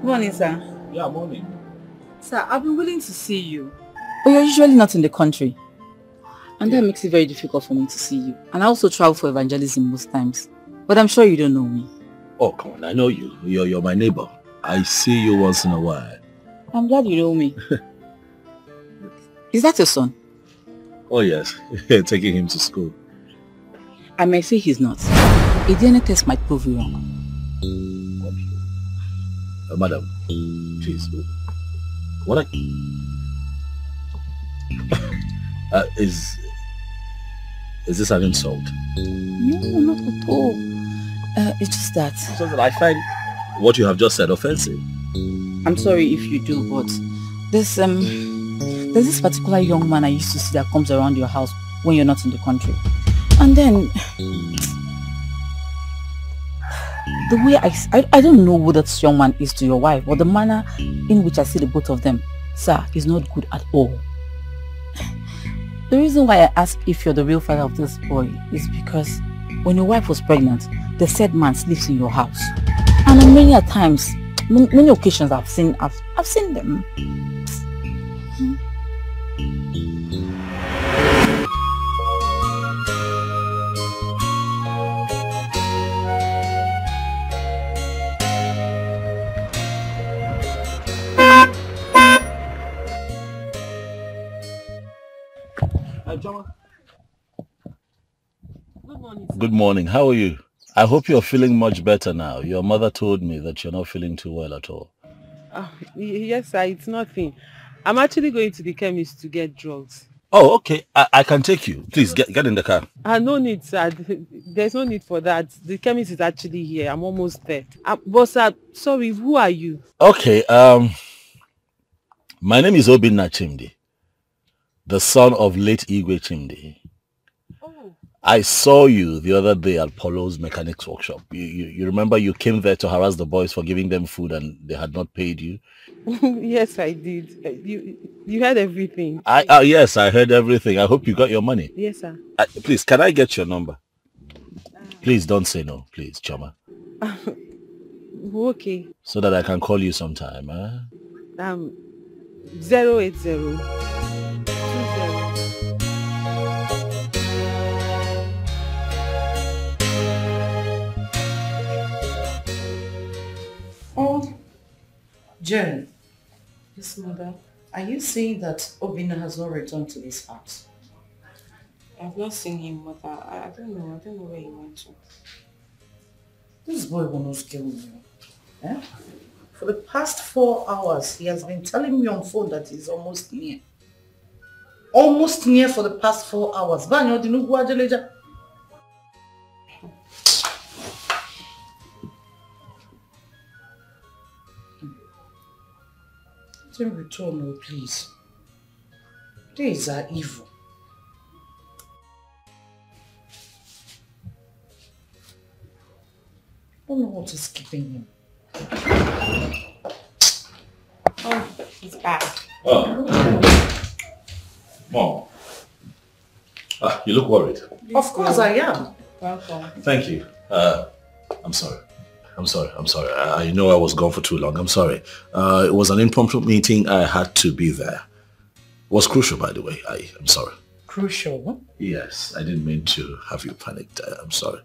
Morning, sir. Yeah, morning. Sir, I've been willing to see you. But you're usually not in the country. And that makes it very difficult for me to see you. And I also travel for evangelism most times. But I'm sure you don't know me. Oh, come on, I know you. You're my neighbor. I see you once in a while. I'm glad you know me. Is that your son? Oh yes, taking him to school. I may say he's not. A DNA test might prove you wrong. Madam, please. What is this an insult? No, not at all. It's just that... It's just that I find what you have just said offensive. I'm sorry if you do, but there's this particular young man I used to see that comes around your house when you're not in the country. And then... the way I don't know who that young man is to your wife, but the manner in which I see the both of them, sir, is not good at all. The reason why I ask if you're the real father of this boy is because when your wife was pregnant, the said man sleeps in your house. And on many times, many occasions I've seen them. Good morning. Good morning. How are you? I hope you're feeling much better now. Your mother told me that you're not feeling too well at all. Yes, sir. It's nothing. I'm actually going to the chemist to get drugs. Oh, okay. I can take you. Please get in the car. No need, sir. There's no need for that. The chemist is actually here. I'm almost there. But sir, sorry, who are you? Okay. My name is Obinna Chimdi, the son of late Igwe Chimdi. Oh. I saw you the other day at Polo's mechanics workshop. You remember you came there to harass the boys for giving them food and they had not paid you? Yes, I did. You heard everything. Yes, I heard everything. I hope you got your money. Yes, sir. Please, can I get your number? Please don't say no, please, Choma. Okay. So that I can call you sometime, huh? 080 Oh, Jen. Yes, mother. Are you saying that Obinna has not returned to this house? I've not seen him, mother. I don't know. I don't know where he went to. This boy will not kill me. Eh? For the past 4 hours, he has been telling me on phone that he's almost near. Almost near for the past 4 hours. Banyo dinu guajeleja. Let him return, oh, please. These are evil. I don't know what is keeping him. Oh, he's back. Oh. Mom. You look worried. Of course I am. Welcome. Thank you. I'm sorry. I know I was gone for too long. I'm sorry. It was an impromptu meeting. I had to be there. It was crucial, by the way. I'm sorry. Crucial, huh? Yes, I didn't mean to have you panicked. I'm sorry.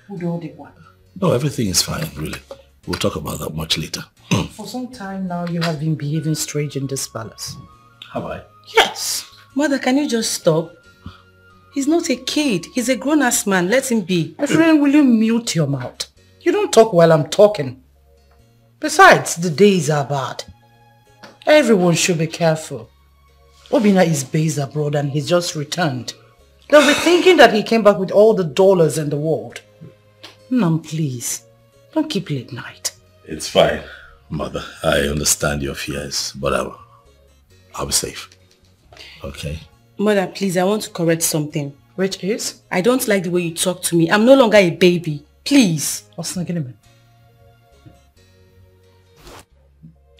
Who do the one? No, everything is fine, really. We'll talk about that much later. For some time now, you have been behaving strange in this palace. Have I? Yes. Mother, can you just stop? He's not a kid. He's a grown-ass man. Let him be. My friend, will you mute your mouth? You don't talk while I'm talking. Besides, the days are bad. Everyone should be careful. Obinna is based abroad and he's just returned. They'll be thinking that he came back with all the dollars in the world. Mom, please, don't keep late night. It's fine, Mother. I understand your fears, but I'll be safe. Okay? Mother, please, I want to correct something. Which is? I don't like the way you talk to me. I'm no longer a baby. Please.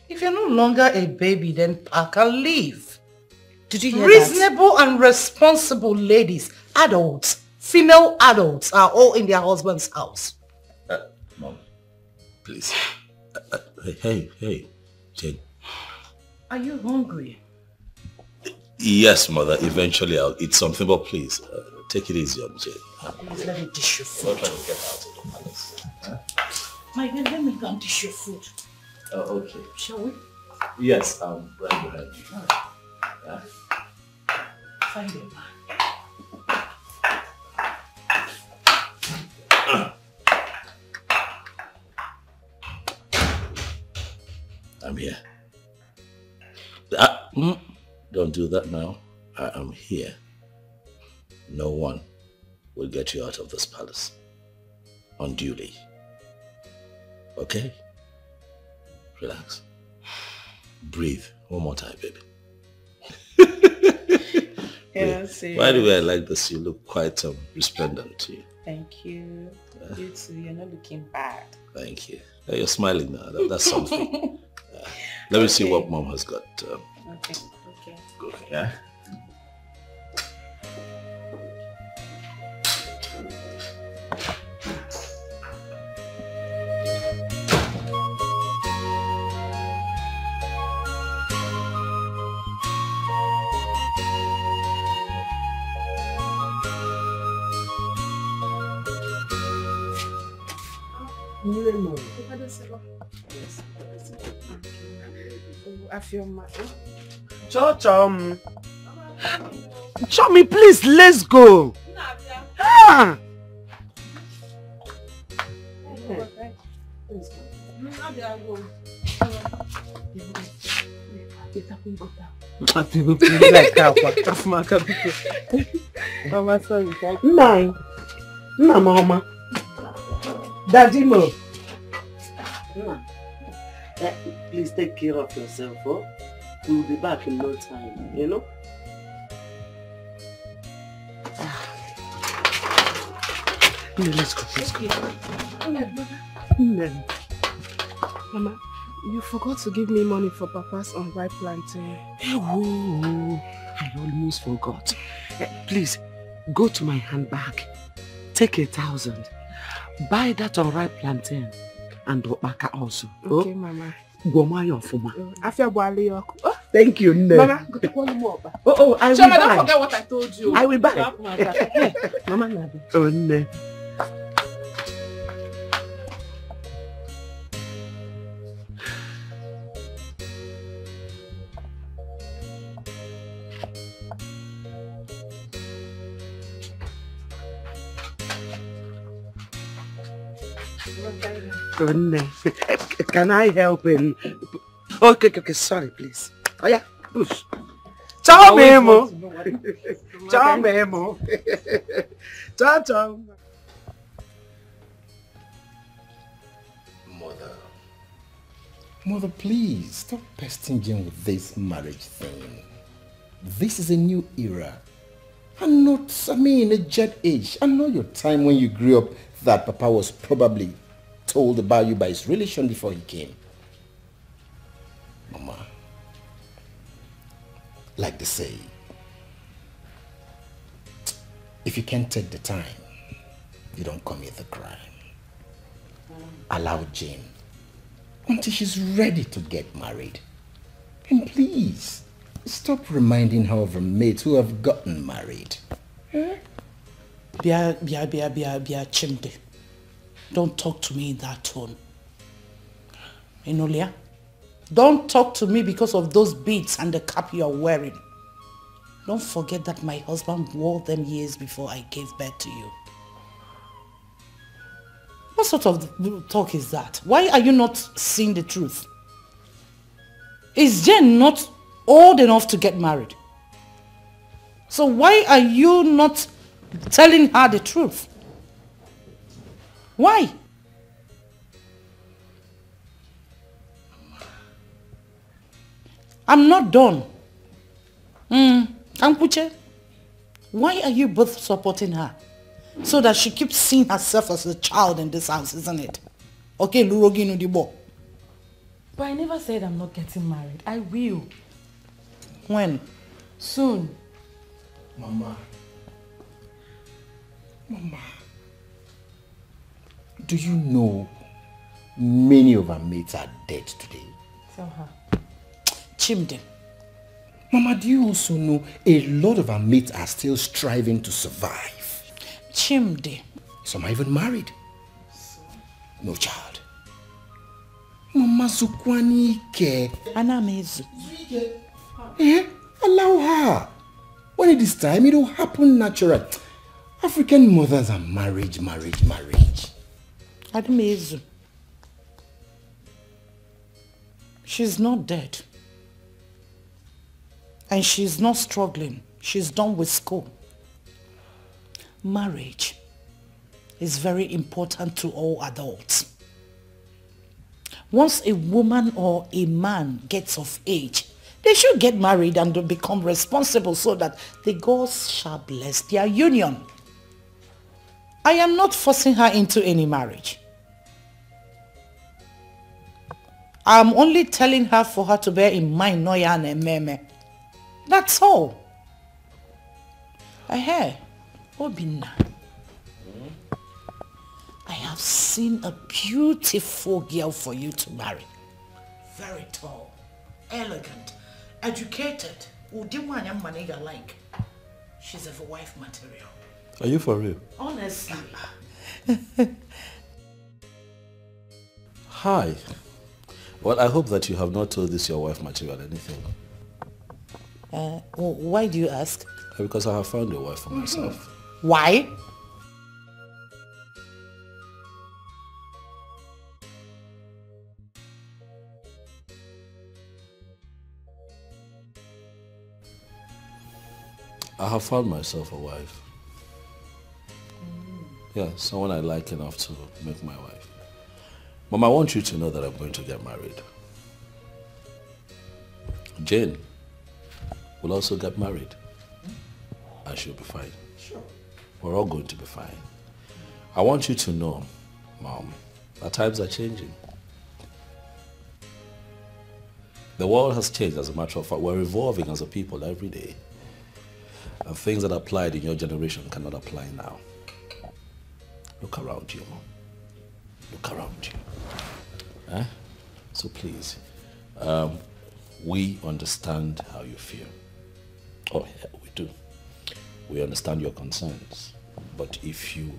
If you're no longer a baby, then pack and leave. Did you hear Reasonable and responsible ladies, adults, female adults are all in their husband's house. Mom, please. Hey, Jane. Are you hungry? Yes, mother. Eventually I'll eat something, but please, take it easy on Jane. Please let me dish your food. Don't try to get out of the palace. Huh? My dear, let me go and dish your food. Oh, okay. Shall we? Yes, I'm right behind you. Yeah. Find it. I'm here. Don't do that now. I am here. No one will get you out of this palace unduly. Okay? Relax. Breathe. One more time, baby. Yeah, by the way, I like this. You look quite resplendent. Thank you. You too. You're not looking bad. Thank you. You're smiling now. That's something. Let me see what Mom has got. Okay. Good. Yeah. Chummy, please, let's go. Ah. Mama. Daddy Mo. Please take care of yourself, oh? We'll be back in no time, you know? Let's go. Mama, you forgot to give me money for Papa's unripe plantain. Oh, I almost forgot. Please, go to my handbag. Take 1,000. Buy that unripe plantain and Opaka also. Okay, Mama. Thank you, Nne. Mama, go to call him up. I will Shama, buy. don't forget what I told you. I will buy. Mama, Nabi. Oh, Nne. Can I help him? Okay, sorry, please. Oh yeah, push. Ciao, Memo. Ciao, Memo. Ciao. Mother, please stop pesting Jane with this marriage thing. This is a new era. And not, a jet age. I know your time when you grew up that Papa was probably told about you by his relation before he came. Mama, like they say, if you can't take the time, you don't commit the crime. Allow Jane until she's ready to get married. And please, stop reminding her of her mates who have gotten married. Bia, Chimde. Don't talk to me in that tone. Enolia, don't talk to me because of those beads and the cap you are wearing. Don't forget that my husband wore them years before I gave birth to you. What sort of talk is that? Why are you not seeing the truth? Is Jane not old enough to get married? So why are you not telling her the truth? Why? I'm not done. Kampuche, why are you both supporting her? So that she keeps seeing herself as a child in this house, isn't it? Okay, Lurogi Nudibo. But I never said I'm not getting married. I will. When? Soon. Mama. Do you know many of our mates are dead today. Tell her. Chimde. Mama, do you also know a lot of our mates are still striving to survive? Chimde. Some are even married. No child. Mama Zukwani Ike. Anamezu. Allow her. When it is time, it will happen natural. African mothers are marriage. Anamezu. She's not dead. And she's not struggling. She's done with school. Marriage is very important to all adults. Once a woman or a man gets of age, they should get married and become responsible so that the gods shall bless their union. I am not forcing her into any marriage. I'm only telling her for her to bear in mind Noya and Meme. That's all. I hear, Obina. I have seen a beautiful girl for you to marry. Very tall, elegant, educated. Like. She's a wife material. Are you for real? Honestly. Hi. Well, I hope that you have not told this your wife material anything. Why do you ask? Because I have found a wife for myself. Why? I have found myself a wife. Yeah, someone I like enough to make my wife. Mom, I want you to know that I'm going to get married. Jane will also get married. And she'll be fine. Sure. We're all going to be fine. I want you to know, Mom, that times are changing. The world has changed, as a matter of fact. We're evolving as a people every day. And things that applied in your generation cannot apply now. Look around you, Mom. Look around you. Eh? So please, we understand how you feel. Oh, yeah, we do. We understand your concerns. But if you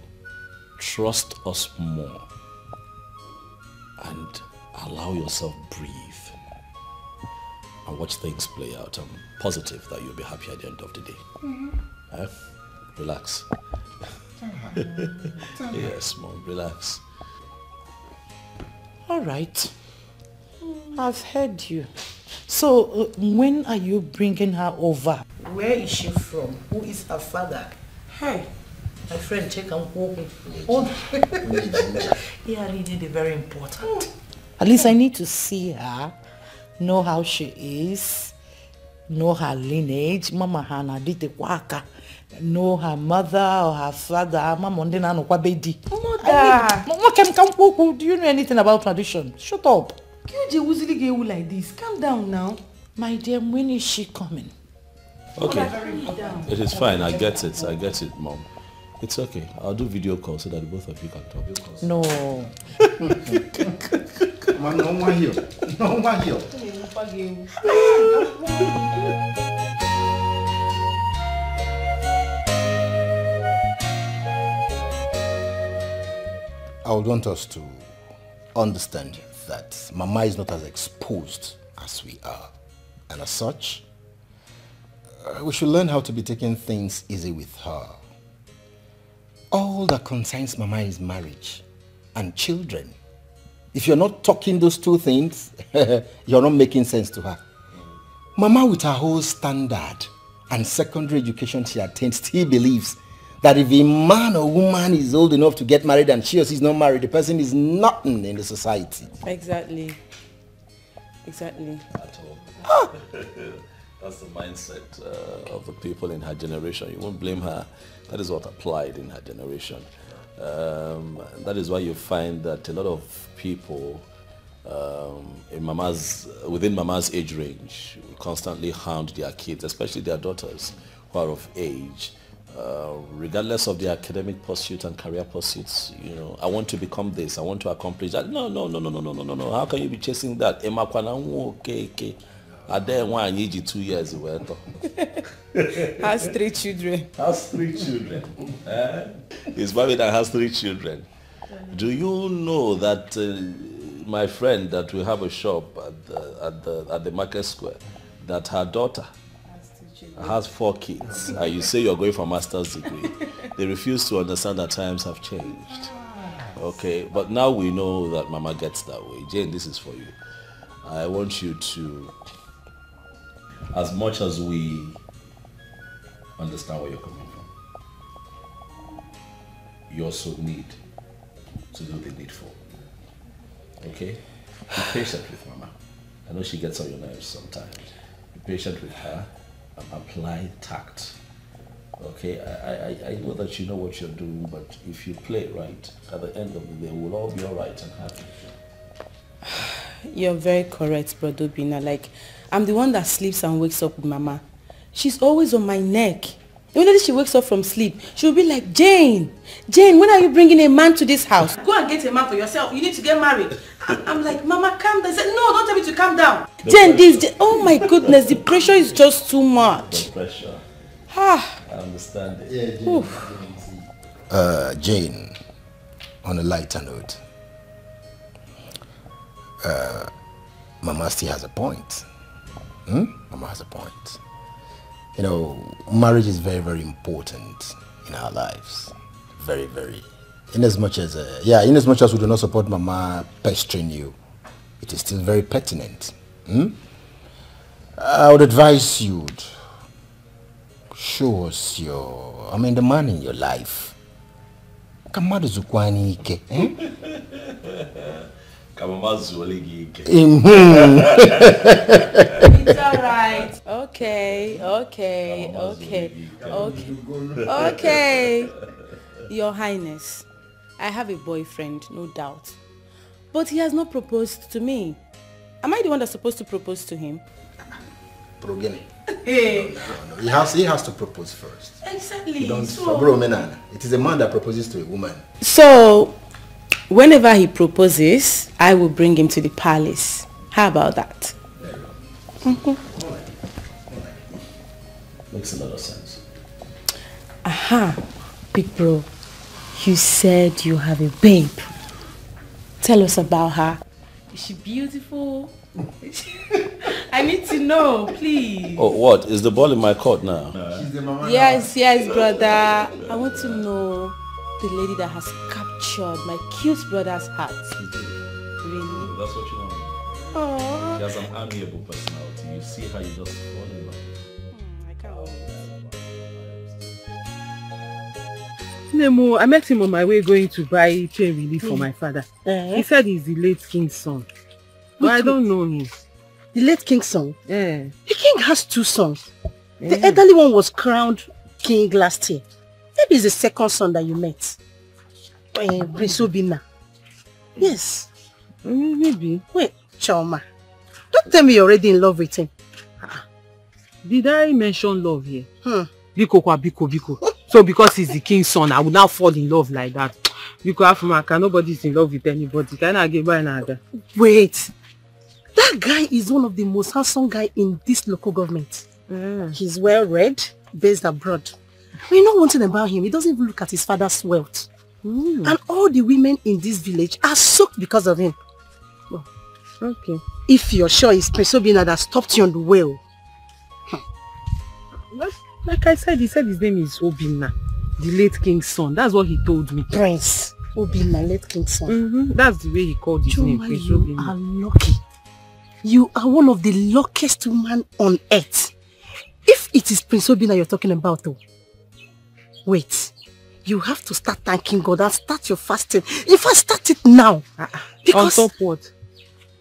trust us more and allow yourself breathe and watch things play out, I'm positive that you'll be happy at the end of the day. Relax. Yes, Mom, relax. All right. I've heard you. So, when are you bringing her over? Where is she from? Who is her father? Hey, my friend, check and walk. Yeah, really, very important. At least I need to see her, know how she is, know her lineage. Mama Hana did the waka. Know her mother or her father. Mama Ndena no kwabedi. Mama, do you know anything about tradition? Shut up. Like this. Calm down now. My dear, when is she coming? Okay. It is fine. I get it, Mom. It's okay. I'll do video call so that the both of you can talk. No. No one here. No one here. I would want us to understand that Mama is not as exposed as we are. And as such, we should learn how to be taking things easy with her. All that concerns Mama is marriage and children. If you're not talking those two things, you're not making sense to her. Mama, with her whole standard and secondary education she attained, still believes that if a man or woman is old enough to get married and she or she is not married, the person is nothing in the society. Exactly. That's the mindset of the people in her generation. You won't blame her. That is what applied in her generation. That is why you find that a lot of people within Mama's age range constantly hound their kids, especially their daughters who are of age, regardless of the academic pursuit and career pursuits, you know, I want to become this, I want to accomplish that. No. How can you be chasing that? Okay. I didn't want to need you 2 years. Has 3 children. Has 3 children. He's married and has 3 children. Do you know that my friend that we have a shop at the market square, that her daughter has 4 kids, and you say you're going for a master's degree? They refuse to understand that times have changed. Okay, but now we know that Mama gets that way. Jane, this is for you. I want you to, as much as we understand where you're coming from, you also need to do the needful. Okay? Be patient with Mama. I know she gets on your nerves sometimes. Be patient with her and apply tact. Okay? I know that you know what you're doing, but if you play right, at the end of the day, we'll all be alright and happy. You're very correct, Brother Bina. Like, I'm the one that sleeps and wakes up with Mama. She's always on my neck. Whenever she wakes up from sleep, she'll be like, Jane, when are you bringing a man to this house? Go and get a man for yourself. You need to get married. I'm like, Mama, calm down. I said, no, don't tell me to calm down. Jane, oh my goodness, the pressure is just too much. The pressure. I understand it. Yeah, Jane, on a lighter note, Mama still has a point. Mama has a point. You know, marriage is very, very important in our lives. Very, very. In as much as we do not support Mama pestering you, it is still very pertinent. I would advise you to show us the man in your life. Kamadu Zukwani Ike. It's alright. Okay. Your Highness, I have a boyfriend, no doubt. But he has not proposed to me. Am I the one that's supposed to propose to him? Hey. No. He has to propose first. Exactly. It is a man that proposes to a woman. So, whenever he proposes, I will bring him to the palace. How about that? Makes a lot of sense. Aha, big bro. You said you have a babe. Tell us about her. Is she beautiful? I need to know, please. Oh, what? Is the ball in my court now? Yes, brother. I want to know the lady that has captured my cute brother's heart. Really? That's what you want. Aww. She has an amiable personality. You see her, you just fall in love. I can't wait. Nemo, I met him on my way going to buy pain relief for my father. He said he's the late king's son. But I don't know him. The late king's son? Yeah. The king has 2 sons. The elderly one was crowned king last year. Maybe it's the second son that you met. Prince Obina. Yes. Maybe. Wait, Choma. Don't tell me you're already in love with him. Did I mention love here? Biko. So because he's the king's son, I would now fall in love like that. Biko Afumaka, nobody's in love with anybody. Can I get by another? Wait. That guy is one of the most handsome guy in this local government. He's well read, based abroad. We know one thing about him. He doesn't even look at his father's wealth. And all the women in this village are soaked because of him. Oh, okay. If you're sure it's Prince Obina that stopped you on the way. Like I said, he said his name is Obina, the late king's son. That's what he told me. Prince Obina, late king's son. That's the way he called his name. Prince you Obina. Are lucky. You are one of the luckiest women on earth. If it is Prince Obina you're talking about though, wait. You have to start thanking God and start your fasting. In fact, start it now. Because on top what?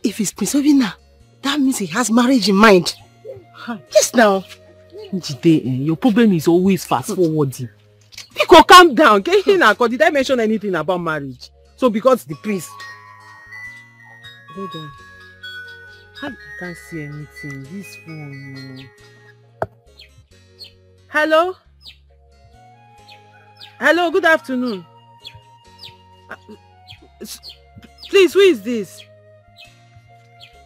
If it's Prince Obina, that means he has marriage in mind. Yes, now. Your problem is always fast forwarding. Pico, calm down. Did I mention anything about marriage? So because the priest. Hold on. I can't see anything. This phone. Hello? Hello, good afternoon. Please, who is this?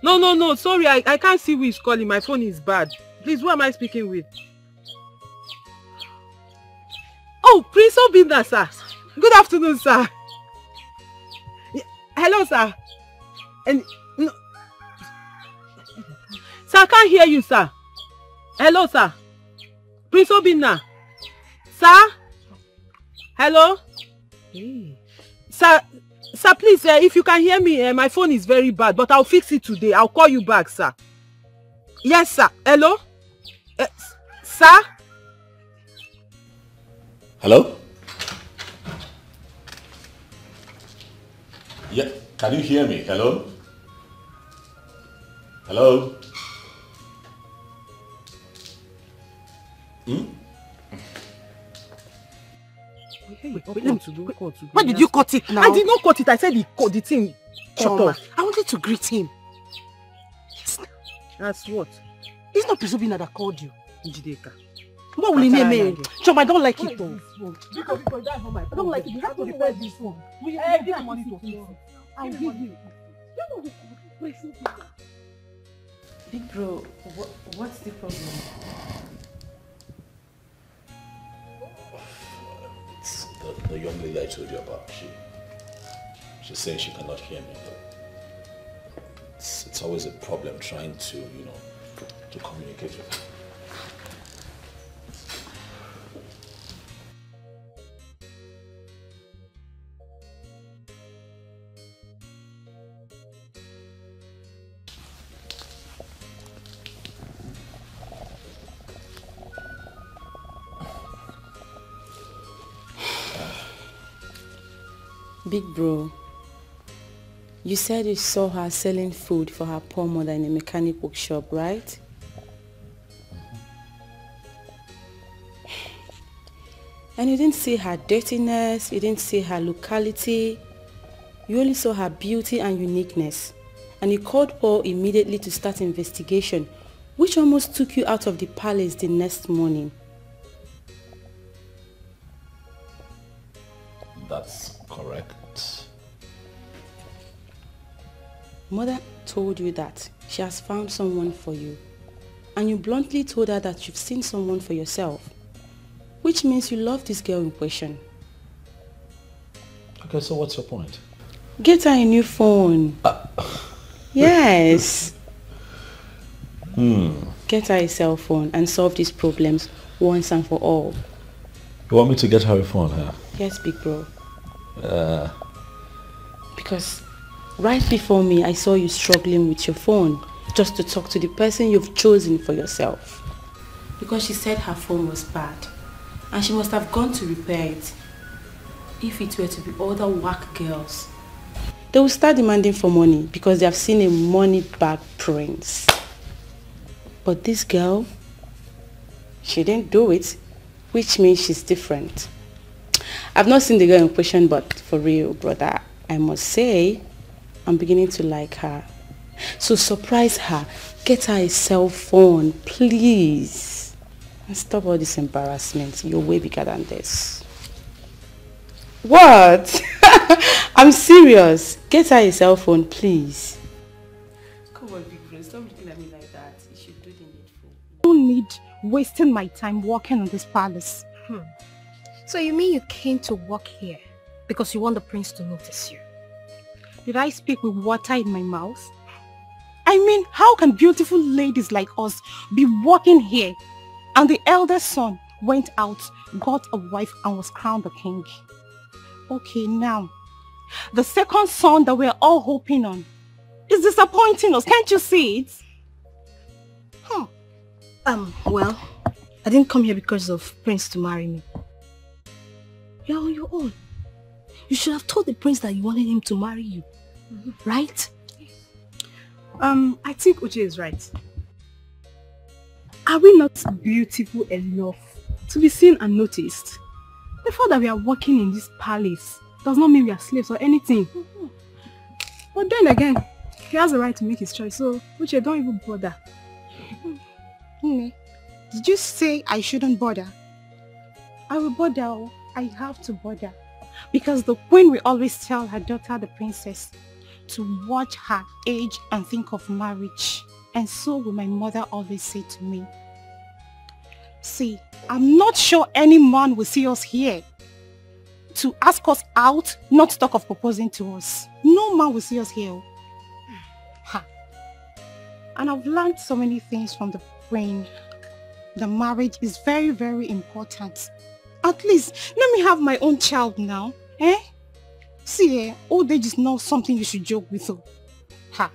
No, sorry, I can't see who is calling. My phone is bad. Please, who am I speaking with? Oh, Prince Obinna, sir. Good afternoon, sir. Hello, sir. And no, sir, I can't hear you, sir. Hello, sir. Prince Obinna. Sir? Hello? Hey. Sir, please, if you can hear me, my phone is very bad, but I'll fix it today. I'll call you back, sir. Yes, sir. Hello? Sir? Hello? Yeah, can you hear me? Hello? Hello? Why did you cut it now? I did not cut it. I said the thing chopped off. I wanted to greet him. Yes. That's what? It's not Prince Obinna that called you. Njideka. What will he name me? Chom, I don't like it though. I don't like it. You have to repair this one. We have give money to him. I'll give you. Big bro, what's the problem? It's the young lady I told you about. She's saying she cannot hear me. It's always a problem trying to, to communicate with her. Big bro, you said you saw her selling food for her poor mother in a mechanic workshop, right? And you didn't see her dirtiness, you didn't see her locality, you only saw her beauty and uniqueness. And you called Paul immediately to start investigation, which almost took you out of the palace the next morning. That's correct. Mother told you that she has found someone for you, and you bluntly told her that you've seen someone for yourself, which means you love this girl in question. Okay, so what's your point? Get her a new phone. Yes. Get her a cell phone and solve these problems once and for all. You want me to get her a phone, huh? Yes, big bro. Because right before me, I saw you struggling with your phone just to talk to the person you've chosen for yourself. Because she said her phone was bad and she must have gone to repair it. If it were to be other whack girls, they will start demanding for money because they have seen a money bag prince. But this girl, she didn't do it, which means she's different. I've not seen the girl in question, but for real, brother, I must say, I'm beginning to like her. So surprise her, get her a cell phone, please. And stop all this embarrassment. You're way bigger than this. What? I'm serious. Get her a cell phone, please. Come on, big friend. Stop looking at me like that. You should do the needful. I don't need wasting my time walking on this palace. So you mean you came to work here because you want the prince to notice you? Did I speak with water in my mouth? I mean, how can beautiful ladies like us be walking here and the eldest son went out, got a wife and was crowned a king? Okay, now, the second son that we're all hoping on is disappointing us. Can't you see it? Well, I didn't come here because of Prince to marry me. You're on your own. You should have told the prince that you wanted him to marry you. Right? I think Uche is right. Are we not beautiful enough to be seen and noticed? The fact that we are working in this palace does not mean we are slaves or anything. But then again, he has the right to make his choice, so Uche, don't even bother. Did you say I shouldn't bother? I will bother. I have to bother. Because the queen will always tell her daughter, the princess, to watch her age and think of marriage. And so will my mother always say to me. See, I'm not sure any man will see us here to ask us out, not to talk of proposing to us. No man will see us here. Ha. And I've learned so many things from the queen. The marriage is very, very important. At least, let me have my own child now. Eh? See, old age is not something you should joke with. Oh. Ha.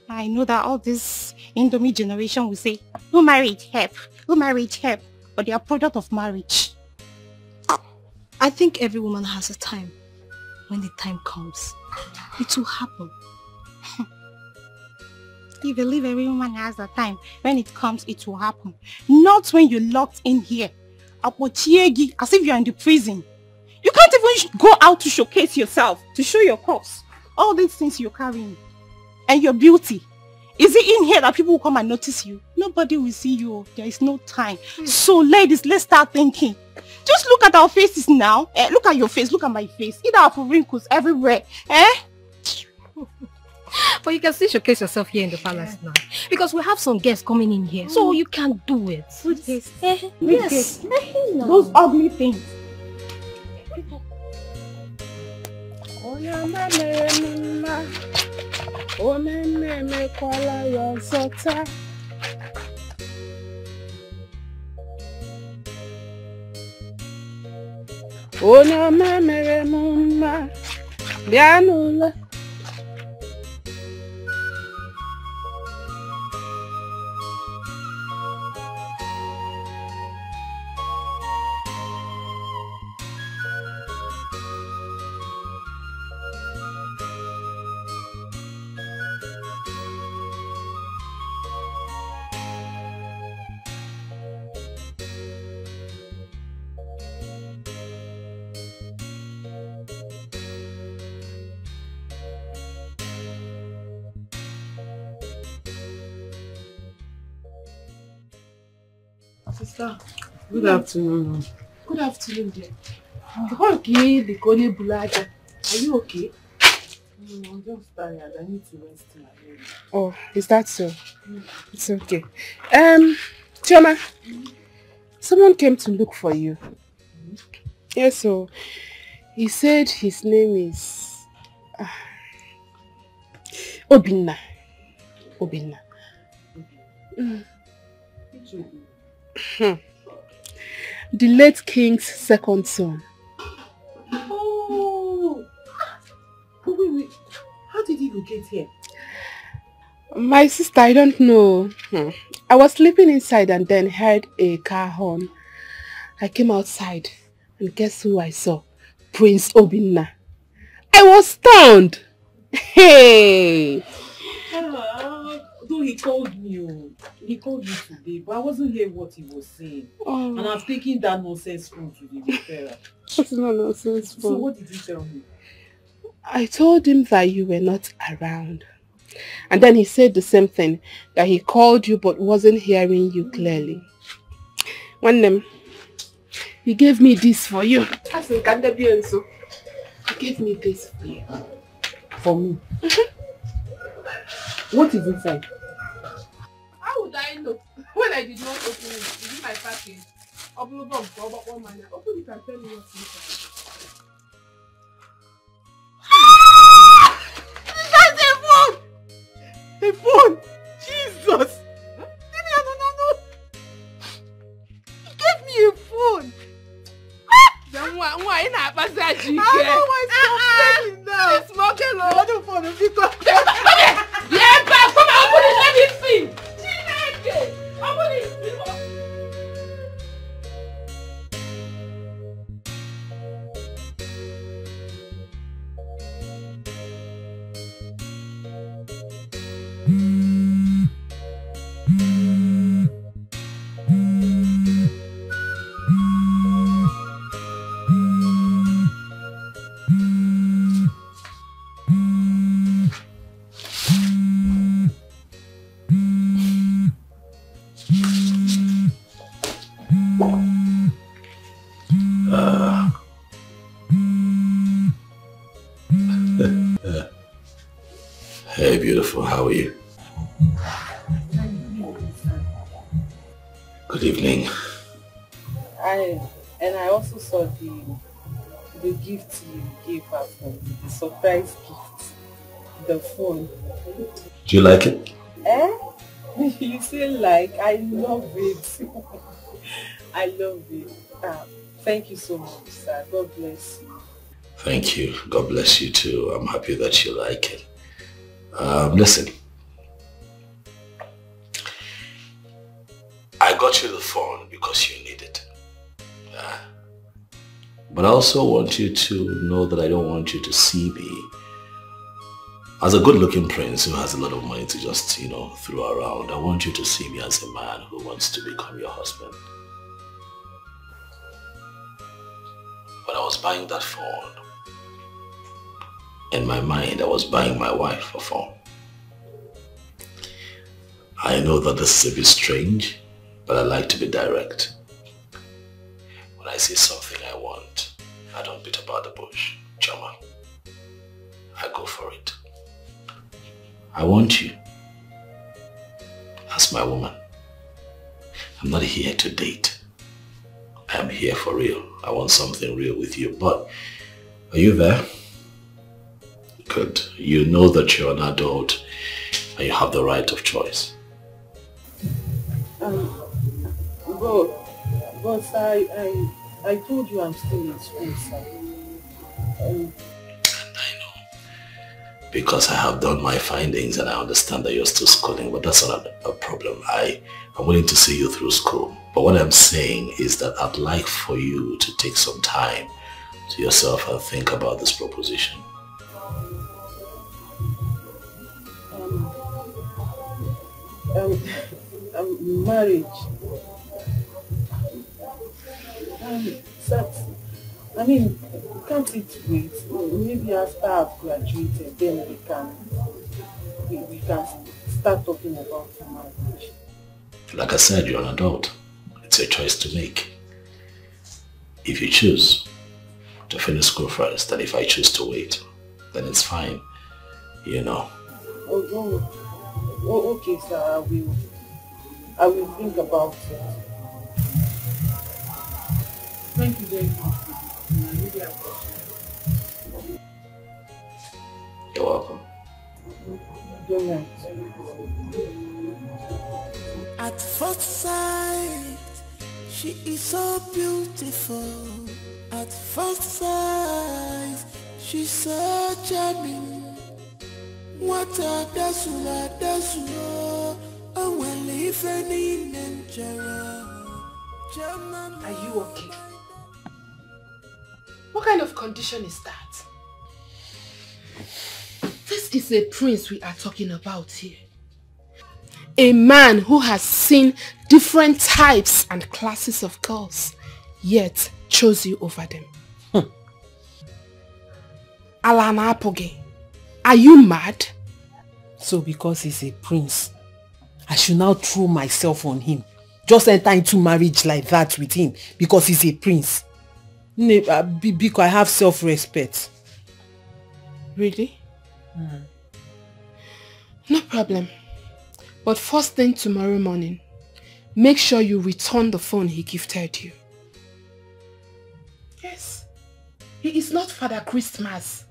I know that all this Indomie generation will say, who married help? Who married help? But they are product of marriage. I think every woman has a time. When the time comes, it will happen. You believe every woman has a time. When it comes, it will happen. Not when you're locked in here. As if you're in the prison. You can't even go out to showcase yourself, to show your cups. All these things you're carrying. And your beauty. Is it in here that people will come and notice you? Nobody will see you. There is no time. So ladies, let's start thinking. Just look at our faces now. Look at your face. Look at my face. Either have wrinkles everywhere. But you can still showcase yourself here in the palace now. Because we have some guests coming in here. So you can do it. Good guests. Yes. No. Those ugly things. Sister, good afternoon. Good afternoon, dear. Okay, the Kone Bulaja. Are you okay? I'm just tired. I need to rest my head. Oh, is that so? It's okay. Chioma, someone came to look for you. Yes, so he said his name is Obinna. Obinna. The late king's second son. Oh! Wait. How did he locate here? My sister, I don't know. I was sleeping inside and then heard a car horn. I came outside and guess who I saw? Prince Obinna. I was stunned. Hey! Though he called me. He called me today, but I wasn't hearing what he was saying. And I've taken that nonsense phone to the repairer. That's not nonsense phone. So what did you tell me? I told him that you were not around. And then he said the same thing, that he called you but wasn't hearing you clearly. He gave me this for you. He gave me this for you. For me? What is inside? How would I know when I did not open it? Is it my package? Open it and tell me what's inside. A phone! Jesus! No. He gave me a phone! Then why not pass that GK? I don't know why it's complaining now. It's smoking low. I don't want to be complaining. Yeah, come on, open it, let me see. Open it. Hey, beautiful, how are you? Good evening. I also saw the gift you gave her from the surprise gift, the phone. Do you like it? Eh? You say like, I love it. I love it. Thank you so much, sir. God bless you. Thank you. God bless you too. I'm happy that you like it. Listen. I got you the phone because you need it. But I also want you to know that I don't want you to see me as a good-looking prince who has a lot of money to just, throw around. I want you to see me as a man who wants to become your husband. When I was buying that phone, in my mind, I was buying my wife a phone. I know that this is a bit strange, but I like to be direct. When I see something I want, I don't beat about the bush, Chama. I go for it. I want you as my woman. I'm not here to date. I'm here for real. I want something real with you. But are you there? Good. You know that you're an adult and you have the right of choice. But I told you I'm still in school, sir. I know. Because I have done my findings and I understand that you're still schooling, but that's not a problem. I'm willing to see you through school. But what I'm saying is that I'd like for you to take some time to yourself and think about this proposition. Marriage. Can't it wait? Maybe after I've graduated, then we can start talking about marriage. Like I said, you're an adult. It's a choice to make. If you choose to finish school first, and if I choose to wait, then it's fine, Okay, sir, I will think about it. Thank you very much. You're welcome. Good night. At first sight, she is so beautiful. At first sight, she's so charming. What a dasula, oh well, if any Are you okay? What kind of condition is that? This is a prince we are talking about here. A man who has seen different types and classes of girls, yet chose you over them. Alana Apoge, are you mad? So because he's a prince, I should now throw myself on him. Just enter into marriage like that with him because he's a prince. Because I have self-respect. Really? No problem. But first thing tomorrow morning, make sure you return the phone he gifted you. Yes. He is not Father Christmas.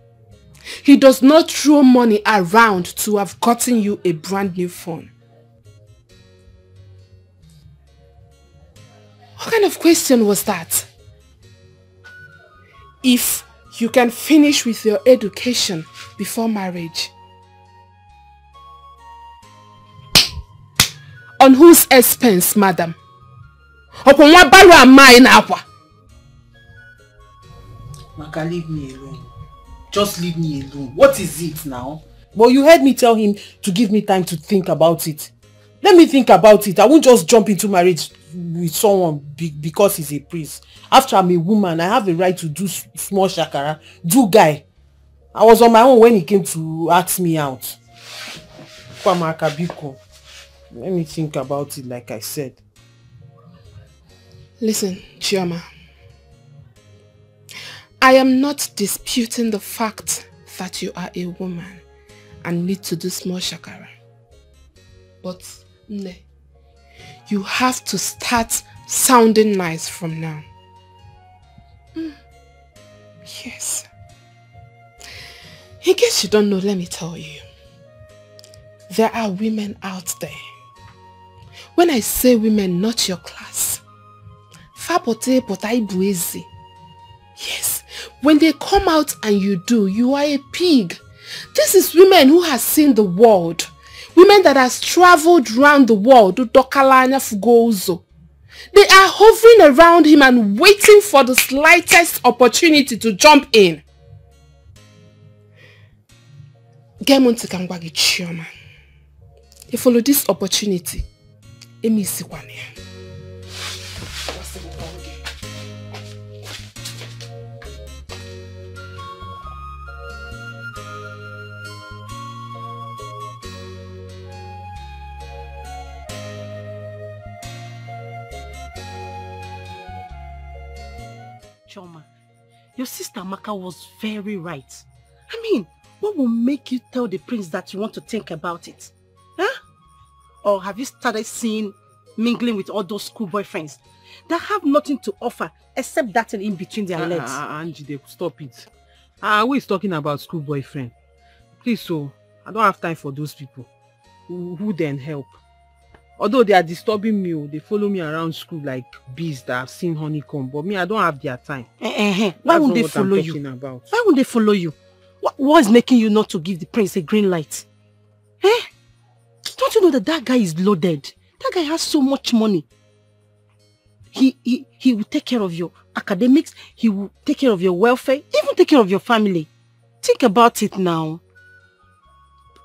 He does not throw money around to have gotten you a brand new phone. What kind of question was that? If you can finish with your education before marriage, on whose expense, madam? Maka, leave me alone. Just leave me alone. What is it now? But you heard me tell him to give me time to think about it. Let me think about it. I won't just jump into marriage with someone because he's a priest. After I'm a woman, I have the right to do small shakara. Do guy. I was on my own when he came to ask me out. Let me think about it like I said. Listen, Chioma. I am not disputing the fact that you are a woman and need to do small shakara. But, Nne, you have to start sounding nice from now. Yes. In case you don't know, let me tell you. There are women out there. When I say women, not your class. Yes. When they come out and you are a pig. This is women who has seen the world. Women that has traveled around the world. They are hovering around him and waiting for the slightest opportunity to jump in. You follow this opportunity. Choma, your sister Amaka was very right. I mean, what will make you tell the prince that you want to think about it? Huh? Or have you started seeing mingling with all those school boyfriends that have nothing to offer except that in between their legs? Angie, stop it. I always talking about school boyfriend. Please, so I don't have time for those people. Who then help? Although they are disturbing me, they follow me around school like bees that have seen honeycomb. But me, I don't have their time. Why won't they follow you? Why won't they follow you? What is making you not to give the prince a green light? Don't you know that guy is loaded? That guy has so much money. He will take care of your academics. He will take care of your welfare. Even take care of your family. Think about it now.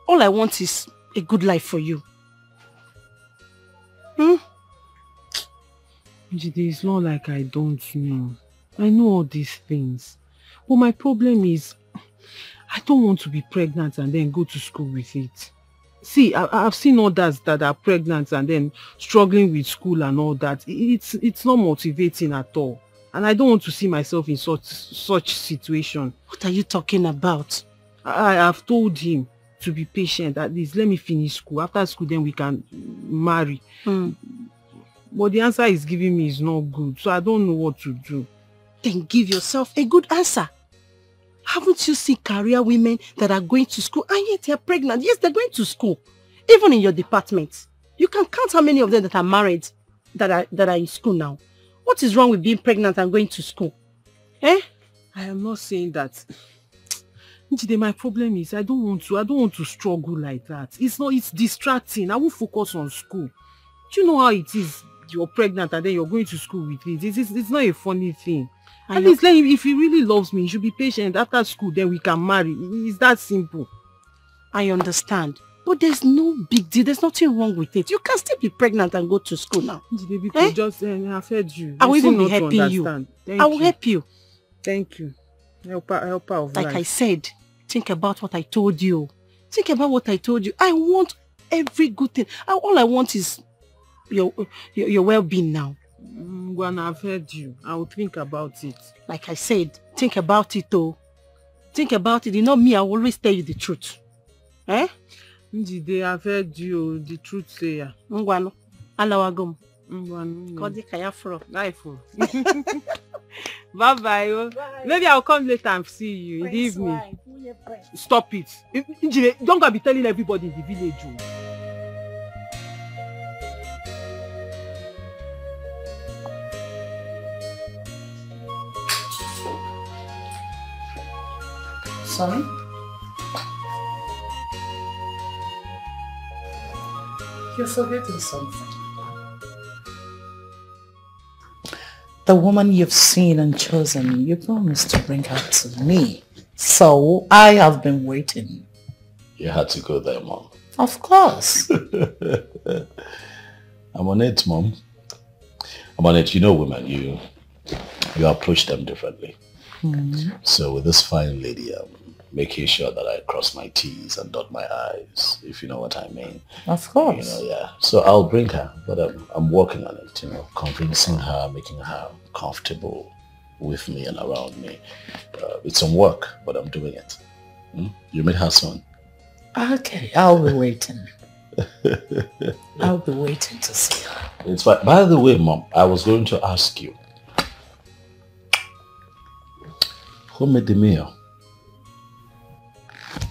All I want is a good life for you. It's not like I don't know. I know all these things. But my problem is, I don't want to be pregnant and then go to school with it. See, I've seen others that are pregnant and then struggling with school and all that. It's not motivating at all. And I don't want to see myself in such situation. What are you talking about? I've told him to be patient. At least let me finish school. After school, then we can marry. But the answer he's giving me is not good. So I don't know what to do. Then give yourself a good answer. Haven't you seen career women that are going to school and yet they're pregnant? Yes, they're going to school. Even in your department. You can count how many of them that are married that are in school now. What is wrong with being pregnant and going to school? I am not saying that. My problem is I don't want to struggle like that. It's distracting. I won't focus on school. Do you know how it is? You're pregnant and then you're going to school with it. It's not a funny thing. At least let him, if he really loves me, he should be patient. After school, then we can marry. It's that simple. I understand. But there's no big deal. There's nothing wrong with it. You can still be pregnant and go to school now. Just I've heard you. I will even be helping you. I will help you. Thank you. Helper of life. Like I said, think about what I told you. Think about what I told you. I want every good thing. All I want is your well-being now. When I've heard you, I will think about it. Like I said, think about it though. Think about it. You know me, I will always tell you the truth. Njide, I've heard you, the truth sayer. Ngwano, alawagom. Ngwano. Kodi kayafro. Bye-bye. Maybe I'll come later and see you in the evening. Stop it. Njide, don't go be telling everybody in the village. Son? You're forgetting something. The woman you've seen and chosen, you promised to bring her to me. So I have been waiting. You had to go there, Mom. Of course. I'm on it, Mom. I'm on it. You know women, you approach them differently. So with this fine lady, I'm making sure that I cross my T's and dot my I's, if you know what I mean. Of course. Yeah. So I'll bring her, but I'm working on it, convincing her, making her comfortable with me and around me. It's some work, but I'm doing it. You met her son. Okay, I'll be waiting. I'll be waiting to see her. It's fine. By the way, Mom, I was going to ask you. Who made the meal?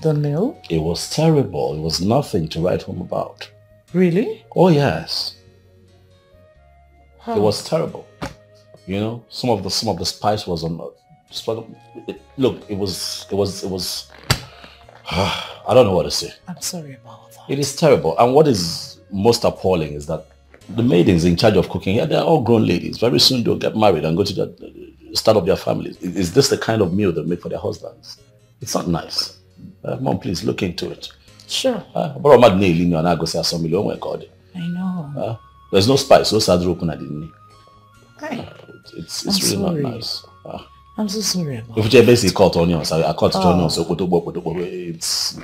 The meal? It was terrible. It was nothing to write home about. Really? Oh, yes. How? It was terrible. You know, some of the spice was on. Look, it was. I don't know what to say. I'm sorry about that. It is terrible. And what is most appalling is that the maidens in charge of cooking, they're all grown ladies. Very soon they'll get married and go to start up their families. Is this the kind of meal they make for their husbands? It's not nice. Mom, please look into it. Sure. Oh my God. I know. There's no spice. No sadro kuna didn't. It's really sorry. not nice. I'm so sorry about it. If you basically cut onions, I cut onions. So it's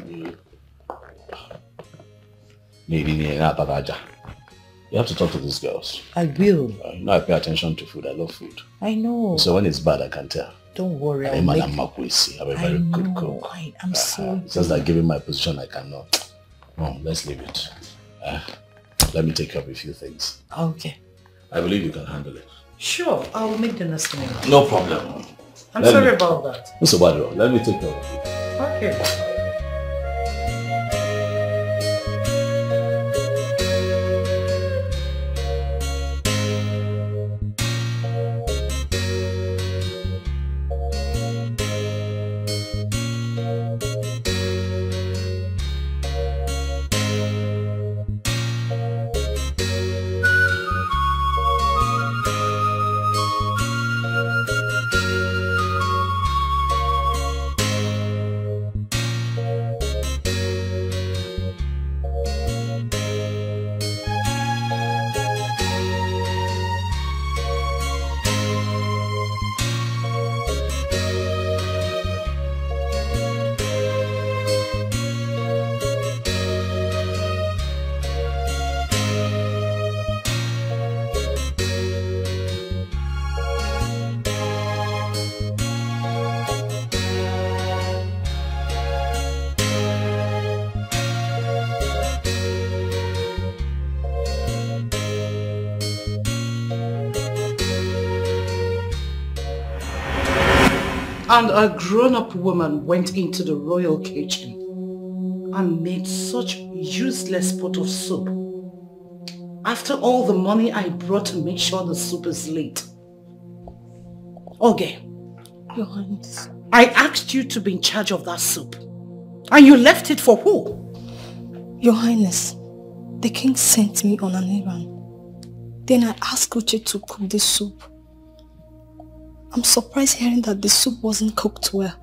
you have to talk to these girls. I will. You know I pay attention to food. I love food. I know. So when it's bad, I can tell. Don't worry. I'm a very good cook. I'm sorry. It's just like giving my position, I cannot. Mom, let's leave it. Let me take care of a few things. Okay. I believe you can handle it. Sure, I will make the next meal. No problem. I'm sorry about that. Mr. Badro, let me take care of it. Okay. And a grown-up woman went into the royal kitchen and made such useless pot of soup. After all the money I brought to make sure the soup is lit. Okay. Your Highness. I asked you to be in charge of that soup. And you left it for who? Your Highness, the king sent me on an errand. Then I asked Uche to cook the soup. I'm surprised hearing that the soup wasn't cooked well.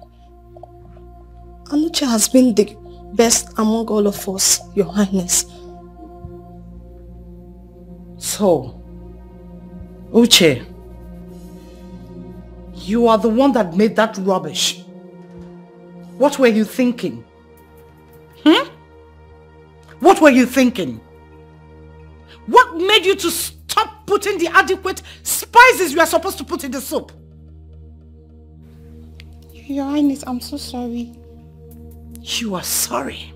And Uche has been the best among all of us, Your Highness. So, Uche, you are the one that made that rubbish. What were you thinking? What were you thinking? What made you to stop putting the adequate spices you are supposed to put in the soup? Your Highness, I'm so sorry. You are sorry?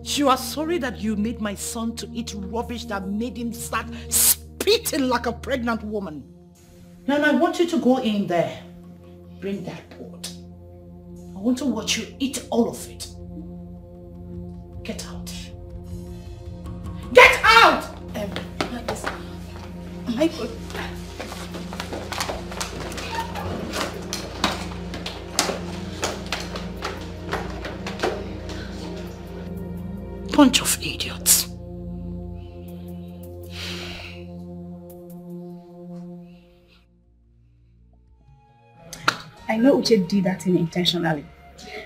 You are sorry that you made my son to eat rubbish that made him start spitting like a pregnant woman. Now I want you to go in there. Bring that pot. I want to watch you eat all of it. Get out. Get out! I could... Bunch of idiots. I know Uche did that thing intentionally.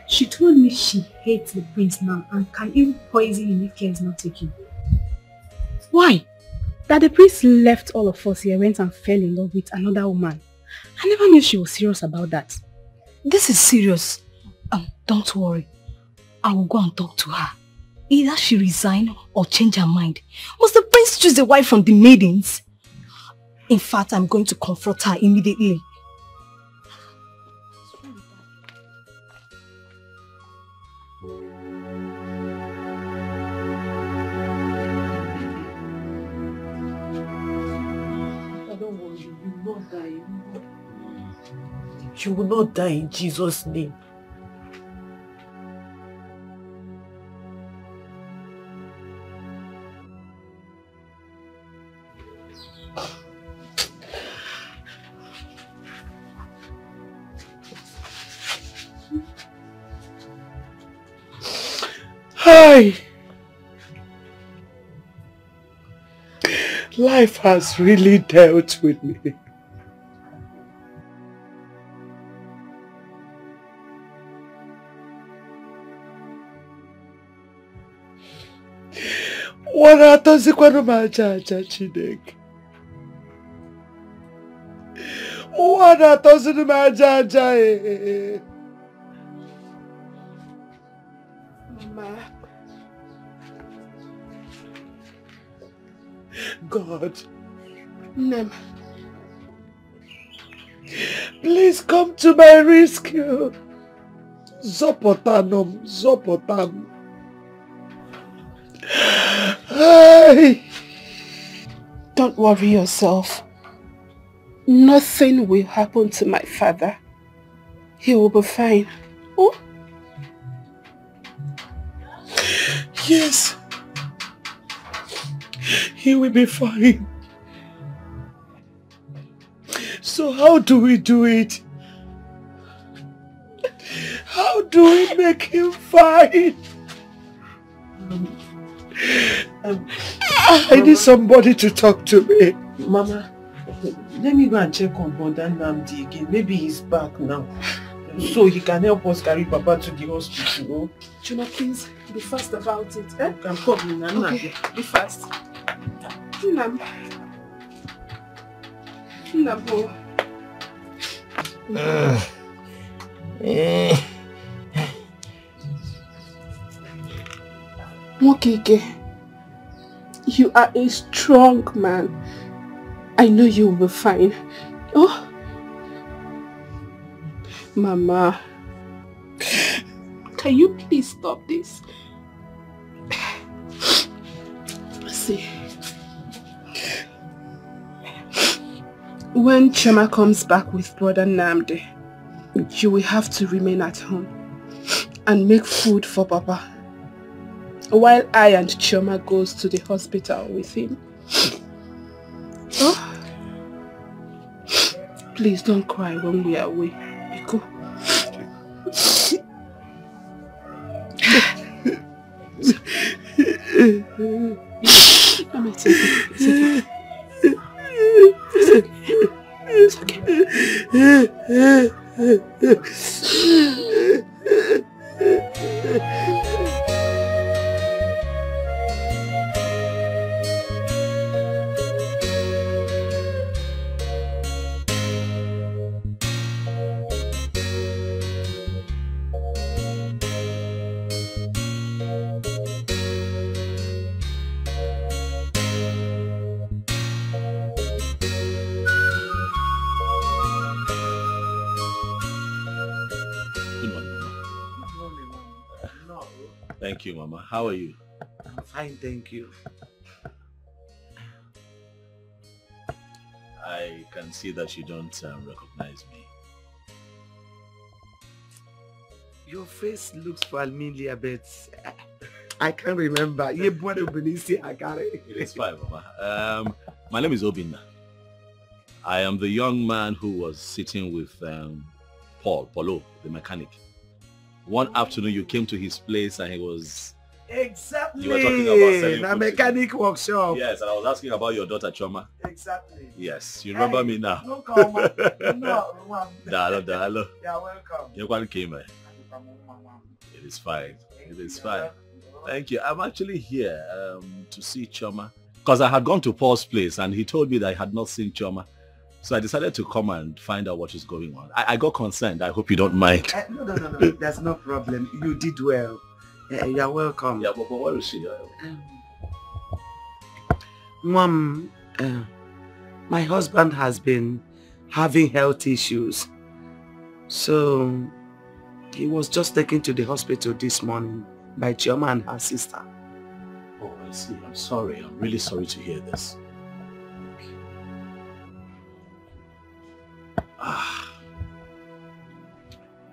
She told me she hates the prince now and can even poison him if care is not taken. Why? That the prince left all of us here, went and fell in love with another woman. I never knew she was serious about that. This is serious. Don't worry. I will go and talk to her. Either she resign or change her mind. Must the prince choose a wife from the maidens? In fact, I'm going to confront her immediately. Don't worry, you will not die. You will not die in Jesus' name. Hi. Life has really dealt with me. Wanatozikwana majaja Chineke. Wanatozikwana majaja Mama. God. Nem. Please come to my rescue. Zopotanum, Zopotam. Hey. Don't worry yourself. Nothing will happen to my father. He will be fine. Oh? Yes. He will be fine. So how do we do it? How do we make him fine? I need somebody to talk to me. Mama, let me go and check on Brother Namdi again. Maybe he's back now. So he can help us carry Papa to the hospital. Chuma, please, be fast about it. Eh? You can come in and okay, be fast. Nam. Nabo. Mokeke, you are a strong man. I know you will be fine. Oh, Mama, can you please stop this? See, when Chema comes back with Brother Namde, you will have to remain at home and make food for Papa, while I and Chioma goes to the hospital with him. Oh, please don't cry when we are away. Biko. Let me take it. It's okay. It's okay. Thank you, Mama. How are you? I'm fine, thank you. I can see that you don't recognize me. Your face looks familiar, but I can't remember. It is fine, Mama. My name is Obinna. I am the young man who was sitting with Paulo, the mechanic. One afternoon you came to his place and he was... Exactly. You were talking about selling a mechanic workshop. Yes, and I was asking about your daughter Choma. Exactly. Yes, you remember me now. No, come on. Hello. You're welcome. You came. It is fine. It is fine. Thank you. I'm actually here to see Choma because I had gone to Paul's place and he told me that I had not seen Choma. So I decided to come and find out what is going on. I got concerned. I hope you don't mind. No. There's no problem. You did well. You're welcome. Yeah, but what is she? Mom, my husband has been having health issues. So He was just taken to the hospital this morning by Chioma and her sister. Oh, I see. I'm sorry. I'm really sorry to hear this.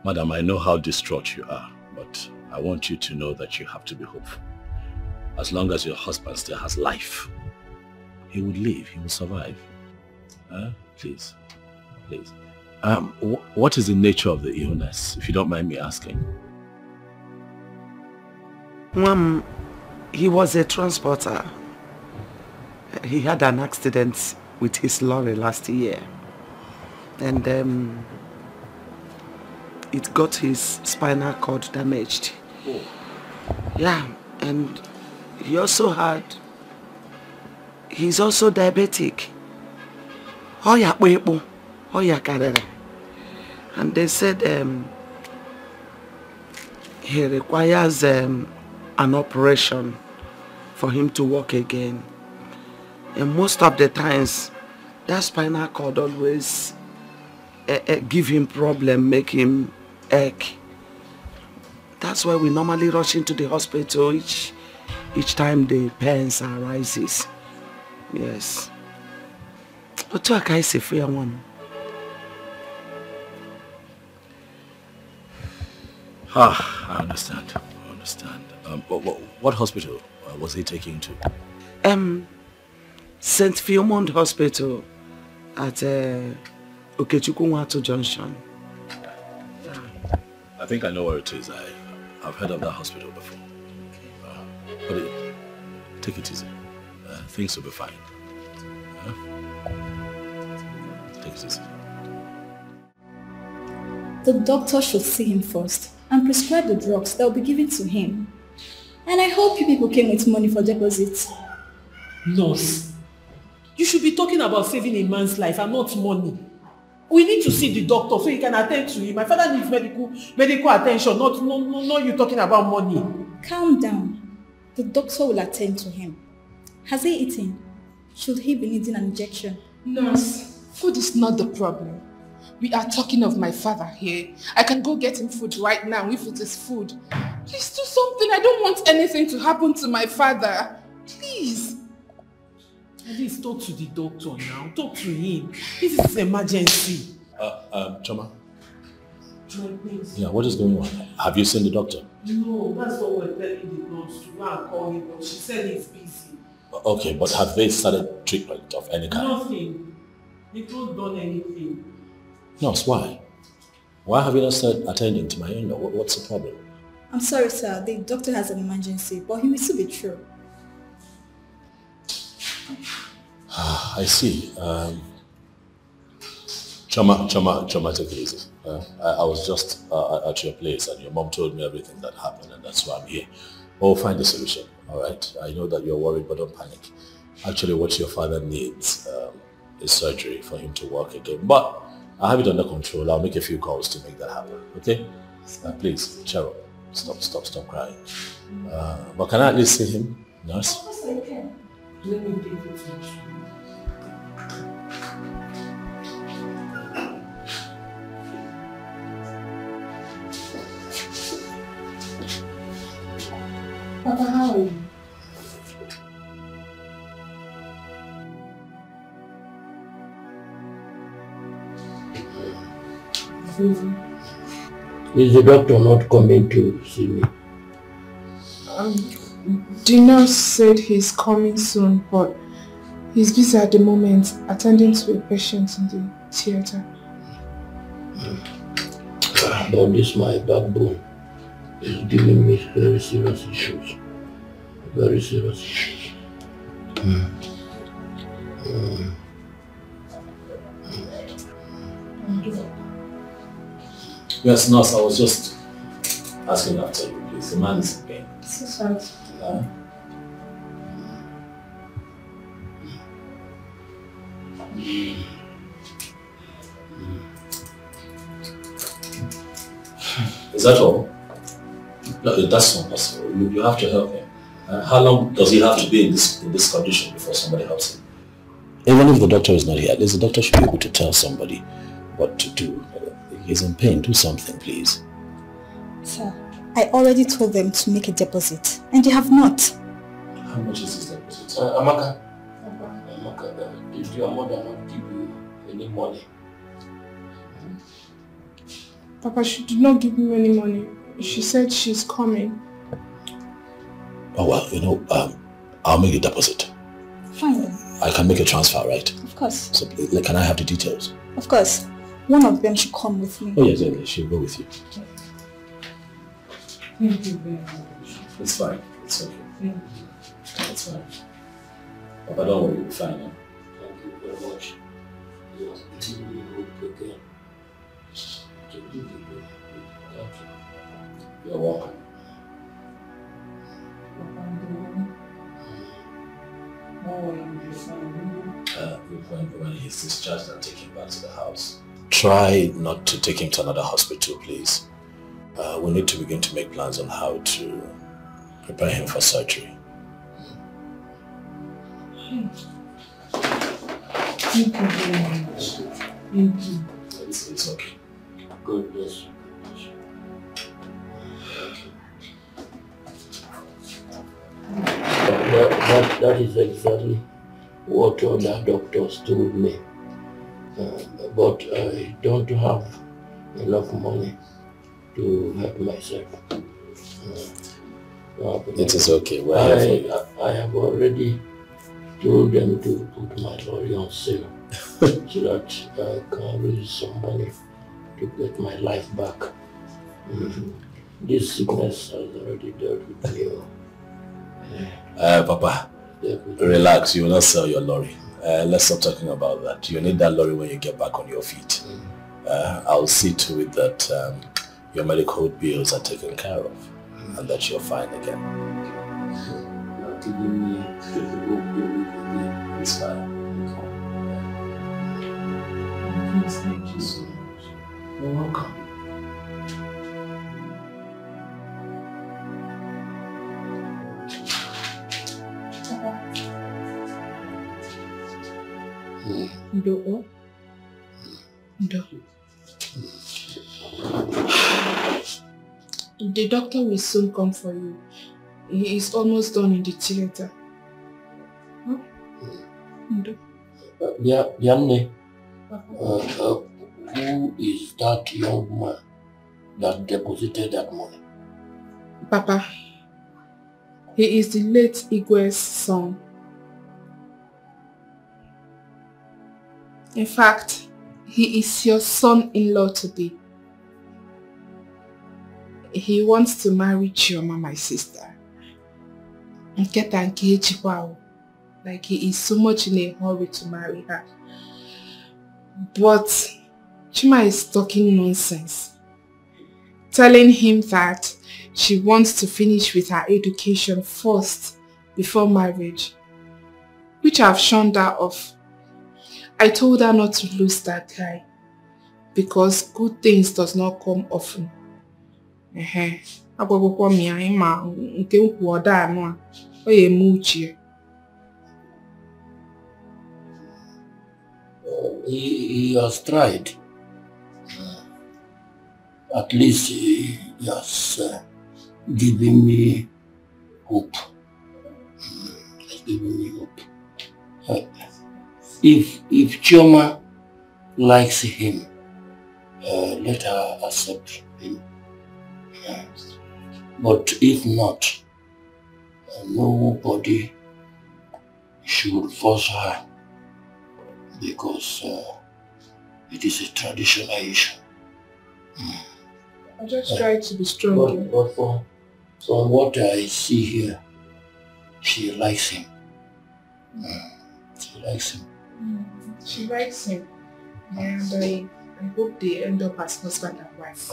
Madam, I know how distraught you are, but I want you to know that you have to be hopeful. As long as your husband still has life, he would live, he will survive. Please, please. What is the nature of the illness, if you don't mind me asking? He was a transporter. He had an accident with his lorry last year. And it got his spinal cord damaged. Oh. Yeah, and he's also diabetic. And they said he requires an operation for him to walk again. And most of the times, that spinal cord always give him problem, make him ache. That's why we normally rush into the hospital each time the pains arises. Yes. But what can I say for one? I understand. I understand. What hospital was he taken to? St. Philemon Hospital at Okechukwu Junction. I think I know where it is. I've heard of that hospital before. But take it easy. Things will be fine. Take it easy. The doctor should see him first and prescribe the drugs that will be given to him. And I hope you people came with money for deposits. Nurse, you should be talking about saving a man's life and not money. We need to see the doctor so he can attend to him. My father needs medical attention, not you talking about money. Calm down. The doctor will attend to him. Has he eaten? Should he be needing an injection? Nurse, food is not the problem. We are talking of my father here. I can go get him food right now if it is food. Please do something. I don't want anything to happen to my father. Please. At least talk to the doctor now. Talk to him. This is an emergency. Choma. Please. Yeah, what is going on? Have you seen the doctor? No, that's what we're telling the nurse to go and call him, but she said he's busy. Okay, but have they started treatment of any kind? Nothing. They've not done anything. Nurse, why? Why have you not started attending to my in-law? What's the problem? I'm sorry, sir. The doctor has an emergency, but he will still be true. I see. Choma, take it easy. I was just at your place and your mom told me everything that happened and that's why I'm here. We'll find a solution, alright? I know that you're worried, but don't panic. Actually, what your father needs is surgery for him to walk again. But I have it under control. I'll make a few calls to make that happen, okay? Please, Cheryl, stop crying. But can I at least see him, nurse? Of course I can. Let me give it to you. Papa, how are you? Is the doctor not coming to see me? The nurse said he's coming soon, but he's busy at the moment attending to a patient in the theater. But this my backbone is giving me very serious issues. Very serious issues. Yes, nurse, I was just asking after you, please. The man is in pain. So sorry. Is that all? No, that's not possible. You have to help him. How long does he have to be in this condition before somebody helps him? Even if the doctor is not here, at least the doctor should be able to tell somebody what to do. He's in pain. Do something, please. Sir, I already told them to make a deposit, and they have not. How much is this deposit? Amaka, did your mother not give you any money? Papa, she did not give me any money. She said she's coming. Oh well, I'll make a deposit. Fine then. I can make a transfer, right? Of course. So, can I have the details? Of course. One of them should come with me. Oh yes, she'll go with you. Thank you very much. It's fine. It's okay. It's fine. Papa, don't worry, you'll be fine. Huh? Thank you very much. You are giving me hope again. Thank you. You're welcome. We're going when he's discharged and take him back to the house. Try not to take him to another hospital, please. We need to begin to make plans on how to prepare him for surgery. Thank you very much. Thank you. It's okay. God bless you. That is exactly what other doctors told me. But I don't have enough money to help myself. It is okay. I have already told them to put my lorry on sale so that I can raise some money to get my life back. This sickness has already dealt with me. Papa, relax. You will not sell your lorry. Let's stop talking about that. You need that lorry when you get back on your feet. I'll see to it that your medical bills are taken care of and that you're fine again. You're giving me it's fine. Thank you so much. You're welcome. Ndo. The doctor will soon come for you. He is almost done in the theater. Huh? Ndo. Bianne, who is that young man that deposited that money? Papa, he is the late Igwe's son. In fact, he is your son-in-law to be. He wants to marry Chioma, my sister. Like he is so much in a hurry to marry her. But Chima is talking nonsense. Telling him that she wants to finish with her education first before marriage. Which I've shunned her off. I told her not to lose that guy because good things does not come often. He has tried. At least he has given me hope. He's given me hope. If Chioma likes him, let her accept him. But if not, nobody should force her because it is a traditional issue. I just try to be strong. But from what I see here, she likes him. She likes him. She likes him. And I hope they end up as husband and wife.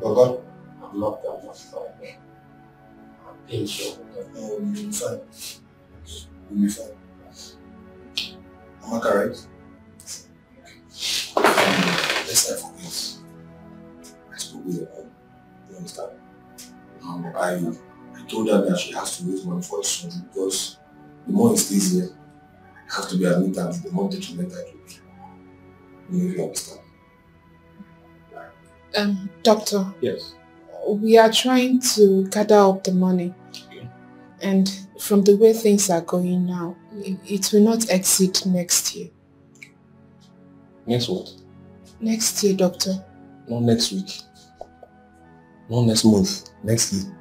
Baba? I'm not that much fine. I'm sure. You'll be fine. You'll be fine. Amaka, right? Let's not forget. I spoke with your mom. You understand? I I told her that she has to raise money for his surgery because the more he stays here, he has to be admitted, the more detrimental it will be. You understand? Doctor. Yes. We are trying to gather up the money. Okay. And from the way things are going now, it will not exceed next year. Next what? Next year, doctor. Not next week. Not next month. Next year.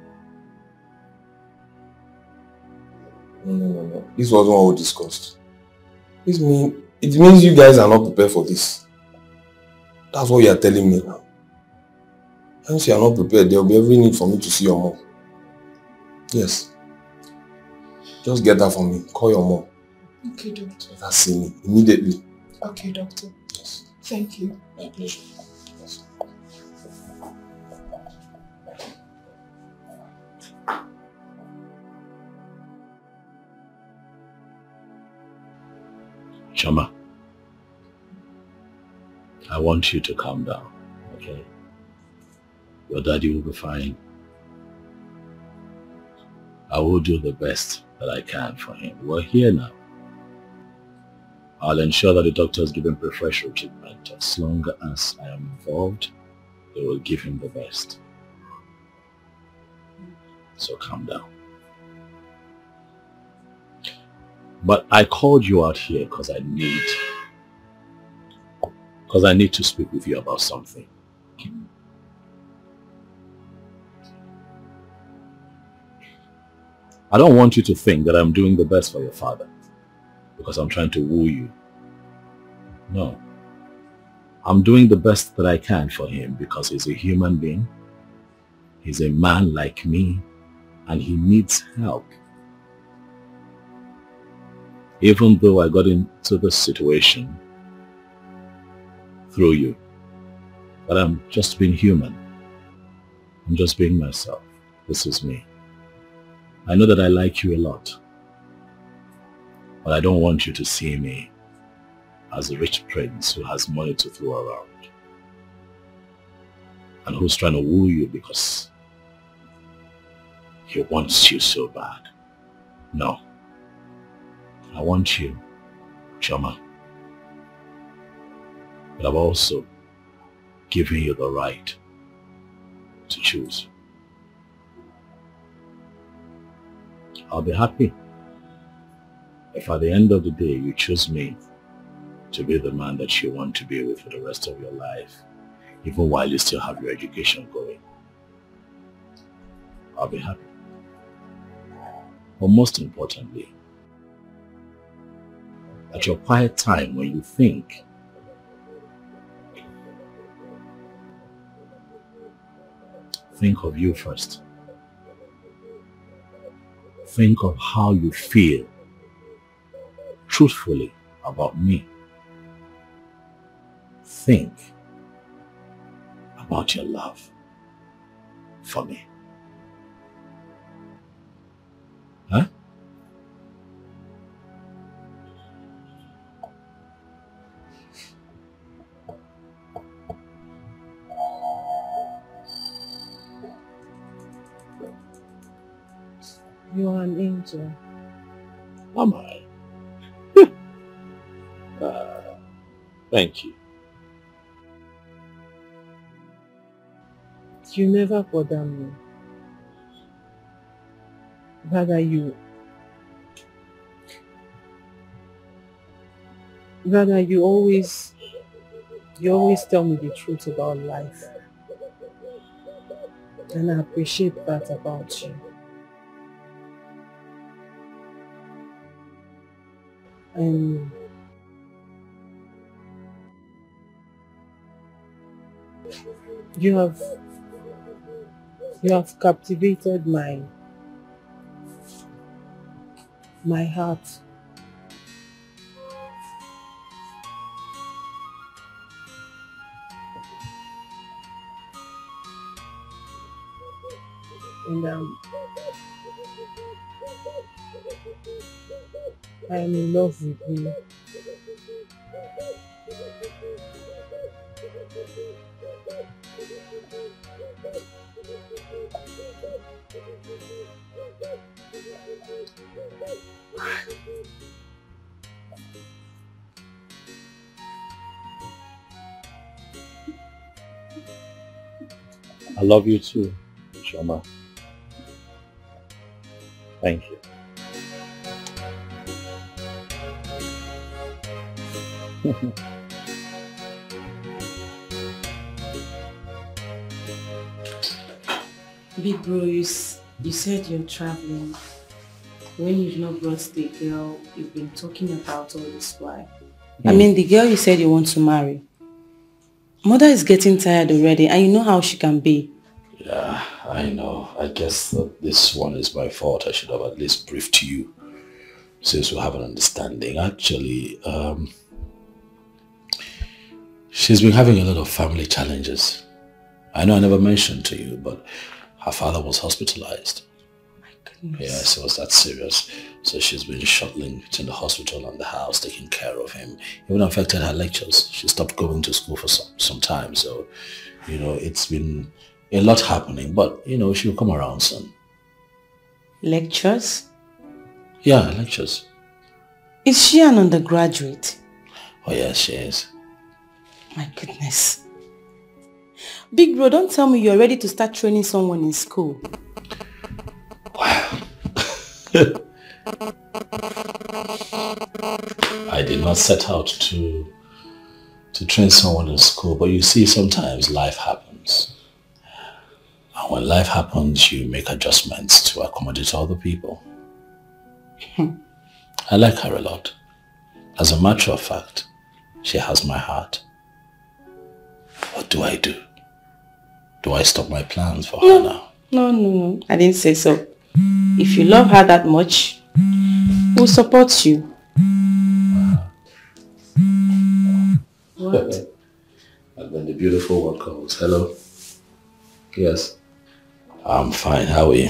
No. This wasn't what we discussed. It means you guys are not prepared for this. That's what you are telling me now. Once you are not prepared, there will be every need for me to see your mom. Yes. Just get that for me. Call your mom. Okay, doctor. Let her see me immediately. Okay, doctor. Yes. Thank you. My pleasure. Yes. Chama, I want you to calm down, okay? Your daddy will be fine. I will do the best that I can for him. We're here now. I'll ensure that the doctors give him preferential treatment. As long as I am involved, they will give him the best. So calm down. But I called you out here because I need to speak with you about something. I don't want you to think that I'm doing the best for your father because I'm trying to woo you. No. I'm doing the best that I can for him because he's a human being. He's a man like me and he needs help. Even though I got into this situation through you, but I'm just being human. I'm just being myself. This is me. I know that I like you a lot, but I don't want you to see me as a rich prince who has money to throw around and who's trying to woo you because he wants you so bad. No. I want you, Chama, but I've also given you the right to choose. I'll be happy if at the end of the day you choose me to be the man that you want to be with for the rest of your life, even while you still have your education going. I'll be happy. But most importantly, at your quiet time when you think of you first. Think of how you feel truthfully about me. Think about your love for me. Huh? You are an angel. Am I? Thank you. You never bother me. Rather you always tell me the truth about life. And I appreciate that about you. And you have captivated my heart. And I am in love with you. I love you too, Shoma. Thank you. Big bro, you said you're traveling. When you've not brought the girl you've been talking about all this while. I mean, the girl you said you want to marry. Mother is getting tired already, and you know how she can be. Yeah, I know. I guess that this one is my fault. I should have at least briefed you, since we have an understanding. Actually, she's been having a lot of family challenges. I know I never mentioned to you, but her father was hospitalized. My goodness. Yes, it was that serious. So she's been shuttling between the hospital and the house, taking care of him. It even affected her lectures. She stopped going to school for some time. So, you know, it's been a lot happening. But, you know, she'll come around soon. Lectures? Yeah, lectures. Is she an undergraduate? Oh, yes, she is. My goodness. Big bro, don't tell me you're ready to start training someone in school. I did not set out to train someone in school, but you see, sometimes life happens. And when life happens, you make adjustments to accommodate other people. I like her a lot. As a matter of fact, she has my heart. What do I do? Do I stop my plans for her now? No. I didn't say so. If you love her that much, we'll support you. What? And then the beautiful one calls. Hello? Yes. I'm fine. How are you?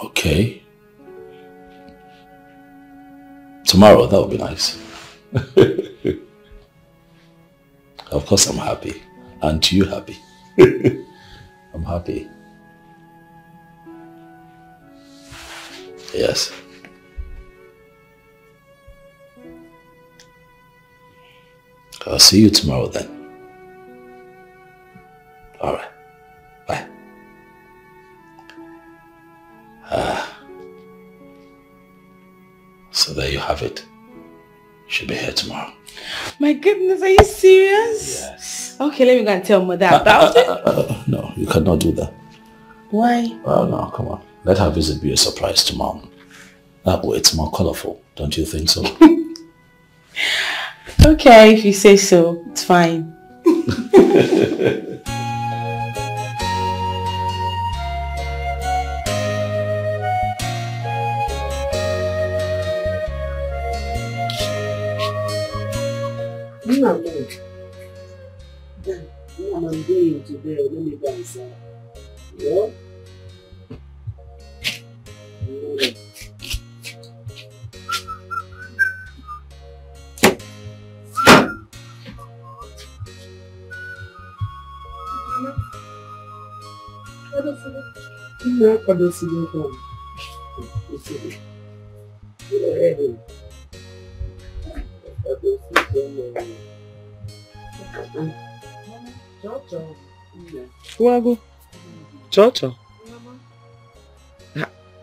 Okay. Tomorrow, that would be nice. Of course I'm happy. Aren't you happy? I'm happy. Yes. I'll see you tomorrow then. Alright. Bye. So there you have it. She'll be here tomorrow. My goodness, are you serious? Yes. Okay, let me go and tell Mother about it. No, you cannot do that. Why? Oh no, come on. Let her visit be a surprise to Mom. That way it's more colorful, don't you think so? Okay, if you say so, it's fine. I'm going today. Let me go inside. Yeah? Wago. Chocho.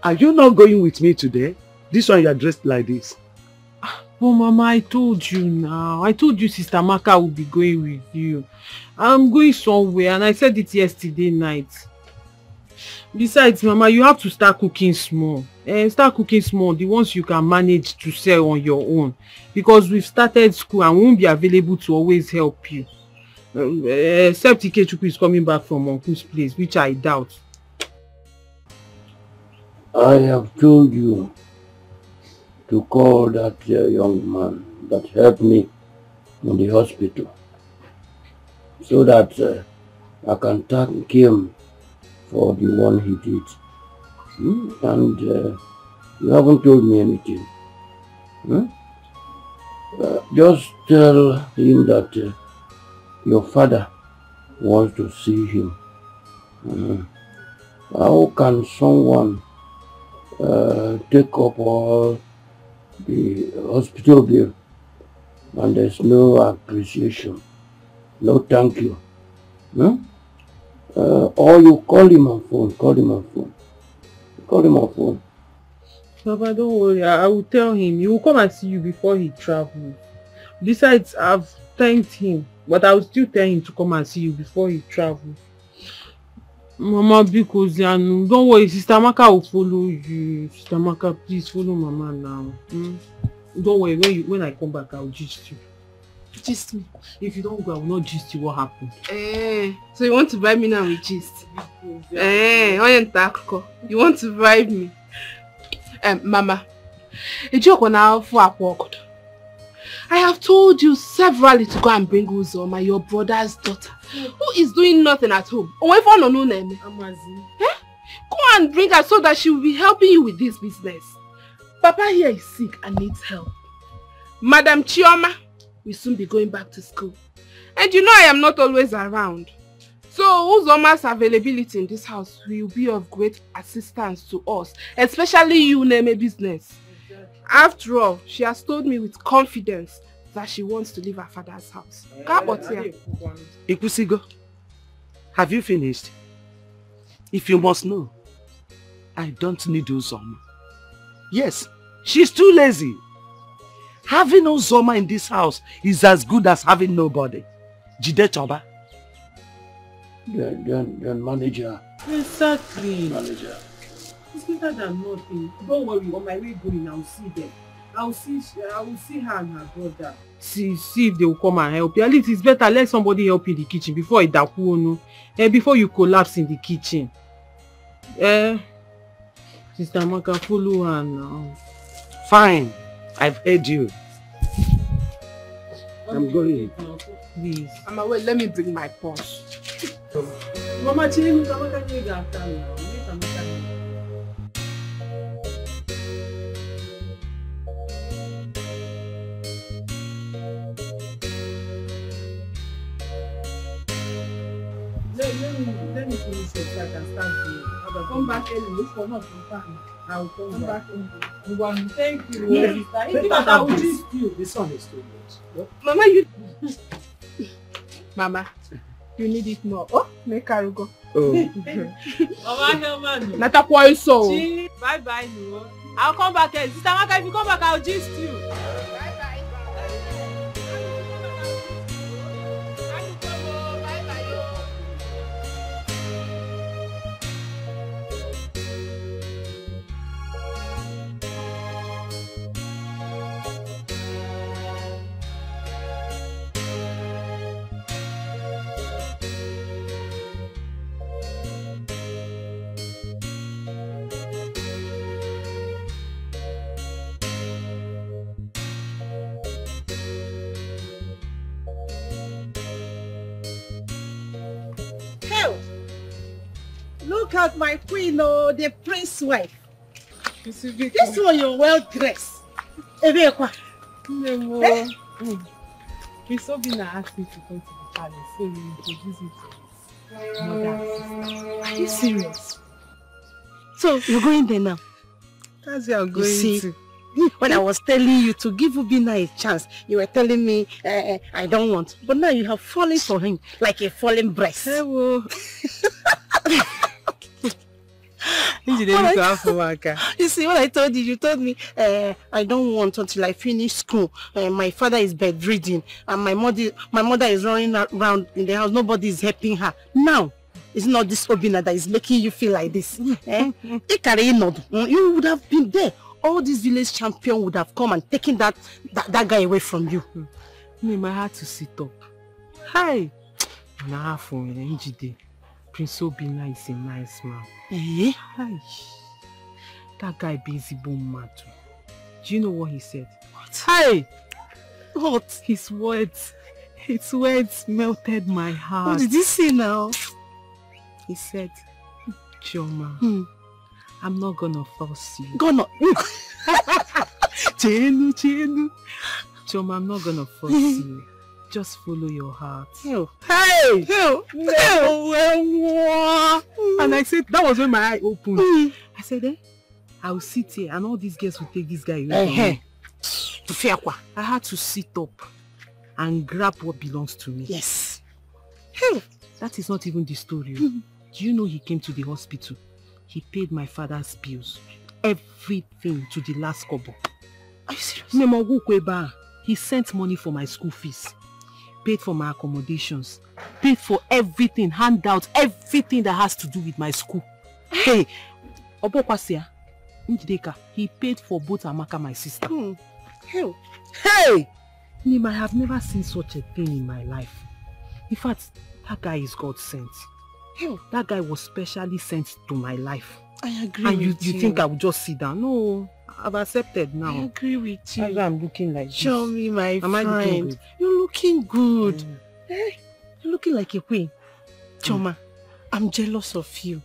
Are you not going with me today? This one you are dressed like this. Oh, Mama, I told you now. I told you Sister Maka will be going with you. I'm going somewhere and I said it yesterday night. Besides, Mama, you have to start cooking small. Start cooking small, the ones you can manage to sell on your own. Because we've started school and won't be available to always help you. Except Ikechukwu is coming back from Uncle's place, which I doubt. I have told you to call that young man that helped me in the hospital so that I can thank him for the one he did. And you haven't told me anything. Just tell him that your father wants to see him. How can someone take up all the hospital bill and there's no appreciation, no thank you? Or you call him on phone, call him on phone. Papa, don't worry, I will tell him. He will come and see you before he travels. Besides, I've thanked him, but I will still tell him to come and see you before he travels. Mama, because don't worry, Sister Amaka will follow you. Sister Amaka, please follow Mama now. Don't worry, when I come back, I will gist you. Gist me. If you don't go, I will not gist you what happened. So you want to bribe me now with gist? You want to bribe me? Mama, I have told you severally to go and bring Uzoma, your brother's daughter, who is doing nothing at home. Go and bring her so that she will be helping you with this business. Papa here is sick and needs help. Madam Chioma will soon be going back to school. And you know I am not always around. So Uzoma's availability in this house will be of great assistance to us, especially you, Neme business. After all, she has told me with confidence that she wants to leave her father's house. Ikusigo, have you finished? If you must know, I don't need Uzoma. Yes, she's too lazy. Having Uzoma in this house is as good as having nobody. Jide Choba. Then manager. Exactly. Manager. It's better than nothing. Don't worry, on my way going, I'll see them. I will see her and her brother. See if they will come and help you. At least it's better let somebody help you in the kitchen before it before you collapse in the kitchen. Sister Amaka, follow her now. Fine, I've heard you. I'm going. Please. Mama, wait, let me bring my purse. Mama, Amaka, you got time now. Let me finish it so I can start doing. Come back early, look for not from time. I will come back. Thank you. Yes. I will gist you. This one is too much. Mama, Mama, you need it more. Oh, make her go. Mama, Helman. Natakwa so. Bye. No. I'll come back early. Sister Amaka, if you come back, I'll gist you. Bye. Look at my queen, the prince's wife. This one, you're well dressed. Prince Obina asked me to come to the palace, so we introduce you to his mother. Are you serious? So you're going there now? That's where I'm going to. When I was telling you to give Ubina a chance, you were telling me I don't want. But now you have fallen for him like a fallen breast. Hello. You see what I told you? You told me I don't want until I finish school. My father is bedridden and my mother is running around in the house. Nobody is helping her. Now, it's not this Obina that is making you feel like this. You would have been there. All these village champions would have come and taken that guy away from you. Me, my heart to sit up. Hi. Prince Obina is a nice man. Hi. That guy busy boom mad. Do you know what he said? What? Hi. What? His words melted my heart. What did he say now? He said, Chioma, I'm not gonna force you. Gonna? Chioma, I'm not gonna force you. Just follow your heart. Hey! And I said, that was when my eye opened. I said, I will sit here and all these girls will take this guy away from me. I had to sit up and grab what belongs to me. Yes. That is not even the story. Do you know he came to the hospital? He paid my father's bills. Everything to the last kobo. Are you serious? He sent money for my school fees. Paid for my accommodations. Paid for everything, handouts, everything that has to do with my school. Hey, Obokwasia, Njideka, he paid for both Amaka, my sister. Hey! Nim, I have never seen such a thing in my life. In fact, that guy is God sent. That guy was specially sent to my life. I agree and with you. You think I would just sit down? No, I've accepted now. I agree with you. That's why I'm looking like Show this. me, my Am friend. I looking good? You're looking good. You're looking like a queen. Choma, I'm jealous of you.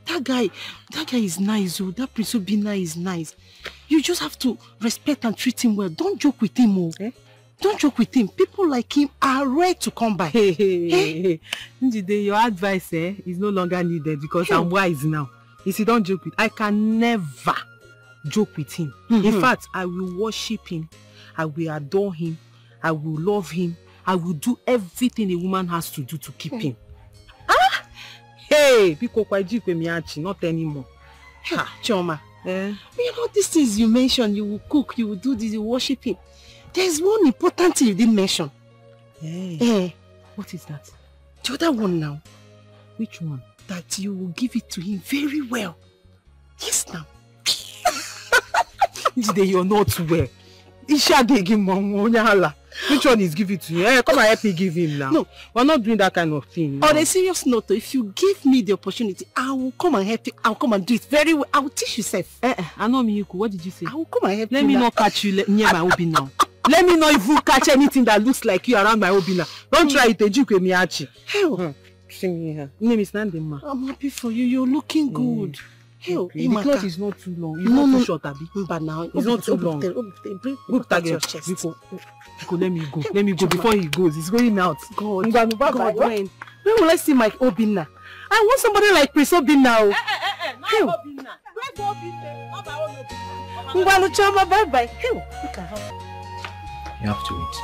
That guy is nice. Oh. That Prince Obinna is nice. You just have to respect and treat him well. Don't joke with him. Oh. Don't joke with him. People like him are rare to come by. Njide, your advice is no longer needed because I'm wise now. You see, don't joke with. I can never joke with him. In fact, I will worship him. I will adore him. I will love him. I will do everything a woman has to do to keep him. Hey, not anymore. Choma, you know these things you mentioned, you will cook, you will do this, you will worship him. There's one important thing you didn't mention. What is that? The other one now. Which one? That you will give it to him very well. Yes, now. You're not well. Which one is give it to you? Hey, come and help me give him now. No, we're not doing that kind of thing. On a serious note, if you give me the opportunity, I will come and help you. I'll come and do it very well. I will teach you self. I know Miyuku. What did you say? I will come and help you. Let me not catch you near my hobby now. Let me not even catch anything that looks like you around my hobby now. Don't try it, Ejikwe Miyachi. Hell. See me here. Name is Nandema. I'm happy for you. You're looking good. Hell, the cloth is not too long. It's No, not no. too short, Abi. But now It's not too long. Look at your chest. Biko, let me go. Let me go before he goes. He's going out. God, when will I see my Obinna? I want somebody like Prince Obinna. Not Obinna. Where's Obinna? Not my own Obinna. Ngwanu Choma, bye-bye. Look at her. You have to eat.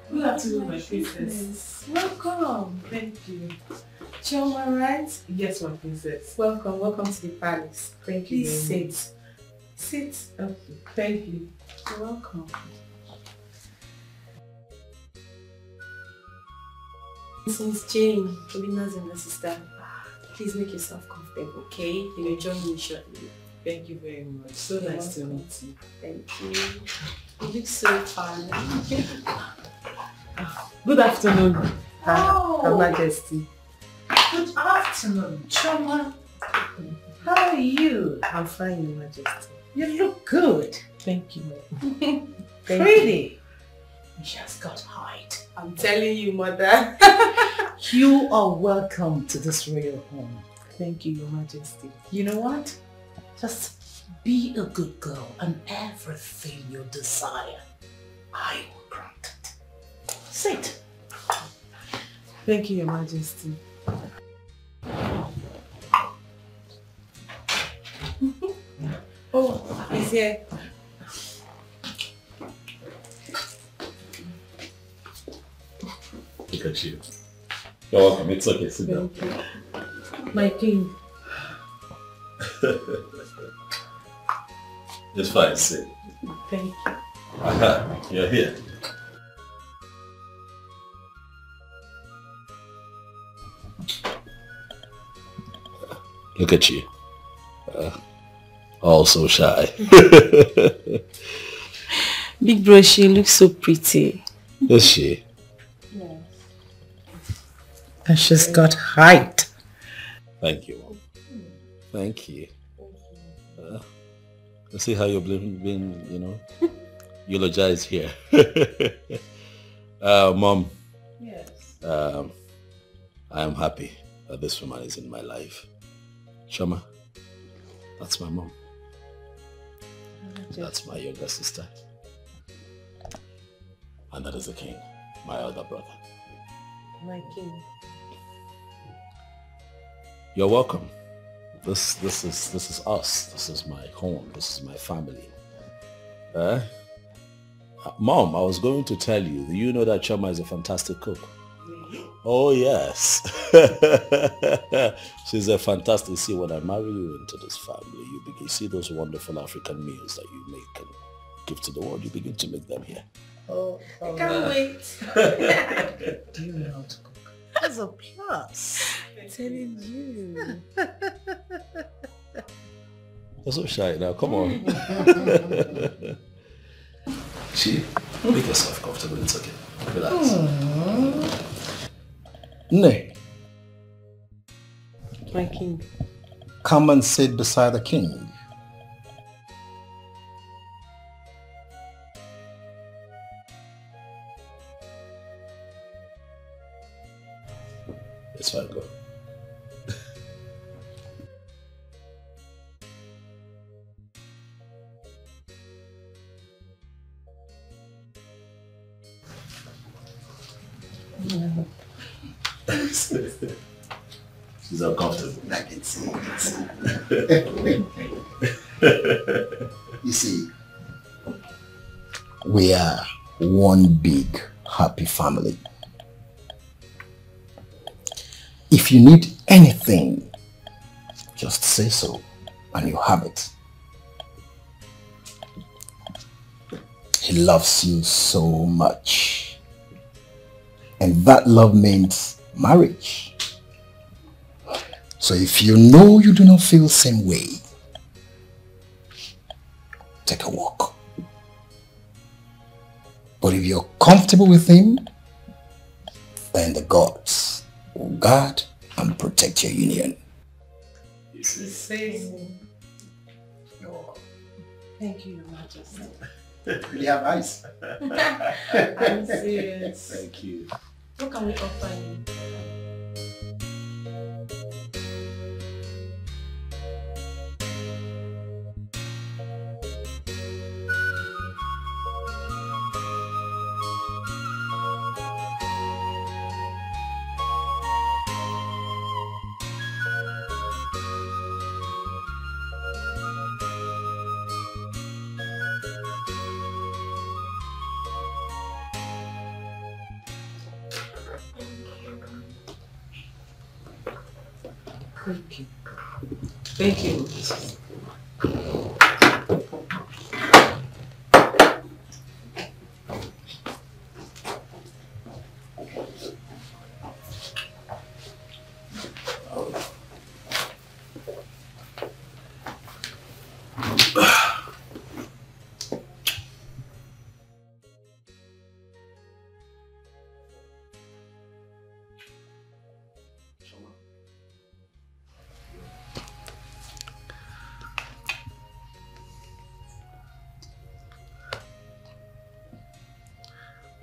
Good afternoon, my princess. Welcome. Thank you. Choma, right? Yes, my princess. Welcome to the palace. Thank you. Please sit. Sit. Okay. Thank you. You're welcome. Since Jane, Obinna's younger sister, please make yourself comfortable, okay? You will join me shortly. Thank you very much. So You're nice welcome. to meet you. Thank you. You look so fun. Good afternoon, Oh. Her Majesty. Good afternoon, Choma. How are you? I'm fine, Your Majesty. You look good. Thank you. Pretty. She has got height. I'm telling you, mother. You are welcome to this royal home. Thank you, Your Majesty. You know what? Just be a good girl and everything you desire, I will grant it. Sit. Thank you, Your Majesty. Oh, he's here. at you. You're welcome. It's okay. Sit down. My king. It's fine. Sit. Thank you. Aha, you're here. Look at you. All so shy. Big bro, she looks so pretty. Is she? Yes. And she's got height. Thank you, Mom. Thank you. Let's see how you've been, you know, eulogized here. Mom. Yes. I am happy that this woman is in my life. Shoma, that's my mom. That's my younger sister. And that is the king, my elder brother. My king. You're welcome. This is us. This is my home. This is my family. Mom, I was going to tell you, do you know that Choma is a fantastic cook? Really? Oh yes. She's a fantastic. See, when I marry you into this family, you see those wonderful African meals that you make and give to the world. You begin to make them here. Oh, I can't wait. Do you know how to cook? That's a plus. I'm telling you. You're so shy now. Come on. See, make yourself comfortable. It's okay. Relax. Nay, My king. come and sit beside the king. It's fine, go. She's uncomfortable. I can see. You see, we are one big happy family. If you need anything, just say so and you have it. He loves you so much. And that love means marriage. So if you know you do not feel the same way, take a walk. But if you're comfortable with him, then the gods will guard and protect your union. The same. Thank you, Your Majesty. You have eyes. I'm serious. Thank you. What can we offer you? Thank you. Thank you.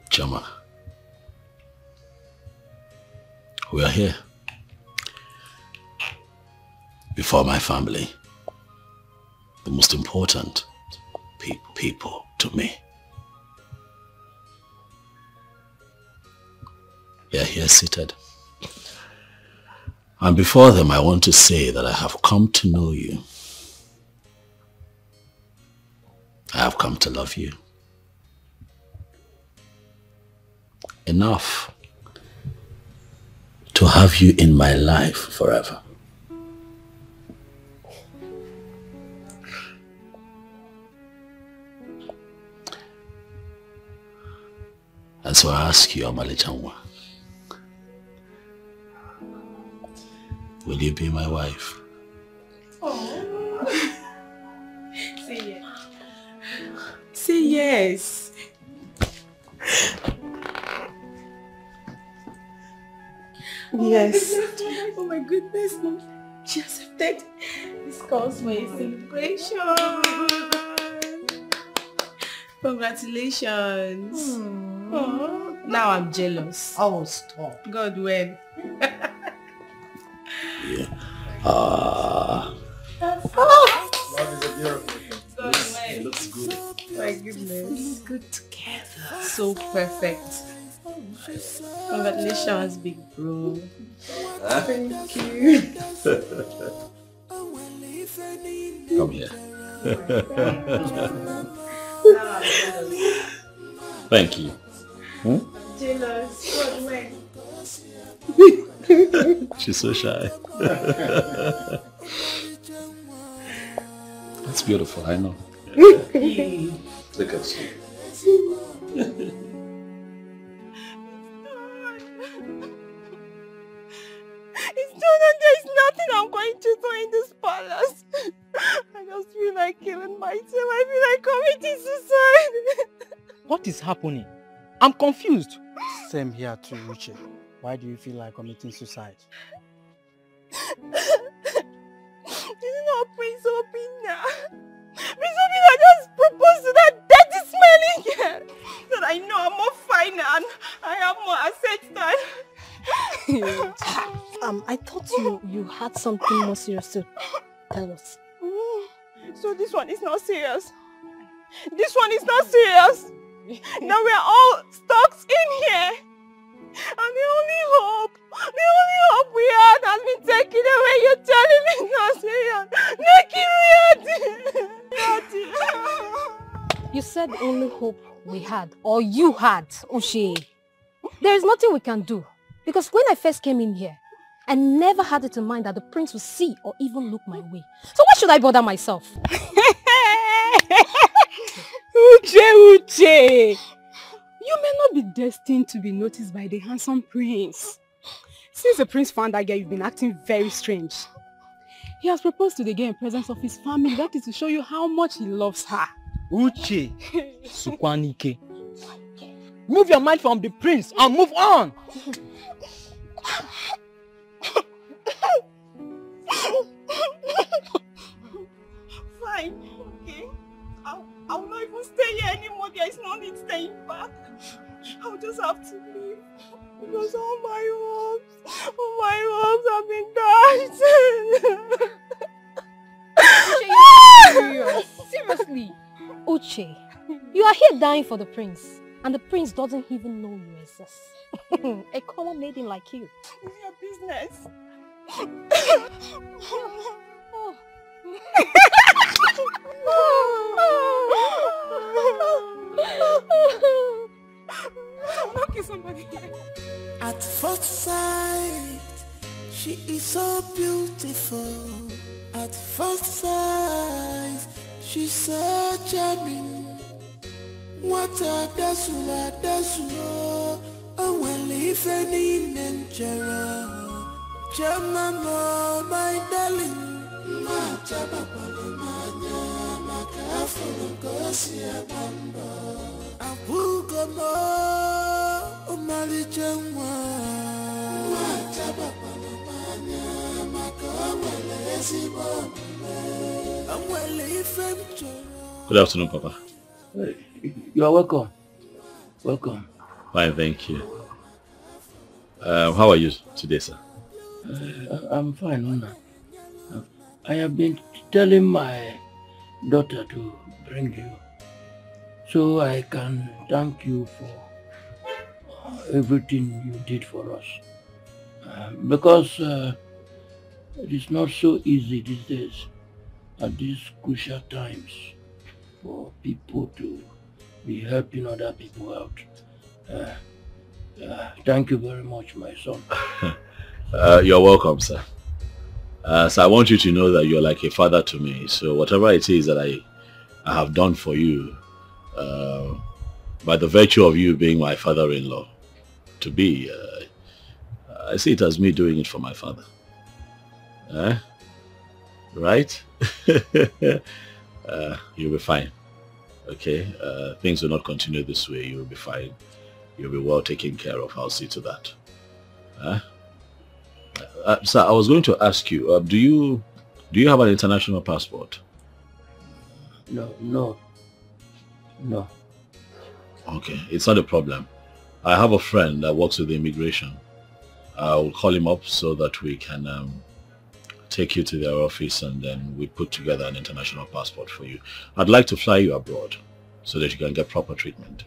Choma, we are here before my family, the most important people to me. They are here seated. And before them, I want to say that I have come to know you. I have come to love you. Enough to have you in my life forever. And so I ask you, Amale Chanwa, will you be my wife? Oh. Say yes. Say yes. Yes. Oh my goodness, Mom. She accepted. This calls for a celebration. Congratulations. Oh, now I'm jealous. Oh, stop. God, when? Yeah. God, when? It looks good. My goodness. Good together. So perfect. Congratulations, big bro. Thank you. Come here. Thank you. Jealous. God, when? She's so shy. That's beautiful, I know. Look at you. It's done and there's nothing I'm going to do in this palace. I just feel like killing myself. I feel like committing suicide. What is happening? I'm confused. Same here too, Uche. Why do you feel like committing suicide? This is not Prince Obina. Prince Obina just proposed to that dirty smelling girl. So that I know I'm more fine and I have more assets than... I thought you had something more serious to tell us. So this one is not serious. This one is not serious. Now we are all stuck in here. And the only hope we had has been taken away. You're telling me it's not serious. You said the only hope we had, or you had, Uche. There is nothing we can do. Because when I first came in here, I never had it in mind that the prince would see or even look my way. So why should I bother myself? Uche! You may not be destined to be noticed by the handsome prince. Since the prince found that girl, you've been acting very strange. He has proposed to the girl in presence of his family. That is to show you how much he loves her. Uche, Sukwanike. Move your mind from the prince and move on. Fine, okay. I will not even stay here anymore. There is no need staying back. I'll just have to leave. Because all my hopes have been dashed. Uche, you're not serious. Seriously. Uche, you are here dying for the prince. And the prince doesn't even know you exist. A common maiden like you. It's your business. At first sight, she is so beautiful. At first sight, she's so charming. What a desula, oh well, if any nature, Jamama, my darling. Good afternoon, Papa. You are welcome. Welcome. Fine, thank you. How are you today, sir? I'm fine, Una. I have been telling my daughter to bring you so I can thank you for everything you did for us. Because it is not so easy these days at these crucial times for people to be helping other people out. Thank you very much, my son. You're welcome, sir. So I want you to know that you're like a father to me. So whatever it is that I have done for you, by the virtue of you being my father-in-law, to be, I see it as me doing it for my father. Right? You'll be fine. Okay? Things will not continue this way. You'll be fine. You'll be well taken care of. I'll see to that. Sir, I was going to ask you, do you have an international passport? No. Okay, it's not a problem. I have a friend that works with immigration. I will call him up so that we can take you to their office and then we put together an international passport for you. I'd like to fly you abroad so that you can get proper treatment.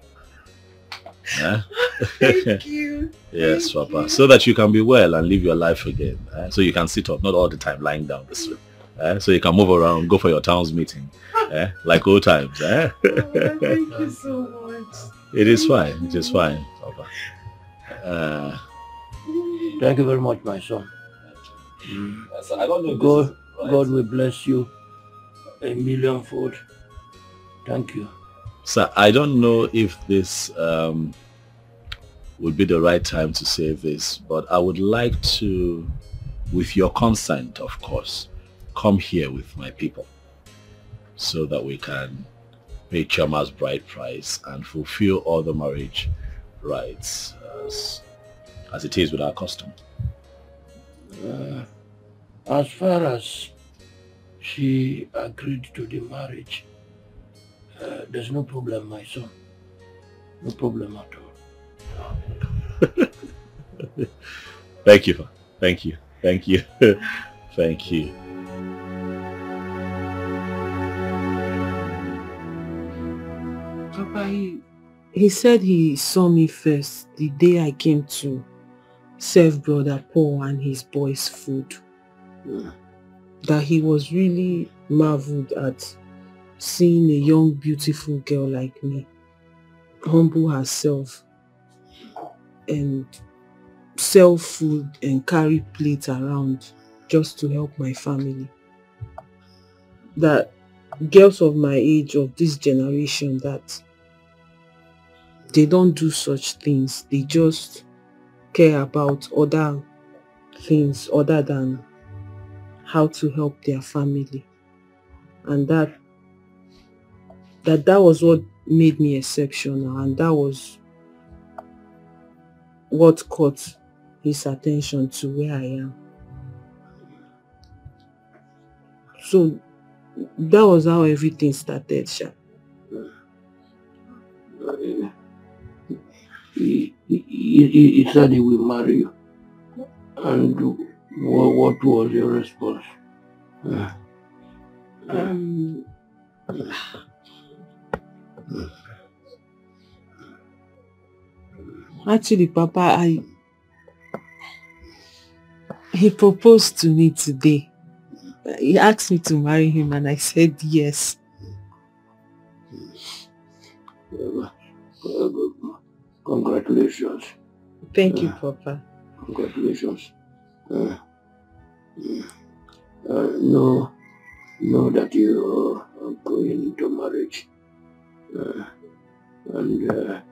Thank you. Yes, Papa. So that you can be well and live your life again. So you can sit up, not all the time lying down this way. So you can move around, go for your town's meeting. Like old times. Thank you so much. It is fine. It is fine, Papa. Thank you very much, my son. I don't know if God will bless you a millionfold. Thank you. Sir, I don't know if this would be the right time to say this, but I would like to, with your consent, of course, come here with my people so that we can pay Chima's bride price and fulfill all the marriage rights as it is with our custom. As far as she agreed to the marriage, there's no problem, my son. No problem at all. Thank you. Thank you. Thank you. Thank you. Papa, he said he saw me first the day I came to serve Brother Paul and his boys food. That he was really marveled at seeing a young, beautiful girl like me humble herself and sell food and carry plates around just to help my family. That girls of my age, of this generation, that they don't do such things. They just care about other things other than how to help their family. And that was what made me exceptional, and that was what caught his attention to where I am. So that was how everything started, Sha. He said he will marry you. And what was your response? Actually, Papa, he proposed to me today. He asked me to marry him and I said yes. Congratulations. Thank you, Papa. Congratulations. Know that you are going into marriage. And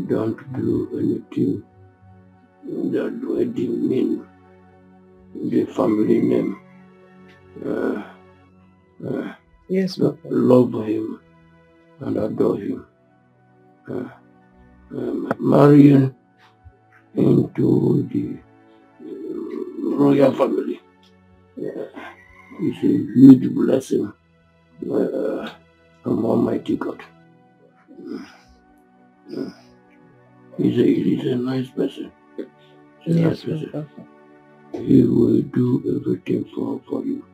don't do anything that would demean the family name. Yes, Papa. Love him and adore him. Marrying into the royal family is a huge blessing from Almighty God. He's a nice person. He's a nice person. Papa. He will do everything for you.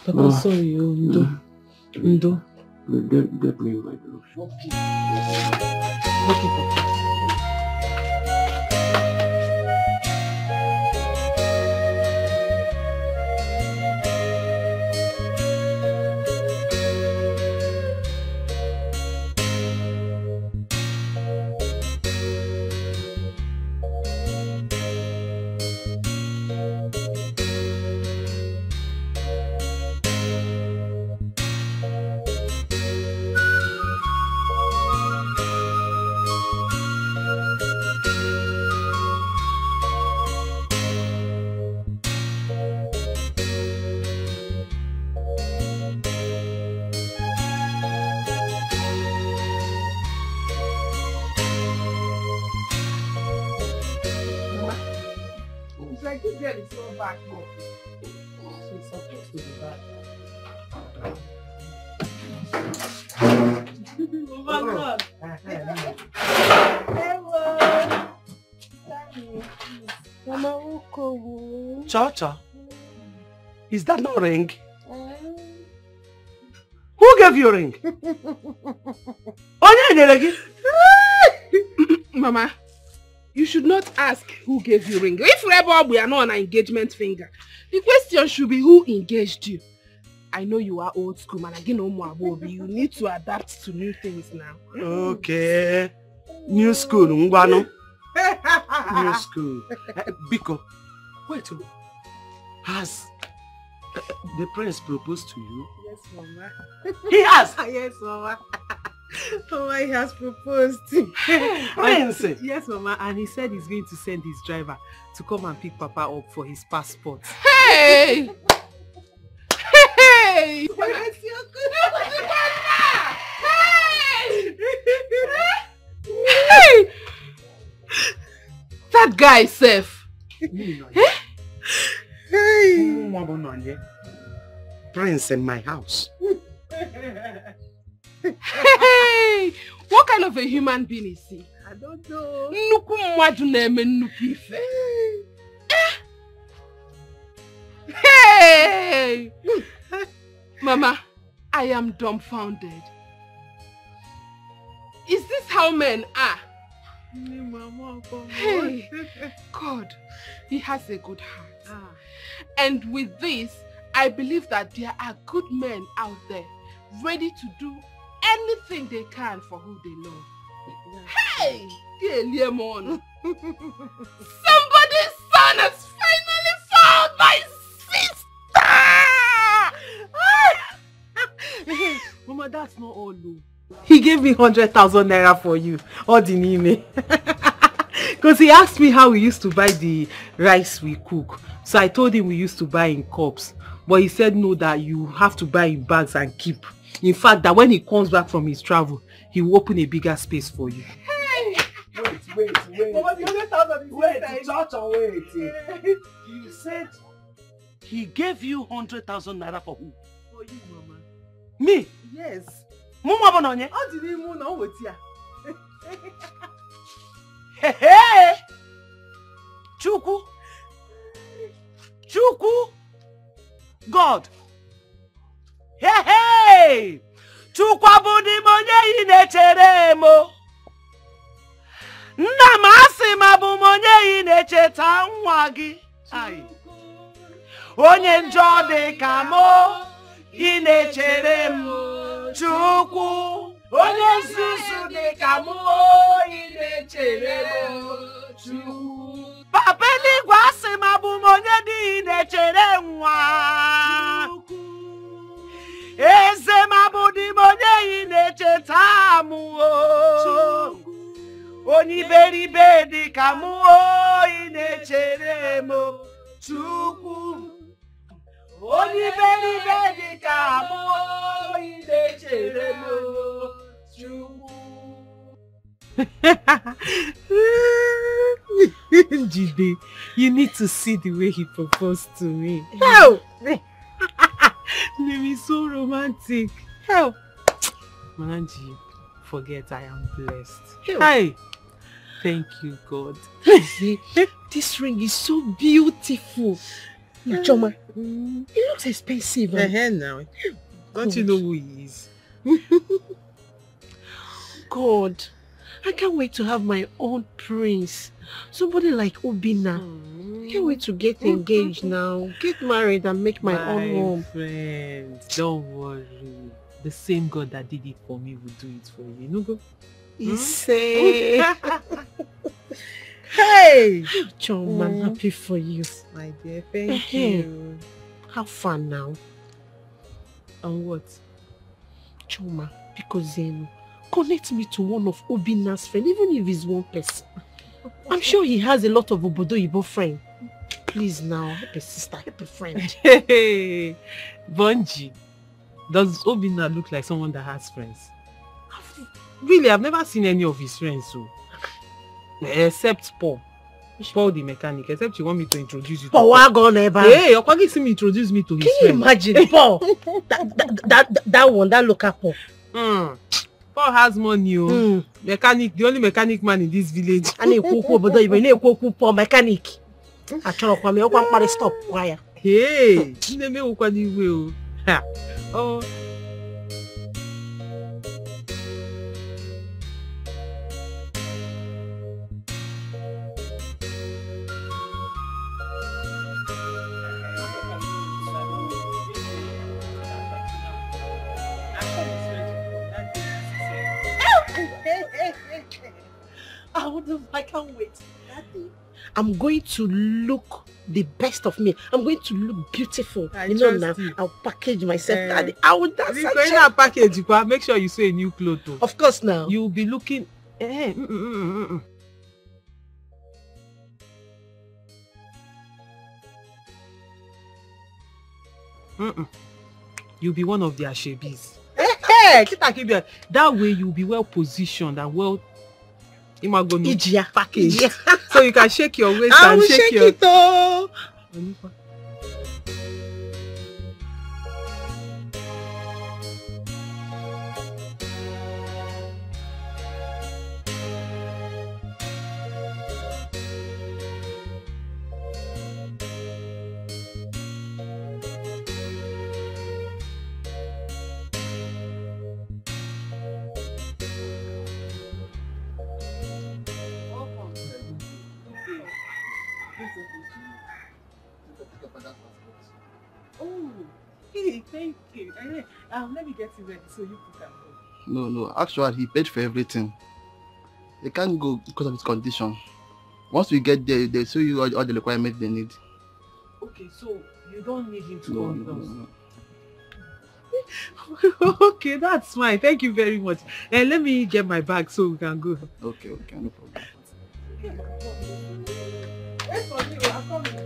Papa, sorry, Ndo. Get me my gloves. Okay, Papa. It's like this girl is so back here. She's supposed to be back. Oh my God. Hello. Cha-cha. Is that no ring? Who gave you a ring? Mama, you should not ask who gave you ring. If Rebel, we are not on an engagement finger. The question should be who engaged you. I know you are old school, man. Again, you need to adapt to new things now. Okay. New school, Ngwano. New school. Biko, wait. Has the prince proposed to you? Yes, Mama. He has? Yes, Mama. Mama, he has proposed. Prince? Yes, Mama, and he said he's going to send his driver to come and pick Papa up for his passport. Hey! Hey! Hey! That guy, Seth. Hey! Prince in my house. Hey! What kind of a human being is he? I don't know. Nuku mwadu neme nuku ife. Hey! Mama, I am dumbfounded. Is this how men are? Hey, God, he has a good heart. And with this, I believe that there are good men out there ready to do anything they can for who they love. Hey! Somebody's son has finally found my sister! Mama, that's not all though. He gave me 100,000 naira for you. All the name. Because he asked me how we used to buy the rice we cook. So I told him we used to buy in cups. But he said no, that you have to buy in bags and keep. In fact, that when he comes back from his travel, he will open a bigger space for you. Hey! Wait. Mama, the 100,000 is wait, Chacha, wait. You said he gave you 100,000 naira for who? For you, Mama. Me? Yes. Mama Bononye? How did he move now with you? Hey! Chuku! God! Hey! Chukwabudi monye inecheremo. Namasi mabu monye inecheta nwagi. Ai. Onye njọ dị ka mo inecheremo. Chukwu. Onye nzuzu dị ka mo inecheremo. Chukwu. Papa eluigwe asị mabu monye dị inechere nwa. Eze mabudi monye inecheta amuo. Onye beribe dị ka muo inechere mo. Chukwu. Onye beribe dị ka muo inechere mo. Chukwu. Jide, you need to see the way he proposed to me. No! Name is so romantic. Hell, Mananji, forget I am blessed. Hey, thank you, God. This ring is so beautiful. Choma, it looks expensive. Now, don't you know who he is? God, I can't wait to have my own prince. Somebody like Obina. I can't wait to get engaged now. Get married and make my own home. Friend, don't worry. The same God that did it for me will do it for you. No go? Say. Hey! Chom, I'm happy for you. My dear, thank you. Have fun now. On what? Choma, because connect me to one of Obina's friends, even if it's one person. I'm sure he has a lot of Obodo-Ibo friends. Please now, help a sister, help a friend. Hey, Bunji, does Obina look like someone that has friends? Really, I've never seen any of his friends, so except Paul. Paul the mechanic, except you want me to introduce you to Paul. Hey, Okwagi see me introduce me to his friend. Can you imagine Paul? that one, that local Paul. Paul has money. Mechanic, the only mechanic man in this village. And Paul mechanic. I stop. Why? Hey, oh. I can't wait. I'm going to look the best of me. I'm going to look beautiful. Now I'll package myself. Daddy, I will dance. If you're going to package, make sure you sew a new clothes. Of course now. You'll be looking. You'll be one of their shebis. That way you'll be well positioned and well package. So you can shake your waist and shake your... it though. Thank you. Let me get you ready so you can No, go. no. Actually, he paid for everything. They can't go because of his condition. Once we get there, they'll show you all the requirements they need. Okay, so you don't need him to come with us. No. Okay, that's fine. Thank you very much. And let me get my bag so we can go. Okay, no problem. Wait for me, I'm coming.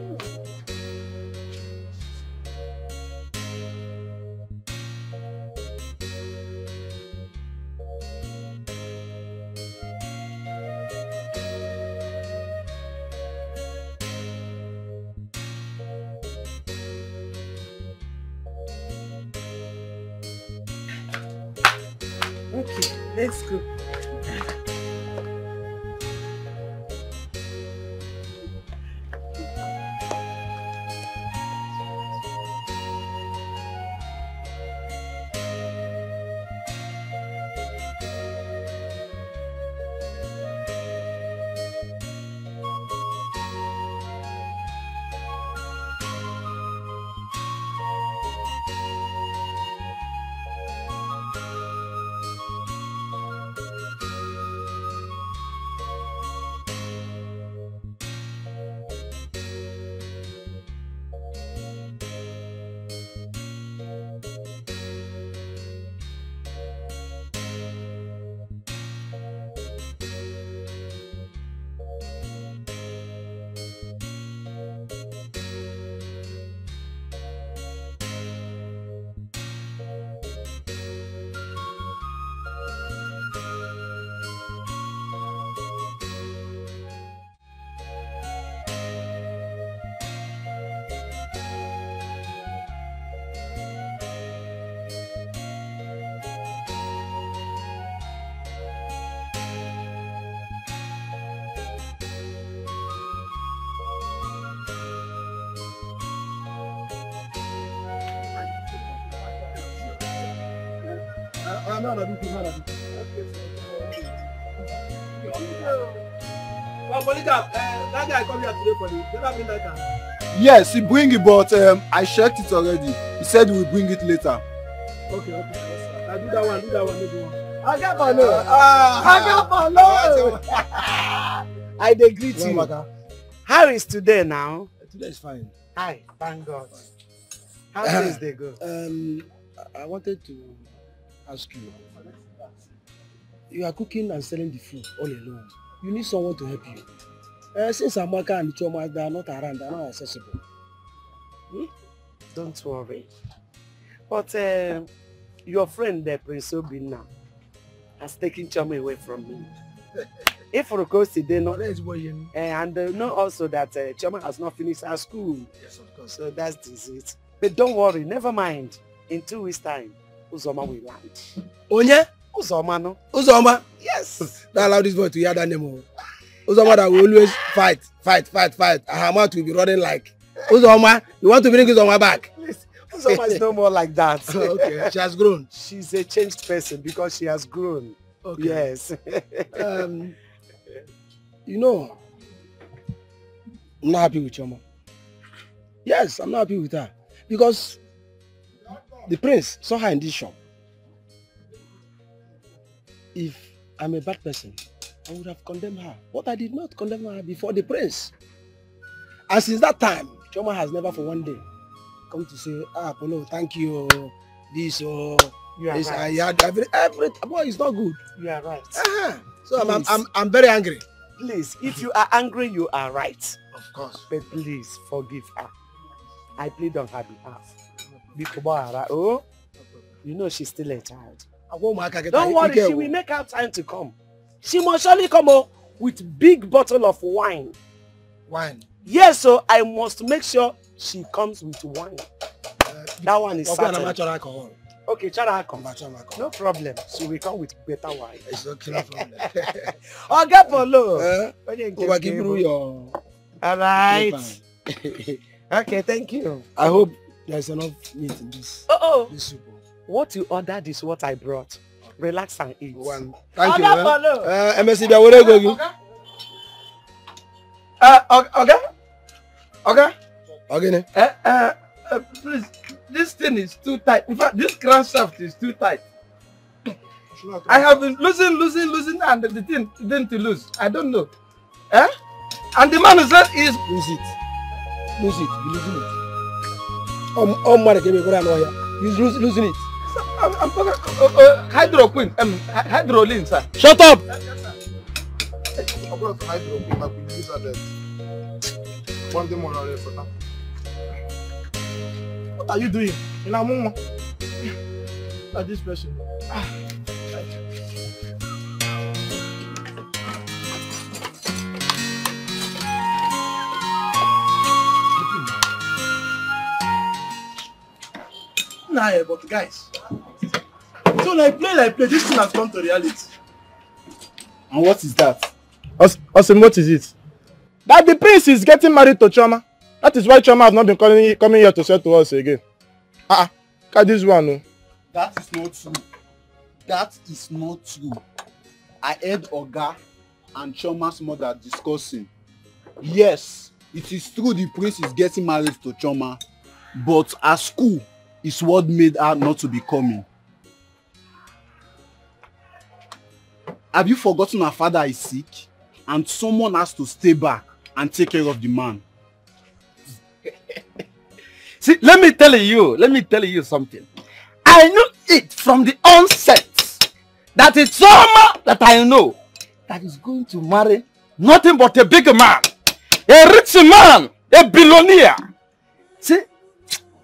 Okay, let's go. That guy come here today for the Yes, he bring it, but I checked it already. He said he will bring it later. Okay. I do that one. I got my load. I greet you. How is today now? Today is fine. Hi, thank God. How things they go? I wanted to ask you. You are cooking and selling the food all alone. You need someone to help you. Since Amaka and Choma, they are not around, they are not accessible. Don't worry. But your friend, the Prince Obina, has taken Choma away from me. If Rokosi no, and know also that Chioma has not finished her school. Yes, of course. So that's it. But don't worry, never mind. In 2 weeks' time, Uzoma will land. Onye? Uzoma, no? Uzoma? Yes. Don't allow this boy to hear that name. Uzoma that will always fight. And her mouth will be running like. Uzoma, you want to bring Uzoma back? Please, Uzoma is no more like that. Okay, she has grown. She's a changed person because she has grown. Okay. Yes. You know, I'm not happy with Chioma. Yes, I'm not happy with her. Because the prince saw her in this shop. If I'm a bad person, I would have condemned her. But I did not condemn her before the prince. And since that time, Chioma has never for one day come to say, Polo, thank you, this, this, right. I had every, boy, it's not good. You are right. So I'm very angry. Please, if you are angry, you are right. Of course. But please, forgive her. I plead on her behalf. Oh, you know she's still a child. Don't worry, she will make out time to come. She must surely come with big bottle of wine. Wine? Yes, so I must make sure she comes with wine. That one is certain. Alcohol. Okay, no problem. She will come with better wine. It's okay, no problem. Oga Polo. All right. Okay, thank you. I hope there's enough meat in this. This soup. What you ordered is what I brought. Relax and eat. Thank you. MSC, please, this thing is too tight. In fact, this crankshaft is too tight. I have been losing, and the thing didn't lose. I don't know. And the man who said is lose it. You're losing it. He's losing it. I'm talking hydroquin, hydrolin, sir. Shut up! What are you doing? This person. Nah, but guys, so like play, this thing has come to reality. And what is that? Awesome, what is it? That the prince is getting married to Chioma. That is why Chioma has not been coming here to say to us again. Got this one. No? That is not true. That is not true. I heard Oga and Chioma's mother discussing. Yes, it is true the prince is getting married to Chioma, but at school is what made her not to be coming. Have you forgotten her father is sick and someone has to stay back and take care of the man? See, let me tell you something. I knew it from the onset that it's Chioma that I know that is going to marry nothing but a big man, a rich man, a billionaire. See,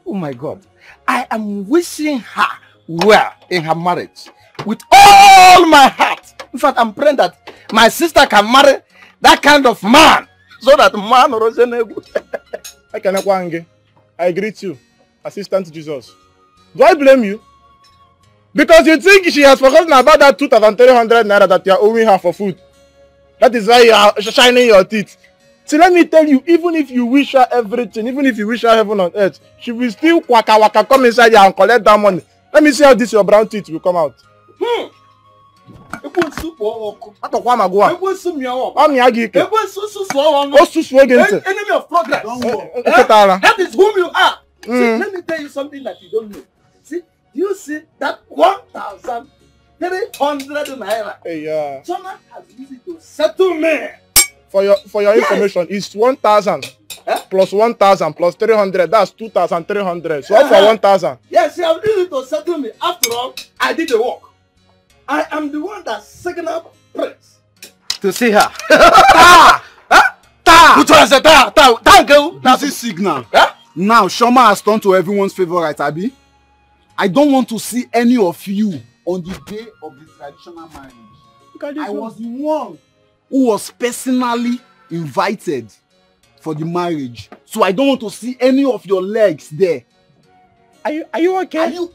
oh my God, I am wishing her well in her marriage with all my heart. In fact, I'm praying that my sister can marry that kind of man so that man I greet you, Assistant Jesus. Do I blame you? Because you think she has forgotten about that 2,300 naira that you are owing her for food. That is why you are shining your teeth. See, let me tell you, even if you wish her everything, even if you wish her heaven on earth, she will still waka come inside here and collect that money. Let me see how this your brown teeth will come out. Enemy of progress. That is whom you are. See, let me tell you something that you don't know. See, you see that 1,300 naira. Yeah. Chioma has used it to settle me. For your information, it's 1,000 plus 1,000 plus 300. That's 2,300. So for 1,000. Yes, she has used it to settle me. After all, I did the work. I am the one that signaled Prince to see her. Which one is that? That's a signal. Now, Chioma has turned to everyone's favorite, Abi. I don't want to see any of you on the day of the traditional marriage. I was the one who was personally invited for the marriage. So I don't want to see any of your legs there. Are you okay? Are you?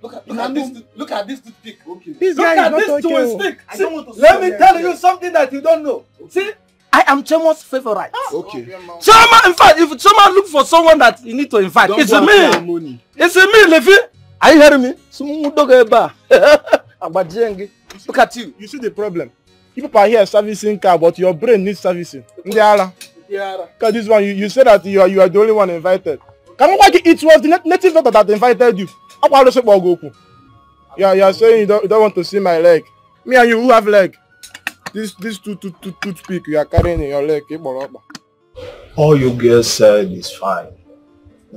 Look at this toothpick. Okay. This Look guy at is this not okay. toothpick. I don't want to Let see me tell you something that you don't know. See, I am Choma's favorite. Okay. Choma, in fact, if Choma look for someone that you need to invite, Don't it's go after me. money. It's me, Levi. Are you hearing me? Look at you. You see the problem? People are here servicing car, but your brain needs servicing. Because this one, you say that you are the only one invited. It was the native doctor that invited you. You are saying you don't want to see my leg. Me and you, who have leg? This toothpick you are carrying in your leg. All you girls said is fine.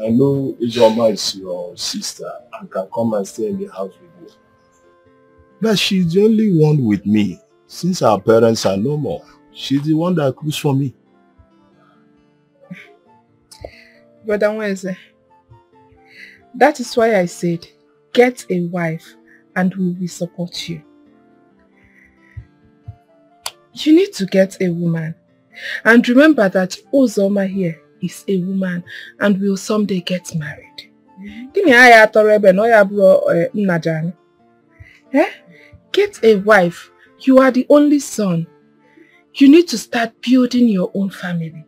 I know Ijoma is your sister and can come and stay in the house with you. But she's the only one with me. Since our parents are no more, she's the one that cooks for me. Brother Wenze, that is why I said, get a wife and we will support you. You need to get a woman. And remember that Ozoma here is a woman and will someday get married. Get a wife. You are the only son. You need to start building your own family.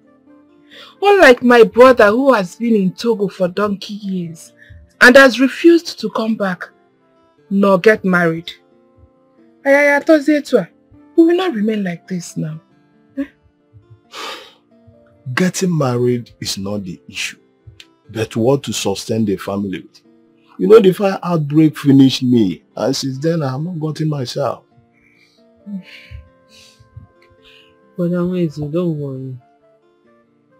Unlike my brother who has been in Togo for donkey years and has refused to come back nor get married. We will not remain like this now. Getting married is not the issue, but what to sustain the family with. You know, the fire outbreak finished me, and since then I have not gotten myself. But don't worry.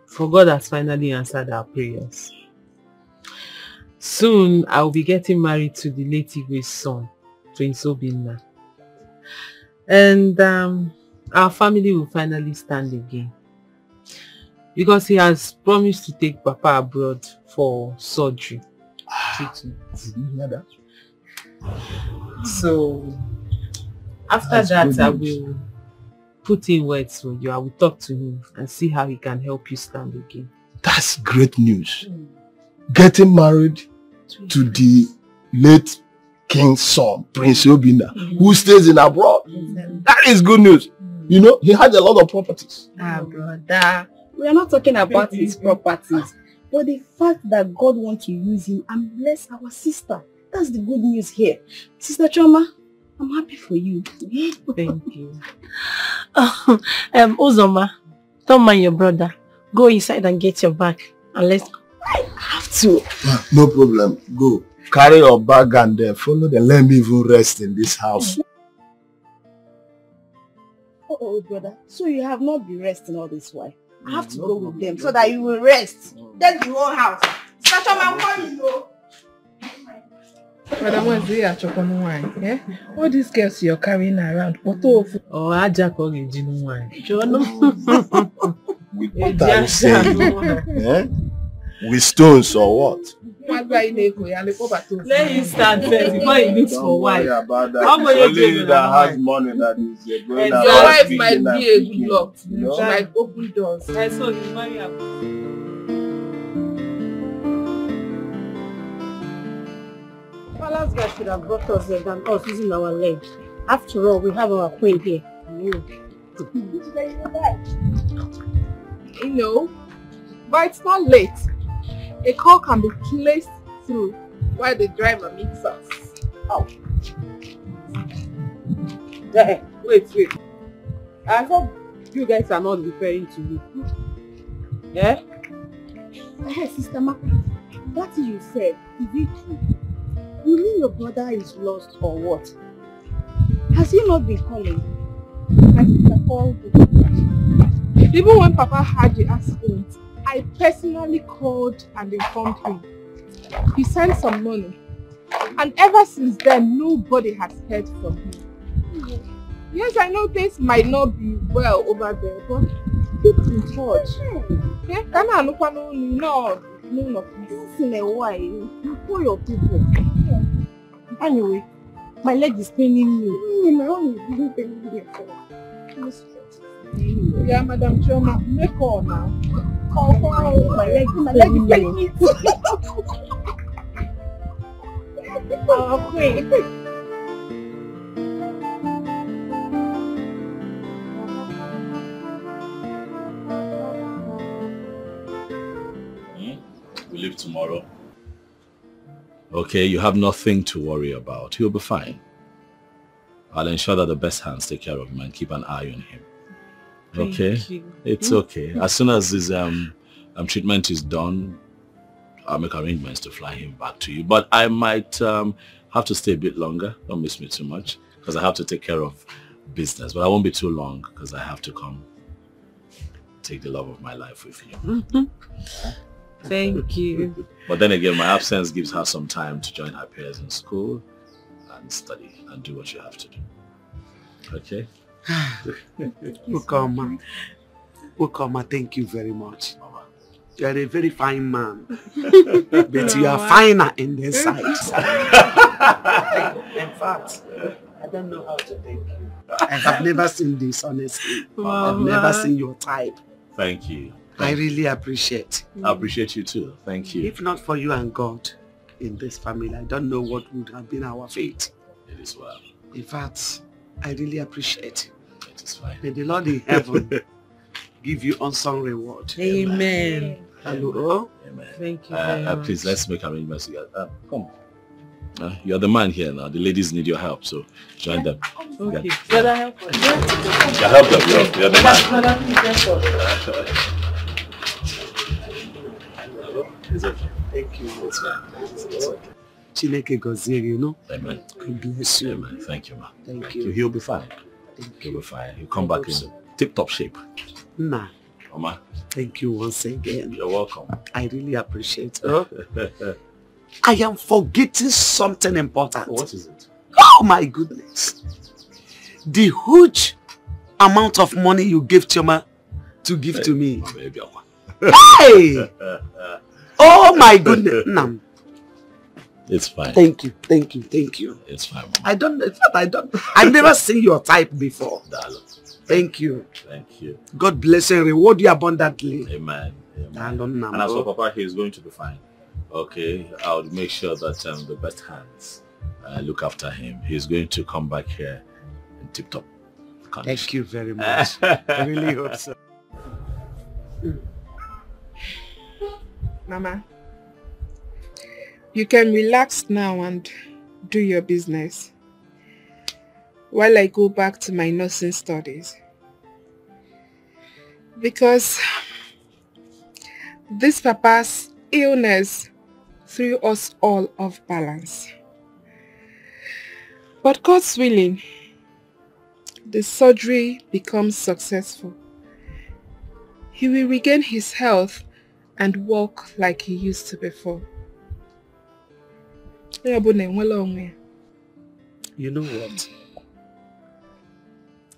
For God has finally answered our prayers. Soon I will be getting married to the late Igwe's son, Prince Obinna. And our family will finally stand again. Because he has promised to take Papa abroad for surgery. Did you hear that? So after that I will put in words for you. I will talk to him and see how he can help you stand again. That's great news. Getting married to the late king's son, Prince Obinna, who stays in abroad. That is good news. You know, he had a lot of properties. Brother, we are not talking about his properties, but the fact that God wants to use him and bless our sister. That's the good news here. Sister Choma, I'm happy for you. Thank you. Ozoma, don't mind your brother. Go inside and get your bag. And let's go. I have to. No problem. Go. Carry your bag and follow them. Let me even rest in this house. Oh, brother. So you have not been resting all this while. I have to go with them so that you will rest. That's the whole house. Sister Choma, I'm coming, though. Madam, what's the chocolate wine? Yeah? All these girls you're carrying around. Oh, I just call you Jinu wine. With what are you saying? With stones or what? Let him start first before he looks for wife. Don't worry about that. Only you that has money that is going out. Your wife might be a good luck. She might open doors. So you marry her. Palace guy should have brought us there than us using our leg. After all, we have our queen here. You know, but it's not late. A call can be placed through while the driver meets us. Oh. Hey, wait. I hope you guys are not referring to me. Yeah? Hey, Sister Maka, what you said, is it true? You mean your brother is lost or what? Has he not been calling? My sister called me. Even when Papa had the accident, I personally called and informed him. He sent some money. And ever since then, nobody has heard from him. Yes, I know things might not be well over there, but keep in touch. Yeah, Once in a while, you call your people. Anyway, my leg is paining me. My own is really paining me before. Yeah, Madam Choma, make call now. Oh, my leg is paining. Our queen. We leave tomorrow. Okay, you have nothing to worry about. He'll be fine. I'll ensure that the best hands take care of him and keep an eye on him. Okay? Thank you. It's okay. As soon as his treatment is done, I'll make arrangements to fly him back to you. But I might have to stay a bit longer. Don't miss me too much, because I have to take care of business. But I won't be too long, because I have to come take the love of my life with you. Thank you. But then again, my absence gives her some time to join her peers in school and study and do what you have to do. Okay? Ukoma, thank you very much. You are a very fine man. But you are finer in this side. In fact, I don't know how to thank you. I have never seen this, honestly. I've never seen your type. Thank you. I really appreciate. I appreciate you too. Thank you. If not for you and God in this family, I don't know what would have been our fate. It is well. In fact, I really appreciate. It is fine. May the Lord in heaven give you unsung reward. Amen. Hello. Amen. Thank you very much. Please, let's make arrangements together. Come. You're the man here now. The ladies need your help, so join them. Okay. Brother, help us. Yeah, help them. You're the man. It's okay. Thank you. It's fine. Chineke gozie, you know. Amen. God bless you. Amen. Thank you, ma. Thank you. He'll be fine. He'll be fine. He'll come back in tip-top shape. Nah. Oma. Thank you once again. You're welcome. I really appreciate it. I am forgetting something important. What is it? Oh my goodness. The huge amount of money you gave Chioma to give to me. Hey! Oh my goodness. No. It's fine. Thank you. Thank you. Thank you. It's fine, Mama. I've never seen your type before. Thank you. Thank you. God bless and reward you abundantly. Amen. Amen. And as for Papa, he is going to be fine. Okay, I would make sure that the best hands look after him. He's going to come back here in tip-top condition. Thank you very much. I really hope so. Mama, you can relax now and do your business while I go back to my nursing studies. Because this Papa's illness threw us all off balance. But God's willing, the surgery becomes successful. He will regain his health and walk like he used to before. You know what?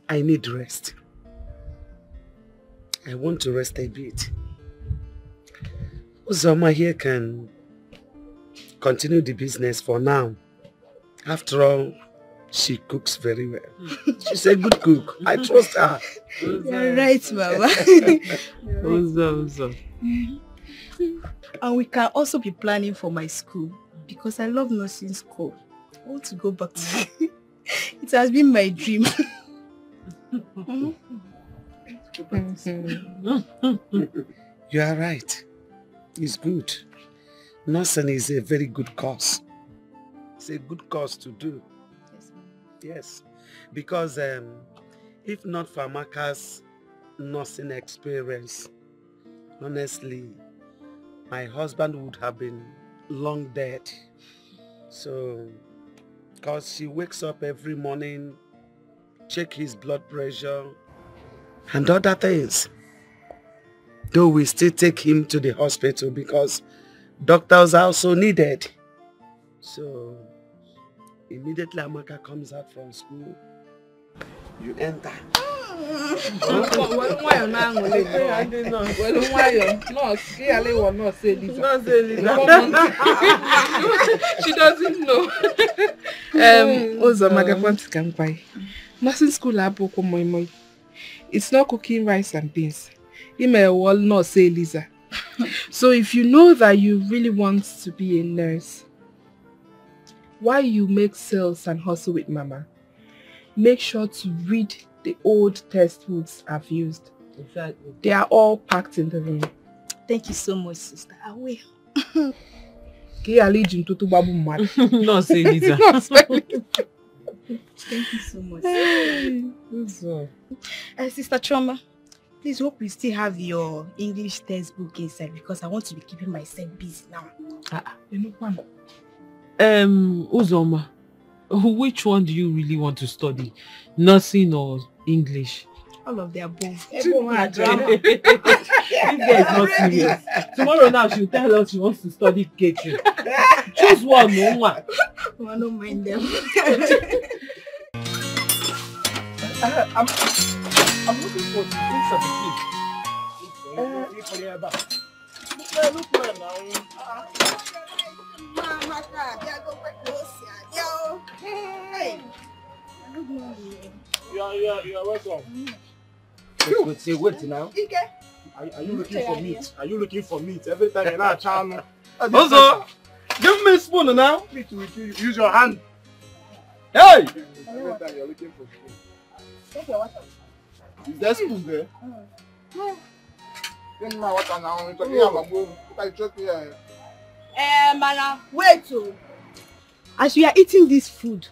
I need rest. I want to rest a bit. Uzoma here can continue the business for now. After all, she cooks very well. She's a good cook. I trust her. You're right, Mama. And we can also be planning for my school because I love nursing school. I want to go back to it. It has been my dream. You are right. It's good. Nursing is a very good cause. It's a good cause to do. Yes. Because if not for Amaka's nursing experience, honestly, my husband would have been long dead. So, because she wakes up every morning, check his blood pressure and other things. Though we still take him to the hospital because doctors are also needed. So, immediately Amaka comes out from school, you enter. She doesn't know. Nursing school It's not cooking rice and beans. He may well not say Lisa. So if you know that you really want to be a nurse, while you make sales and hustle with Mama, make sure to read the old textbooks I've used. Exactly. They are all packed in the room. Thank you so much, sister. I will. No, say Lisa. Thank you so much. Sister Choma, please hope you still have your English textbook inside because I want to be keeping myself busy now. Uzoma, which one do you really want to study? Nursing or English? All of the above. Everyone are drama. This girl is not serious. Tomorrow now she'll tell us she wants to study catering. Choose one, no one. I don't mind them. I'm looking for the things of the You're welcome. Wait now. Are you looking for meat? Are you looking for meat? Every time you're not channel. Also, give me a spoon now. Use your hand. Hey! Every time you're looking for spoon. Take your water. Is there spoon there? Give me my water now. It's okay, I'm Mana, wait. As we are eating this food,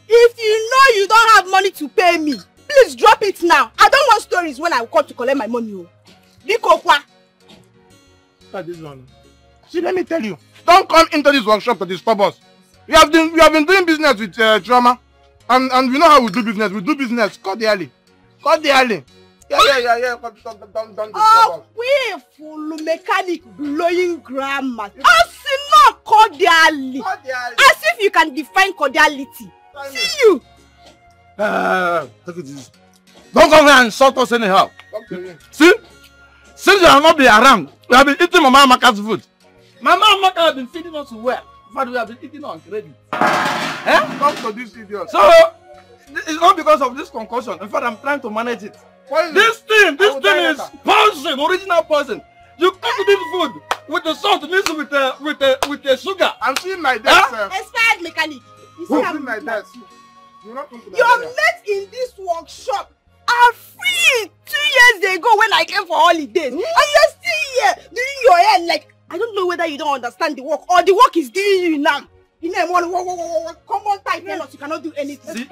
if you know you don't have money to pay me, please drop it now. I don't want stories when I come to collect my money. Look at this one. See, let me tell you. Don't come into this workshop to disturb us. We have been doing business with Trauma. And we know how we do business. We do business cordially. Cordially. Yeah. Don't oh, we full mechanic blowing grammar. As not cordially. As if you can define cordiality. See you. Look at this. Don't come here and insult us anyhow. See? Since you have not been around, we have been eating Mama Amaka's food. Mama Amaka has been feeding us well. In fact, we have been eating on credit. Talk to this idiot. So, it's not because of this concussion. In fact, I'm trying to manage it. This thing is poison, original poison. You cook this food with the salt mixed with the sugar. I'm seeing my desk, sir. Expired mechanic. I'm seeing my desk. Your mates in this workshop are free 2 years ago when I came for holidays. And you're still here doing your hair like, I don't know whether you don't understand the work or the work is doing you now. You know, common type, you cannot do anything.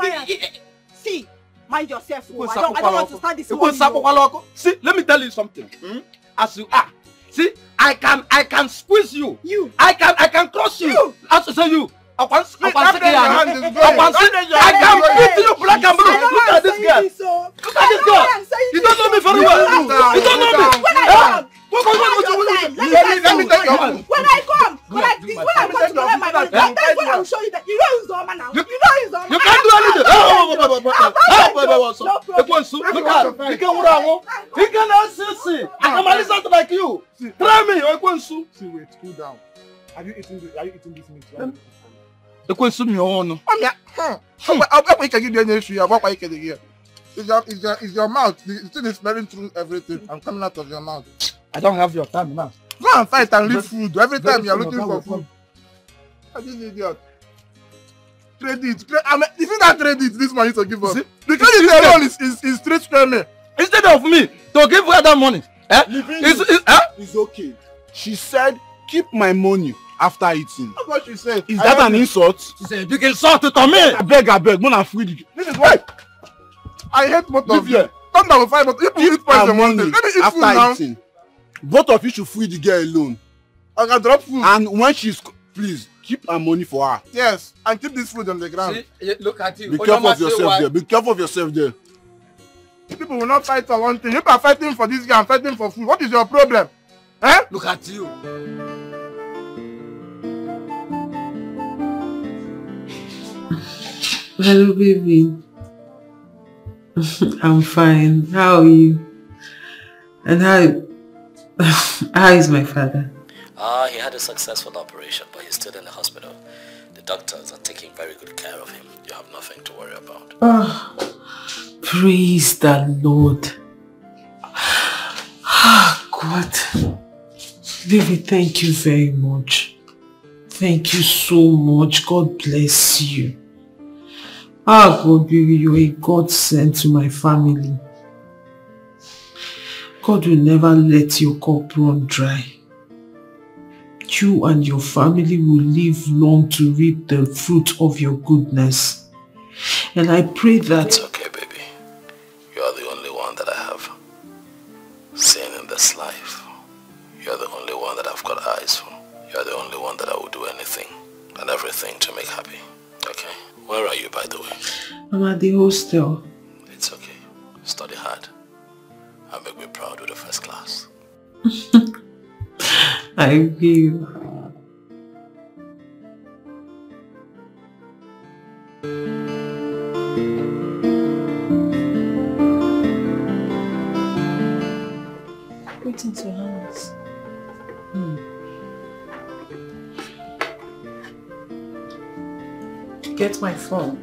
See, mind yourself. I don't want to start this morning. See, let me tell you something. As you are, see, I can squeeze you. I can crush you. As I say you. I can beat you black and blue. Look at this girl. Look at this girl. You don't know me very well. You don't know me. Let me take your hand. When I come to collect my money, that's when I will show you that you know who's the woman now. You know who's the woman. You can't do anything. He cannot see. I can listen to like you. Try me. See, wait, cool down. Are you eating this meat? The question you own. Is your mouth? The thing is smelling through everything. I'm coming out of your mouth. I don't have your time now. Go and fight and leave food. Every time you're looking for food. This idiot. Credit. If you not credit, this money to give us. The credit alone is straight to me. Instead of me to give her that money. It's okay. She said, keep my money after eating. That's what she said. Is that an insult? She said, you can insult it on me. I beg, Mona free. This is why I hate both of you. Come down with 5, but if you eat poison one day, let me eat food now. Eating, both of you should free the girl alone. I can drop food. And when she's, please, keep her money for her. Yes, and keep this food on the ground. See, look at you. Be careful of yourself there. Be careful of yourself there. People will not fight for one thing. If I'm fighting for this guy, I'm fighting for food. What is your problem? Eh? Look at you. Hello, baby. I'm fine. How are you? And how is my father? He had a successful operation, but he's still in the hospital. The doctors are taking very good care of him. You have nothing to worry about. Oh, Praise the Lord. Ah, God. David, thank you very much. Thank you so much. God bless you. Ah, God, baby, you're a God sent to my family. God will never let your cup run dry. You and your family will live long to reap the fruit of your goodness. And I pray that... It's okay, baby. You are the only one that I have seen in this life. You are the only one that I've got eyes for. You are the only one that I will do anything and everything to make happy. Okay? Where are you, by the way? I'm at the hostel. It's okay. Study hard and make me proud with the first class. I will. Waiting to house. Get my phone.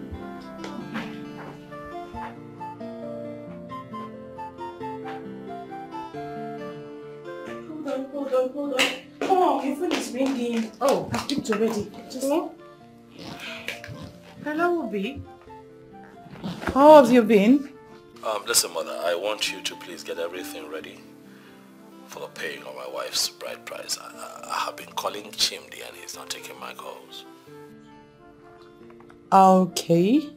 Hold on. Come on, your phone is ringing. Oh, I picked already. Just... Hello, Obi. How have you been? Listen, Mother, I want you to please get everything ready for the paying of my wife's bride price. I have been calling Chimdi and he's not taking my calls. Okay.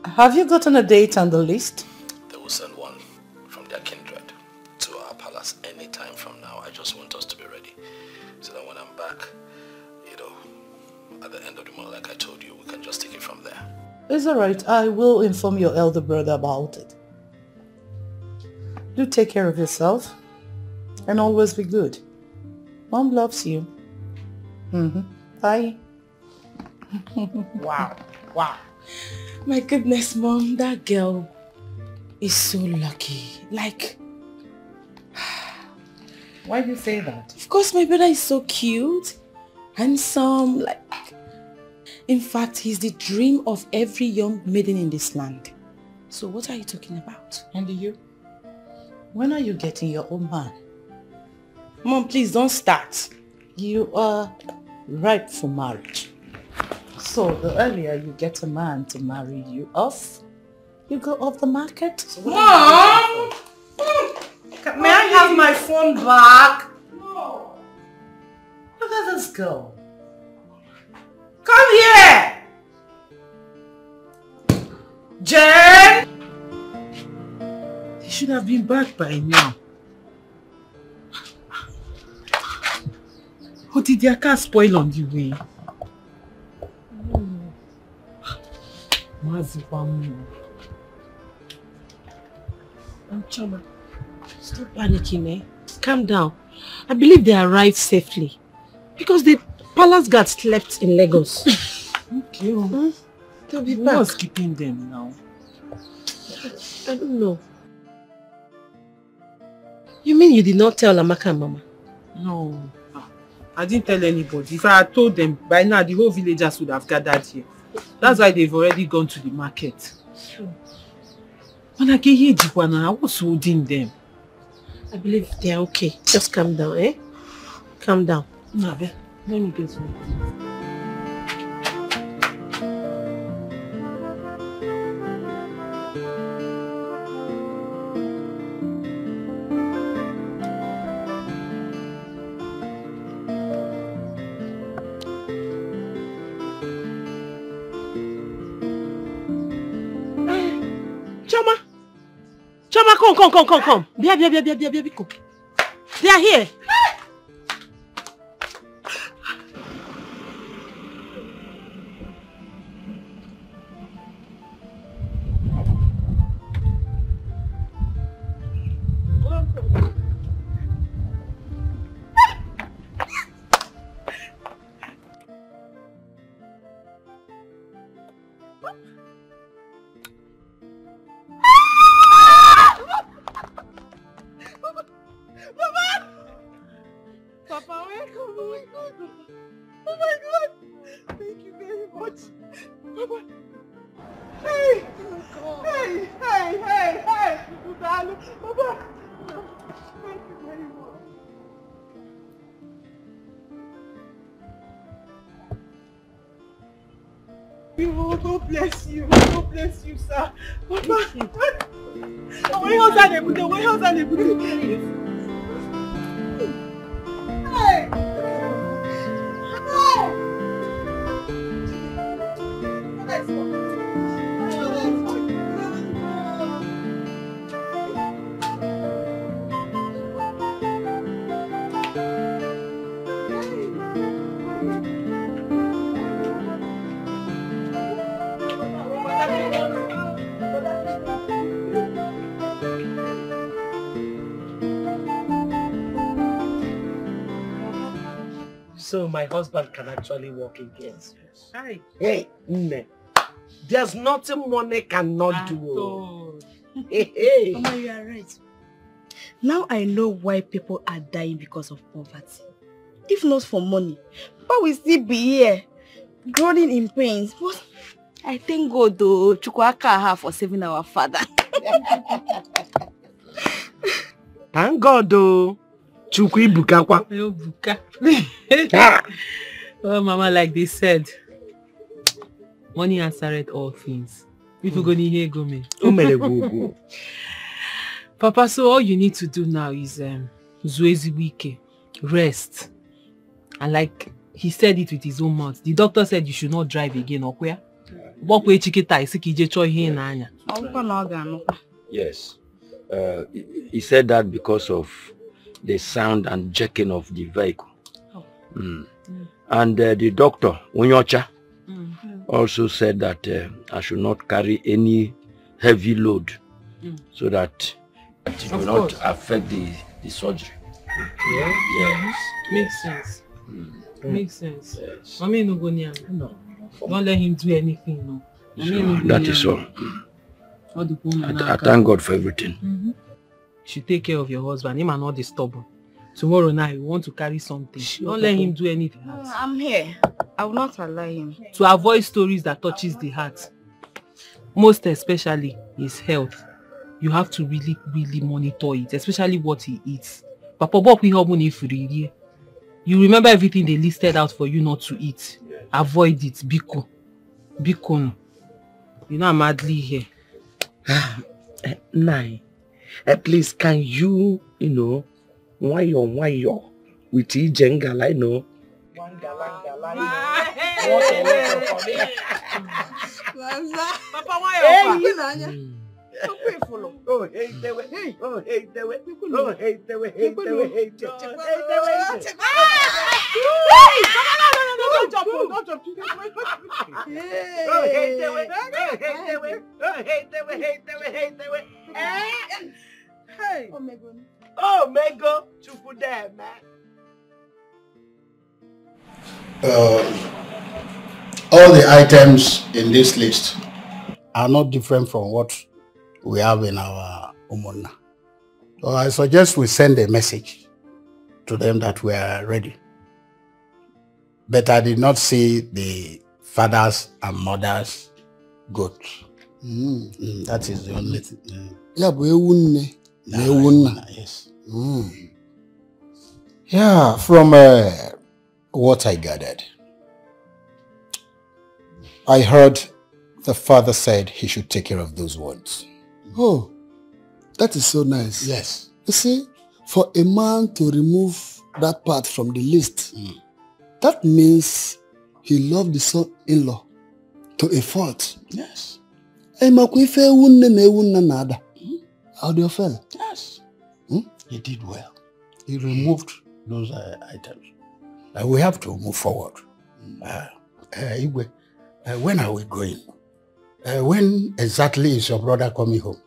Have you gotten a date on the list? They will send one from their kindred to our palace anytime from now. I just want us to be ready so that when I'm back, at the end of the month, like I told you, we can just take it from there. It's alright. I will inform your elder brother about it. Do take care of yourself and always be good. Mom loves you. Bye. Wow. My goodness, Mom, that girl is so lucky. Like... Why do you say that? Of course, my brother is so cute, handsome, like... In fact, he's the dream of every young maiden in this land. So what are you talking about? And you? When are you getting your own man? Mom, please don't start. You are ripe for marriage. So the earlier you get a man to marry you off, you go off the market. So Mom! May I have my phone back? No. Look at this girl. Come here! Jen! They should have been back by now. Or did their car spoil on the way? Choma, stop panicking, eh? Calm down. I believe they arrived safely. Because the palace guard slept in Lagos. Okay. They'll be Who back. was keeping them now? I don't know. You mean you did not tell Amaka and Mama? No. I didn't tell anybody. If I had told them, by now the whole villagers would have gathered here. That's why they've already gone to the market. Sure. When I get here, I was holding them. I believe they're okay. Just calm down, eh? Calm down. No, let me get one. Choma, come. Bia, come. They are here. Papa, welcome. Oh my God. Oh my God. Thank you very much. Papa. Hey! Hey! Hey! Hey! Hey! Papa! Thank you very much. God bless you. God bless you, sir. Papa. Where else are they put it? Where else are they put it? Hey! So my husband can actually walk again. Yes. Hi. Hey, Nne. There's nothing money cannot do. Hey. Mama, you are right. Now I know why people are dying because of poverty. If not for money, Papa will still be here, groaning in pains. But I thank God though, Chukwaka for saving our father. Thank God though. Chukwi Bukakwa. Well, Mama, like they said, money answered all things. If you go to hear go me. Papa, so all you need to do now is Zuezi Wike, rest. And like he said it with his own mouth. The doctor said you should not drive again, or where? Yes. He said that because of the sound and jerking of the vehicle. And the doctor, Unyocha, also said that I should not carry any heavy load so that it will not affect the surgery. Yes. Makes sense. Makes sense. Yes. I mean, no. Don't let him do anything, no. So that is all. I thank God for everything. You should take care of your husband. Him and not disturb him. Tomorrow night, you want to carry something. Don't let him do anything. I'm here. I will not allow him. To avoid stories that touches the heart, most especially his health, you have to really, really monitor it, especially what he eats. Papa, you remember everything they listed out for you not to eat. Avoid it. Biko. Biko. You know I'm madly here. Nai, please, can you why you with Ijengala, no? Papa, why Oh, hey, there. Oh, hey, there. Oh, hey, there. Hey, there. Hey, Don't jump. Hey. Oh, Mego, Chuku there, man. All the items in this list are not different from what we have in our Umona. So I suggest we send a message to them that we are ready. But I did not see the fathers and mothers goats. That is the only thing. Yes. Yeah, from what I gathered, I heard the father said he should take care of those ones. Oh, that is so nice. Yes. You see, for a man to remove that part from the list, that means he loved the son-in-law to a fault. Yes. How do you feel? Yes. He did well. He removed those items. We have to move forward. When are we going? When exactly is your brother coming home?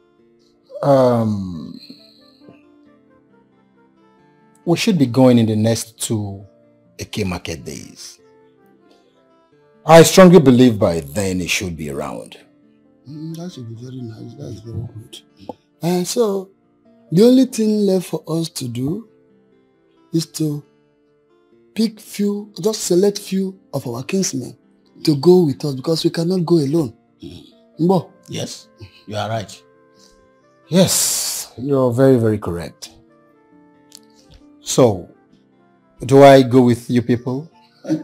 We should be going in the next 2 Eke market days. I strongly believe by then he should be around. That should be very nice. That's very good. And so, the only thing left for us to do is to pick just select few of our kinsmen to go with us because we cannot go alone. Mbo. Yes, you are right. Yes, you're very, very correct. So, do I go with you people? Hey,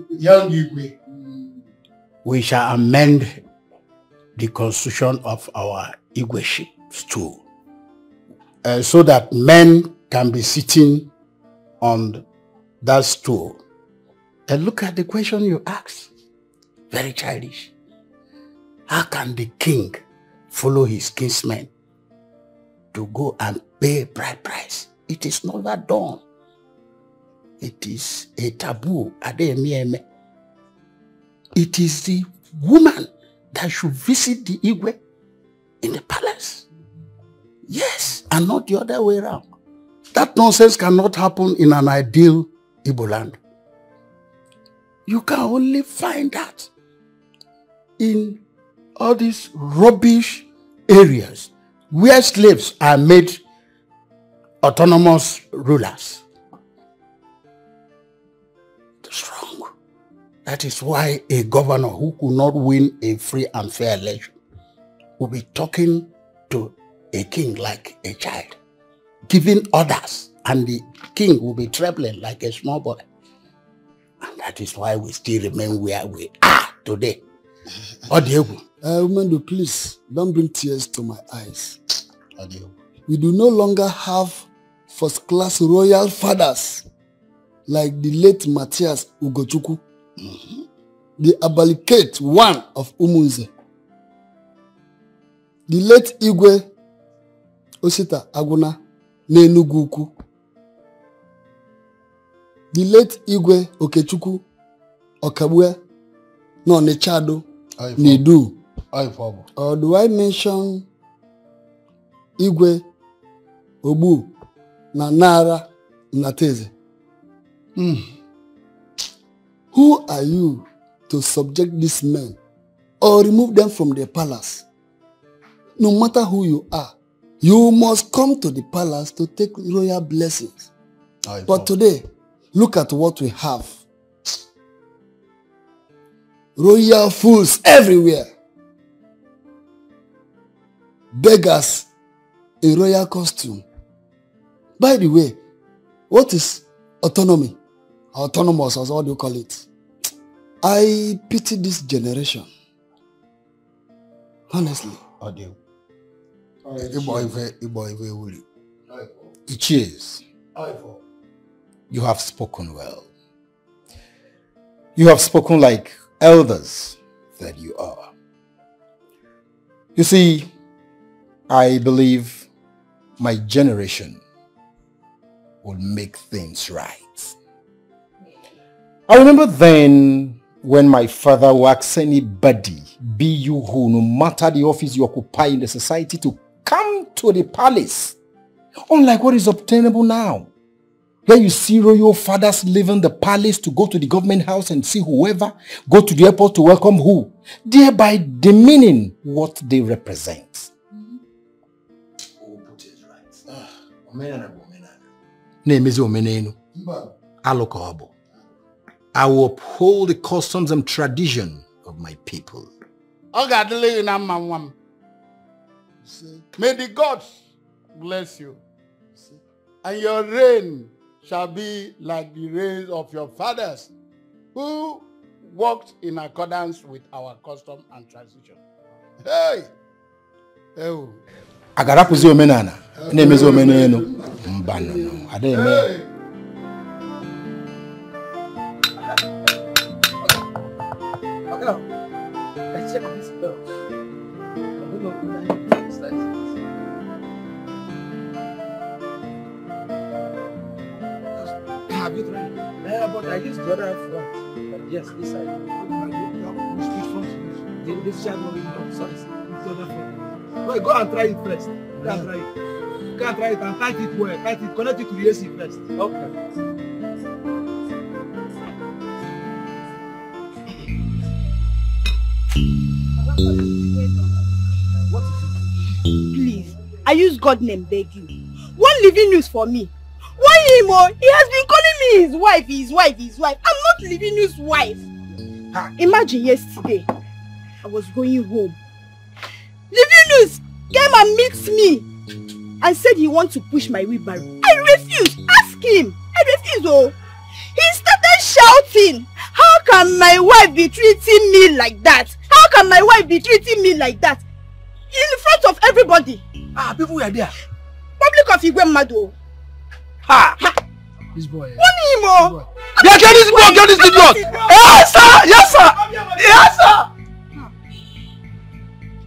Young Igwe, we shall amend the constitution of our Igweship stool so that men can be sitting on that stool. And look at the question you asked. Very childish. How can the king follow his kinsmen to go and pay bride price? It is never done. It is a taboo. It is the woman that should visit the Igwe in the palace. Yes, and not the other way around. That nonsense cannot happen in an ideal Igbo land. You can only find that in all these rubbish areas where slaves are made autonomous rulers. That's wrong. That is why a governor who could not win a free and fair election will be talking to a king like a child, giving orders, and the king will be trembling like a small boy. And that is why we still remain where we are today. Umendo, please, don't bring tears to my eyes. We do no longer have first-class royal fathers like the late Matthias Ugochukwu, the Abalikate one of Umunze, the late Igwe Osita Aguna N'Enugu Ukwu, the late Igwe Okechukwu Okabue N'Onechado Nidu. Or do I mention Igwe Obu Nanara Nateze? Who are you to subject these men or remove them from the palace? No matter who you are, you must come to the palace to take royal blessings. But today, look at what we have. Royal fools everywhere. Beggars in royal costume. By the way, what is autonomy? Autonomous, as what do you call it? I pity this generation. Honestly. Ichies, you have spoken well. You have spoken like elders that you are. You see, I believe my generation will make things right. I remember then when my father would ask anybody, be you who, no matter the office you occupy in the society, to come to the palace. Unlike what is obtainable now, where you see royal fathers leaving the palace to go to the government house and see whoever, go to the airport to welcome who, thereby demeaning what they represent. I will uphold the customs and tradition of my people. May the gods bless you, and your reign shall be like the reigns of your fathers, who walked in accordance with our custom and tradition. Hey! Agarapuzi omenana, nemezi omeneno, mbano, ademe. Let's check this belt. Have you tried? Yeah, but I used the other front. Yes, this side. Which front? This side no, sorry. It's the other front. Wait, go and try it first. Go and try it. Go and try it and tight it well. Tight it, connect it to the AC first. Okay. Please, I use God name beg you. One living news for me. Why him? Oh, he has been calling me his wife, his wife, his wife. I'm not living news wife. Imagine yesterday, I was going home. Living news came and meets me and said he wants to push my wheelbarrow. I refused. Ask him. I refused. Oh, he started shouting, "How can my wife be treating me like that? How can my wife be treating me like that?" In front of everybody. People were there. Public of Igwemado. This boy. What him? Oh. Yeah, get this boy, get this idiot. Yes, sir. Yes, sir. Yes, sir.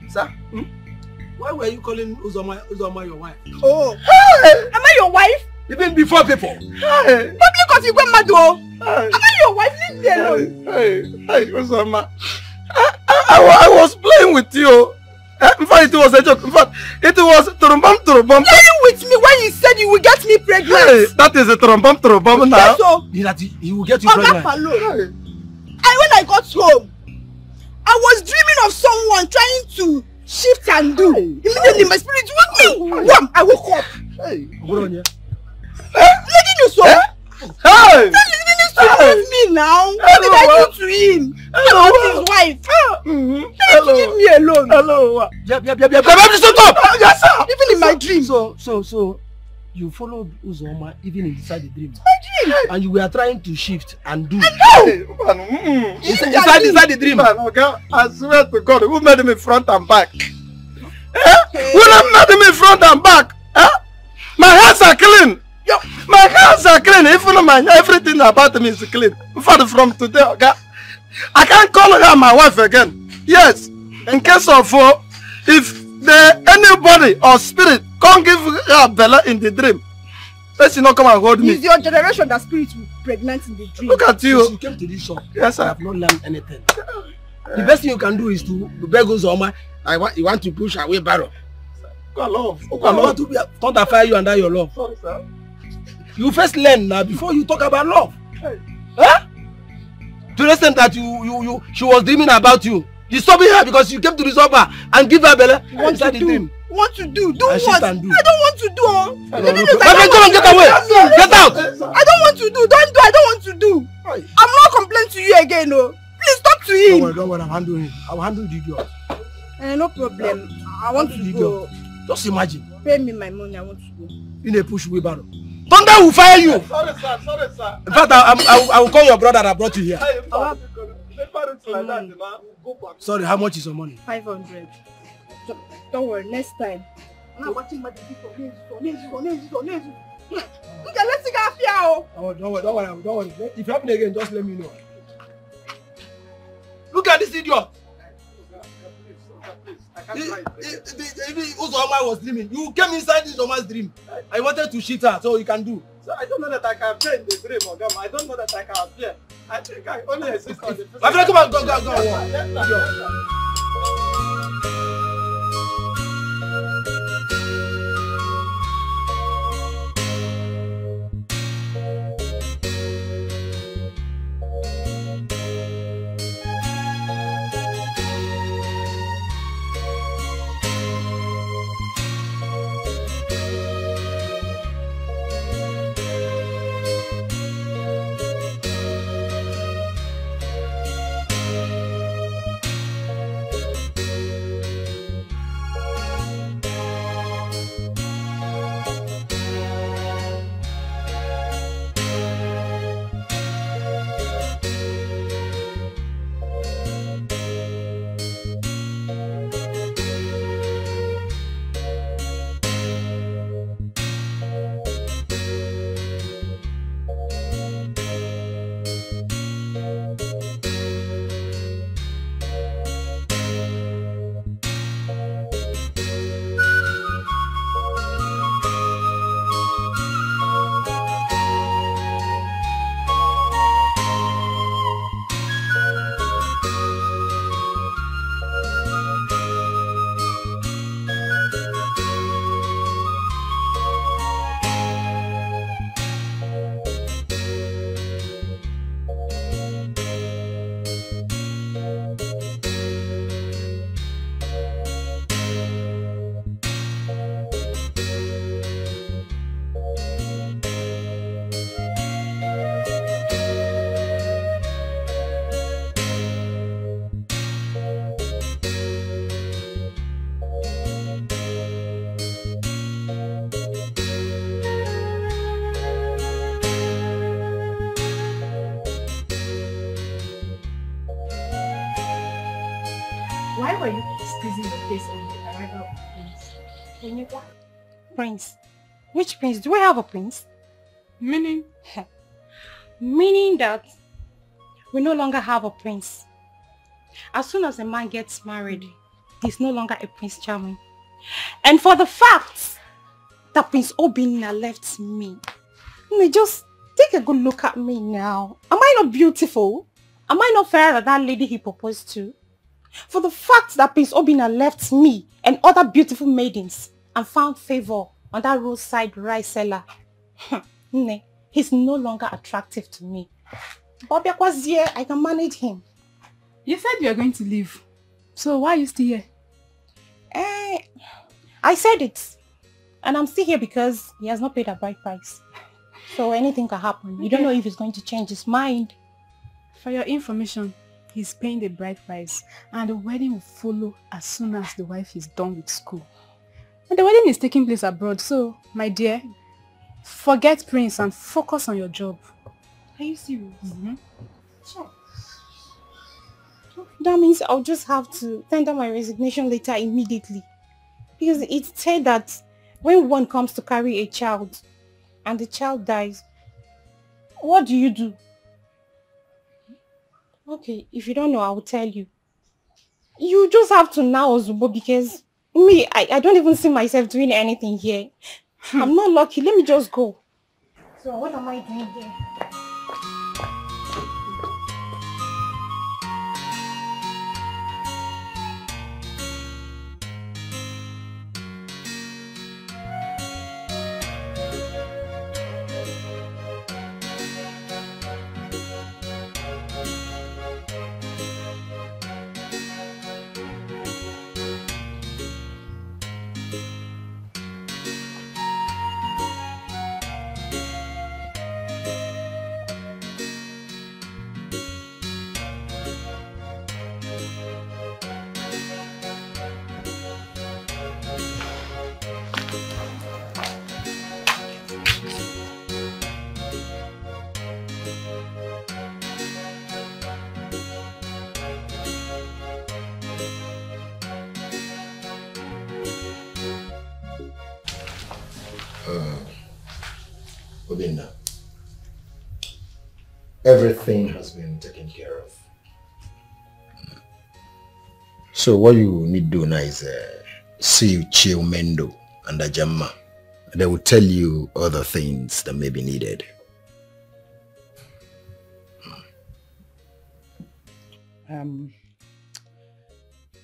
Sir, why were you calling Uzoma your wife? Oh. Am I your wife? Even before people. Public of Igwemado. Am I your wife? Leave me alone. Hey, Uzoma. I was playing with you. In fact, it was a joke. In fact, it was turumbam. Playing with me when you said you will get me pregnant. Hey, that is a turumbam now. So, he will get you pregnant. When I got home, I was dreaming of someone trying to shift and do. Immediately my spirit woke me. Wham! I woke up. Hey, Lady Nuso. Hey! To leave me now. What did I do to him? I'm his wife. Leave me alone. Hello. Shut up! Yes, sir. Even in my dream. So you followed Uzoma even inside the dream. My dream. And you were trying to shift and do. Inside the dream. Okay? I swear to God, who made me front and back? Who made me front and back? My hands are clean. My hands are clean. Even everything about me is clean. In fact, from today, okay, I can't call her my wife again. Yes, in case of if anybody or spirit can't give her Bella in the dream, let she not come and hold me. It's your generation that spirits will pregnant in the dream. Look at you. Since you came to this shop, yes, sir. I have not learned anything. The best thing you can do is to beg Uzoma. You want to push away barrel. Love. I want to thunderfire you under your love. Sorry, sir. You first learn now before you talk about love. Hey. Huh? To the extent that she was dreaming about you. Disturbing her because you came to resolve her and give her Bella. What to do? What to do? Do and what? I don't want to do. My friend, come on, get away. Get out. I don't want to do. Don't do. I don't want to do. I'm not complaining to you again. No. Please talk to him. Don't worry. I'm handling him. I'll handle the idiot. No problem. I want to go. Just imagine. Pay me my money. I want to go. In a push wheelbarrow. Thunder will fire you. Sorry, sir. In fact, I will call your brother that brought you here. Sorry, how much is your money? 500. Don't worry, next time. Don't worry. If you happen again, just let me know. Look at this idiot. Uzoma was dreaming. You came inside this Uzoma's dream. I wanted to cheat her, so you can do. So I don't know that I can appear in the dream, Ogam. I don't know that I can appear. I think I only exist on the physical. My friend, come on, go. place on the arrival of Prince. Prince? Which prince? Do I have a prince? Meaning? Meaning that we no longer have a prince. As soon as a man gets married, he's no longer a Prince Charming. And for the fact that Prince Obinna left me, just take a good look at me now. Am I not beautiful? Am I not fairer than that lady he proposed to? For the fact that Prince Obinna left me and other beautiful maidens and found favor on that roadside rice seller, he's no longer attractive to me. Bobby was here, I can manage him. You said you were going to leave. So why are you still here? I said it. And I'm still here because he has not paid a bride price. So anything can happen. You don't know if he's going to change his mind. For your information, he's paying the bride price and the wedding will follow as soon as the wife is done with school. And the wedding is taking place abroad, so, my dear, forget Prince and focus on your job. Are you serious? Sure. That means I'll just have to tender my resignation letter immediately. Because it said that when one comes to carry a child and the child dies, what do you do? Okay, if you don't know, I will tell you. You just have to now, Ozubo, because me, I don't even see myself doing anything here. I'm not lucky. Let me just go. So what am I doing here? Obinna, everything has been taken care of. So what you need to do now is see Chiomendo and Ajamma. They will tell you other things that may be needed.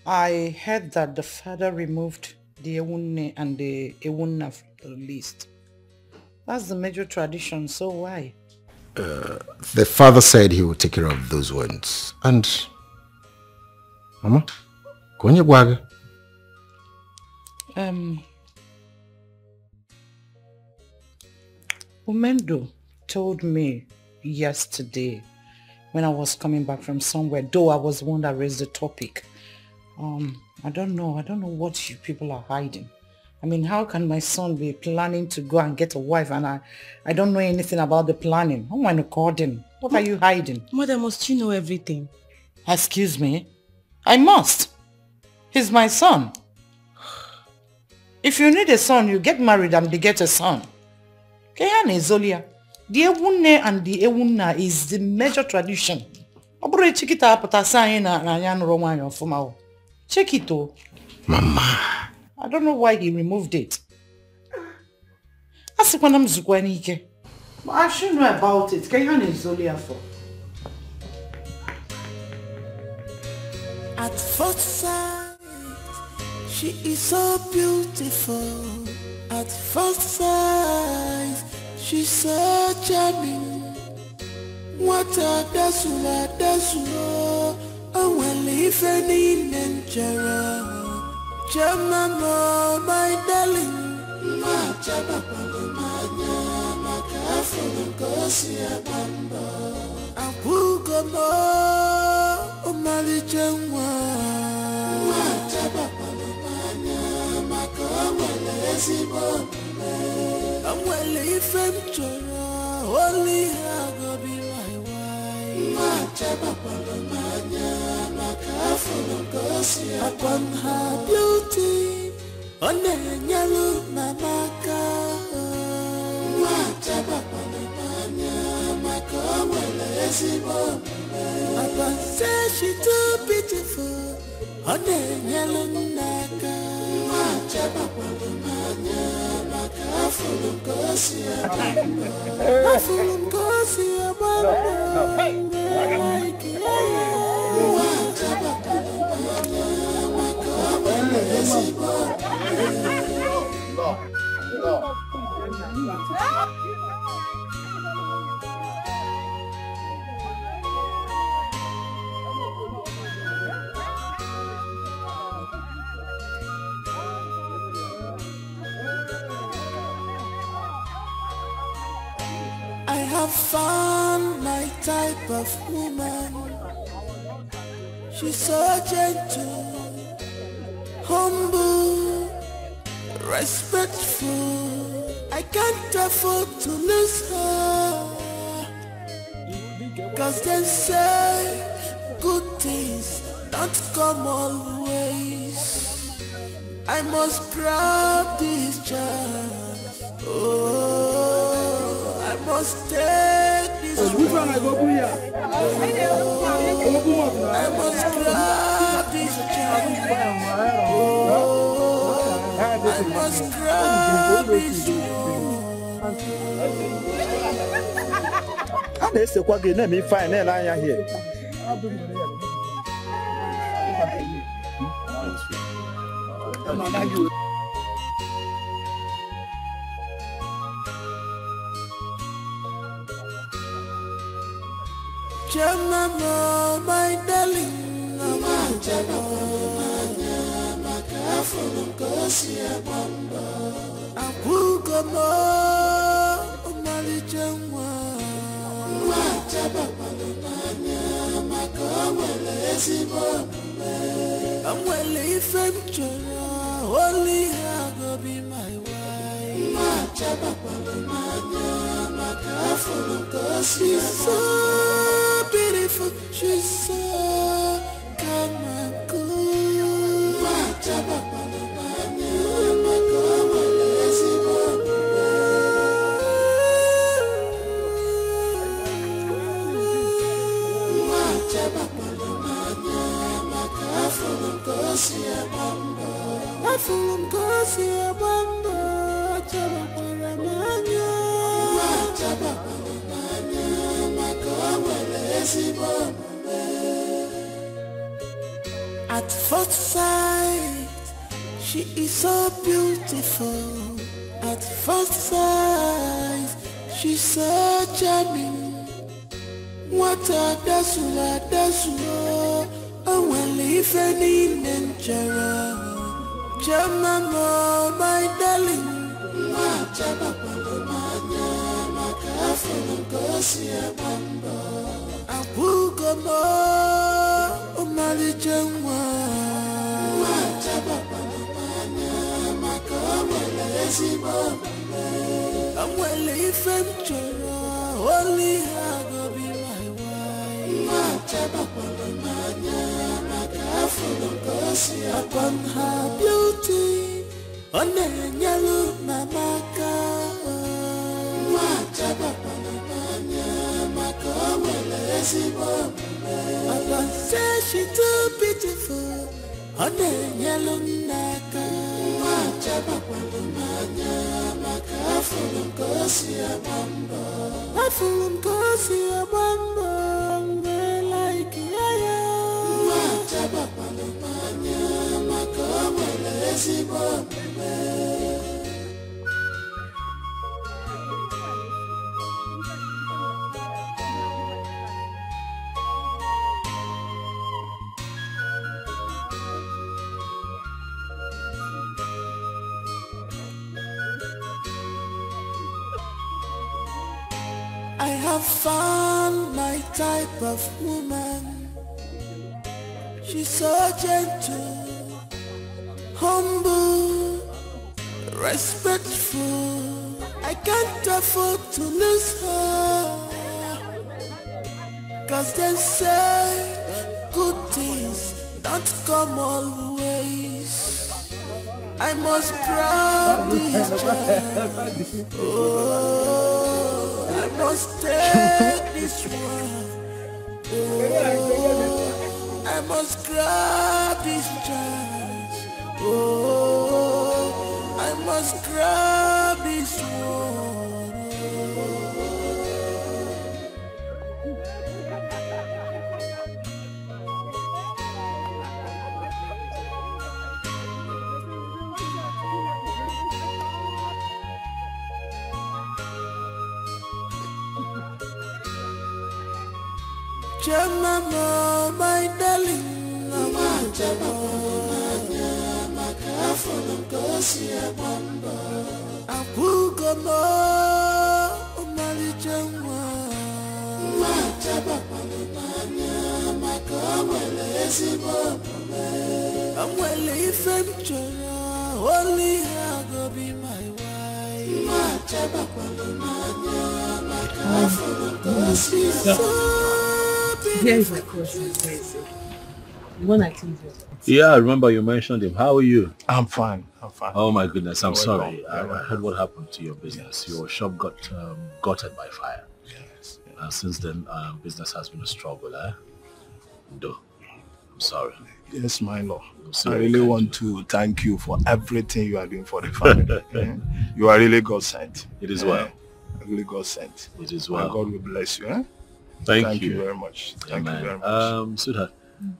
I heard that the father removed the Ewunne and the Ewunna from the list. That's the major tradition, so why? The father said he will take care of those ones. And Mama, Konye Gwaga. Umendo told me yesterday when I was coming back from somewhere, though I was the one that raised the topic. I don't know what you people are hiding. I mean, how can my son be planning to go and get a wife and I don't know anything about the planning? How am I according? What are you hiding? Mother, must you know everything? Excuse me? I must. He's my son. If you need a son, you get married and beget a son. Kehane Zolia. The Ewunne and the Ewunna is the major tradition. Check it though. Mama. I don't know why he removed it. But I should know about it. Kehane Zolia for. At first sight, she is so beautiful. At first sight, she's so charming. What a desula, and when living in Nigeria, Jamama, my darling, my Jabapalumanya, my careful Gosia Bamba, Apugamo, Omali Jamwa, my Jabapalumanya, my Kamalesi Bombe, and when living Jara, only I go be my wife. Upon her beauty, on the yellow mamaka. Upon say she too beautiful, on the yellow naka. I have found my type of woman. She's so gentle, humble, respectful. I can't afford to lose her. Cause they say good things don't come always. I must grab this chance. Oh, I must take this chance. I must grab this chance. Oh, I must grab this chance. How they say what game me fine and I am here. Jamama, my darling, I'm well if I'm only I go be my wife. She's so beautiful, she's so calm and cool. At first sight, she is so beautiful. At first sight, she's so charming. What a dasula, and well if any nature. Jamama, my darling. Abugamo, Omali Jangwa. I'm well if I'm only I go be my wife. Upon her beauty, on the yellow mamaka. Upon say she too beautiful, on the yellow naka. I fool cause you're bamba, like I have found my type of woman. She's so gentle, humble, respectful. I can't afford to lose her. because they say good things don't come always. I must grab this chance. Oh, I must take this one. Oh, I must grab this chance. Oh, I must grab this one. Jamama, my darling, Mama Jamama, Makafolo Gosia Bamba, Apugomo, Mali Jama, Majaba Palumania, Makamele Sibome, I'm well if only I go be my wife, Majaba Palumania, Makafolo Gosia. Here is my question. The one I told you. Yeah, I remember you mentioned him. How are you? I'm fine. Oh my goodness, I'm sorry. I heard what happened to your business. Your shop got gutted by fire. Yes. Since then, business has been a struggle. No, I'm sorry. Yes, my lord. I really want to thank you for everything you are doing for the family. You are really God sent. It is well. Really God sent. It is well. And God will bless you. Thank you very much. Thank you very much. Sweetheart,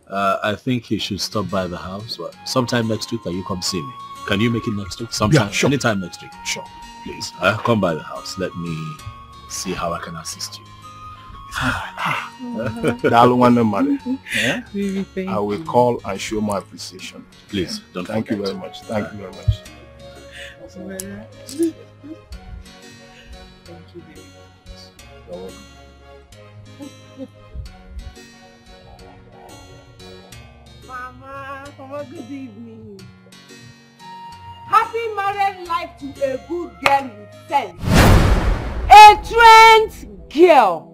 I think you should stop by the house. Sometime next week, can you come see me? Can you make it next week? Sometime, yeah, sure. Anytime next week. Sure. Please, come by the house. Let me see how I can assist you. I will call and show my appreciation. Please, don't Thank forget. you very much. Thank you very much. Thank you very much. You're welcome. Mama, good evening. Happy married life to a good girl with sense. A trained girl.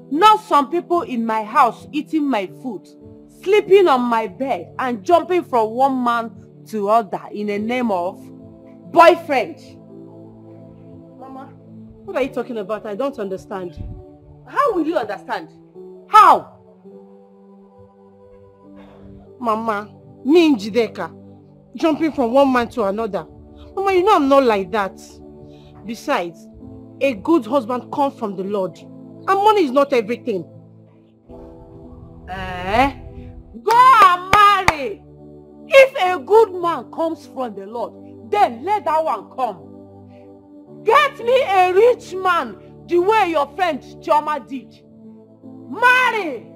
Not some people in my house eating my food, sleeping on my bed and jumping from one man to other in the name of boyfriend. Mama, what are you talking about? I don't understand. How will you understand? How? Mama, me and Jideka, jumping from one man to another. Mama, you know I'm not like that. Besides, a good husband comes from the Lord. And money is not everything. Go and marry. If a good man comes from the Lord, then let that one come. Get me a rich man the way your friend Chioma did. Marry.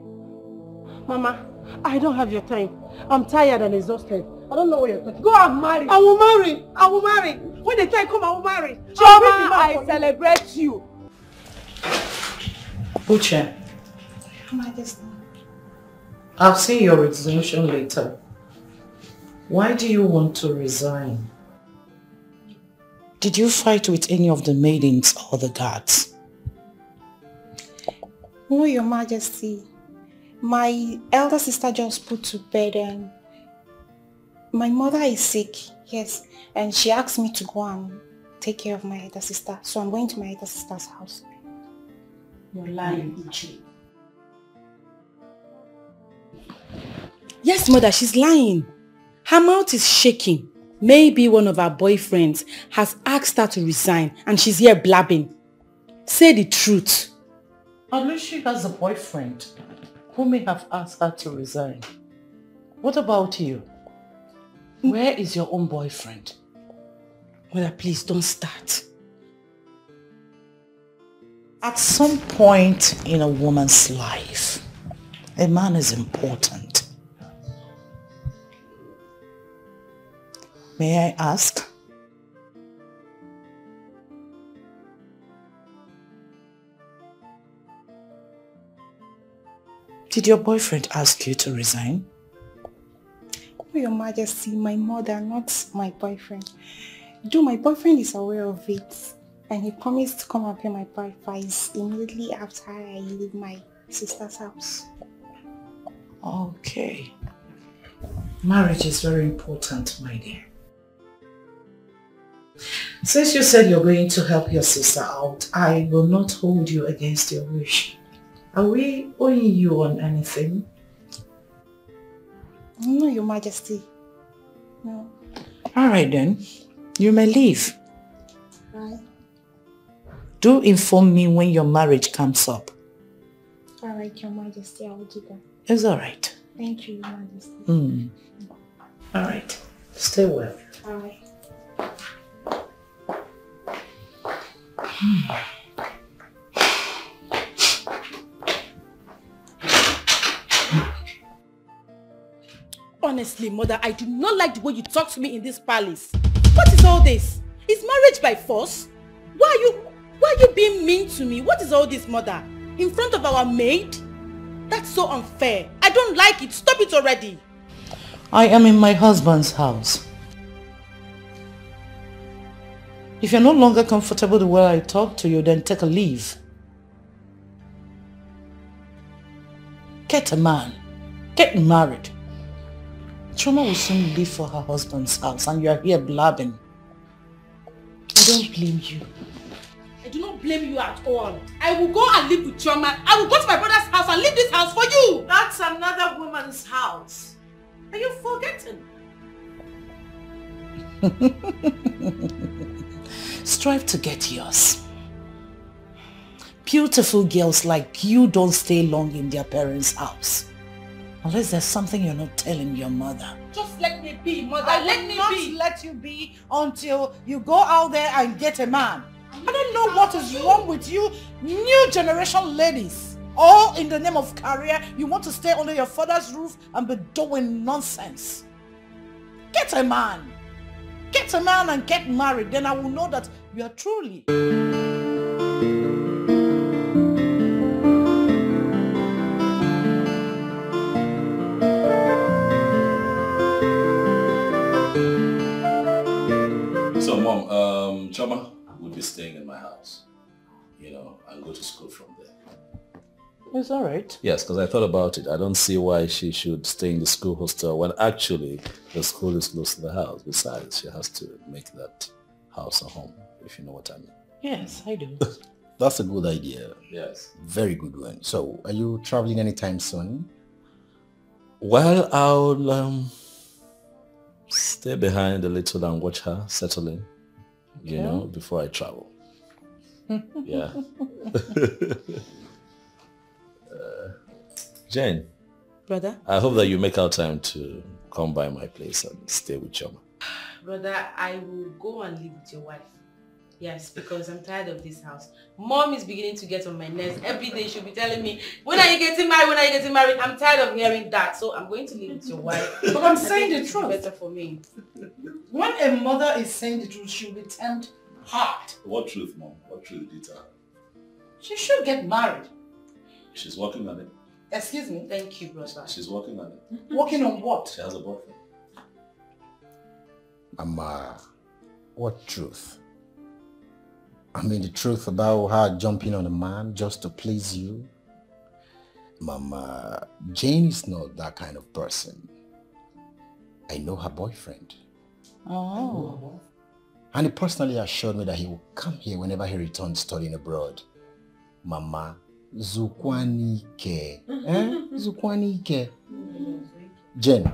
Mama, I don't have your time. I'm tired and exhausted. I don't know what you're talking about. Go and marry. I will marry. I will marry. When the time comes, I will marry. Chioma, I celebrate you. Uche, I'll see your resolution later. Why do you want to resign? Did you fight with any of the maidens or the guards? No, Your Majesty. My elder sister just put to bed and my mother is sick, yes, and she asked me to go and take care of my elder sister. So I'm going to my elder sister's house. You're lying, Uche. Yes, mother, she's lying. Her mouth is shaking. Maybe one of her boyfriends has asked her to resign and she's here blabbing. Say the truth. At least she has a boyfriend who may have asked her to resign. What about you? Where is your own boyfriend? Mother, please don't start. At some point in a woman's life, a man is important. May I ask? Did your boyfriend ask you to resign? Oh, Your Majesty, my mother, not my boyfriend. Though my boyfriend is aware of it, and he promised to come and pay my bride price immediately after I leave my sister's house. Okay. Marriage is very important, my dear. Since you said you're going to help your sister out, I will not hold you against your wish. Are we owing you on anything? No, Your Majesty. No. Alright then. You may leave. Right. Do inform me when your marriage comes up. Alright, Your Majesty, I will do that. It's alright. Thank you, Your Majesty. Alright. Stay well. Alright. Honestly, mother, I do not like the way you talk to me in this palace. What is all this? Is marriage by force? Why are you being mean to me? What is all this, mother? In front of our maid? That's so unfair. I don't like it. Stop it already. I am in my husband's house. If you're no longer comfortable the way I talk to you, then take a leave. Get a man. Get married. Choma will soon leave for her husband's house and you are here blabbing. I don't blame you. I do not blame you at all. I will go and live with Choma. I will go to my brother's house and leave this house for you. That's another woman's house. Are you forgetting? Strive to get yours. Beautiful girls like you don't stay long in their parents' house. Unless there's something you're not telling your mother. Just let me be, mother. Let me not let you be until you go out there and get a man. I don't know what is wrong with you new generation ladies. All in the name of career, you want to stay under your father's roof and be doing nonsense. Get a man. Get a man and get married. Then I will know that you are truly... So, Mom, Choma will be staying in my house, and go to school from there. It's all right. Yes, because I thought about it. I don't see why she should stay in the school hostel when actually the school is close to the house. Besides, she has to make that house a home, if you know what I mean. Yes, I do. That's a good idea. Yes. Very good one. So, are you traveling anytime soon? Well, I'll stay behind a little and watch her settle in, before I travel. Yeah. Jane. Brother? I hope that you make out time to come by my place and stay with Choma. Brother, I will go and live with your wife. Yes, because I'm tired of this house. Mom is beginning to get on my nerves. Every day she'll be telling me, when are you getting married? When are you getting married? I'm tired of hearing that. So I'm going to live with your wife. But I'm saying the truth. Better for me. When a mother is saying the truth, she'll be termed hard. What truth, Mom? What truth did you tell her? She should get married. She's working on it. Excuse me? Thank you, brother. She's working on it. Working on what? She has a boyfriend. Mama, what truth? I mean, the truth about her jumping on a man just to please you? Mama, Jane is not that kind of person. I know her boyfriend. Oh. And he personally assured me that he will come here whenever he returns studying abroad. Mama, Zukwanike. Zukwanike. Jen,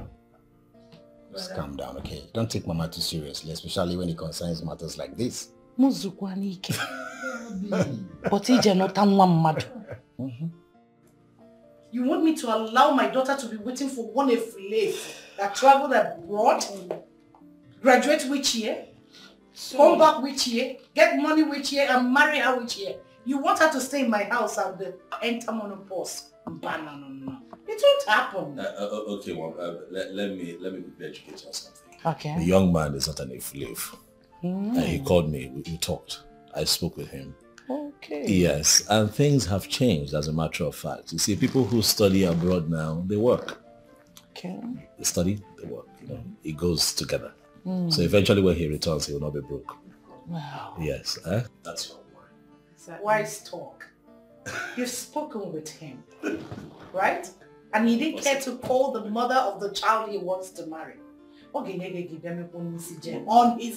just calm down, okay? Don't take Mama too seriously, especially when it concerns matters like this. Muzukwanike. But ije nota nwa mmadu. You want me to allow my daughter to be waiting for one slave that traveled abroad, graduate which year, come back which year, get money which year, and marry her which year? You want her to stay in my house and enter menopause? No. It won't happen. Okay, Mom. Let me quickly educate you on something. Okay. The young man is not an slave. And he called me. We talked. I spoke with him. Okay. Yes, and things have changed as a matter of fact. You see, people who study abroad now, they work. Okay. They study, they work. It goes together. So eventually when he returns, he will not be broke. Wow. Yes. That's your word. Wise talk. You've spoken with him, right? And he didn't care to call the mother of the child he wants to marry. On his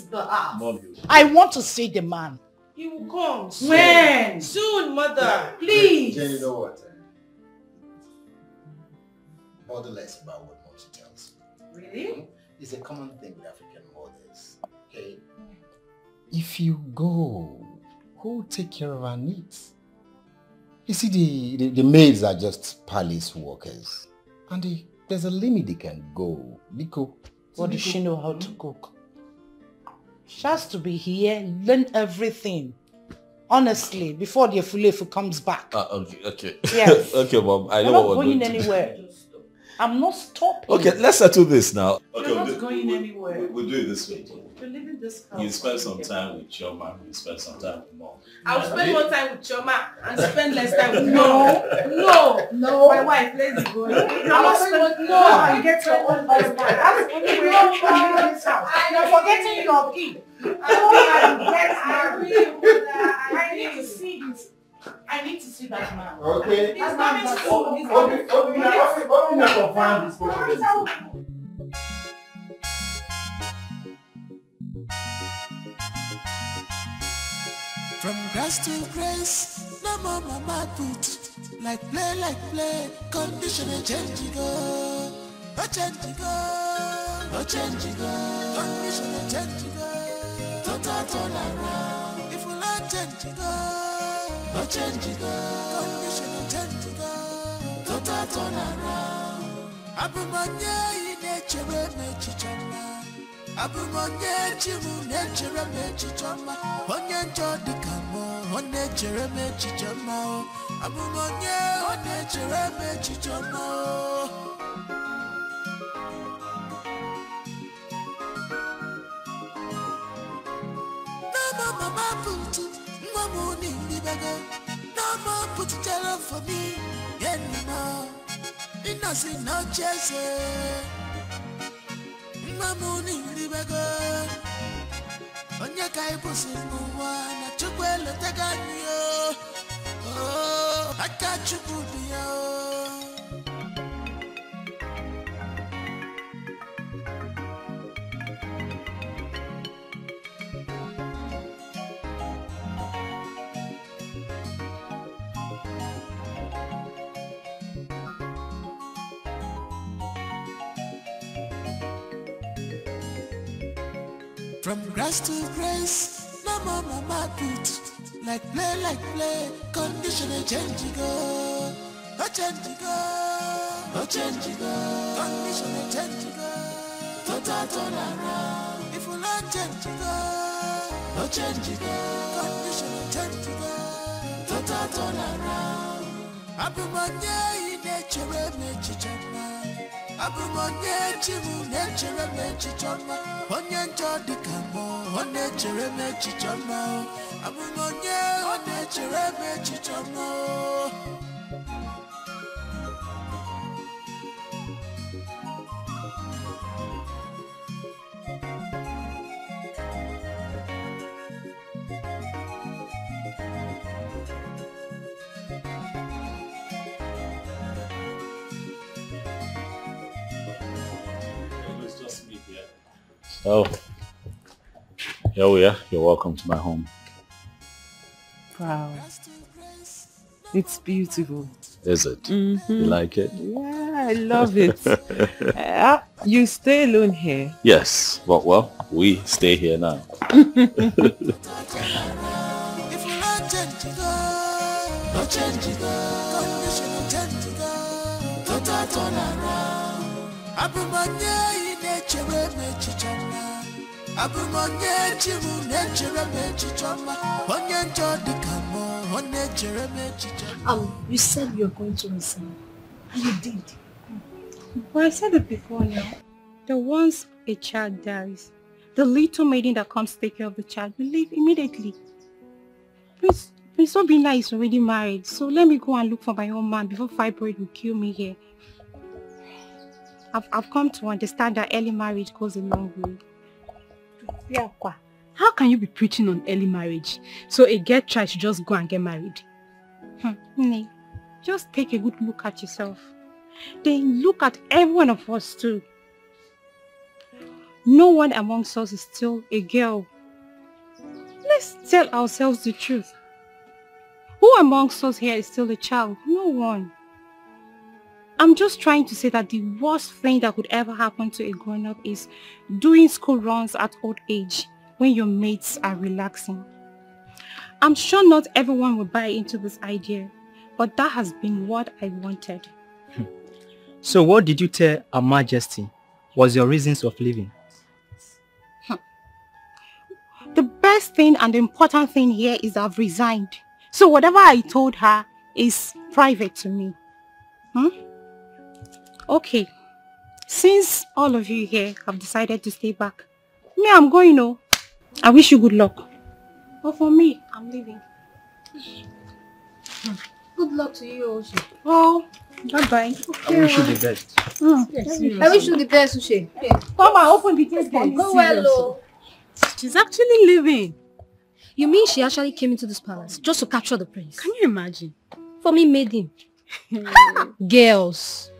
behalf. I want to see the man. He will come soon. When? Soon, mother. Please. Jenny, you know what? Bother less about what Momsy tells you. Really? It's a common thing with African mothers. Okay? If you go, who will take care of our needs? You see, the maids are just palace workers. And there's a limit they can go. What does she know how to cook? She has to be here, learn everything. Honestly, before the Efulefu comes back. Okay. Yes. Okay, Mom. I know You're what not we're going going to do. anywhere. I'm not stopping. Okay, let's settle this now. Okay, You're not going anywhere. We'll do it this way. You're leaving this house. You spend some time with your mom, you spend some time with Mom. I'll spend more time with Choma and spend less time with No. My wife, let's go. I get your own husband. That's the only way you can leave this house. You're forgetting your key. I need to see this. I need to see that man. Okay. He's coming soon. He's coming soon. From grass to grace, no more mama put. Like play, condition a change go. No change go, no change go. Condition a change go. Total turn around. If we not change go, no change go. Condition a change go. Total turn around. Abumanya in nature me chichama. Abumonye chimu nature me chichama. Onye njodi kamo, on nature me chichama. Abumonye, on nature me chichama. No mama put, no money in the bag. No more put it down for me. Yeah, no, it doesn't no chase. Mamuni libego Onya kai pusi mwana Chukwele teganyo Oh, aka chukubiyo From grass to grace, no more mama put. Like play, condition a change go. No change go, no change go. Condition a change go. Total turn around. If we not change go, no change go. Condition a change go. Total turn around. Abumanya in nature me chichama. Abumonye chimu nature me chichama. Onye njodi kamo, on nature me chichama. Abumonye, on nature me chichama. Oh, here we are. You're welcome to my home. Wow. It's beautiful. Is it? Mm-hmm. You like it? Yeah, I love it. You stay alone here? Yes, but well, we stay here now. If you not change go, no change go. Condition no change go. Total turn around. Abumanya in nature me chichama. Abumonye chimu nature me chichama. Onye njodi kamo, on nature me chichama. You said you're going to resign. And you did. Well, I said it before now. The once a child dies, the little maiden that comes to take care of the child will leave immediately. Prince Obinna is already married, so let me go and look for my own man before fibroid will kill me here. I've come to understand that early marriage goes a long way. How can you be preaching on early marriage? So a girl child should just go and get married? Nee, just take a good look at yourself. Then look at every one of us too. No one amongst us is still a girl. Let's tell ourselves the truth. Who amongst us here is still a child? No one. I'm just trying to say that the worst thing that could ever happen to a grown-up is doing school runs at old age when your mates are relaxing. I'm sure not everyone will buy into this idea, but that has been what I wanted. So what did you tell Her Majesty was your reasons of leaving? The best thing and the important thing here is I've resigned. So whatever I told her is private to me. Okay. Since all of you here have decided to stay back, me, I'm going now. I wish you good luck. But for me, I'm leaving. Good luck to you, Oshi. Oh, bye-bye. I wish you the best. I wish you the best, Uche. Come on, open the gate. Go well, oh. She's actually leaving. You mean she actually came into this palace just to capture the prince? Can you imagine? For me, made him. Girls.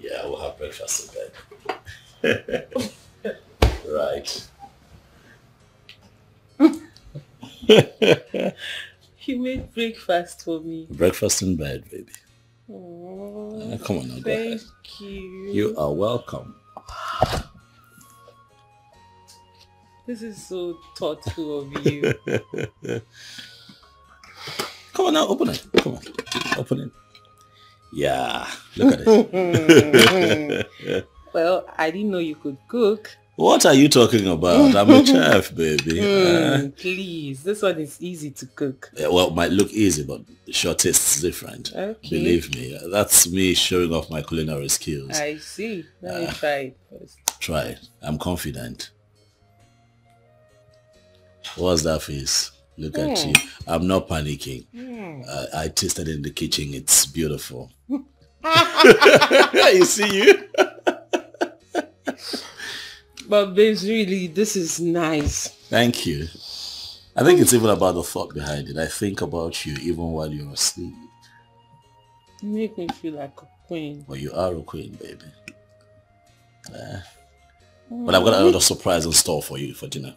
Yeah, we'll have breakfast in bed. Right. You made breakfast for me. Breakfast in bed, baby. Oh, Come on now, go ahead. Thank you. You are welcome. This is so thoughtful of you. Come on now, open it. Come on, open it. Yeah, look at it. Well, I didn't know you could cook. What are you talking about? I'm a chef, baby. Please, this one is easy to cook. Yeah, well, it might look easy, but the sure taste's different. Okay. Believe me, that's me showing off my culinary skills. I see. Let me try it first. Try it. I'm confident. What's that face? Look at you. I'm not panicking. I tasted it in the kitchen. It's beautiful. You see you? But babes, really, this is nice. Thank you. I think it's even about the thought behind it. I think about you even while you're asleep. You make me feel like a queen. Well, you are a queen, baby. But I've got another surprise in store for you for dinner.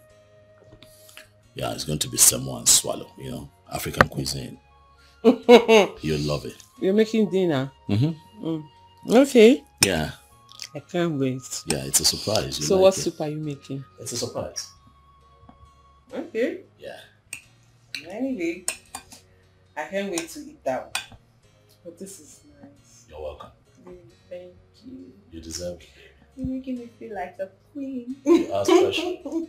Yeah, it's going to be semo and swallow, you know, African cuisine. You'll love it. You're making dinner? Mm-hmm. Okay. Yeah. I can't wait. Yeah, it's a surprise. So what soup are you making? It's a surprise. Okay. Yeah. Anyway, I can't wait to eat that one. But this is nice. You're welcome. Thank you. You deserve it. You're making me feel like a queen. You are special.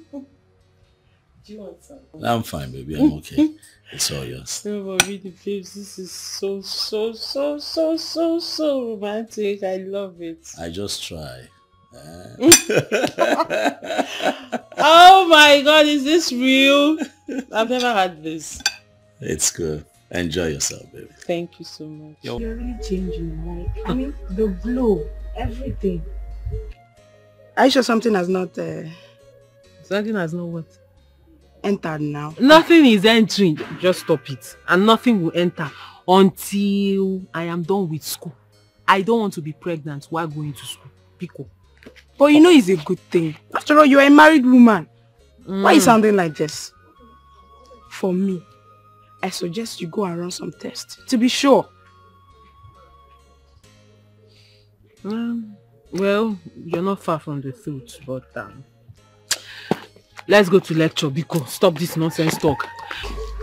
Do you want some? I'm fine, baby. I'm okay. It's all yours. No, but really, babes, this is so romantic. I love it. I just try. Oh my God, is this real? I've never had this. It's good. Enjoy yourself, baby. Thank you so much. You're really changing, like, I mean, the glow, everything. Are you sure something has not... Something has not what? Entered now. Nothing is entering. Just stop it. And nothing will enter until I am done with school. I don't want to be pregnant while going to school. Pico. But you know it's a good thing. After all, you're a married woman. Why are you sounding like this? For me, I suggest you go and run some tests to be sure. Well, you're not far from the truth, but let's go to lecture because stop this nonsense talk.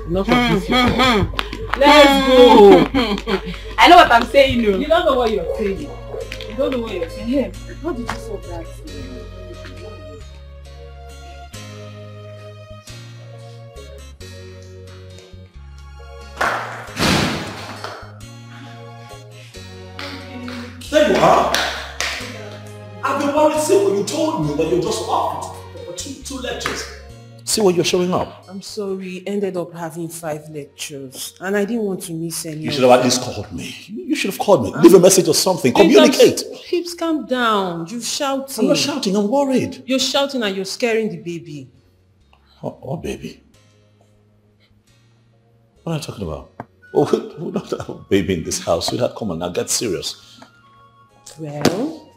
Enough of this. Let's go. I know what I'm saying. You don't know what you're saying. You don't know what you're saying. Hey, how did you solve that? There you are. I've been worried since when you told me that you're just off for two lectures. See what you're showing up. I'm sorry, ended up having 5 lectures and I didn't want to miss any. You should have at least called me. You should have called me. Leave a message or something. Communicate. Hips, calm down. You're shouting. I'm not shouting. I'm worried. You're shouting and you're scaring the baby. Oh, baby. What are you talking about? Oh, we don't have a baby in this house. Sweetheart, come on now. Get serious. Well,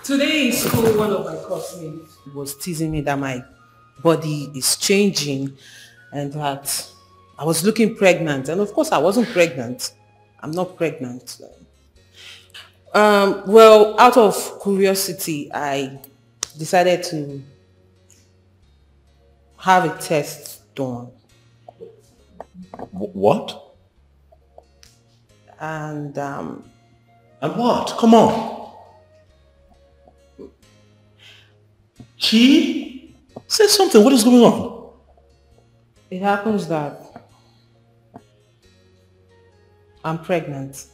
today in school, one of my classmates was teasing me that my body is changing and that I was looking pregnant. And of course, I wasn't pregnant. I'm not pregnant. Well, out of curiosity, I decided to have a test done. What? And what? Come on. Chi? Say something. What is going on? It happens that I'm pregnant.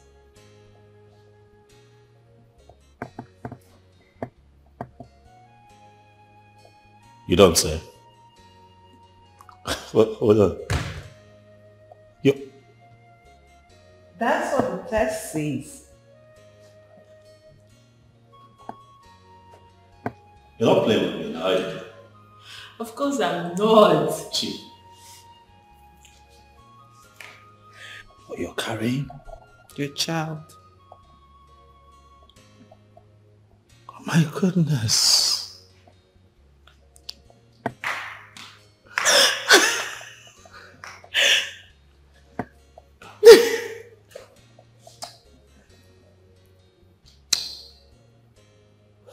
You don't say. Hold on. That's what the test says. You're not playing with me now, are you? Of course I'm not. Chi. What you're carrying? Your child. Oh my goodness.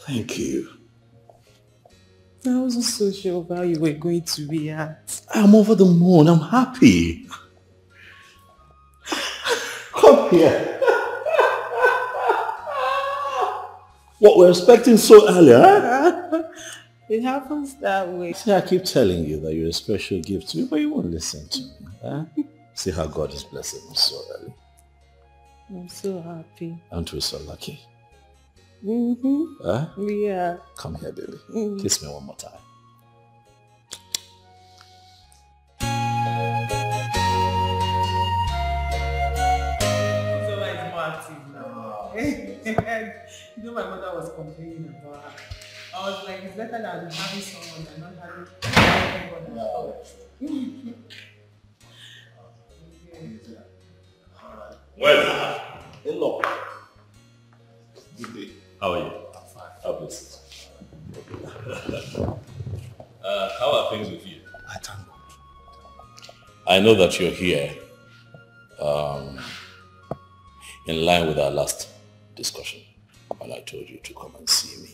Thank you. I wasn't so sure of how you were going to react. I'm over the moon. I'm happy. Come here. What we're expecting so early, huh? It happens that way. See, I keep telling you that you're a special gift to me, but you won't listen to me. Huh? See how God is blessing us so early. I'm so happy. Aren't we so lucky? Mm-hmm. Huh? Yeah. Come here, baby. Kiss me one more time. You know, my mother was complaining about her. I was like, it's better than having someone than not having anyone at all. Well, Inlove. Good day. How are you? I'm fine. How bless how are things with you? I thank God. I know that you're here in line with our last discussion when I told you to come and see me.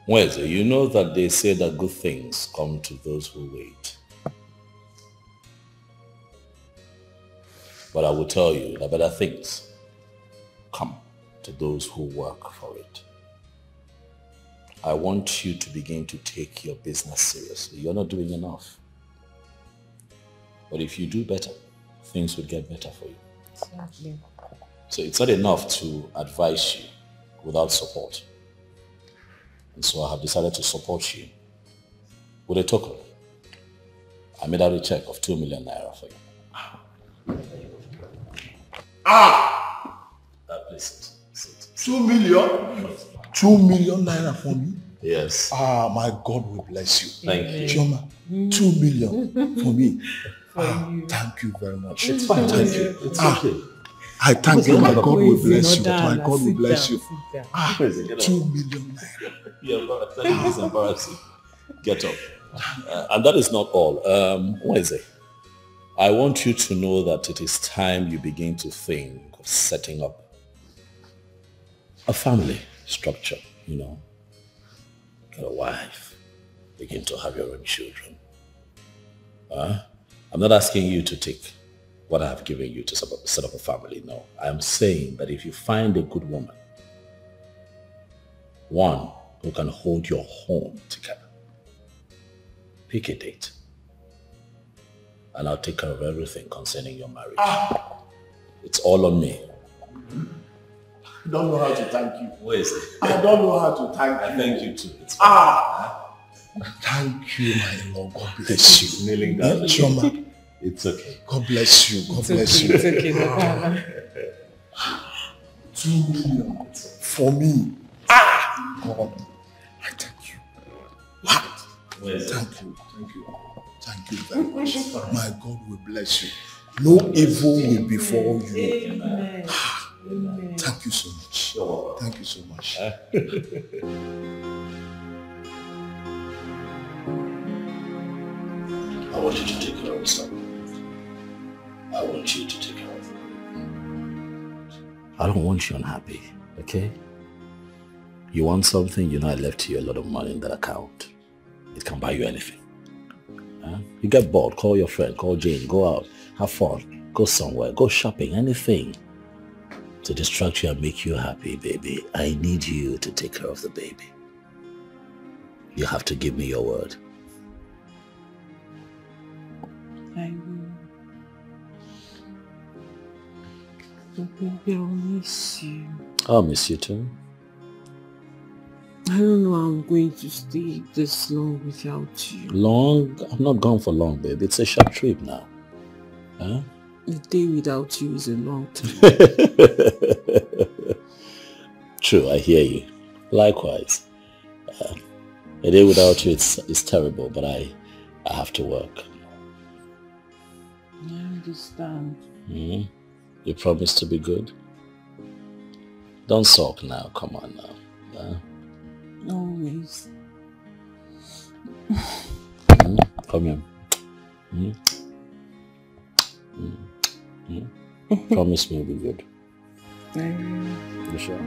Well, you know that they say that good things come to those who wait. But I will tell you that better things come to those who work for it. I want you to begin to take your business seriously. You're not doing enough. But if you do better, things will get better for you. Exactly. So it's not enough to advise you without support. And so I have decided to support you with a token. I made out a check of 2 million naira for you. Please sit. 2 million? 2 million naira for me? Yes. My God will bless you. Thank you. Chioma, 2 million for me. Thank you very much. It's fine. Thank you. It's okay. I thank you. My God will bless you. down, My God will bless down, you. sit 2 million naira. You're embarrassing. It's embarrassing. Get up. And that is not all. What is it? I want you to know that it is time you begin to think of setting up a family structure, you know. Get a wife. Begin to have your own children. I'm not asking you to take what I have given you to set up a family. No. I am saying that if you find a good woman, one who can hold your home together, pick a date. And I'll take care of everything concerning your marriage. It's all on me. I don't know how to thank you. Where is it? I don't know how to thank you. I thank you too. It's fine. Thank you, my Lord. God bless you. Kneeling down. Chioma. It's okay. God bless you. God bless you. It's okay, no problem. 2 million for me. God. I thank you. What? Thank you. Thank you. Thank you very much. My God will bless you. No evil will befall you. Amen. Amen. Thank you so much. Thank you so much. I want you to take care of yourself. I want you to take care of me. I don't want you unhappy, okay? You want something, you know I left you a lot of money in that account. It can buy you anything. You get bored, call your friend, call Jane, go out, have fun, go somewhere, go shopping, anything to distract you and make you happy, baby. I need you to take care of the baby. You have to give me your word. I will. But baby, I'll miss you. I'll miss you too. I don't know how I'm going to stay this long without you. Long? I'm not gone for long, baby. It's a short trip now. Huh? A day without you is a long time. True, I hear you. Likewise. A day without you is terrible, but I have to work. I understand. You promise to be good? Don't sulk now. Come on now. Always. Come here. Promise me you'll be good. I will. You sure?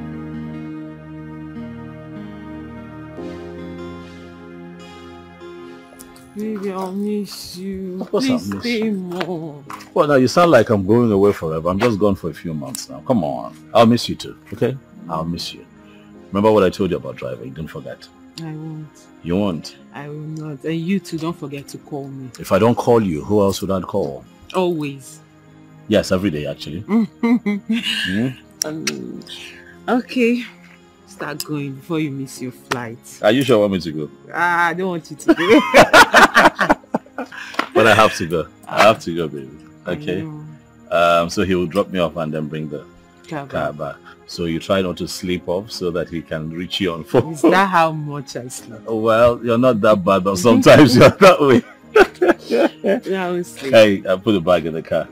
Baby, I'll miss you. Of course Please I'll miss stay you. more. Well, now you sound like I'm going away forever. I'm just gone for a few months now. Come on. I'll miss you too, okay? I'll miss you. Remember what I told you about driving? Don't forget. I won't. You won't? I will not. And you too, don't forget to call me. If I don't call you, who else would I call? Always. Yes, every day actually. Okay. Start going before you miss your flight. Are you sure you want me to go? I don't want you to go. But I have to go. I have to go, baby. Okay? So he will drop me off and then bring the car back. So you try not to sleep off so that he can reach you on phone. Is that how much I sleep? Well, you're not that bad, but sometimes you're that way. Yeah, I will sleep. Hey, I put the bag in the car.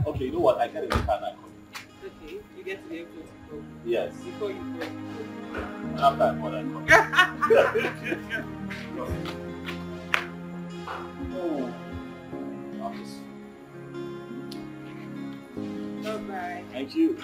Okay, you know what? I get in the car now. Okay, you get to the airport to go. Yes. Before you go. After I call, I Bye-bye. Thank you.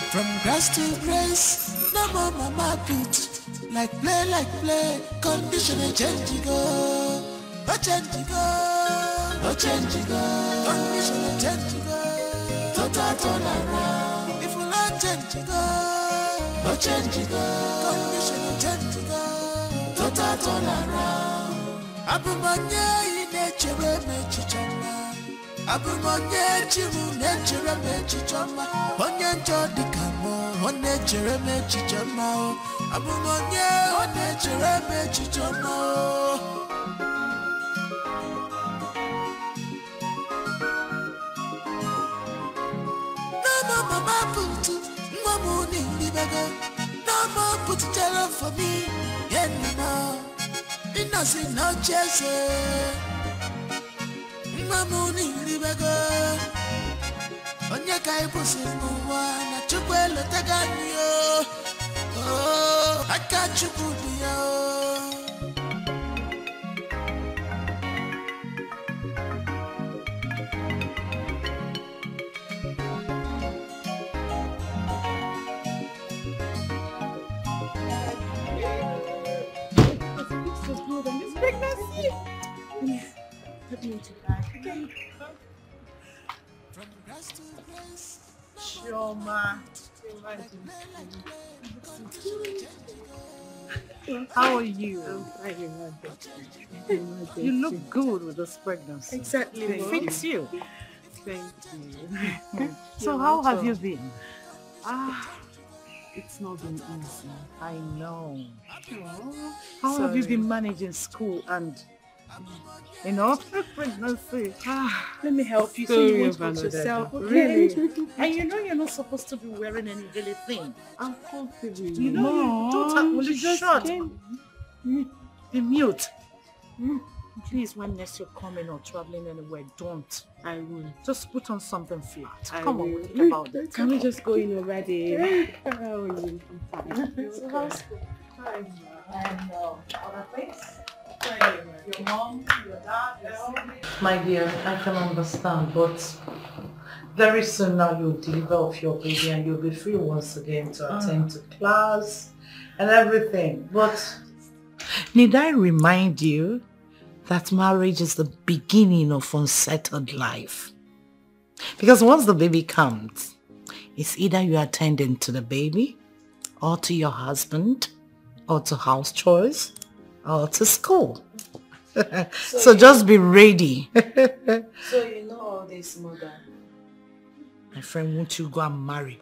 From grass to grace, no more mama put. Like play, condition a change you go. No change you go, no change you go. Condition a change you go. Total turn around. If you not change you go, no change you go. Condition a change you go. Total turn around. Abumanye nature me chichama. Abumanye chimu nature me chichama. Onye njodi kamo, nature me chichama. Abumanye nature me chichama. No more mama put, no more nini baga. No more put jello for me, yeah no. Innocent no chase. Mamuni libego. Onye kai pusi mwa na chukwelo taganyo. Oh, akachukudio. Chioma. How are you? I'm fine, You look good with this pregnancy. Exactly. It fits you. Thank you. So how have you been? It's not been easy. I know. How have you been managing school and pregnancy? Let me help you. So you won't put put yourself. yourself. Really? And you know you're not supposed to be wearing any really thing. I'm comfortable. You know you don't have only short. Be mute. Please, when next you're coming or traveling anywhere, don't. I will. Just put on something flat. I Come on, will. we'll think about it. Can we just go in already? How are you? So how's school? And other things? Your mom, your dad, my dear, I can understand, but very soon now you'll deliver off your baby and you'll be free once again to attend to class and everything. But need I remind you that marriage is the beginning of unsettled life? Because once the baby comes, it's either you attending to the baby or to your husband or to house chores or to school. So just be ready. So you know all this, mother? My friend, won't you go and marry?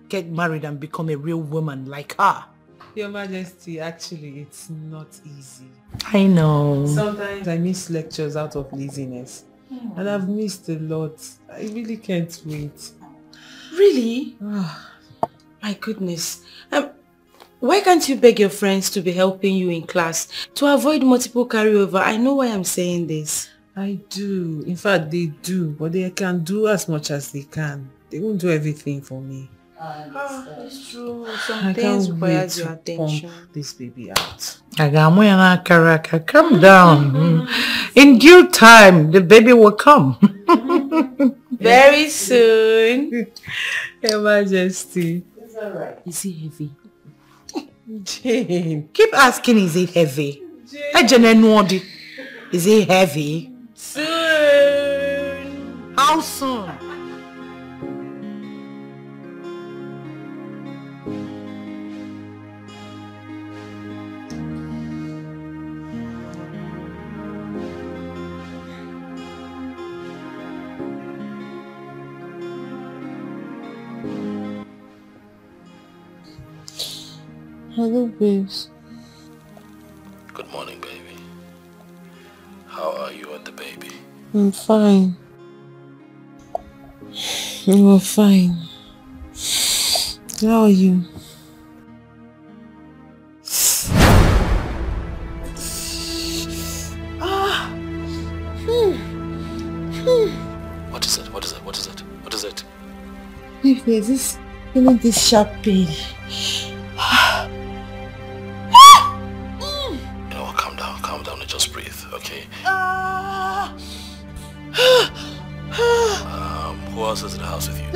Get married and become a real woman like her. Your Majesty, actually, it's not easy. I know. Sometimes I miss lectures out of laziness. And I've missed a lot. I really can't wait. Really? My goodness. Why can't you beg your friends to be helping you in class to avoid multiple carryover? I know why I'm saying this. I do. In fact, they do. But they can do as much as they can. They won't do everything for me. It's true. Some I things can't require wait your to attention. pump this baby out. Calm down. In due time, the baby will come. Very soon. Your Majesty. It's alright. Is he heavy? Jane. Keep asking, is it heavy? Is it heavy? Soon. How soon? Hello, babes. Good morning, baby. How are you and the baby? I'm fine. I'm fine. How are you? What is it? What is it? What is it? What is it? Babe, there's this feeling this sharp pain. You know what? Calm down and just breathe, okay? Who else is in the house with you?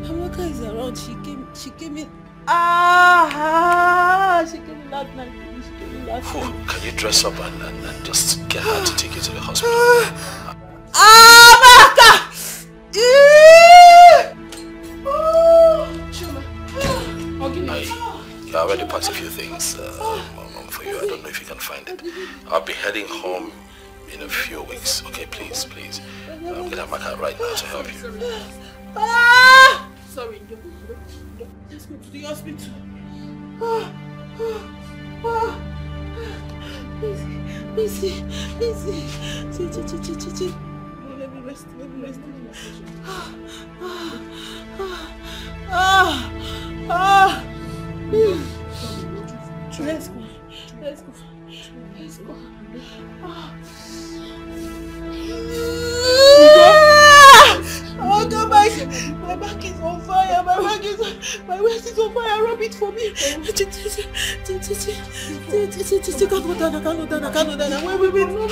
Amaka is around. She came in. She came in last night. Can you dress up and just get her to take you to the hospital? Amaka! I already packed a few things for you. I don't know if you can find it. I'll be heading home in a few weeks. Okay, please. I'm gonna back out right now to help you. Sorry, let's go to the hospital. Easy. Let me rest. Let's go. Oh God, my back is on fire. My waist is on fire. Rub it for me. I can't go down. Wait.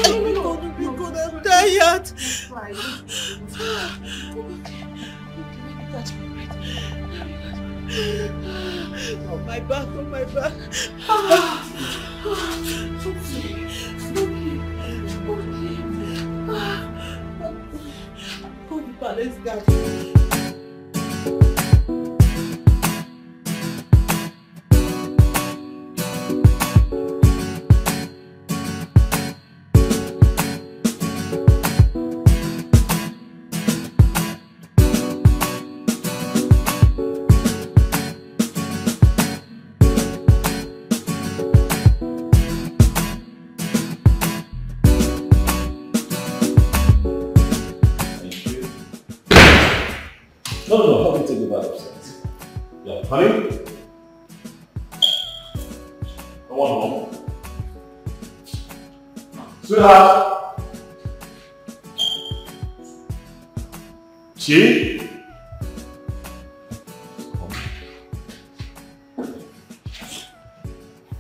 I'm tired. Oh, my back. Let's go. No, help me take the bag upstairs. Yeah, honey? Come on home. Sweetheart! Chi?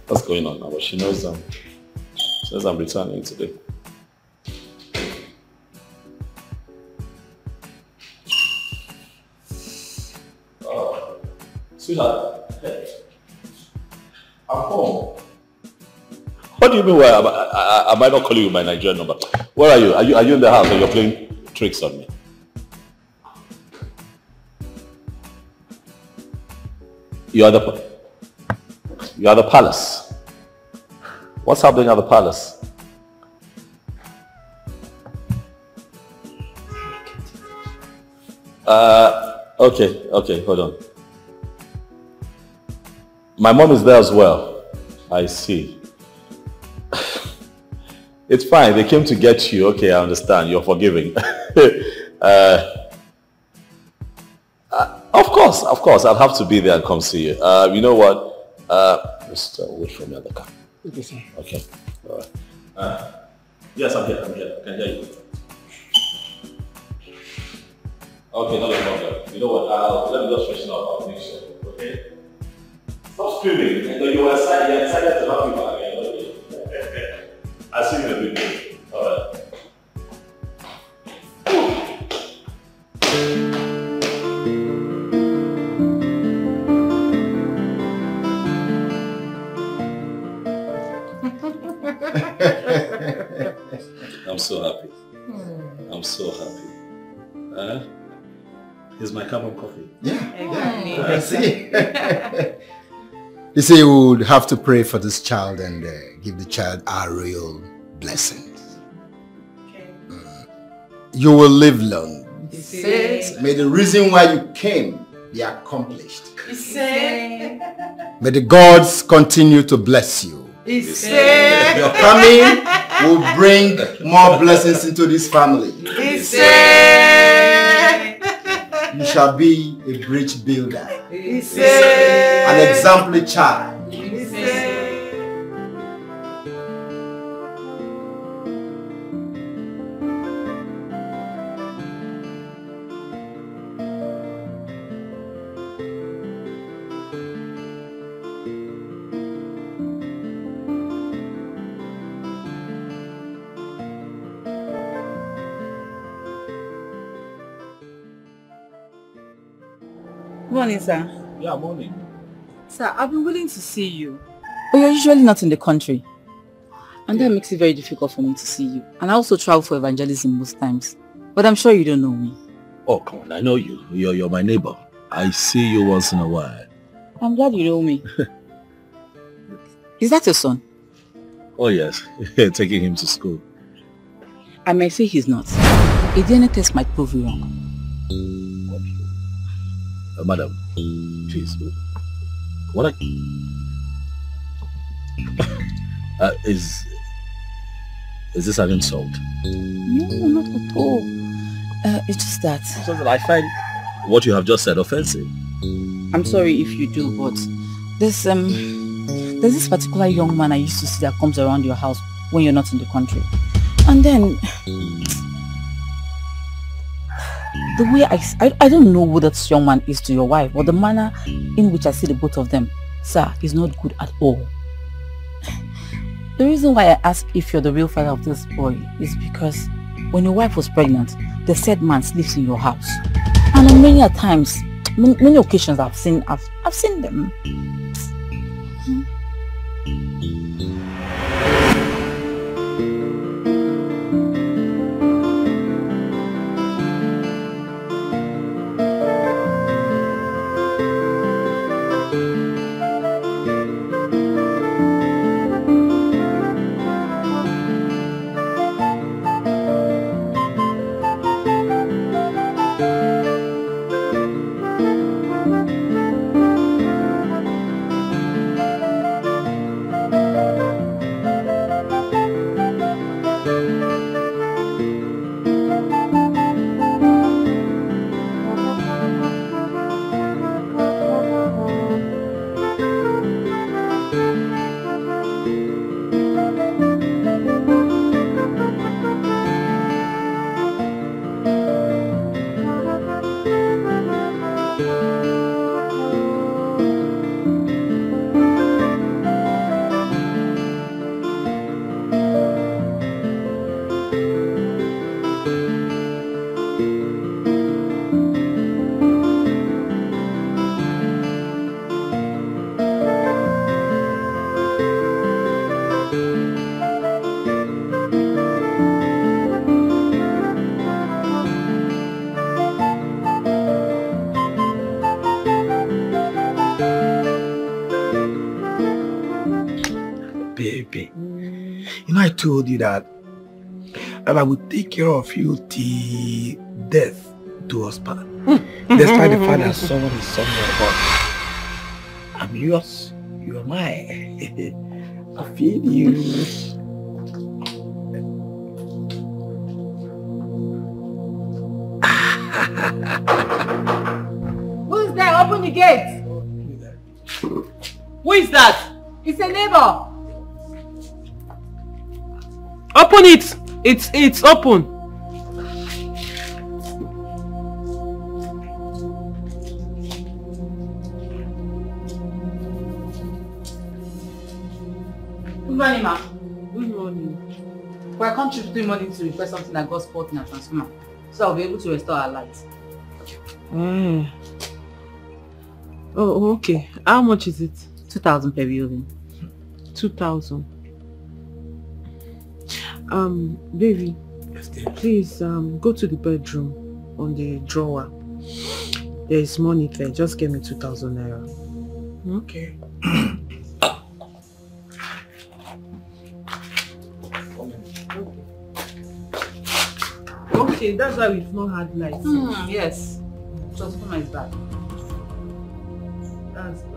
What's going on now? But she knows says I'm returning today. Sweetheart, I'm home. What do you mean? I might not call you with my Nigerian number. Where are you? Are you in the house or you're playing tricks on me? You are the palace. What's happening at the palace? Okay, hold on. My mom is there as well. I see. It's fine. They came to get you. Okay, I understand. You're forgiving. Of course. I'll have to be there and come see you. You know what? Just wait for me at the car. Okay. All right. Yes, I'm here. I can hear you. Okay, not a problem. You know what? Let me just freshen up. I'll make sure. Okay? Stop screaming. I know you're excited to help you back. I'll see you in a bit. Alright. I'm so happy. I'm so happy. Here's my cup of coffee. Yeah. See. You say you would have to pray for this child and give the child a real blessing. You will live long. May the reason why you came be accomplished. May the gods continue to bless you. Your coming will bring more blessings into this family. You shall be a bridge builder. An exemplary child. Morning, sir. Yeah, morning. Sir, I've been willing to see you. But you're usually not in the country. And that makes it very difficult for me to see you. And I also travel for evangelism most times. But I'm sure you don't know me. Oh, come on, I know you. You're my neighbor. I see you once in a while. I'm glad you know me. Is that your son? Oh, yes. Taking him to school. I may say he's not. A DNA test might prove you wrong. Madam, please. What is this an insult? No, not at all. It's just that. So that I find what you have just said offensive. I'm sorry if you do, but there's this particular young man I used to see that comes around your house when you're not in the country. And then the way I don't know who that young man is to your wife, but the manner in which I see the both of them, sir, is not good at all. The reason why I ask if you're the real father of this boy is because when your wife was pregnant, the said man sleeps in your house. And on many occasions I've seen them. I told you that I would take care of you till death do us part. Despite the fact that someone is somewhere, but I'm yours, you are mine. I feel you. Who's there? Open the gate. Who is that? It's a neighbor. Open it! It's open. Good morning, ma. Good morning. Well, I come to money to request something that got spoiled in a transformer, so I'll be able to restore our lights. Oh, okay. How much is it? 2,000 per building. 2,000. Baby. Yes. Please, go to the bedroom on the drawer. There is money there. Just give me 2,000 naira. Okay. Okay, that's why we've not had lights. Yes. Transformer is bad. That's bad.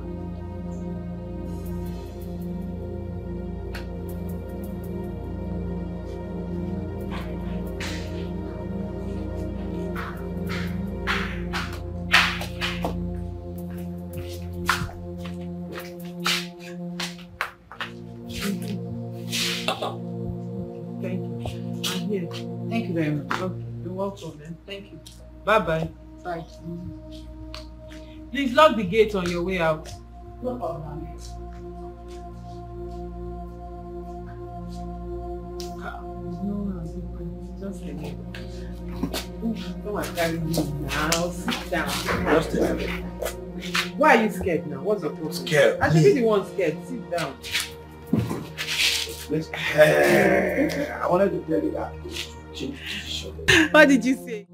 Thank you. I'm here. Thank you very much. Okay, you're welcome, man. Thank you. Bye-bye. Bye. Please lock the gate on your way out. No problem. Just a minute. Come and carry me now. Sit down. Just a minute. Why are you scared now? What's the problem? Scared. I should be the one scared. Sit down. I wanted to tell you that. What did you say?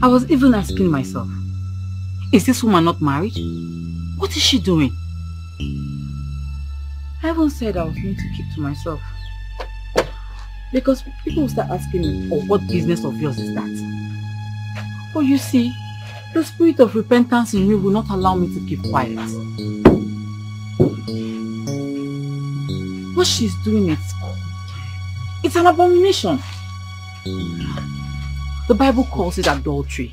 I was even asking myself, is this woman not married? What is she doing? I even said I was going to keep to myself. Because people will start asking me, oh, what business of yours is that? But you see, the spirit of repentance in me will not allow me to keep quiet. What she's doing, it's an abomination. The Bible calls it adultery.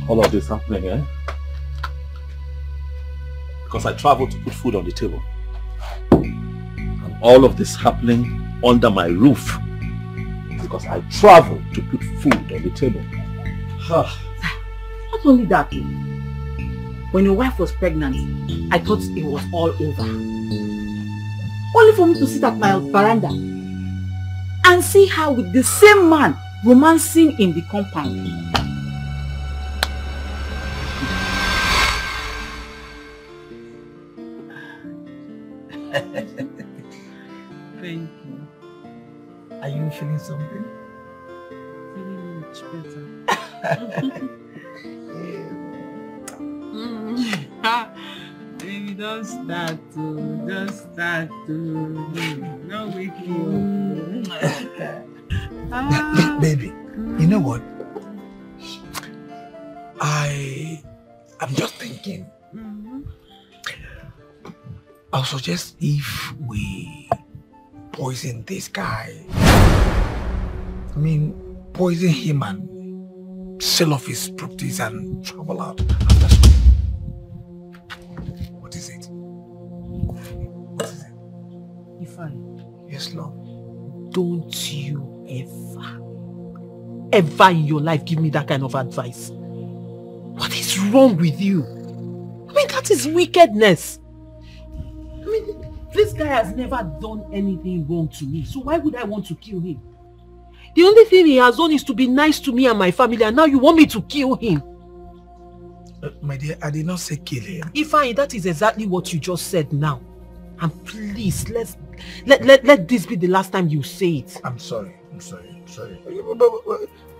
All of this happening, eh? Because I traveled to put food on the table. And all of this happening under my roof. Because I traveled to put food on the table. Not only that, when your wife was pregnant, I thought it was all over. Only for me to sit at my veranda and see her with the same man romancing in the compound. Thank you. Are you feeling something? Feeling much better. Baby, don't start to, don't wake me up. Baby, you know what? I'm just thinking. I'll suggest if we poison this guy. I mean, poison him and sell off his properties and travel out after school. What is it? What is it? Ifeanyi. Yes, love. Don't you ever in your life give me that kind of advice. What is wrong with you? I mean, that is wickedness. I mean, this guy has never done anything wrong to me, so why would I want to kill him? The only thing he has done is to be nice to me and my family, and now you want me to kill him? My dear, I did not say kill him. Ifeanyi, that is exactly what you just said now. And please, let this be the last time you say it. I'm sorry.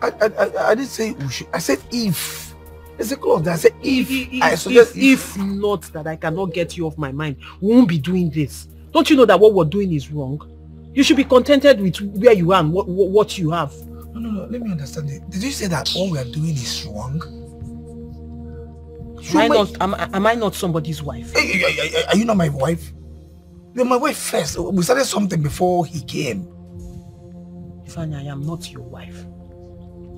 I didn't say we should. I said if. It's a clause. I said if not that I cannot get you off my mind, we won't be doing this. Don't you know that what we're doing is wrong? You should be contented with where you are and what you have. No. Let me understand it. Did you say that what we are doing is wrong? Am I not somebody's wife? Hey, are you not my wife? You're my wife first. We started something before he came. Ifeanyi, I am not your wife.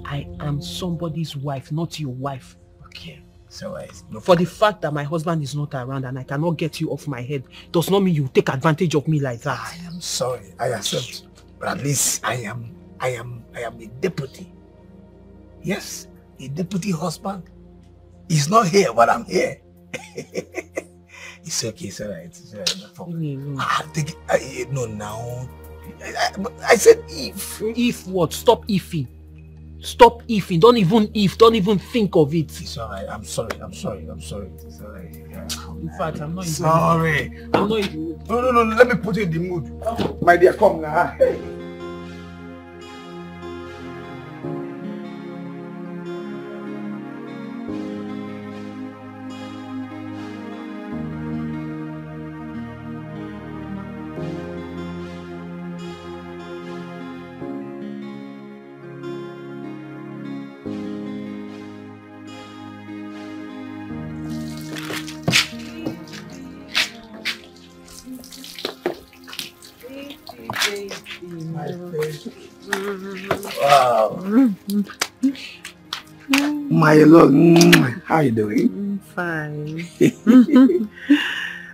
I am somebody's wife, not your wife. Okay. So for the fact that my husband is not around and I cannot get you off my head does not mean you take advantage of me like that. I am sorry. I accept. But at least I am a deputy. Yes, a deputy husband. He's not here, but I'm here. It's okay, it's alright. No, now. I said if. If what? Stop ifing. Stop ifing. Don't even think of it. It's alright. I'm sorry. It's alright. In fact, I'm not sorry. I'm not even. No. Let me put you in the mood. My dear, come now. Wow. My lord, how you doing? Fine.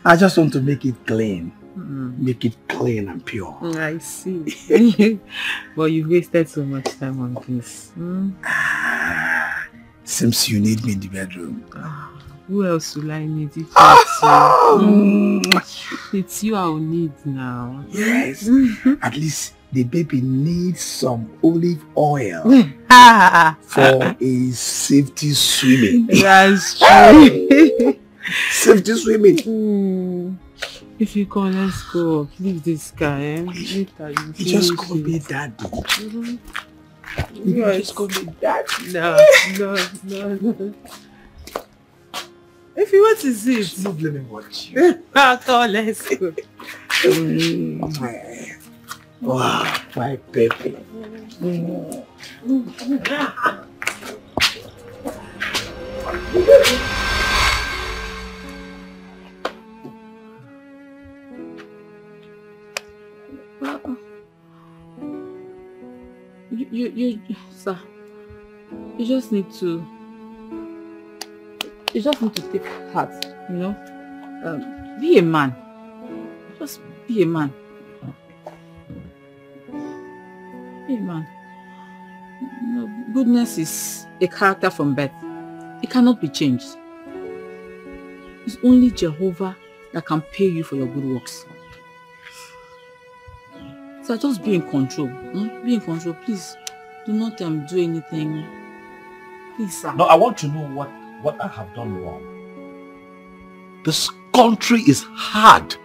I just want to make it clean. Make it clean and pure. I see. But you wasted so much time on this. Seems you need me in the bedroom. Who else will I need? It's you I'll need now. Yes. At least the baby needs some olive oil for a safety swimming. That's true. Safety swimming. If you come, let's go. Leave this guy. Later you just call me daddy. You just call me daddy. No. If you want to see it, not let me watch you. Come, let's go. Wow, my baby. You, sir, you just need to take heart, you know. Be a man. Just be a man. Be a man. You know, goodness is a character from birth. It cannot be changed. It's only Jehovah that can pay you for your good works. So just be in control. Be in control. Please do not do anything. Please, sir. No, I want to know what I have done wrong. This country is hard.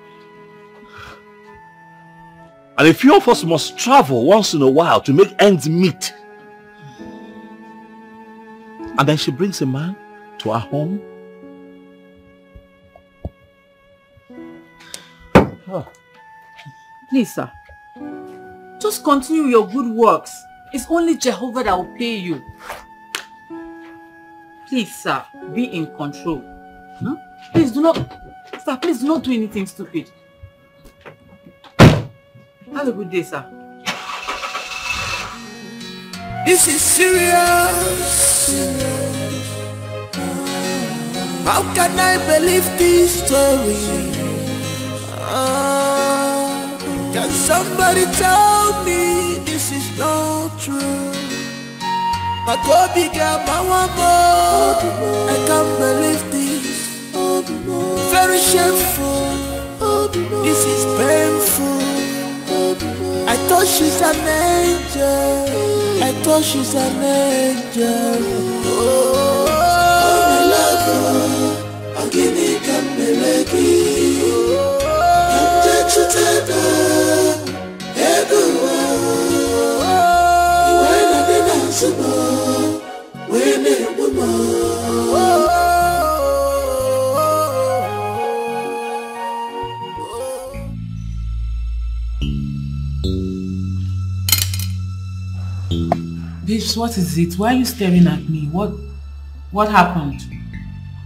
And a few of us must travel once in a while to make ends meet. And then she brings a man to our home. Please, sir. Just continue your good works. It's only Jehovah that will pay you. Please, sir, be in control. Please do not Sir, please do not do anything stupid. Have a good day, sir. This is serious. How can I believe this story? Can somebody tell me this is not true? My Kobe girl, my woman, I can't believe this. Very shameful. This is painful. I thought she's an angel. I thought she's an angel. Oh, my love, I'm giving you melody. Can't you tell her? When I dance, when I Babes, what is it? Why are you staring at me? What happened?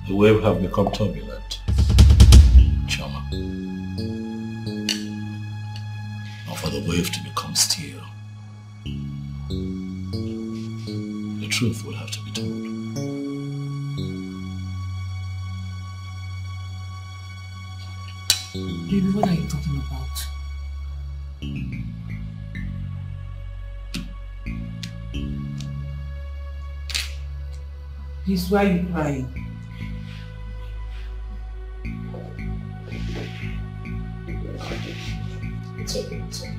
The wave have become turbulent, Chama. Not for the wave to become still. The truth will have to be told. Baby, what are you talking about? Please, why are you crying? It's okay, it's okay.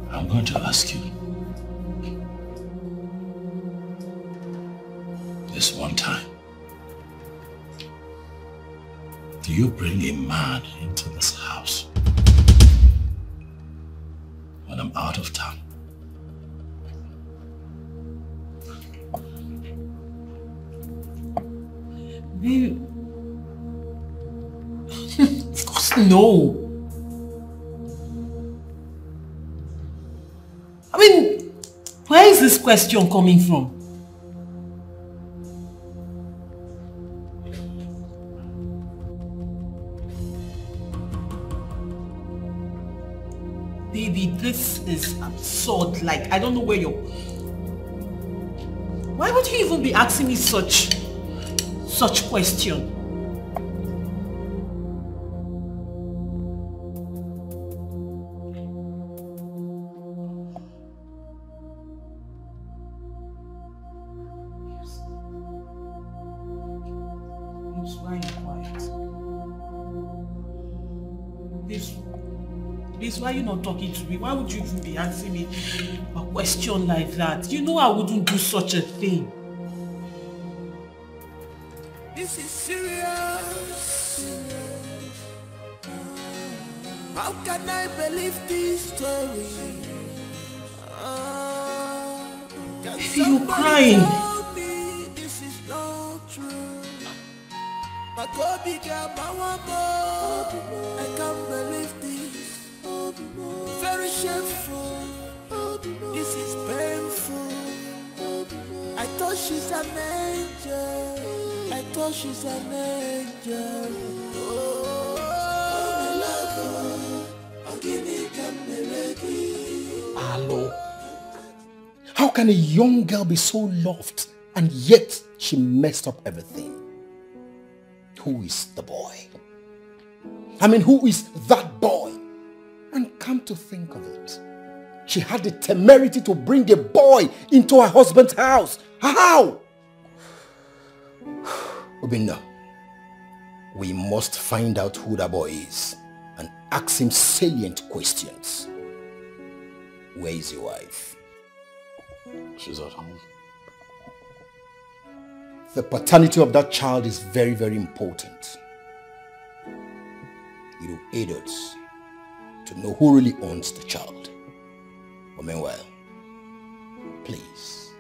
I'm going to ask you this one time. Do you bring a man into this house when I'm out of town? Baby, of course no. I mean, where is this question coming from? Baby, this is absurd. Like, I don't know where you're... Why would you even be asking me such question? Please, why are you not talking to me? Why would you even be asking me a question like that? You know I wouldn't do such a thing. This is serious. How can I believe this story? You're crying. This is not true. My Kobe girl, my woman, I can't believe this. Very shameful. This is painful. I thought she's an angel. I thought she's an angel. Oh, my love, I'm giving you melody. Hello. How can a young girl be so loved and yet she messed up everything? Who is the boy? I mean, who is that boy? And come to think of it, she had the temerity to bring a boy into her husband's house. How? Obinna, We must find out who that boy is and ask him salient questions. Where is your wife? She's at home. The paternity of that child is very, very important. It will aid us to know who really owns the child. But meanwhile, please,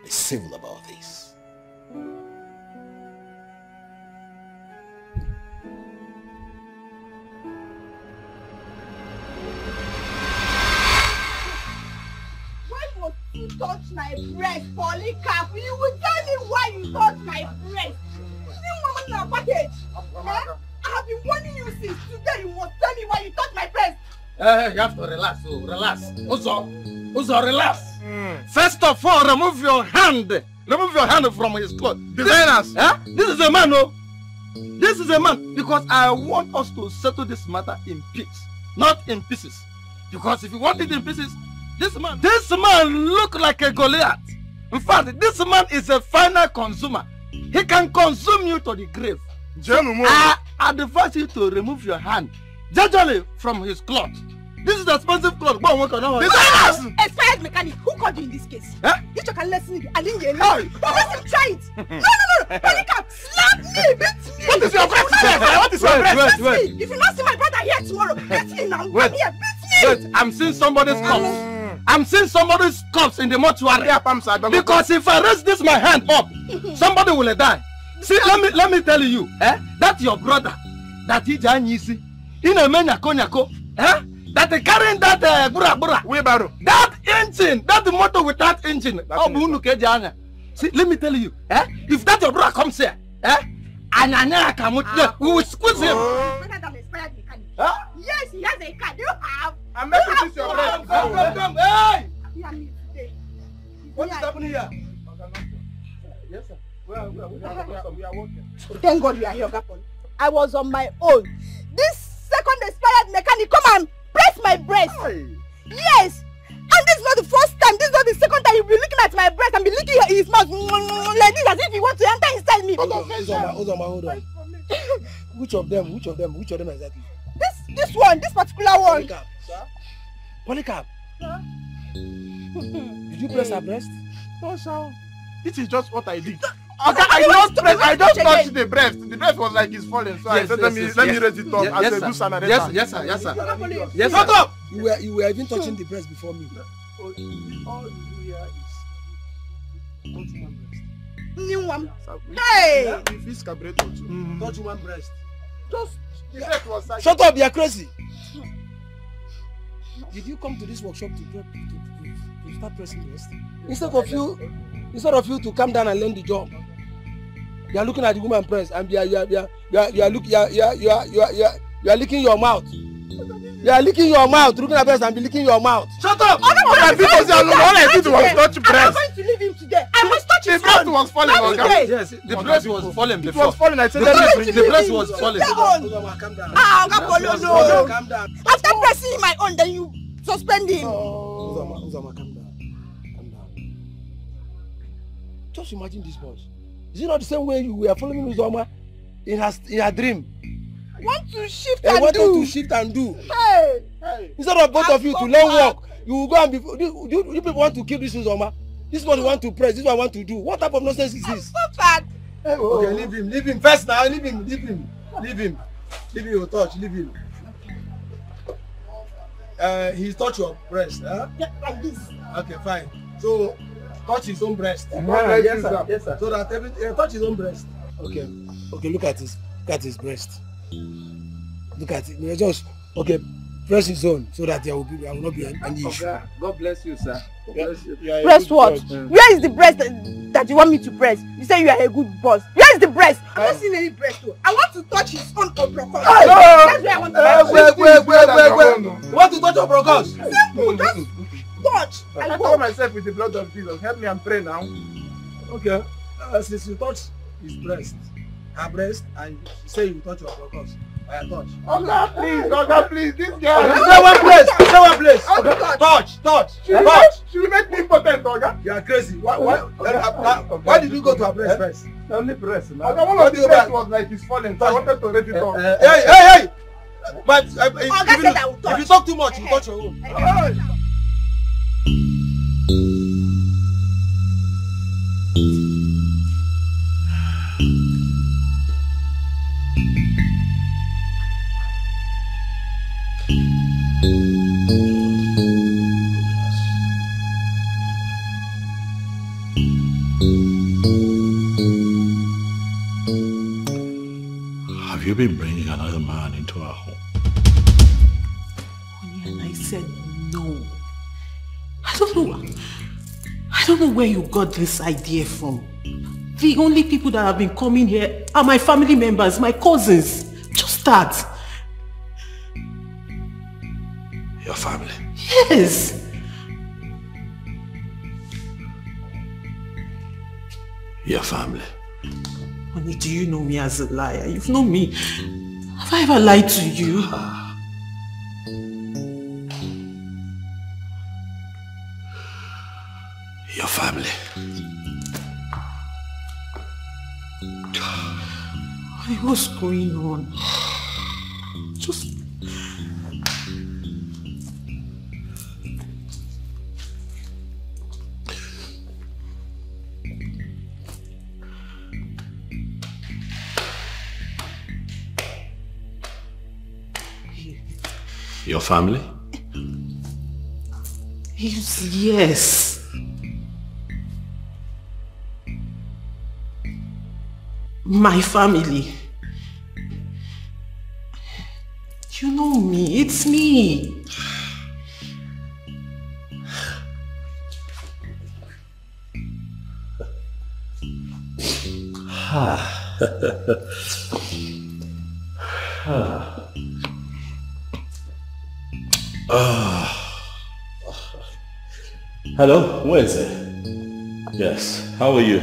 be civil about this. You touch my breast, Polycarp. You will tell me why you touch my breast. New woman in a package. I have been warning you since today. You must tell me why you touch my breast. You have to relax, relax. Uzo, relax. First of all, remove your hand. Remove your hand from his clothes. Designers. This is a man, no? This is a man. Because I want us to settle this matter in peace, not in pieces. Because if you want it in pieces, this man look like a Goliath. In fact, this man is a final consumer. He can consume you to the grave. I advise you to remove your hand gradually from his cloth. This is expensive cloth. Expired mechanic. Who called you in this case? You can listen. I didn't get it. But let him try it. No. Polycarp, slap me, beat me. What is your breast? What is your breast? Wait. If you not see my brother here tomorrow, beat me now. Wait. Come here, beat me. Wait, I'm seeing somebody's corpse. I'm seeing somebody's corpse in the mortuary. Because if I raise this my hand up, somebody will die. See, let me tell you, that's your brother, that he Janyisi, in a nyako, that carrying that wheelbarrow, that engine, that motor with that engine. See, let me tell you, if that your brother comes here, we will squeeze him. Yes, he has a car. Do you have? I'm making this your breast. Come. Hey! What is happening here? Yes, sir. We are working. Thank God we are here, Gapon. I was on my own. This second expired mechanic, come and press my breast. Yes. And this is not the first time. This is not the second time you'll be looking at my breast and be licking his mouth like this as if you want to enter inside me. Hold on. Which of them exactly? This one, this particular one. Polycarp. Sir? Did you press her breast? No, sir. This is just what I did. Okay, I just touched the breast. The breast was like it's falling, so I said let me raise it up as a good Samaritan. Yes, sir. Shut up! You were even touching the breast before me. All you hear is touch one breast. New one. Hey! This carburetor too. Touch one breast. Just shut up, you're crazy. Did you come to this workshop to start pressing breast? Instead of you to come down and learn the job, you are looking at the woman breast and you are licking your mouth. You are licking your mouth, looking at breast and be licking your mouth. Shut up! All I did was touch breast. I'm going to leave him today. I must touch his breast was falling. Yes, the breast was falling before. It was falling. I said the breast was falling. Calm down. Calm down. After pressing my own, then you suspend him. Uzama, calm down. Just imagine this boss. Is it not the same way you were following Uzama in her dream? Want to shift and do. To shift and do. Hey. Instead of both of you to learn work, you will go and be. You people want to kill this Uzama. This one you want to press. This one want to do. What type of nonsense is this? Stop that. Hey, okay, leave him first now. Leave him. Your touch. Leave him. He touched your breast, huh? Yeah, like this. Okay, fine. So touch his own breast. Yes, sir. So that touch his own breast. Okay. Look at his breast. Look at it. Just press his own so that there will not be any issue. God bless you, sir. Press what? Where is the breast that you want me to press? You say you are a good boss. Where is the breast? I'm not seeing any breast though. I want to touch his own obrocos. That's where I want to wait. You want to touch obrocos? Simple, just touch. I cover myself with the blood of Jesus. Help me and pray now. Okay. Since you touch his breast, her breast and she say you touch your focus. Touch. Oga, please, this girl. Say one place. Okay. Touch. She will make me impotent, Oga. You are crazy. Why did you go to her breast first? Only breast. Oga, one of the breast was like it's falling, so I wanted to raise it up. Hey! But if you talk too much, you touch your own. Have you been bringing another man into our home? Honey, and I said no. I don't know where you got this idea from. The only people that have been coming here are my family members, my cousins. Just that. Your family? Yes. Your family? Honey, do you know me as a liar? You've known me. Have I ever lied to you? Your family. Honey, what's going on? Just... Your family? Yes. My family. You know me, it's me. Hello, where is it? Yes, how are you?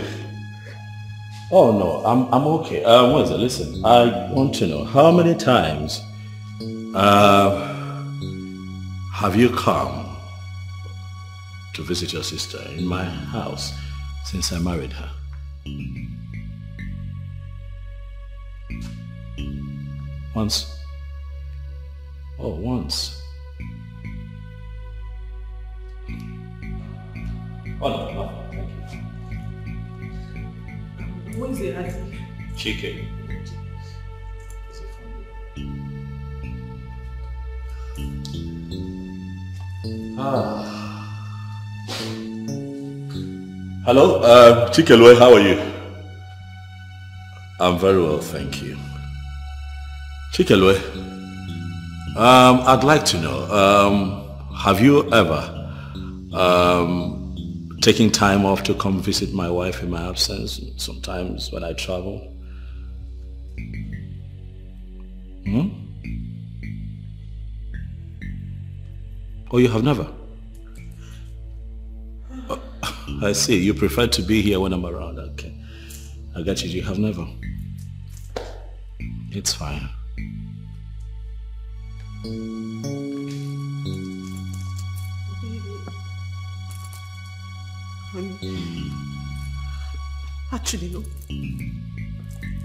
Oh no, I'm okay. What is it? Listen, I want to know how many times have you come to visit your sister in my house since I married her? Once? Oh, once. Oh no, thank you. What is it? Chicken. Hello, Chikelwe, how are you? I'm very well, thank you. Chikelwe, I'd like to know, have you ever taking time off to come visit my wife in my absence, sometimes when I travel? Oh, you have never? Oh, I see, you prefer to be here when I'm around. Okay, I got you, you have never. It's fine. Actually, no.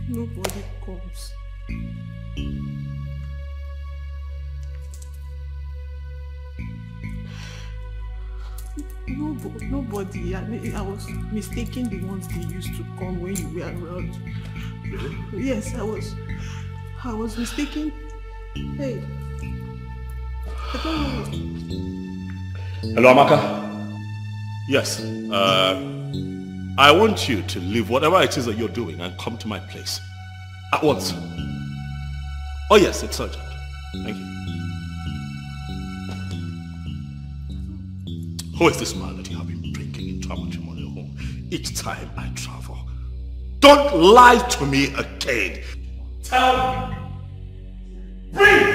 Nobody comes. Nobody. I was mistaking the ones they used to come when you were around. Really? Yes, I was mistaken. Hey. I don't know. Hello, Amaka? Yes. I want you to leave whatever it is that you're doing and come to my place. At once. Oh yes, it's urgent. Thank you. Who is this man that you have been bringing into our matrimonial home each time I travel? Don't lie to me again. Tell me. Bring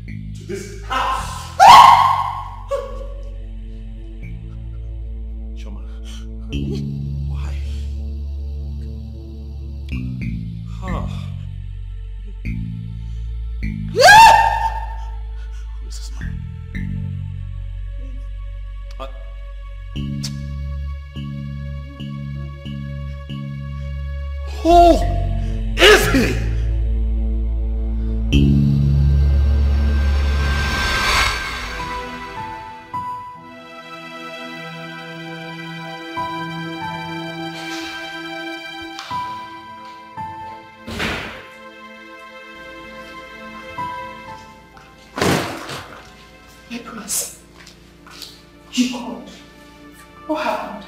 me to this house. Why? Who is this man? Who is he? Nicholas, you called. What happened?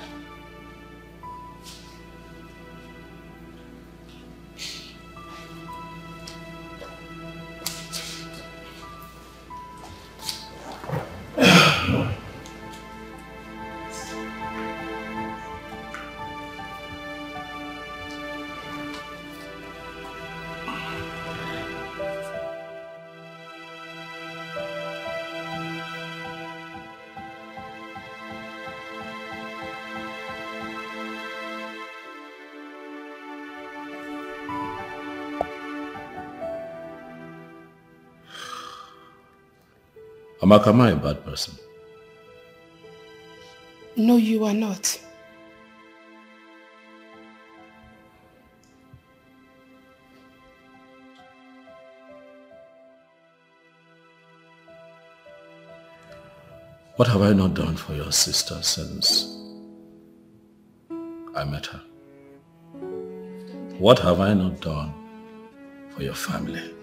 Amaka, am I a bad person? No, you are not. What have I not done for your sister since I met her? What have I not done for your family?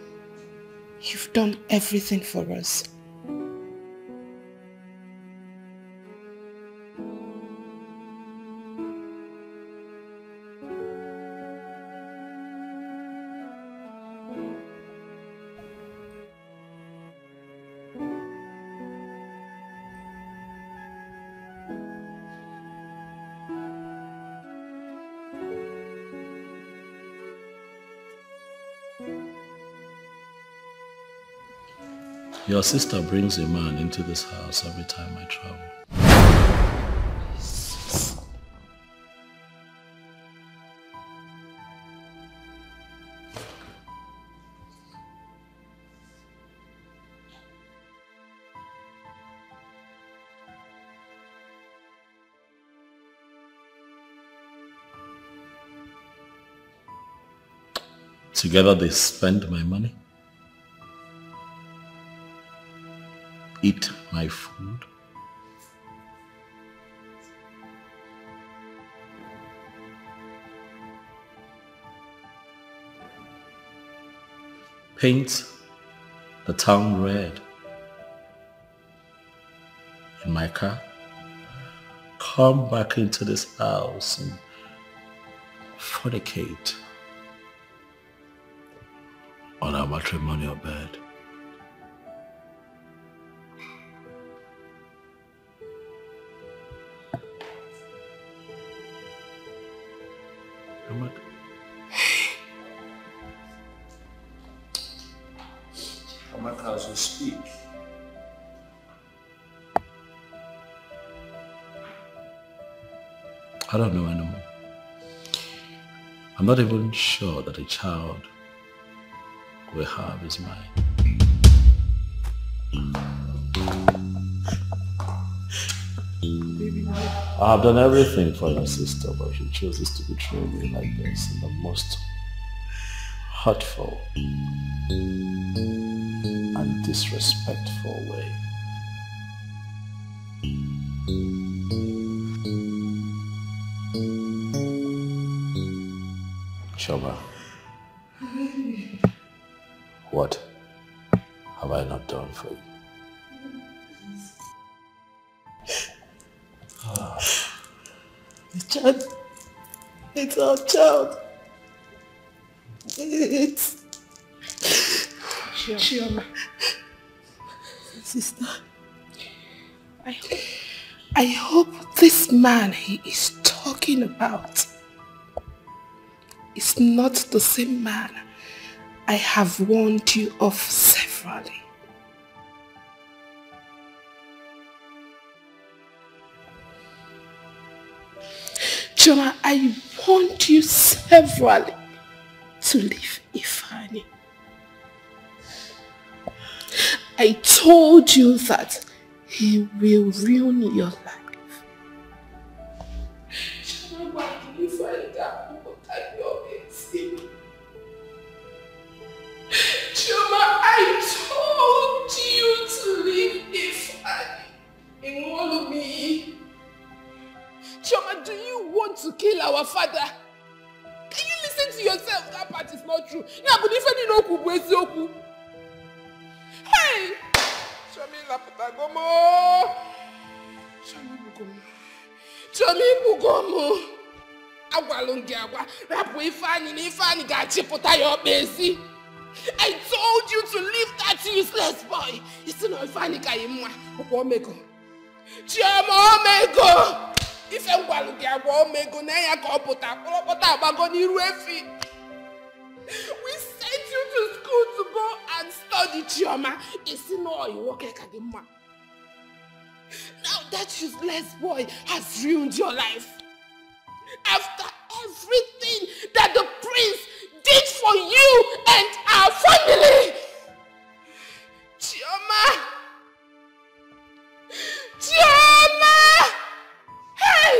You've done everything for us. Your sister brings a man into this house every time I travel. Together they spend my money, eat my food, paint the town red in my car, come back into this house and fornicate on our matrimonial bed. Amaka, as you speak, I don't know anymore. I'm not even sure that a child we have is mine. I have done everything for your sister, but she chooses to betray me like this in the most hurtful and disrespectful way. Shoma, what have I not done for you? The child, it's our child. It's Chioma. Sister, I hope this man he is talking about is not the same man I have warned you of severally. Chioma, I warned you severally to leave Ifeanyi. I told you that he will ruin your life. Chioma, I told you to leave Ifeanyi. Inlove. Chioma, do you want to kill our father? Can you listen to yourself? That part is not true. Yeah, but Ifeanyi no kubu. Hey! Chomi laputagomo. Chomi bugomo. Agwalongi agwa. Rapu Ifeanyi gachiputa your besi. I told you to leave that useless boy. It's not Ifeanyi kayimwa. Omego. Chioma omego. If Agwalongi agwa omego na ya koputa. Koputa abago ni ruefi. We sent you to school to go and study, Chioma. It's not you okay, Kadima. Now that useless boy has ruined your life. After everything that the prince did for you and our family. Chioma! Chioma! Hey!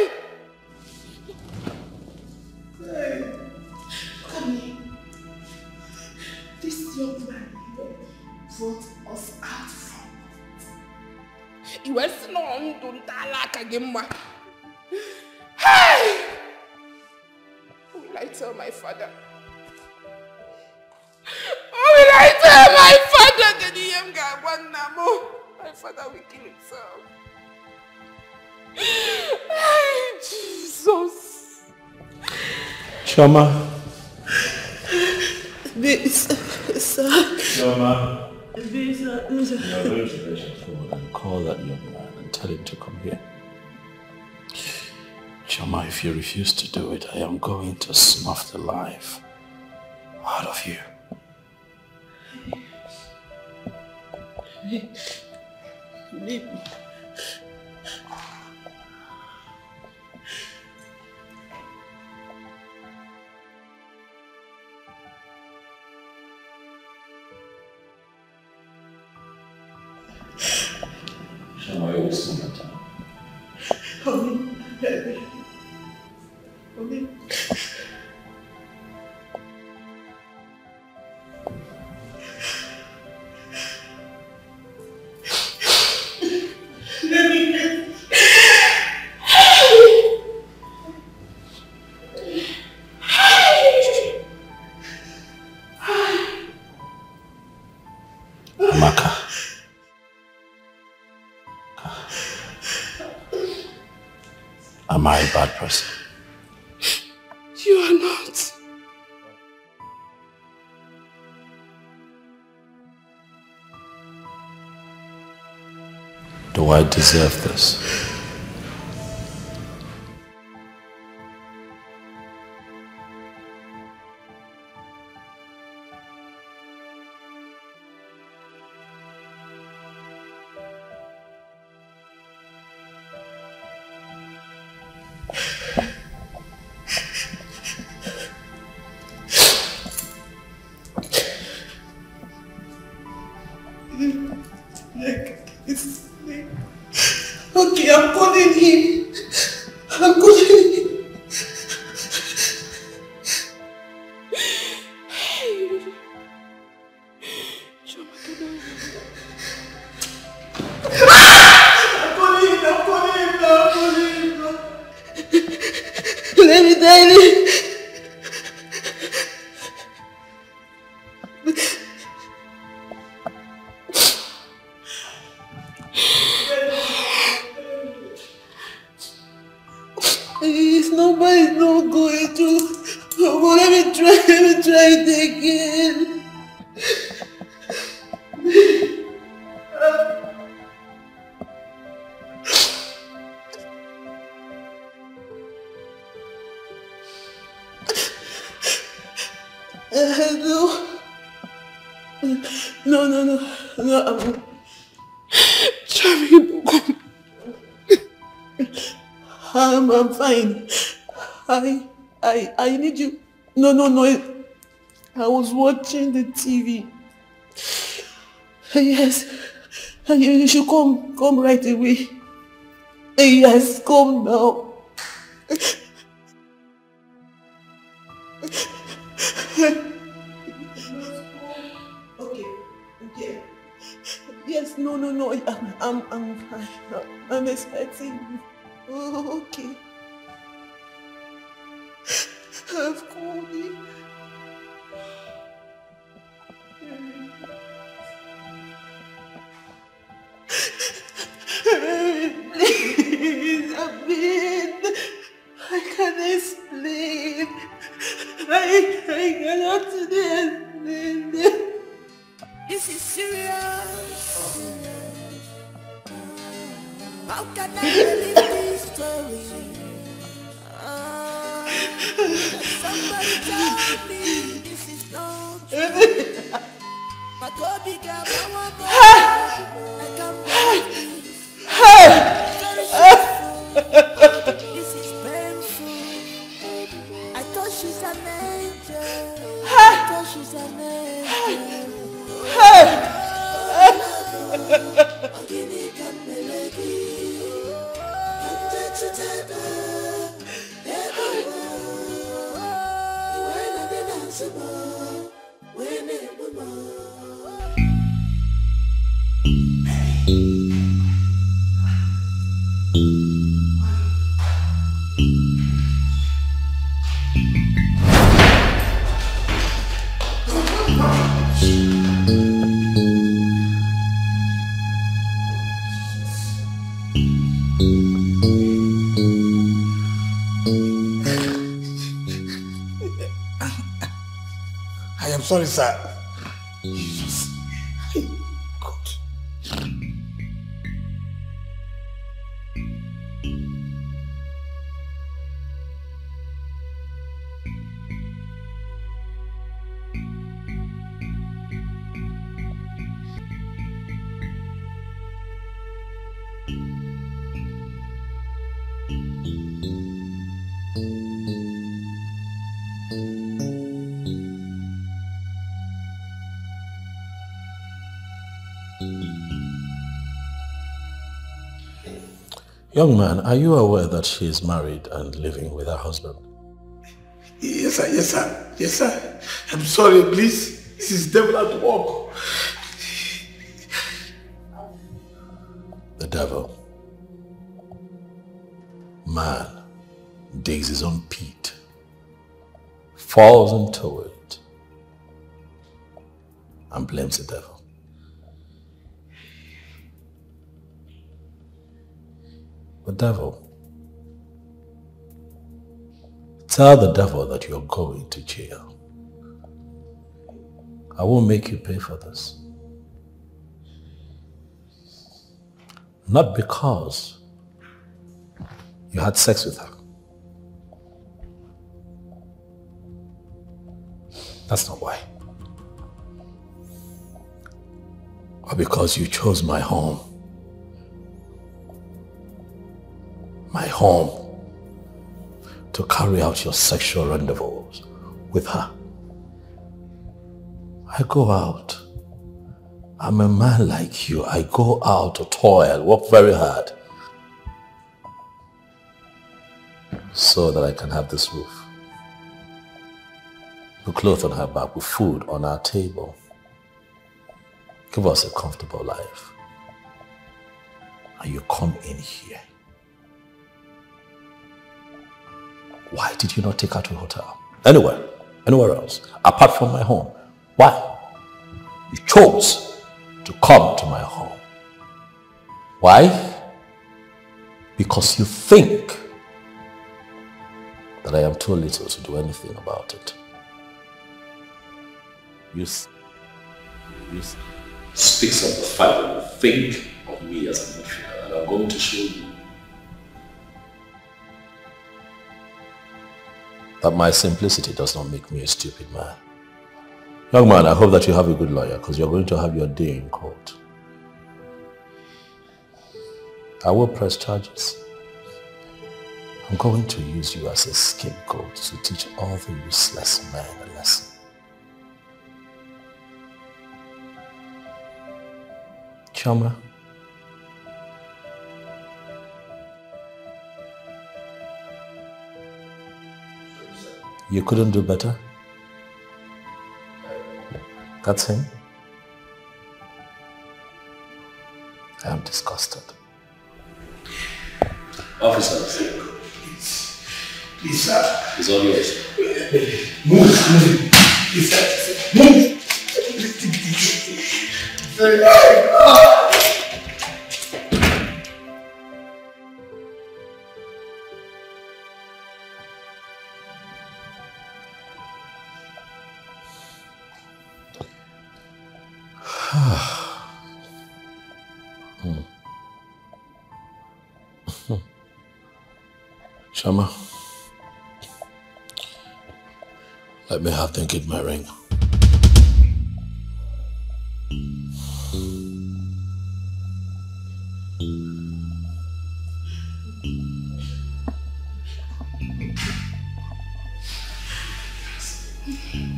Hey! Come here. This young man here brought us out from it. He was not on Kagema. Hey! What will I tell my father? What will I tell my father? My father will kill himself. Hey, Jesus. Chioma. Chioma. You're going to reach forward and call that young man and tell him to come here. Chioma, if you refuse to do it, I am going to snuff the life out of you. Leave me. Chioma, you're wasting your time. Am I a bad person? You are not. Do I deserve this? Okay, I'm calling him. I'm calling him. Hey. I'm calling him. Let me tell you. Nobody's not going to. Oh, let me try it again. No. I'm fine. I need you. No. I was watching the TV. Yes. You should come right away. Yes, come now. Okay. Yes, no. I'm expecting you. Oh, okay. I've called you. Please, I can't explain. I cannot explain. This is serious. How can I believe this story? Somebody tell me this is not true. But God began I can't believe this. This is painful. I thought she's an angel. I thought she's an angel. I am sorry, sir. Jesus. Young man, are you aware that she is married and living with her husband? Yes, sir. Yes, sir. Yes, sir. I'm sorry, please. This is devil at work. The devil. Man digs his own pit, falls into it, and blames the devil. The devil. Tell the devil that you're going to jail. I won't make you pay for this. Not because you had sex with her. That's not why. Or because you chose my home. My home to carry out your sexual rendezvous with her. I go out. I'm a man like you. I go out to toil, work very hard, so that I can have this roof, put clothes on her back, with food on our table, give us a comfortable life. And you come in here. Why did you not take her to a hotel? Anywhere else, apart from my home? Why? You chose to come to my home. Why? Because you think that I am too little to do anything about it. You speaks of the fact that you think of me as an inferior, and I'm going to show you that my simplicity does not make me a stupid man. Young man, I hope that you have a good lawyer, because you're going to have your day in court. I will press charges. I'm going to use you as a scapegoat to teach all the useless men a lesson. Choma. You couldn't do better? That's him? I am disgusted. Officers. Please, sir. It's all yours. Move. Please, sir. Move. Shama, let me have them keep my ring.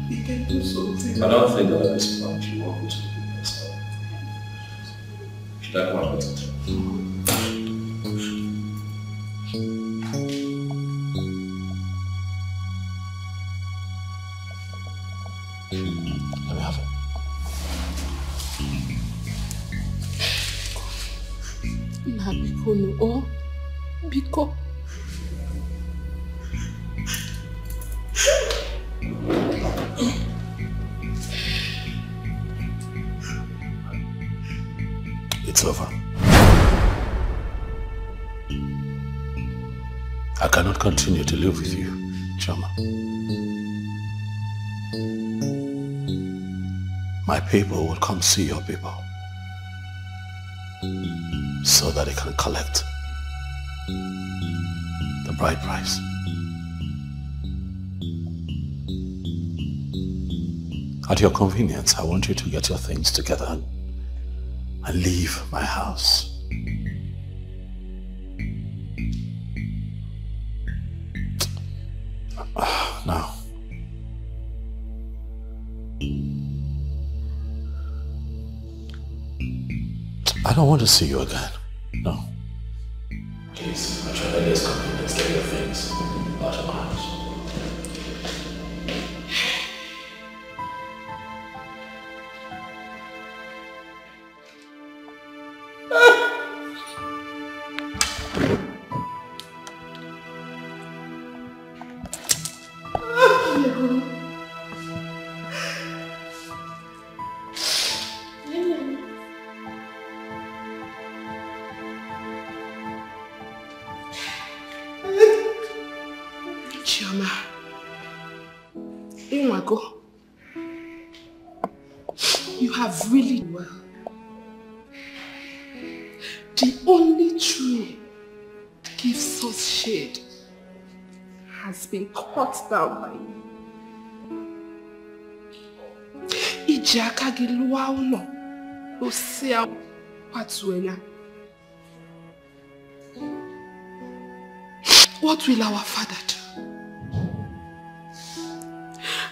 You can do something. I don't think that at this point you want me to do this. Should I want it? Let me have it. Na biko no, oh, biko. It's over. I cannot continue to live with you, Chama. My people will come see your people so that they can collect the bride price. At your convenience, I want you to get your things together and leave my house. Now, I don't want to see you again. No. Please, at your earliest convenience, get your things out of my house. Chioma, Inwago, you have really well. The only tree that gives us shade has been cut down by you. Ijaka gilwa uno, osia patuenya. What will our father do?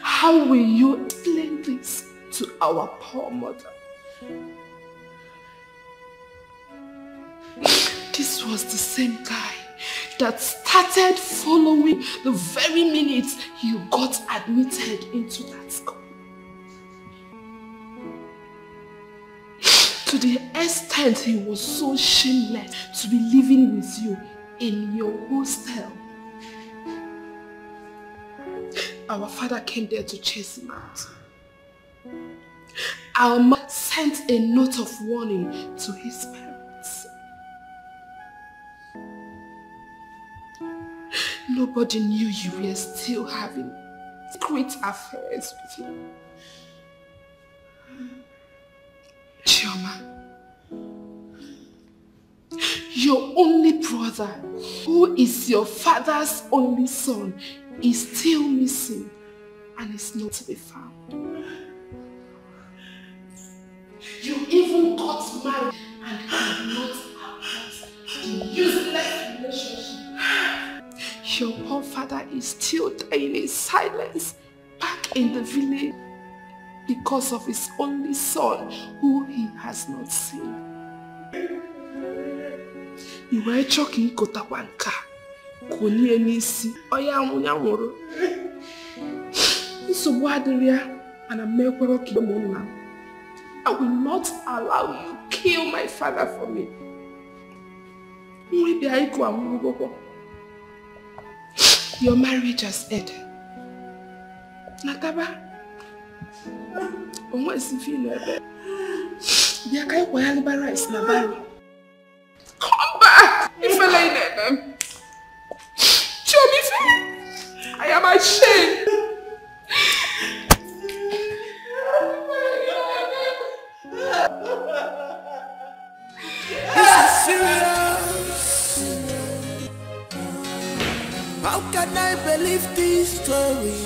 How will you explain this to our poor mother? This was the same guy that started following the very minute you got admitted into that school. To the extent he was so shameless to be living with you in your hostel. Our father came there to chase him out. Our mother sent a note of warning to his parents. Nobody knew you were still having secret affairs with him. Chioma, your only brother, who is your father's only son, is still missing and is not to be found. You even got married and have not abandoned the useless relationship. Your poor father is still dying in silence back in the village because of his only son who he has not seen. You were choking Kotawanka. Koni enisi. Oya amunya nworo. So what and I make now. I will not allow you to kill my father for me. Maybe I go. Your marriage has ended. Nataba. Omo isifi no ebe. Bia kai kwa yaliba rice na bari. Come back. Ifele ine. Show me. I am ashamed. This is serious. How can I believe this story?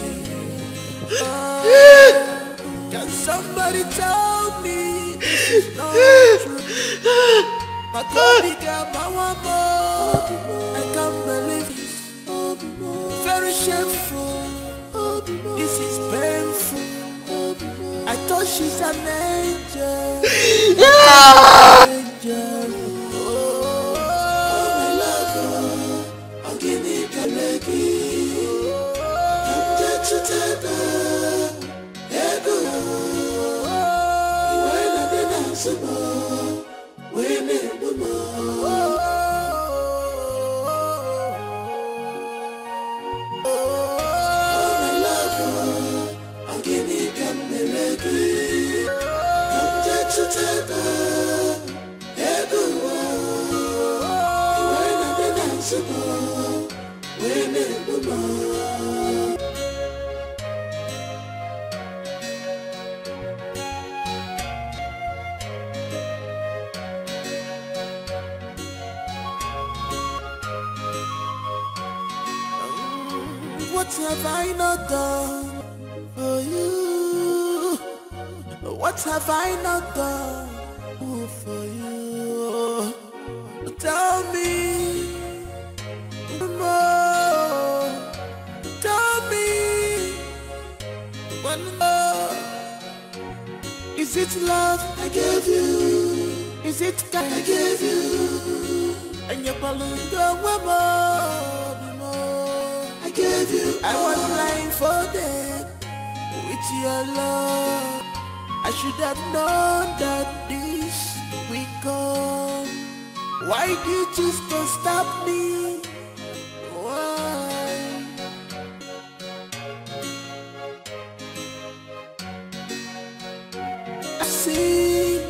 Can somebody tell me this is not true? I can't believe this. Very shameful. This is painful. I thought she's an angel. Angel. Oh, my love, I'm getting kaleki. I'm dead to tether. Ego. When I didn't answer more. When it was more. What have I not done for you? What have I not done for you? Tell me more. Tell me one more. Is it love I gave you? Is it God I gave you? And your balloon go more. I gave you. I was lying for them with your love. I should have known that this will come. Why did you just stop me? Why? I see,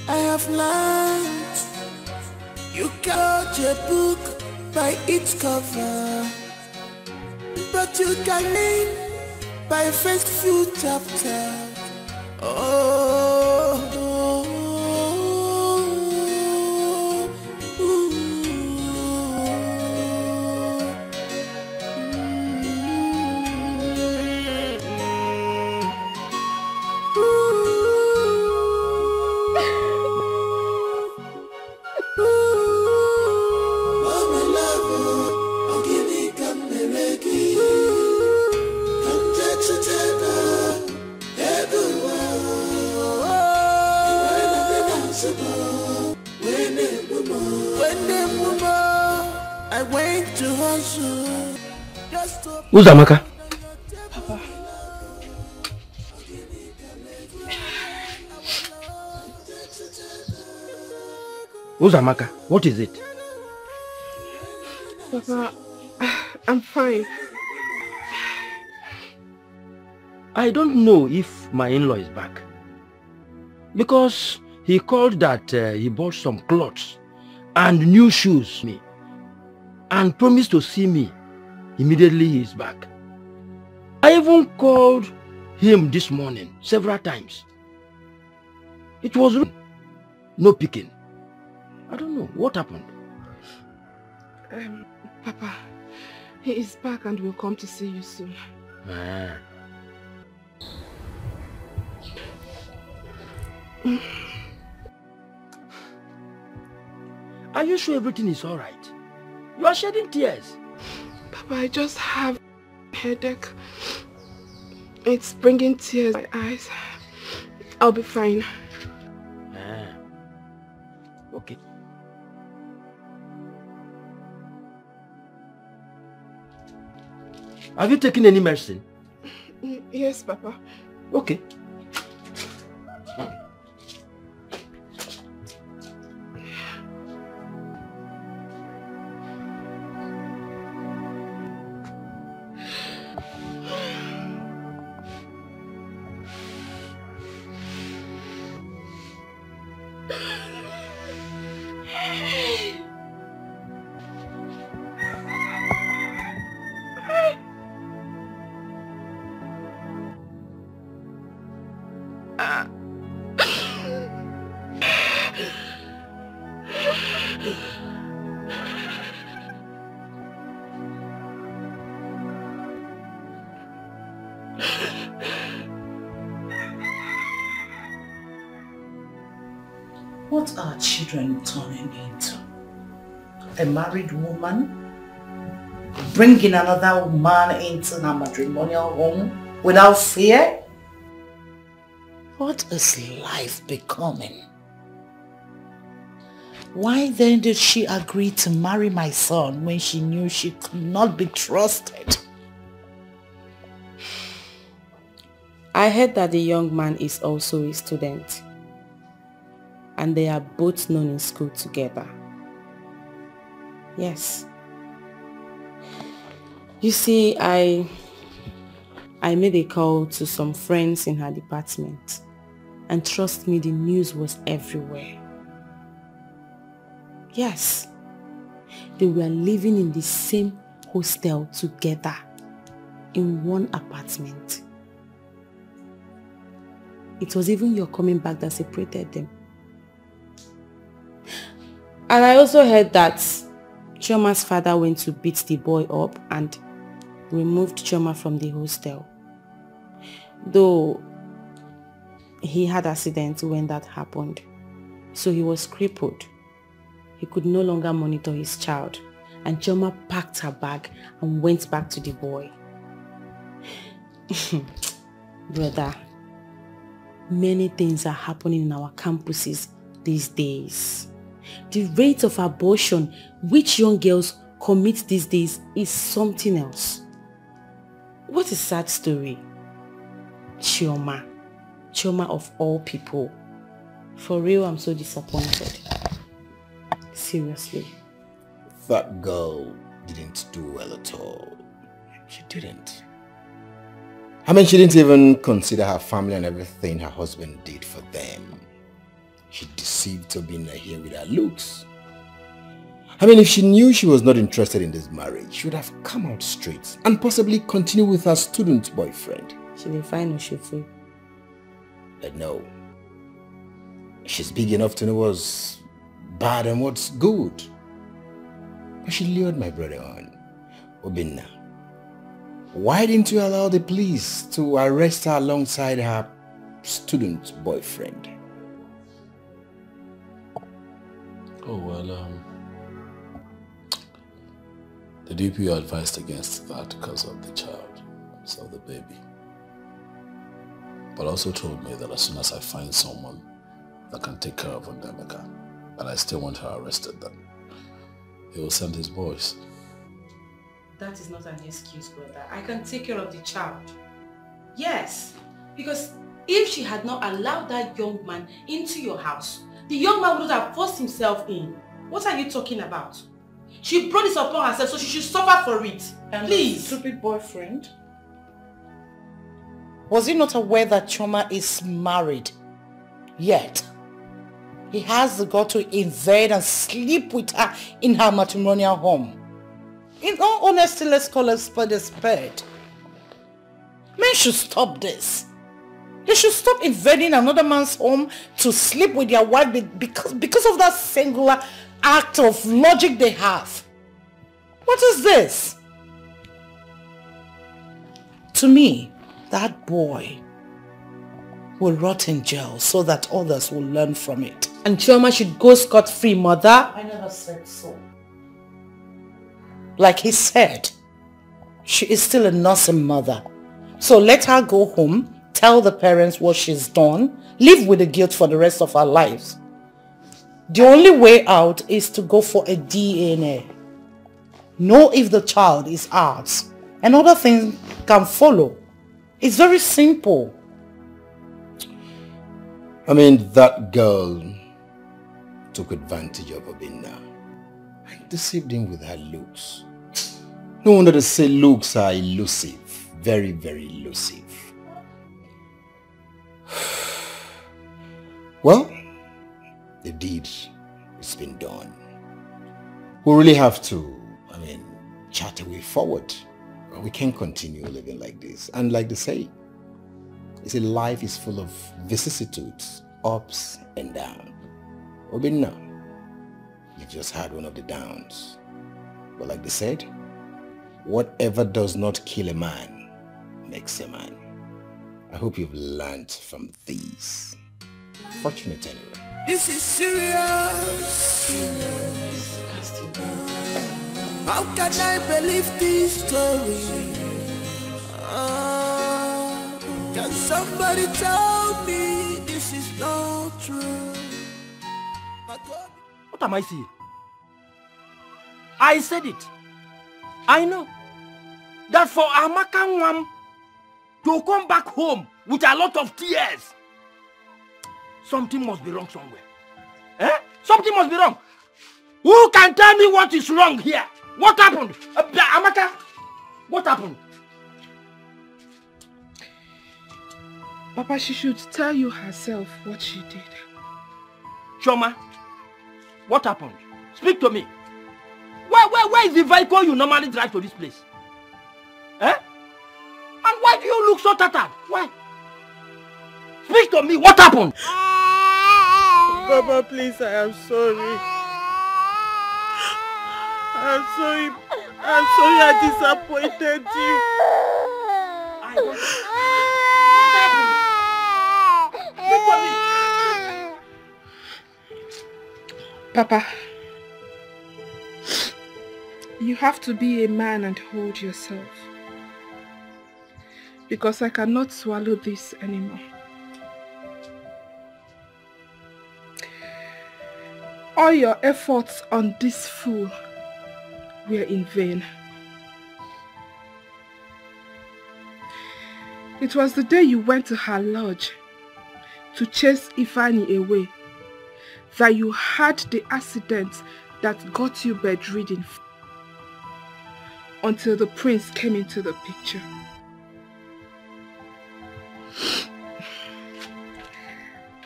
I have learned. You can't judge a book by its cover, but you can read by first few chapters. I went to hustle. Who's Amaka? Papa. Who's Amaka? What is it? Papa, I'm fine. I don't know if my in-law is back. Because he called that he bought some clothes and new shoes me and promised to see me immediately he is back. I even called him this morning several times. It was no picking. I don't know what happened. Papa, he is back and will come to see you soon. Are you sure everything is alright? You are shedding tears. Papa, I just have a headache. It's bringing tears in my eyes. I'll be fine. Okay. Have you taken any medicine? Yes, Papa. Okay. What are children turning into? A married woman bringing another man into her matrimonial home without fear? What is life becoming? Why then did she agree to marry my son when she knew she could not be trusted? I heard that the young man is also a student. And they are both known in school together. Yes. You see, I made a call to some friends in her department. And trust me, the news was everywhere. Yes. They were living in the same hostel together. In one apartment. It was even your coming back that separated them. And I also heard that Chioma's father went to beat the boy up and removed Chioma from the hostel. Though he had accident when that happened. So he was crippled. He could no longer monitor his child. And Chioma packed her bag and went back to the boy. Brother, many things are happening in our campuses these days. The rate of abortion which young girls commit these days is something else. What a sad story. Chioma of all people. For real, I'm so disappointed. Seriously. That girl didn't do well at all. She didn't. I mean, she didn't even consider her family and everything her husband did for them. She deceived Tobina here with her looks. I mean, if she knew she was not interested in this marriage, she would have come out straight and possibly continue with her student boyfriend. She will find or she free. But no. She's big enough to know what's bad and what's good. But she lured my brother on. Obinna, why didn't you allow the police to arrest her alongside her student boyfriend? Oh, well, the DPO advised against that because of the child, so the baby. But also told me that as soon as I find someone that can take care of Ondemeka, and I still want her arrested, then he will send his boys. That is not an excuse, brother. I can take care of the child. Yes, because if she had not allowed that young man into your house, the young man would have forced himself in. What are you talking about? She brought this upon herself, so she should suffer for it. And please. Stupid boyfriend. Was he not aware that Chioma is married? Yet, he has the gut to invade and sleep with her in her matrimonial home. In all honesty, let's call a spade a spade. Men should stop this. They should stop invading another man's home to sleep with their wife because of that singular act of logic they have. What is this? To me, that boy will rot in jail so that others will learn from it. And Chioma should go scot-free, mother. I never said so. Like he said, she is still a nursing mother. So let her go home, tell the parents what she's done, live with the guilt for the rest of her lives. The only way out is to go for a DNA. Know if the child is ours, and other things can follow. It's very simple. I mean, that girl took advantage of Obinna and deceived him with her looks. No wonder they say looks are elusive. Very, very elusive. Well, the deed has been done. We really have to, chart a way forward. We can't continue living like this. And like they say, life is full of vicissitudes, ups and downs. Obinna, you've just had one of the downs. But like they said, whatever does not kill a man makes a man. I hope you've learned from these. Fortunate anyway. This is serious. How can I believe this story? Can somebody tell me this is not true? What am I seeing? I said it. I know that for Amaka Nwam to come back home with a lot of tears, something must be wrong somewhere. Something must be wrong. Who can tell me what is wrong here? What happened? Amaka, what happened? Papa, she should tell you herself what she did. Choma, what happened? Speak to me. Where is the vehicle you normally drive to this place? And why do you look so tattered? Why? Speak to me. What happened? Papa, please, I am sorry. I'm sorry. I'm sorry I disappointed you. Papa, you have to be a man and hold yourself. Because I cannot swallow this anymore. All your efforts on this fool were in vain. It was the day you went to her lodge to chase Ifeanyi away that you had the accident that got you bedridden until the prince came into the picture.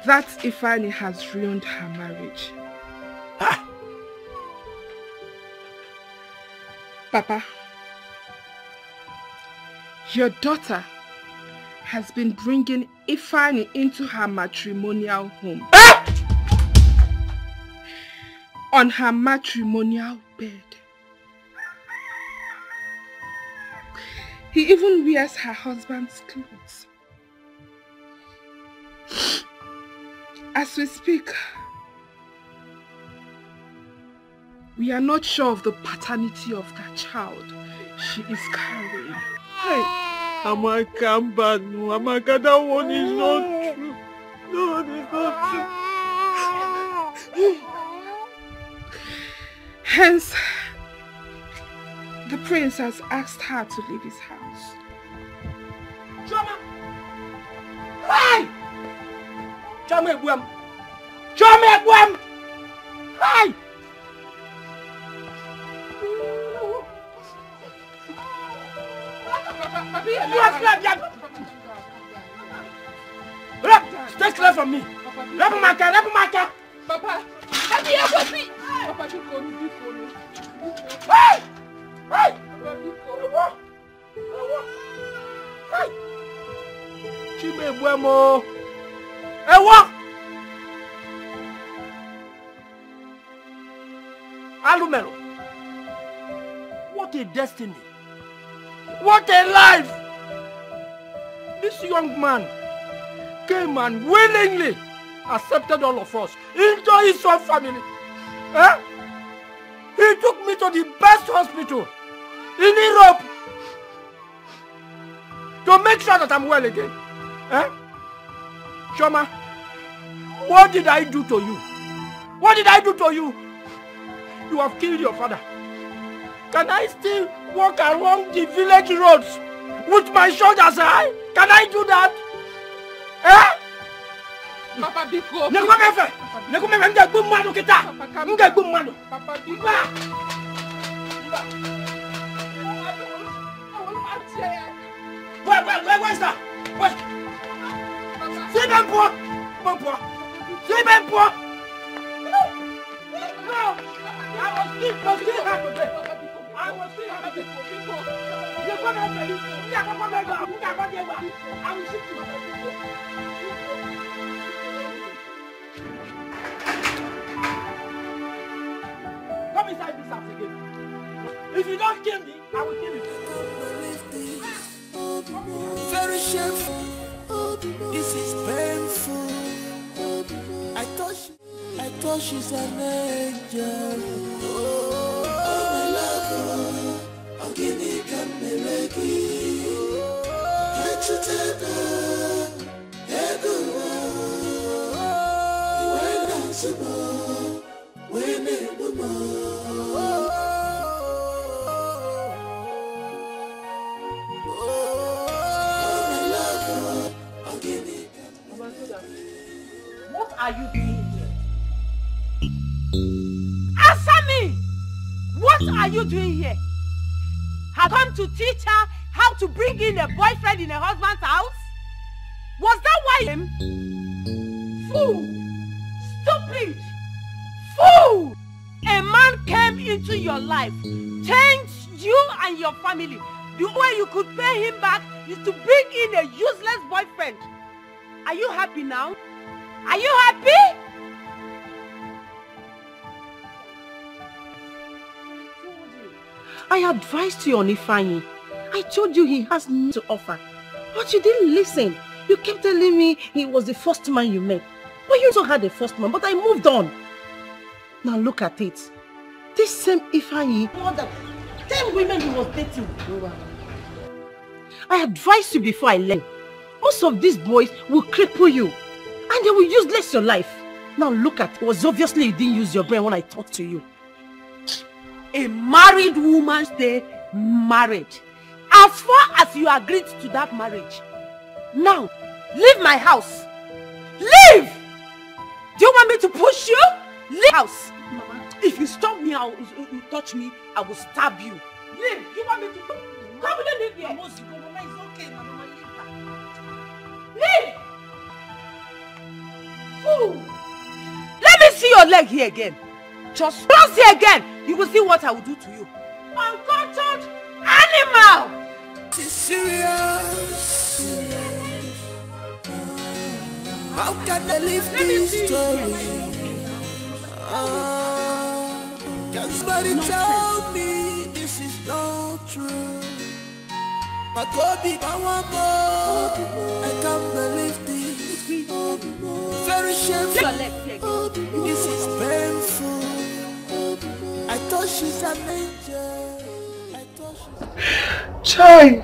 That Ifeanyi has ruined her marriage. Papa, your daughter has been bringing Ifeanyi into her matrimonial home. On her matrimonial bed. He even wears her husband's clothes. As we speak, we are not sure of the paternity of that child she is carrying. Hey, Amaka, Amaka, that one is not true. That one is not true. Hence, the prince has asked her to leave his house. Choma! Hey! Choma Ebuam! Choma Ebuam! Hey! Stay clear from me! Rapamaka! Papa! Papa, you go to this one. Hey! Hey! Hey! Chibe Buemo! Ewa! Alumero! What a destiny! What a life! This young man came and willingly accepted all of us into his own family. He took me to the best hospital in Europe to make sure that I'm well again. Choma, what did I do to you? What did I do to you? You have killed your father. Can I still walk along the village roads with my shoulders high? Can I do that? Eh? Papa Biko. Nekomefe. Nekomefe nge gumano kita. Nge gumano. Papa Biko. Where's that? Where? C'est même pas. Bon point. C'est même pas. No. I was still happy. I was still happy. I will shoot you. Come inside this house again. If you don't kill me, I will kill you. Very shameful. This is painful. I thought she's an angel. Oh my love, I'm gonna come and can't you tell her? Hey, what are you doing here? Answer me! What are you doing here? Have come to teach her how to bring in a boyfriend in a husband's house? Was that why him? Fool! Stupid! Fool! A man came into your life, changed you and your family. The way you could pay him back is to bring in a useless boyfriend. Are you happy now? Are you happy? I advised you on Ifeanyi. I told you he has nothing to offer. But you didn't listen. You kept telling me he was the first man you met. But you also had the first man, but I moved on. Now look at it. This same Ifeanyi, more than 10 women he was dating. I advised you before I left. Most of these boys will cripple you. And they will useless your life. Now look at it. It was obviously you didn't use your brain when I talked to you. A married woman stay married. As far as you agreed to that marriage. Now, leave my house. Leave! Do you want me to push you? Leave house. Mama, if you stop me, you touch me, I will stab you. Leave. Do you want me to come? Come and leave here. Mama, it's okay, Mama. Leave. Fool. Let me see your leg here again. Just cross here again. You will see what I will do to you. Uncultured animal. This is serious. How can I live this story? Can somebody tell me this is not true? My Kobe, I can't believe this. Very shameful. This is painful. I thought she's an angel. Chai!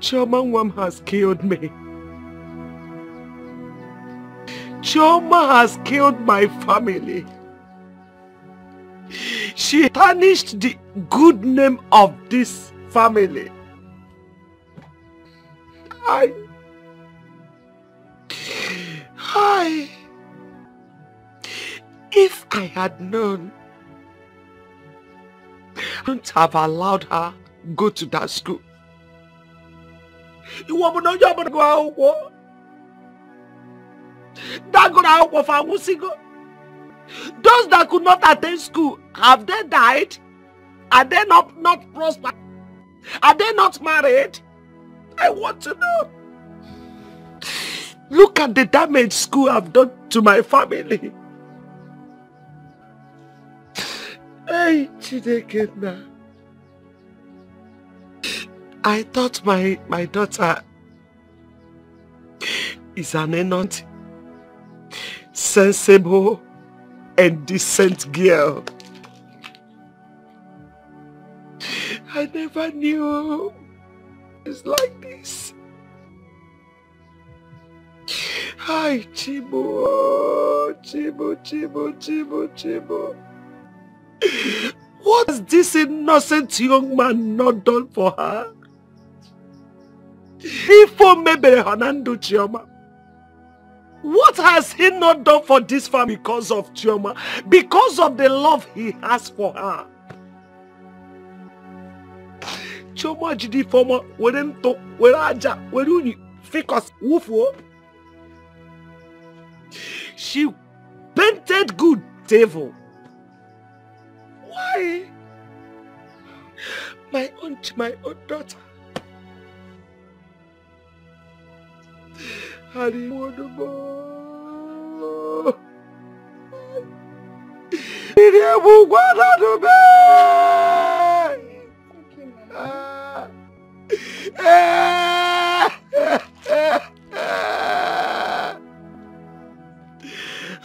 Chioma has killed me. Chioma has killed my family. She tarnished the good name of this family. If I had known, I wouldn't have allowed her go to that school. You want to know you're going to go out? Those that could not attend school, have they died? Are they not prospered? Are they not married? I want to know. Look at the damage school have done to my family. Hey, Chidekena. I thought my daughter is an innocent, sensible, and decent girl. I never knew it's like this. Hi, Chibo. Chibo. What has this innocent young man not done for her? Ifo mebere Hanando Chioma. What has he not done for this family because of Chioma? Because of the love he has for her. Chioma jidi former werento weraja weruni fikos wufo. She painted good devil. Why? My own daughter. Hari Modobo. Iriabu Guadadobe.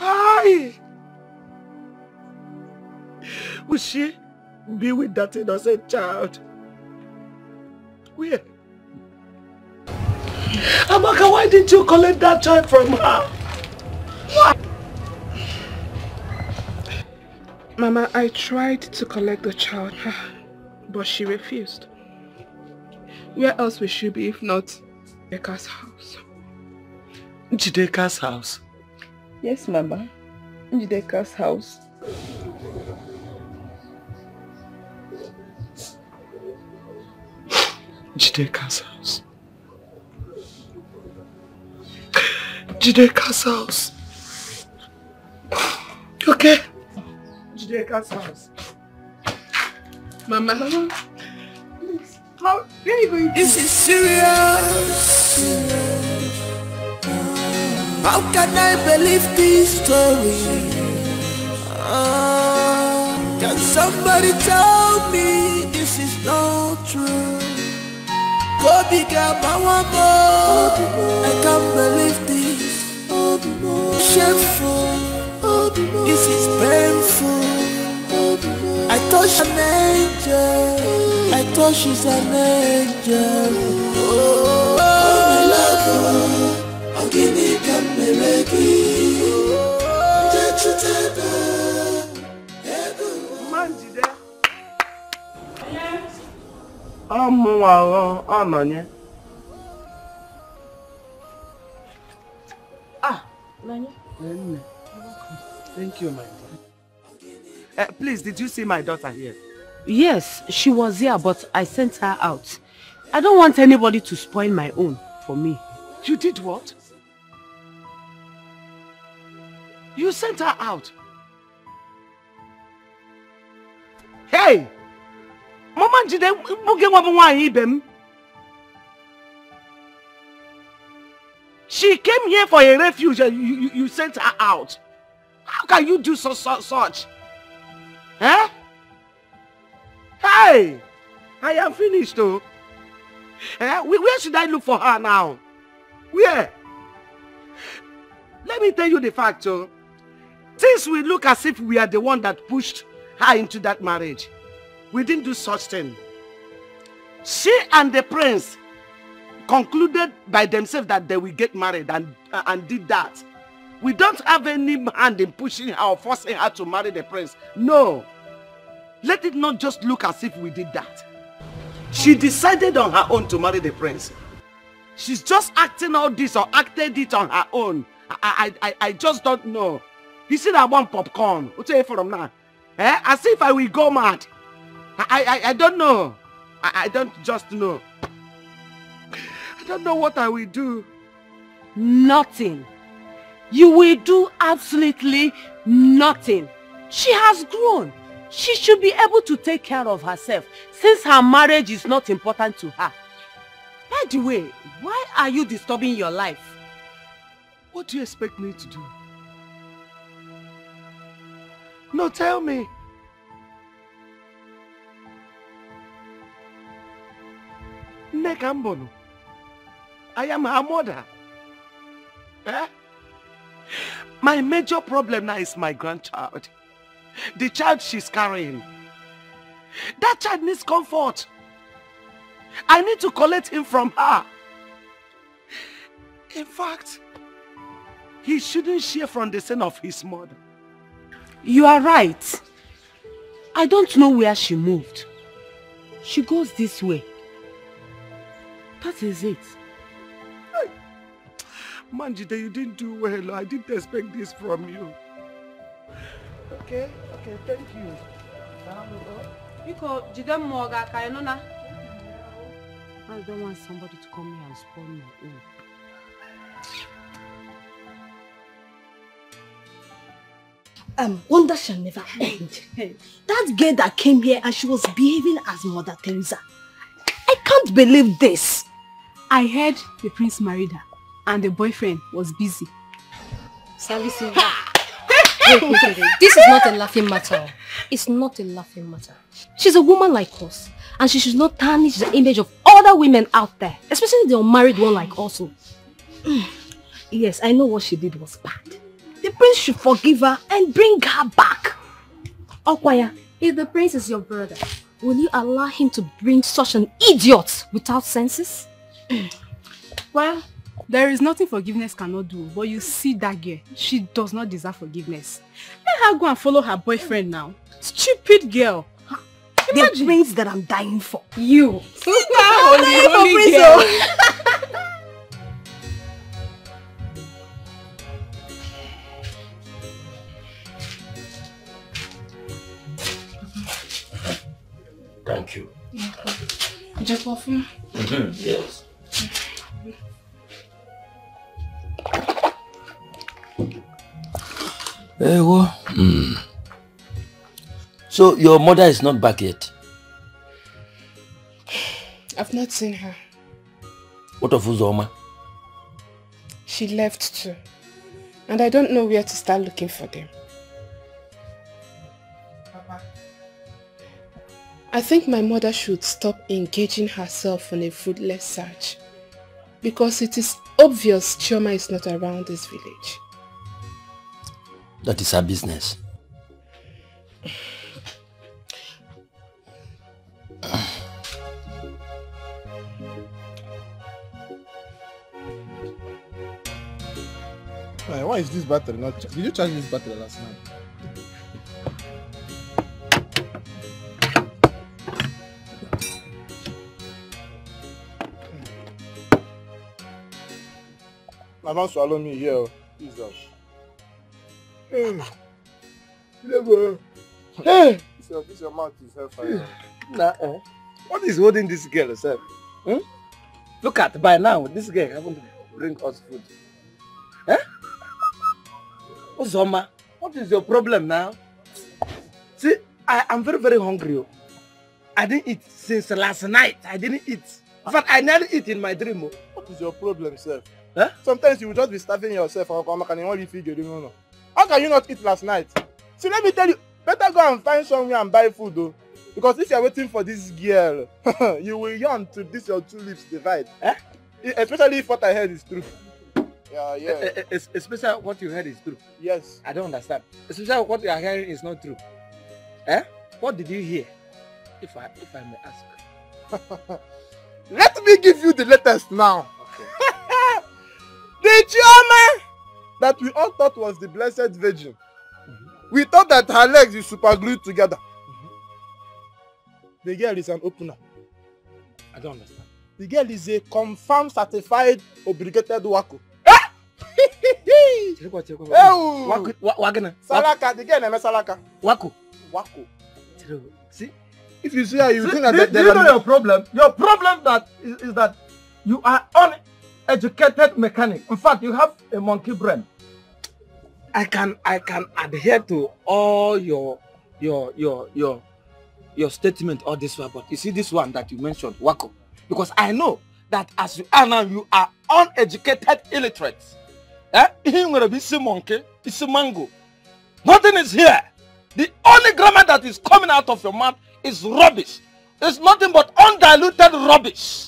Hi. Will she be with that innocent child? Where? Amaka, why didn't you collect that child from her? Why? Mama, I tried to collect the child, but she refused. Where else will she be if not Njideka's house? Njideka's house? Yes, Mama. Njideka's house. Njideka's house. Njideka's house. Okay. Njideka's house. Mama. Please. Where are you going to? This is serious. How can I believe this story? Can somebody tell me this is not true? Go bigger, Mawamo. I can't believe this. Shameful. This is painful. I thought she's an angel. I thought she's an angel. Oh, my love. I'll give me Thank you, my dear. Please, did you see my daughter here? Yes, she was here, but I sent her out. I don't want anybody to spoil my own for me. You did what? You sent her out. Hey! Mama Njide, she came here for a refuge and you sent her out. How can you do such? Huh? Hey! I am finished though. Where should I look for her now? Where? Let me tell you the fact, though. Since we look as if we are the one that pushed her into that marriage, we didn't do such thing. She and the prince concluded by themselves that they will get married and did that. We don't have any hand in pushing her or forcing her to marry the prince. No. Let it not just look as if we did that. She decided on her own to marry the prince. She's just acting all this or acted it on her own. I just don't know. You see that one popcorn? What's it from now? As if I will go mad. I don't know. I don't just know. I don't know what I will do. Nothing. You will do absolutely nothing. She has grown. She should be able to take care of herself since her marriage is not important to her. By the way, why are you disturbing your life? What do you expect me to do? No, tell me. Nekambono. I am her mother. My major problem now is my grandchild. The child she's carrying. That child needs comfort. I need to collect him from her. In fact, he shouldn't share from the sin of his mother. You are right. I don't know where she moved. She goes this way. That is it. Manjide, you didn't do well. I didn't expect this from you. Okay, thank you. I don't want somebody to come here and spoil my own. Wonder shall never end. That girl that came here and she was behaving as Mother Teresa. I can't believe this. I heard the prince married her and the boyfriend was busy servicing her. Wait. This is not a laughing matter. It's not a laughing matter. She's a woman like us, and she should not tarnish the image of other women out there, especially the unmarried one like us. Yes, I know what she did was bad. The prince should forgive her and bring her back. Okwaya, if the prince is your brother, will you allow him to bring such an idiot without senses? Well, there is nothing forgiveness cannot do, but you see that girl, she does not deserve forgiveness. Let her go and follow her boyfriend now. Stupid girl. The prince that I'm dying for. You. Holy girl. Thank you. Just perfume. Yes. So your mother is not back yet? I've not seen her. What of Uzoma? She left too. And I don't know where to start looking for them. Papa, I think my mother should stop engaging herself on a fruitless search. Because it is obvious Chioma is not around this village. That is her business. Why is this battery not charged? Did you charge this battery last night? I don't swallow me here. Jesus. Hey. This your mouth is hellfire. What is holding this girl herself? Look at, by now, this girl haven't bring us food. Uzoma, what is your problem now? See, I'm very, very hungry. I didn't eat since last night. I didn't eat. In fact, I never eat in my dream. What is your problem, sir? Sometimes you will just be starving yourself. How can you not eat last night? See, let me tell you, better go and find somewhere and buy food though. Because if you are waiting for this girl, you will yawn to this your two lips divide. Especially if what I heard is true. Yeah. Especially what you heard is true. Yes. I don't understand. Especially what you are hearing is not true. What did you hear? If I may ask. Let me give you the latest now. Okay. The Chioma that we all thought was the Blessed Virgin. We thought that her legs is super glued together. The girl is an opener. I don't understand. The girl is a confirmed certified obligated wako. Salaka, the girl named Salaka. Wako. See? If you see her, you think that do you know your problem? Your problem is that you are uneducated mechanic. In fact, you have a monkey brain. I can adhere to all your statement all this one, but you see this one that you mentioned, Wako, because I know that as you are now, you are uneducated illiterate. You're gonna be a monkey, it's a mango. Nothing is here. The only grammar that is coming out of your mouth is rubbish. It's nothing but undiluted rubbish.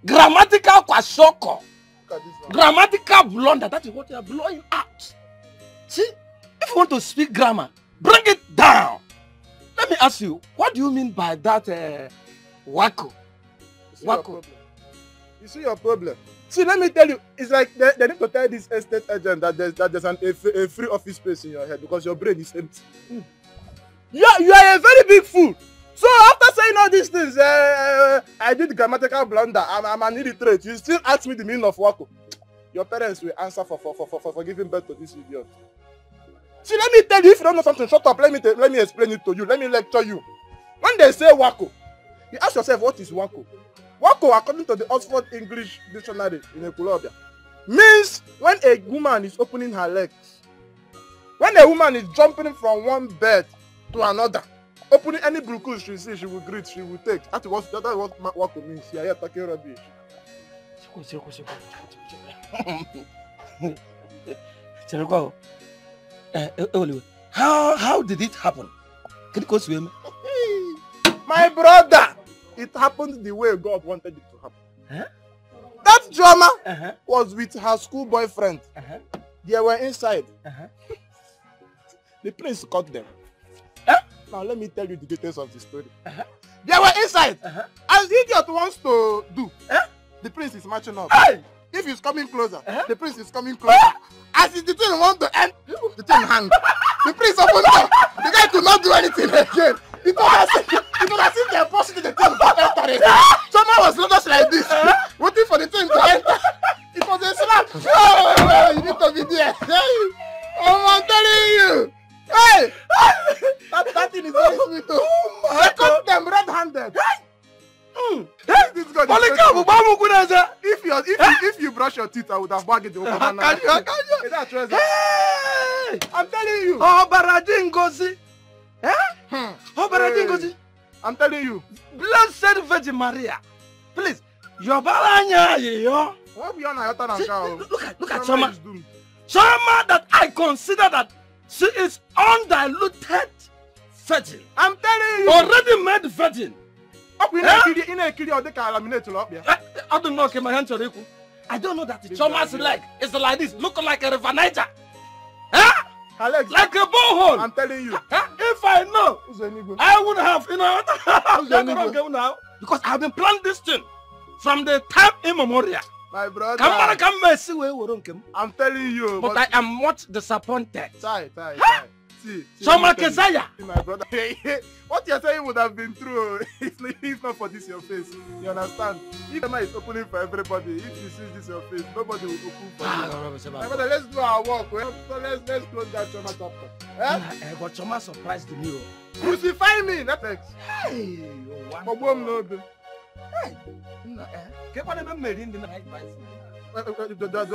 Grammatical kwashoko. Grammatical blunder. That is what you are blowing out. See, if you want to speak grammar, bring it down. Let me ask you, what do you mean by that wako? You see your problem. See, let me tell you, it's like they need to tell this estate agent that there's a free office space in your head because your brain is empty. You are a very big fool. So after saying all these things, I did grammatical blunder. I'm an illiterate. You still ask me the meaning of wako. Your parents will answer for giving birth to this idiot. See, let me tell you, if you don't know something, shut up. Let me explain it to you. Let me lecture you. When they say wako, you ask yourself, what is wako? Wako, according to the Oxford English Dictionary in Ekulobia, means when a woman is opening her legs. When a woman is jumping from one bed to another, opening any glucose she sees, she will greet, she will take. That's what wako means. Yeah, you're talking rubbish. How did it happen? Can you go swim? My brother, it happened the way God wanted it to happen. Huh? That drama was with her school boyfriend. They were inside. The prince caught them. Now let me tell you the details of the story. They were inside. As the idiot wants to do, the prince is marching up. If he's coming closer, the prince is coming closer. As the thing wants to end, the thing hangs. The prince opened up. The guy could not do anything again. It was as if they pushed the thing to enter it. Someone was just like this, waiting for the thing to enter. It was a slap. Oh, you need to be there. I'm telling you. Hey! That thing is very sweet too. They caught them red-handed. This God if you brush your teeth, I would have bagged the open. I'm telling you. Oh, Baradin Gozi. Oh, Baradin Gozi. I'm telling you. Blessed Virgin Maria. Please. Your Baranya, yo. Look at Shama. Shama that I consider that she is undiluted virgin. I'm telling you. Already made virgin. I don't know, okay, my hands are equal. I don't know that the Choma's leg is like this, look like a river Niger. Alex, like a borehole. I'm telling you. If I know, I would have, now. Because I've been planning this thing from the time immemorial. My brother. I'm telling you. But I am much disappointed. See, Choma Kesaya. My brother. What you're saying would have been true if not for this your face. You understand? If Emma is opening for everybody, if you see this your face, nobody will open for you. My brother, let's do our work. So let's close that Choma chapter. But Choma surprised me. Crucify me, that X. Hey, do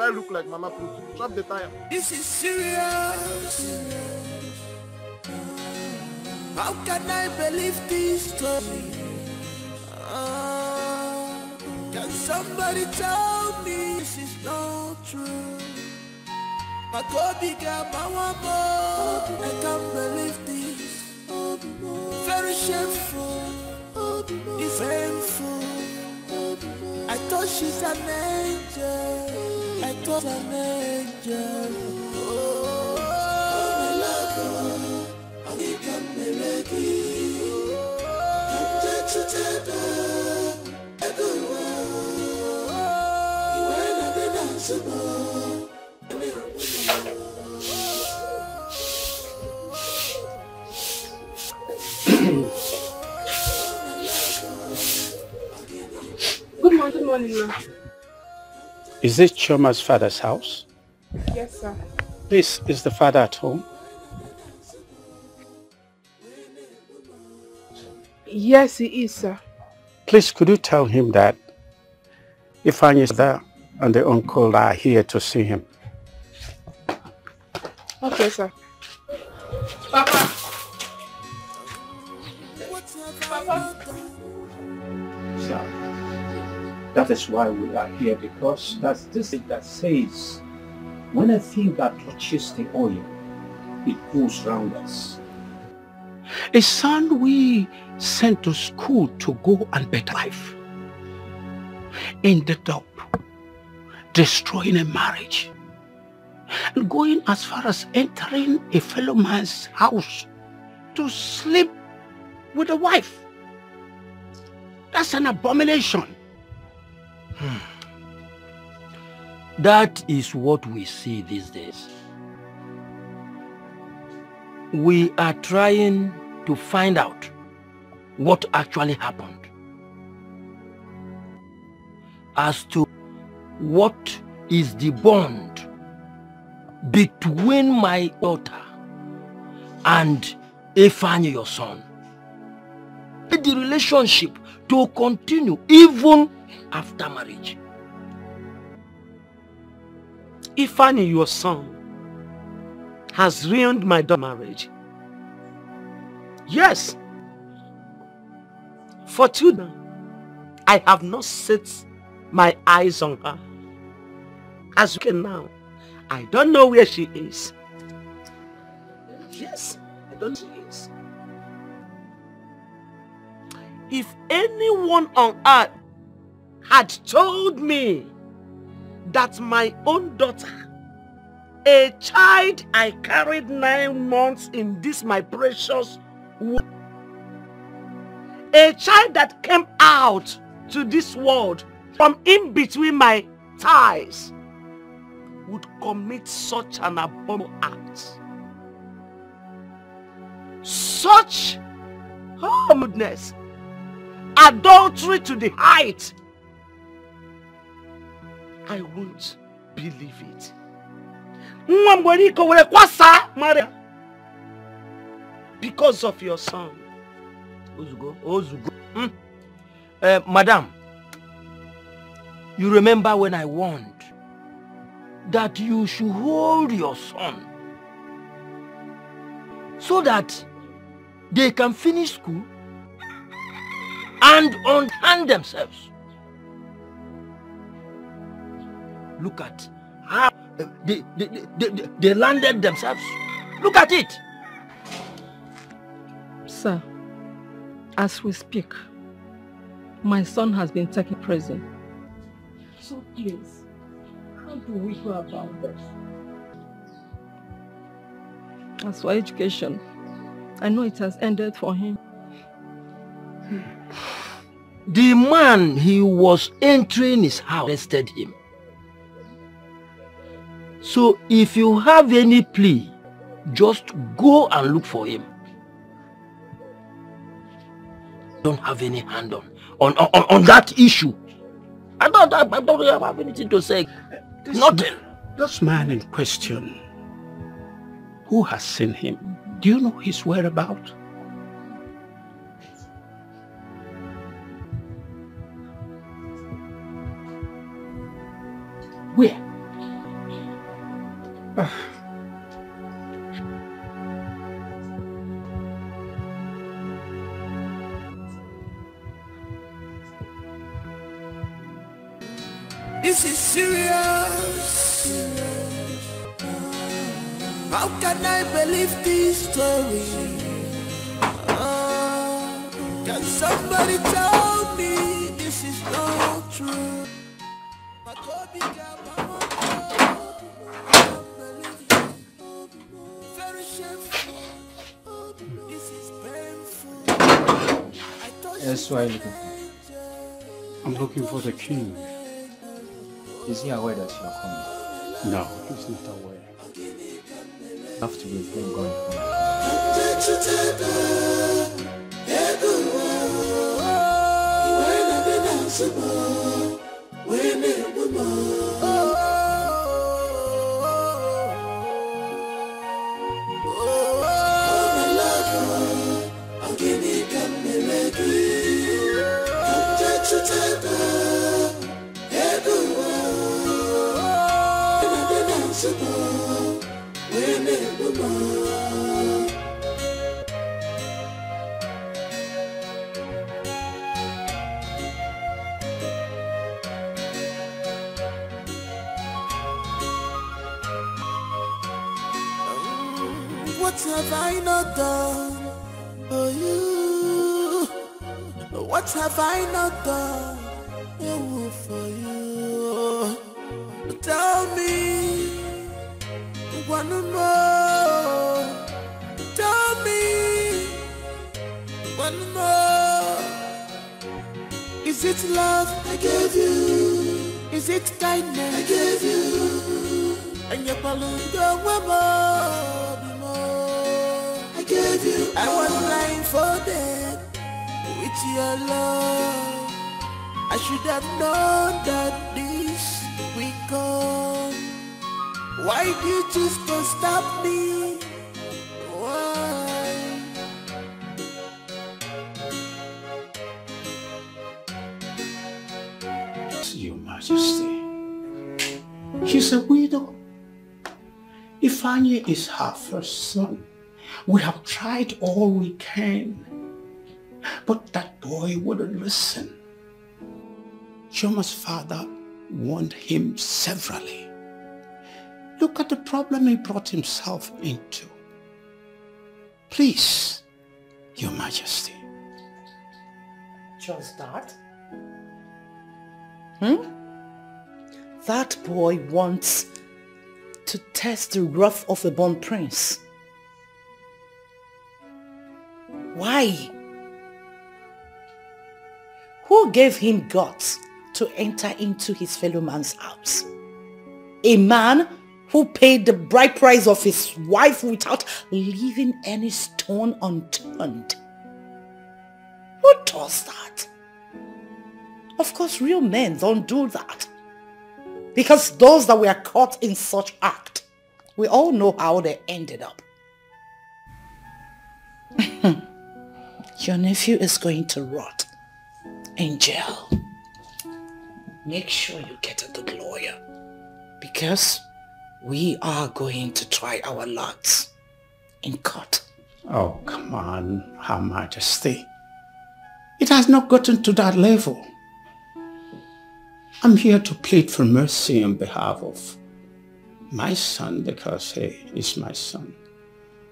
I look like Mama Put? Drop the tire. This is serious. How can I believe this story? Can somebody tell me this is not true? I can't believe this. Very shameful. It's painful. I thought she's an angel. I thought an angel. Oh, my love, I can't believe it. Can't take together. When I didn't survive. Good morning, ma'am. Is this Choma's father's house? Yes, sir. Please, is the father at home? Yes, he is, sir. Please, could you tell him that Ifanyi's there and the uncle are here to see him? Okay, sir. Papa! Papa! Sir, that is why we are here, because that's this thing that says when a thing that touches the oil, it goes round us. A son we sent to school to go and better life ended up destroying a marriage and going as far as entering a fellow man's house to sleep with a wife. That's an abomination. That is what we see these days. We are trying to find out what actually happened as to what is the bond between my daughter and Ifeanyi, your son. The relationship to continue even after marriage. Ifeanyi, your son, has ruined my daughter's marriage. Yes. For 2 days, I have not set my eyes on her. As you can now, I don't know where she is. Yes, I don't know where she is. If anyone on earth had told me that my own daughter, a child I carried 9 months in this my precious womb, a child that came out to this world from in between my thighs, would commit such an abominable act, such goodness, adultery to the height, I won't believe it. Because of your son. Madam, you remember when I warned that you should hold your son so that they can finish school and unhand themselves. Look at how they landed themselves. Look at it. Sir, as we speak, my son has been taken prison. So please, how do we go about this? As for education, I know it has ended for him. The man he was entering his house arrested him. So if you have any plea, just go and look for him. Don't have any hand on that issue. I don't have anything to say. Nothing. This man in question, who has seen him? Do you know his whereabouts? Where? This is serious. How can I believe this story? Can somebody tell me this is not true? Very shameful. This is painful. Yes, what are you looking for? I'm looking for the king. Is he aware that you are coming? No, he's not aware. You have to wait when going home. What have I not done for you? What have I not done for you? Tell me one more. Tell me one more. Is it love I gave you? Is it kindness I gave you? I gave you, I was blindfolded with your love. I should have known that this will come. Why did you choose to stop me? Why? Your Majesty, she's a widow. Ifeanyi is her first son. We have tried all we can, but that boy wouldn't listen. Chioma's father warned him severally. Look at the problem he brought himself into. Please, Your Majesty. Just that? That boy wants to test the wrath of a born prince. Why? Who gave him guts to enter into his fellow man's house? A man who paid the bride price of his wife without leaving any stone unturned. Who does that? Of course, real men don't do that. Because those that were caught in such act, we all know how they ended up. Your nephew is going to rot in jail. Make sure you get a good lawyer, because we are going to try our luck in court. Oh, come on, Her Majesty. It has not gotten to that level. I'm here to plead for mercy on behalf of my son, because he is my son.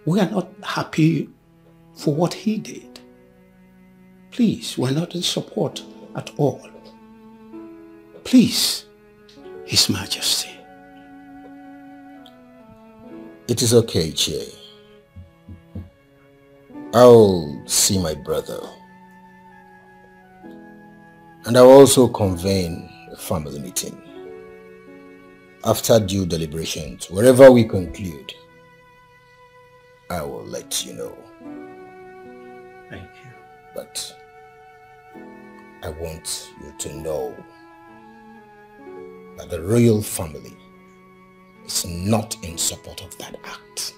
We are not happy for what he did. Please, we're not in support at all. Please, His Majesty. It is okay, Che. I'll see my brother. And I'll also convene a family meeting. After due deliberations, wherever we conclude, I will let you know. Thank you. But I want you to know that the royal family is not in support of that act.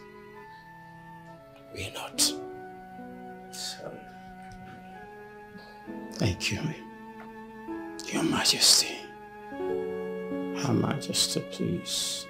We are not. So, thank you, Your Majesty. Her Majesty, please.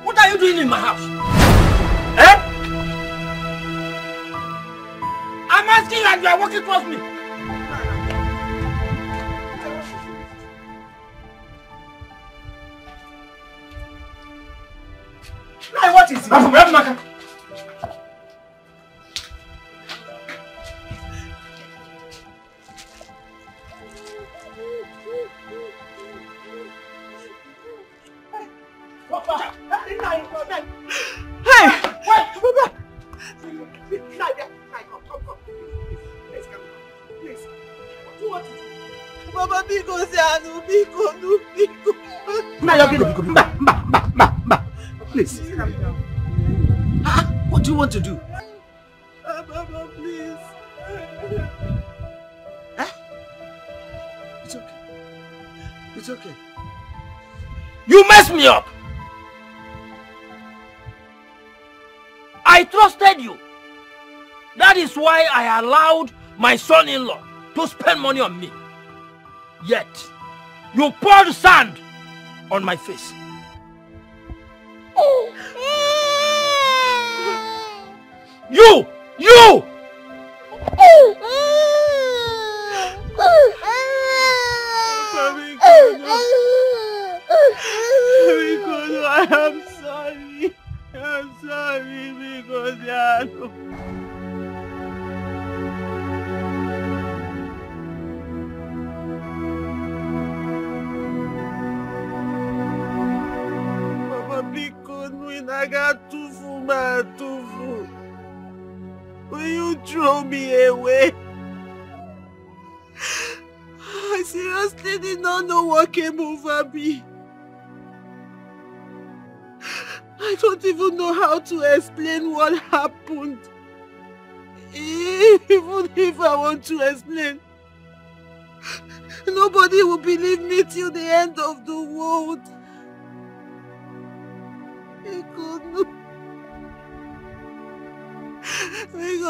What are you doing in my house? Eh? I'm asking you and you are walking towards me. Now what is it? Please. What do you want to do? Baba, please. It's okay. It's okay. You messed me up. I trusted you. That is why I allowed my son-in-law to spend money on me. Yet, you poured sand on my face. You! I am sorry. I'm sorry because Papa, because when I got too full. Will you throw me away? I seriously did not know what came over me. I don't even know how to explain what happened. Even if I want to explain, nobody will believe me till the end of the world.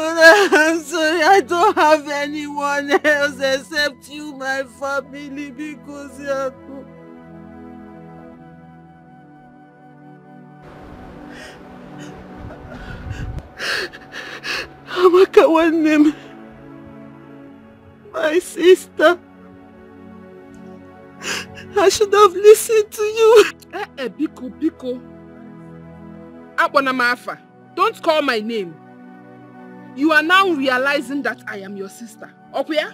I'm sorry, I don't have anyone else except you, my family, because you are too... Amaka, what name? My sister. I should have listened to you. Biko. Abonamafa, don't call my name. You are now realizing that I am your sister. Okay?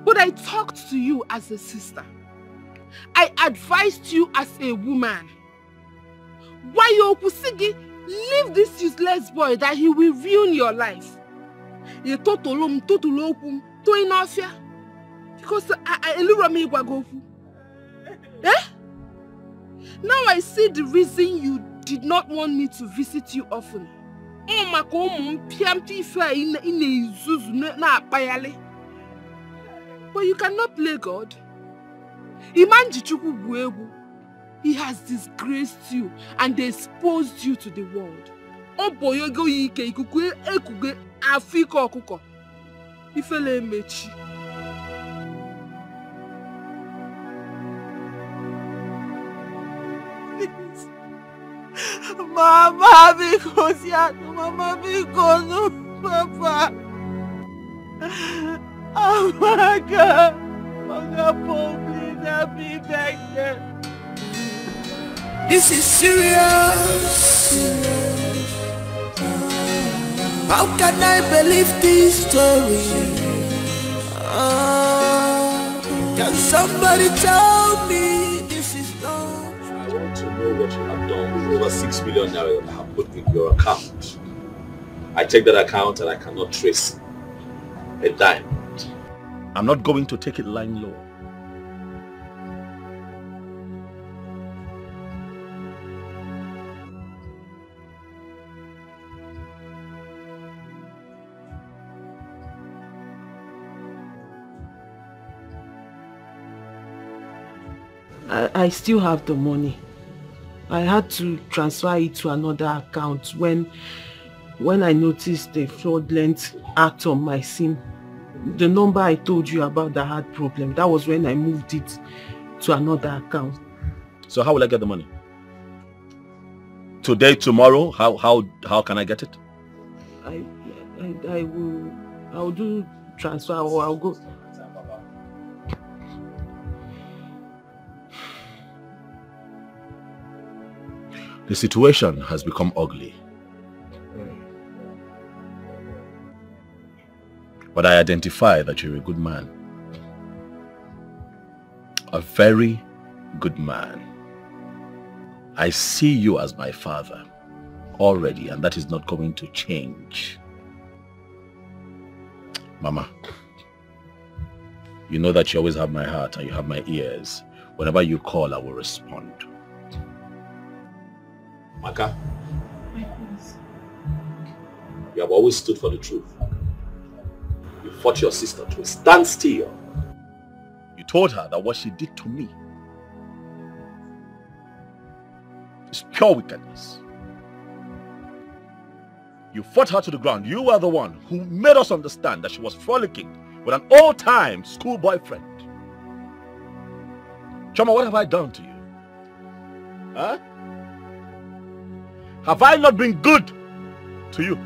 But I talked to you as a sister. I advised you as a woman. Why you Pusigi, leave this useless boy that he will ruin your life. You totolum totulopum to inafia. Because I now I see the reason you did not want me to visit you often. But you cannot play God. He has disgraced you and exposed you to the world. Mama, because Mama, because Papa. Oh my God. Please help me back there. This is serious. How can I believe this story? Can somebody tell me this is not? I want to know what you have done with over 6 million naira that I have put in your account. I check that account and I cannot trace a dime. I'm not going to take it lying low. I still have the money. I had to transfer it to another account when I noticed the fraudulent act on my SIM. The number I told you about that had problem, that was when I moved it to another account. So how will I get the money? Today, tomorrow? How can I get it? I'll do transfer or I'll go. The situation has become ugly. But I identify that you're a good man. A very good man. I see you as my father already, and that is not going to change. Mama, you know that you always have my heart and you have my ears. Whenever you call, I will respond. Maka, you have always stood for the truth. You fought your sister to a standstill. You told her that what she did to me is pure wickedness. You fought her to the ground. You were the one who made us understand that she was frolicking with an old-time school boyfriend. Choma, what have I done to you? Huh? Have I not been good to you?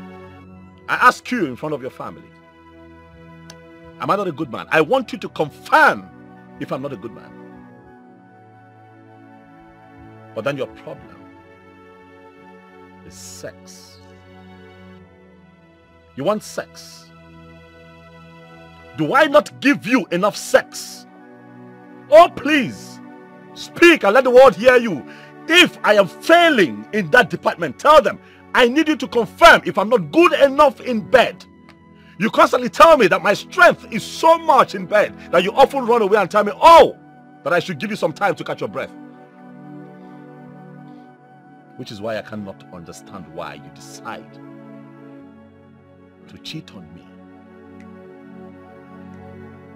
I ask you in front of your family. Am I not a good man? I want you to confirm if I'm not a good man. But then your problem is sex. You want sex. Do I not give you enough sex? Oh, please, speak and let the world hear you. If I am failing in that department, tell them I need you to confirm if I'm not good enough in bed. You constantly tell me that my strength is so much in bed that you often run away and tell me, oh, that I should give you some time to catch your breath. Which is why I cannot understand why you decide to cheat on me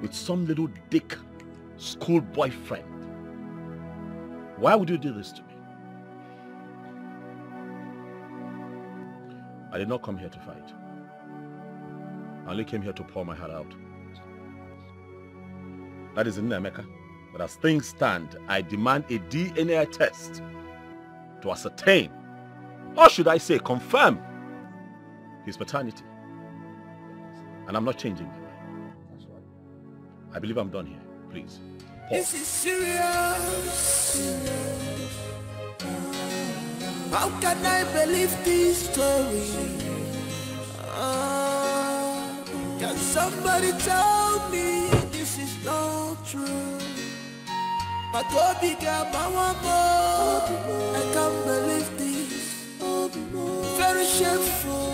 with some little dick school boyfriend. Why would you do this to me? I did not come here to fight. I only came here to pour my heart out. That is in Emeka. But as things stand, I demand a DNA test to ascertain, or should I say confirm, his paternity. And I'm not changing my mind. That's right. I believe I'm done here. Please. Pause. This is serious. How can I believe this story? Can somebody tell me this is not true? But I can't believe this. Very shameful.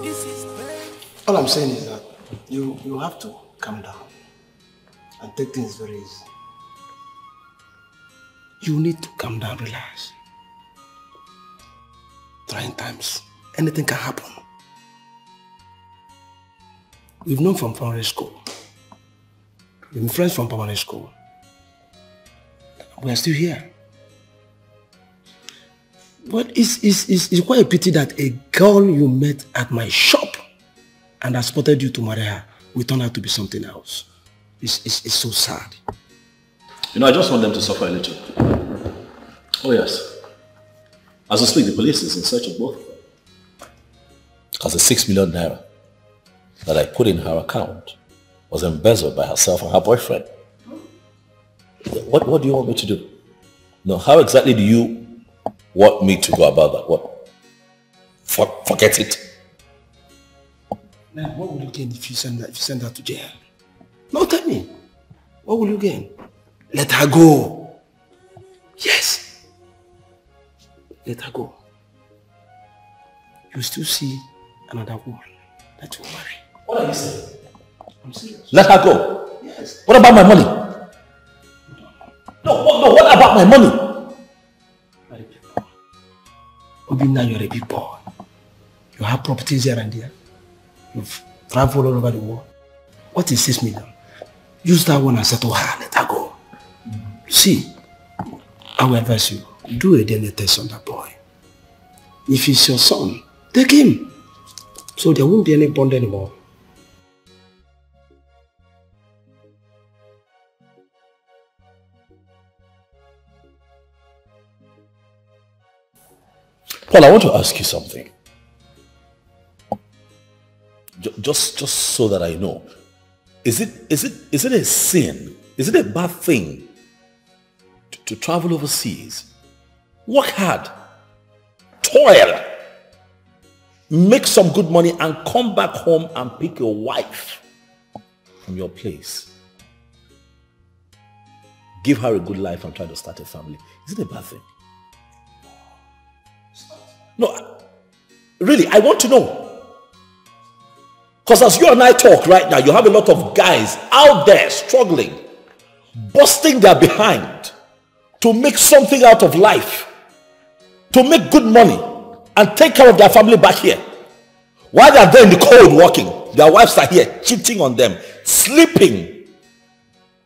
This is bad. All I'm saying is that you have to calm down and take things very easy. You need to calm down, relax. Trying times, anything can happen. We've known from primary school. We've been friends from primary school. We are still here. But it's quite a pity that a girl you met at my shop and I spotted you to marry her will turn out to be something else. It's so sad. You know, I just want them to suffer a little. Oh yes. As we speak, the police is in search of both of them. Because the 6 million naira that I put in her account was embezzled by herself and her boyfriend. What do you want me to do? No, how exactly do you want me to go about that? What? Forget it. Man, what will you gain if you send her to jail? No, tell me. What will you gain? Let her go. Yes. Let her go. You still see another woman that you marry. What are you saying? I'm serious. Let her go? Yes. What about my money? No, what about my money? You're a big boy. Obina, you're a big boy. You have properties here and there. You've traveled all over the world. What is 6 million? Use that one and settle her. Let her go. See, I will advise you. Do a DNA test on that boy. If he's your son, take him. So there won't be any bond anymore. Paul, I want to ask you something. Just so that I know. Is it a sin? Is it a bad thing to travel overseas? Work hard, toil, make some good money and come back home and pick your wife from your place. Give her a good life and try to start a family. Is it a bad thing? No, really, I want to know. Because as you and I talk right now, you have a lot of guys out there struggling, busting their behind to make something out of life, to make good money and take care of their family back here. While they are there in the cold working, their wives are here cheating on them, sleeping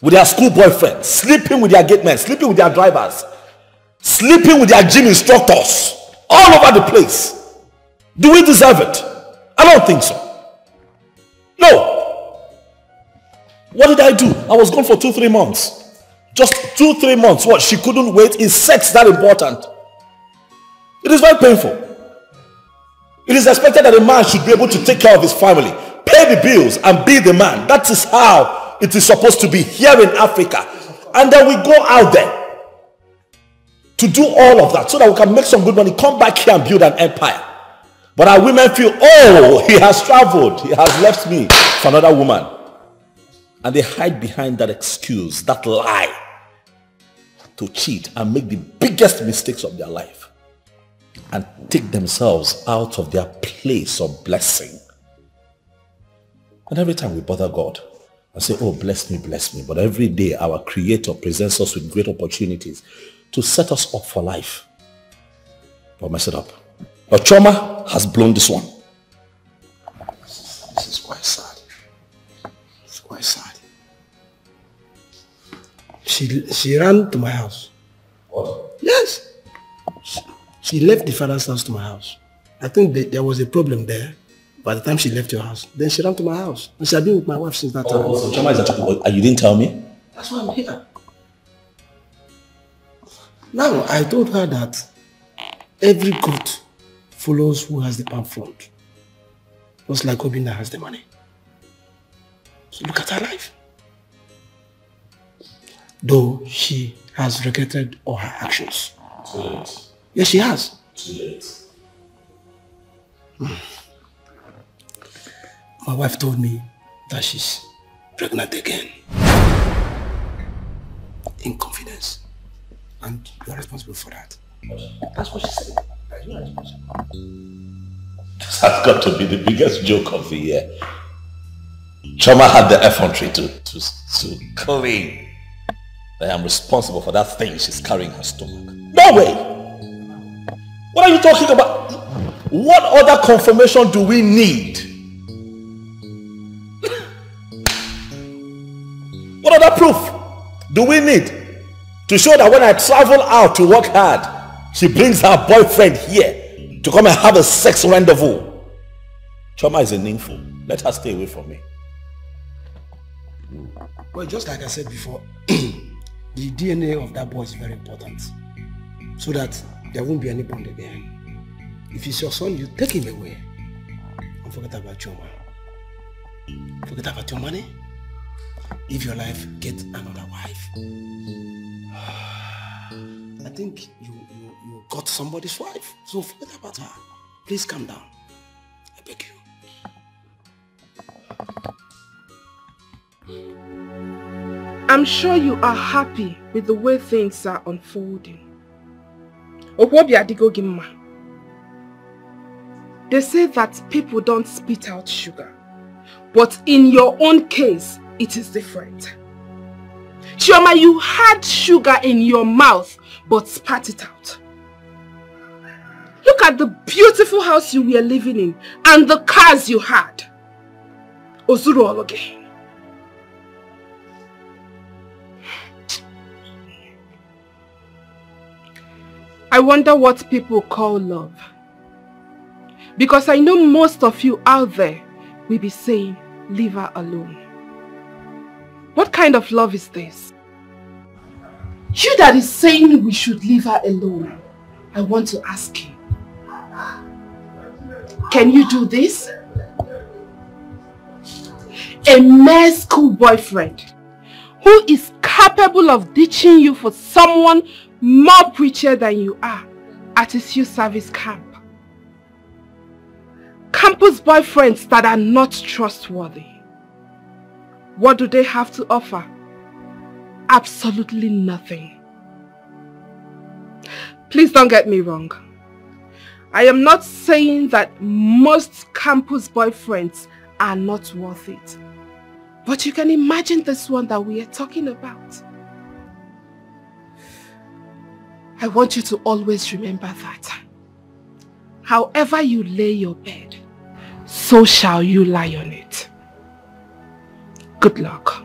with their school boyfriends, sleeping with their gate men, sleeping with their drivers, sleeping with their gym instructors, all over the place. Do we deserve it? I don't think so. No. What did I do? I was gone for 2-3 months. Just 2-3 months. What? She couldn't wait? Is sex that important? It is very painful. It is expected that a man should be able to take care of his family, pay the bills, and be the man. That is how it is supposed to be here in Africa. And then we go out there to do all of that so that we can make some good money, come back here and build an empire. But our women feel, oh, he has traveled, he has left me for another woman. And they hide behind that excuse, that lie, to cheat and make the biggest mistakes of their life and take themselves out of their place of blessing. And every time we bother God and say, oh, bless me, but every day our Creator presents us with great opportunities to set us up for life. But mess it up. But Choma has blown this one. This is quite sad. It's quite sad. She ran to my house. What? Yes. She left the father's house to my house. I think there was a problem there. By the time she left your house, then she ran to my house. And she had been with my wife since that time. So Choma is actually, you didn't tell me? That's why I'm here. Now, I told her that every goat follows who has the palm front. Just like Obinna has the money. So look at her life. Though she has regretted all her actions. Too late. Yes, she has. Too late. My wife told me that she's pregnant again. In confidence. And you're responsible for that. That's what she said. You are responsible. This has got to be the biggest joke of the year. Choma had the effrontery to claim that I'm responsible for that thing she's carrying in her stomach. No way! What are you talking about? What other confirmation do we need? What other proof do we need to show that when I travel out to work hard, she brings her boyfriend here to come and have a sex rendezvous? Choma is a nympho. Let her stay away from me. Well, just like I said before, the DNA of that boy is very important. So that there won't be any bond again. If it's your son, you take him away. And forget about Choma. Forget about your money. Live your life, get another wife. I think you got somebody's wife, so forget about her. Please calm down. I beg you. I'm sure you are happy with the way things are unfolding. They say that people don't spit out sugar, but in your own case, it is different. Chioma, you had sugar in your mouth, but spat it out. Look at the beautiful house you were living in and the cars you had. Ozuru Ologe. I wonder what people call love. Because I know most of you out there will be saying, leave her alone. What kind of love is this? You that is saying we should leave her alone, I want to ask you. Can you do this? A mere school boyfriend who is capable of ditching you for someone more preacher than you are at his youth service camp. Campus boyfriends that are not trustworthy. What do they have to offer? Absolutely nothing. Please don't get me wrong. I am not saying that most campus boyfriends are not worth it. But you can imagine this one that we are talking about. I want you to always remember that. However you lay your bed, so shall you lie on it. Good luck.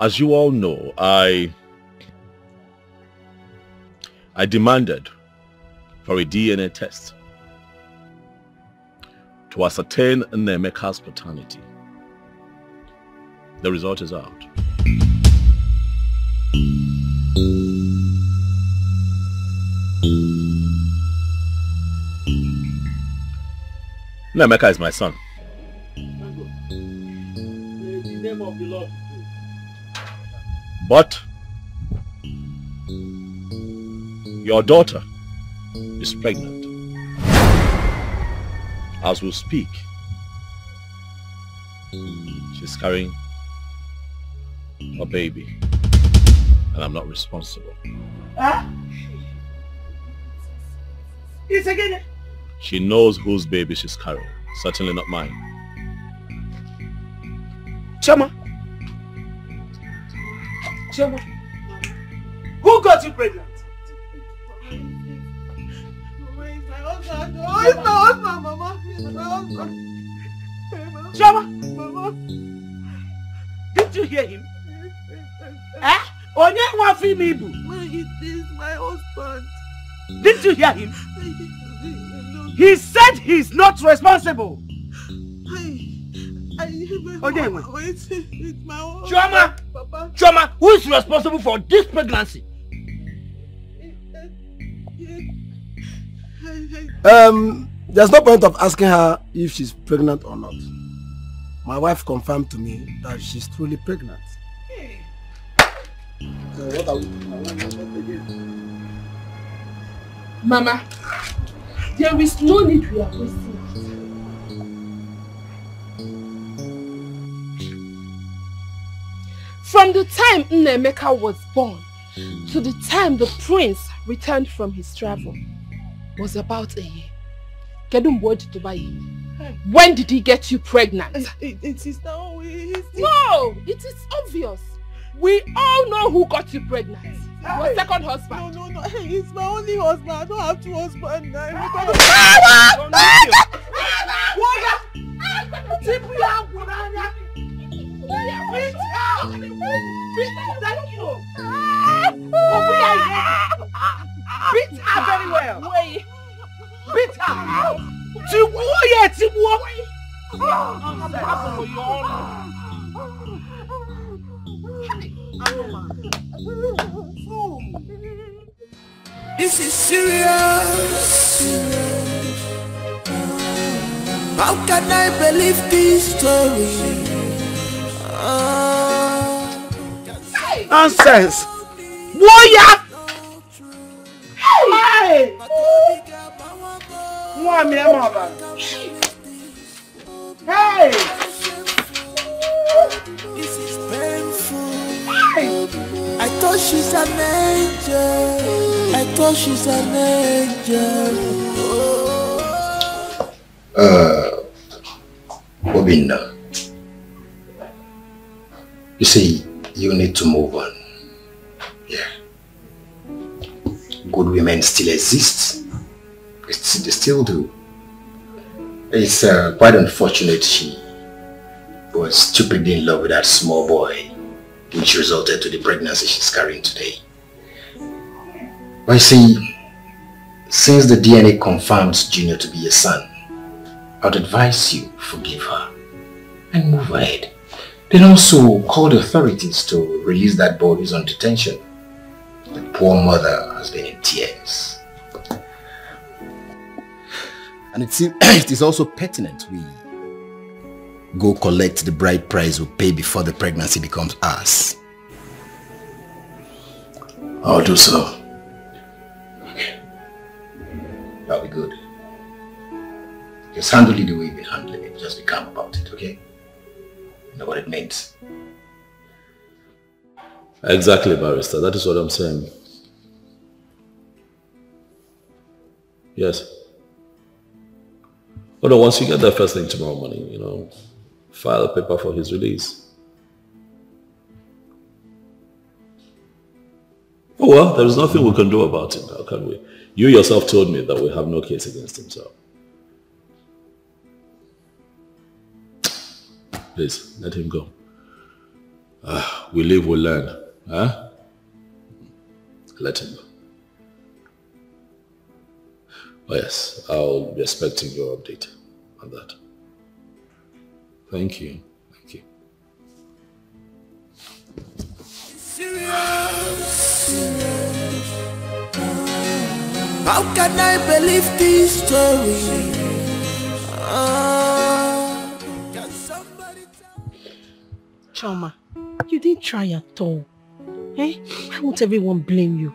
As you all know, I demanded for a DNA test to ascertain Nnemeka's paternity. The result is out. Nnemeka is my son. But your daughter is pregnant. As we speak, she's carrying a baby, and I'm not responsible. It's again. She knows whose baby she's carrying. Certainly not mine. Chama. Chama. Who got you pregnant? Oh, it's my husband, Mama. It's my husband. Chama. Mama. Did you hear him? Onye wafi mibu. It is my husband. Did you hear him? He said he's not responsible. It's my husband. Choma! Papa. Choma, who is responsible for this pregnancy? There's no point of asking her if she's pregnant or not. My wife confirmed to me that she's truly pregnant. So what are we doing? Mama, there is no need we are wasting. From the time Nnemeka was born to the time the prince returned from his travel was about a year. When did he get you pregnant? It is now. No, it is obvious. We all know who got you pregnant. Your second husband. No. It's my only husband. I don't have two husbands. Beat her very well. Beat her. This is serious. How can I believe this story? Nonsense. Warrior. Hey. Hey. This is painful. I thought she's an angel. I thought she's an angel. Obinna, you see, you need to move on. Yeah. Good women still exist. They still do. It's quite unfortunate she was stupidly in love with that small boy, which resulted to the pregnancy she's carrying today. But you see, since the DNA confirms Junior to be your son, I'd advise you forgive her and move ahead. Then also call the authorities to release that boy who's on detention. The poor mother has been in tears. And it is also pertinent we go collect the bride price we pay before the pregnancy becomes ours. I'll do so. Okay. That'll be good. Just handle it the way you've been handling it. Just be calm about it, okay? You know what it means. Exactly, barrister. That is what I'm saying. Yes. But once you get there first thing tomorrow morning, file a paper for his release. Oh well, there is nothing we can do about it now, can we? You yourself told me that we have no case against him, so. Please, let him go. We live, we learn. Huh? Let him go. Oh yes, I'll be expecting your update on that. Thank you. Thank you. How can I believe this story? Choma, you didn't try at all. Eh? Why won't everyone blame you?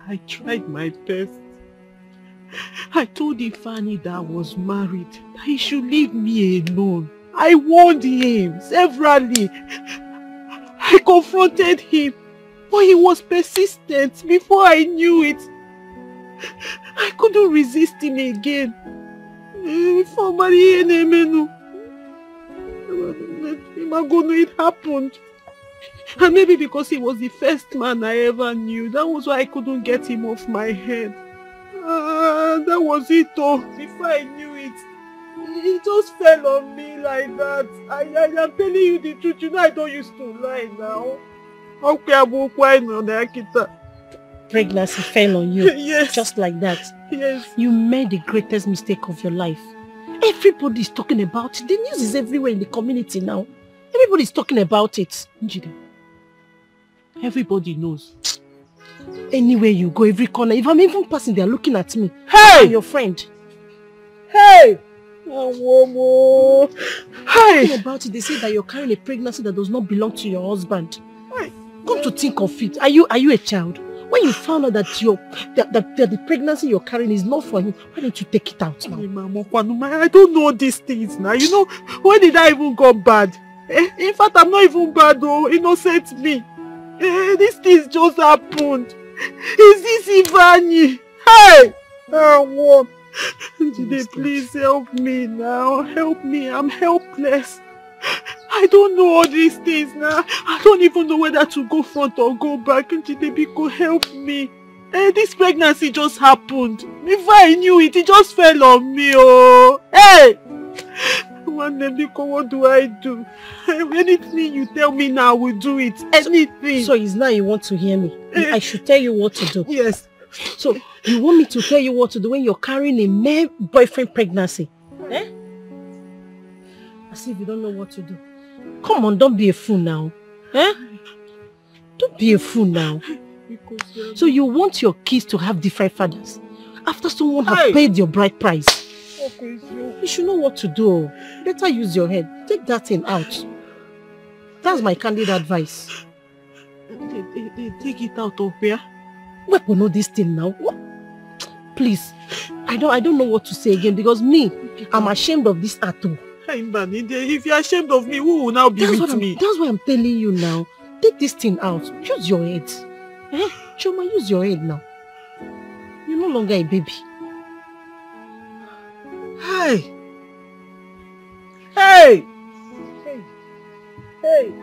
I tried my best. I told Ifani that I was married, that he should leave me alone. I warned him severally. I confronted him, but he was persistent. Before I knew it, I couldn't resist him again. It happened. And maybe because he was the first man I ever knew, that was why I couldn't get him off my head. That was it all. Before I knew it, he just fell on me like that. I am telling you the truth. You know I don't used to lie now. Pregnancy fell on you. Yes. Just like that. Yes. You made the greatest mistake of your life. Everybody's talking about it. The news is everywhere in the community now. Everybody's talking about it. Njide, everybody knows. Anywhere you go, every corner, if I'm even passing, they're looking at me. Hey! I'm your friend. Hey! Hey! Talking about it, they say that you're carrying a pregnancy that does not belong to your husband. Come to think of it, are you a child? When you found out that the pregnancy you're carrying is not for him, why don't you take it out now? I don't know these things now. You know, when did I even go bad? In fact, I'm not even bad though. Innocent me. These things just happened. Is this Ivani? Hey! Jide, please help me now. Help me. I'm helpless. I don't know all these things now. I don't even know whether to go front or go back. Jide, Biko, help me. This pregnancy just happened. Before I knew it, it just fell on me. Oh, hey! Biko, what do I do? Anything you tell me now, I will do it. Anything. So it's now you want to hear me? I should tell you what to do. Yes. So you want me to tell you what to do when you're carrying a male boyfriend pregnancy? Eh? As if you don't know what to do. Come on, don't be a fool now. Eh? Don't be a fool now. So you want your kids to have different fathers after someone has paid your bride price? You should know what to do. Better use your head. Take that thing out. That's my candid advice. They take it out of where? We know this thing now. What? Please, I don't know what to say again because me, I'm ashamed of this tattoo. If you're ashamed of me, who will now be with me? That's why I'm telling you now. Take this thing out. Use your head. Eh? Choma, use your head now. You're no longer a baby. Hey! Hey! Hey! Hey!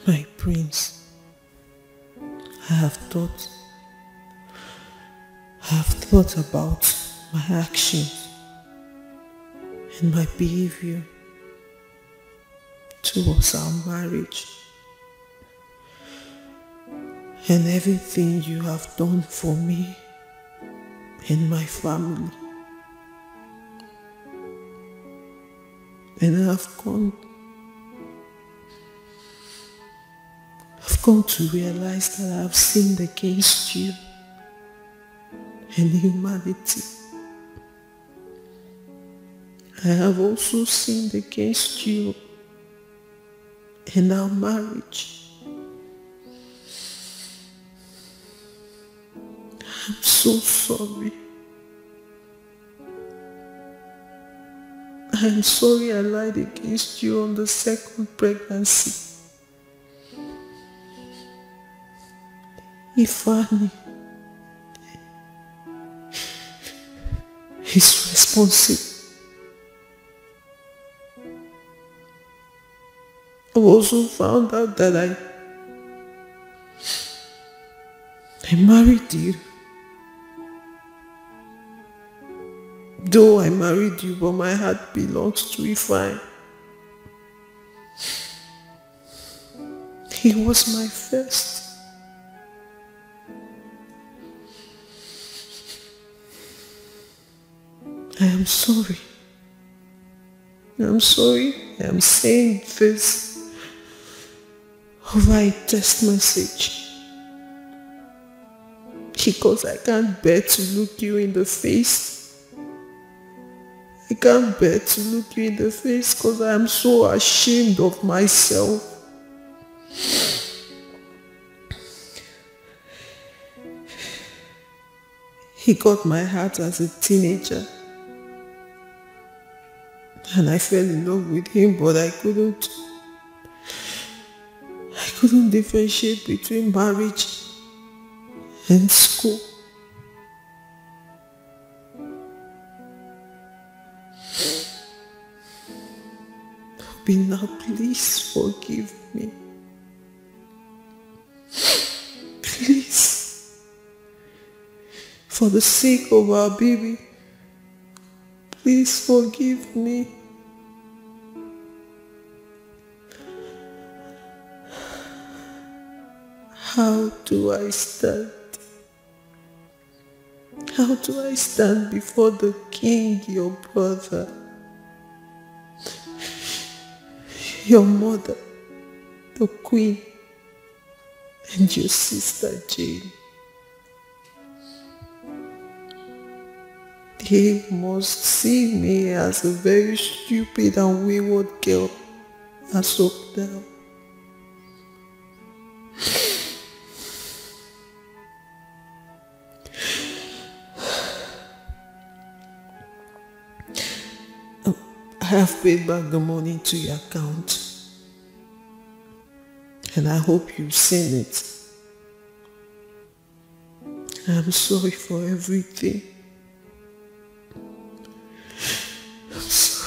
My prince, I have thought about my actions and my behavior towards our marriage and everything you have done for me and my family. And I've come to realize that I've sinned against you and humanity. I have also sinned against you and our marriage. I'm so sorry. I'm sorry I lied against you on the second pregnancy. Ifeanyi is responsible. I also found out that I married you. Though I married you, but my heart belongs to Ifeanyi. He was my first. I am sorry. I'm sorry I'm saying this, over a text message. Because I can't bear to look you in the face. I can't bear to look you in the face because I am so ashamed of myself. He got my heart as a teenager. And I fell in love with him, but I couldn't differentiate between marriage and school. Obina, please forgive me. Please. For the sake of our baby, please forgive me. How do I stand? How do I stand before the king, your brother, your mother, the queen, and your sister Jane? They must see me as a very stupid and wayward girl as of now. I have paid back the money to your account, and I hope you've seen it. I'm sorry for everything. I'm sorry.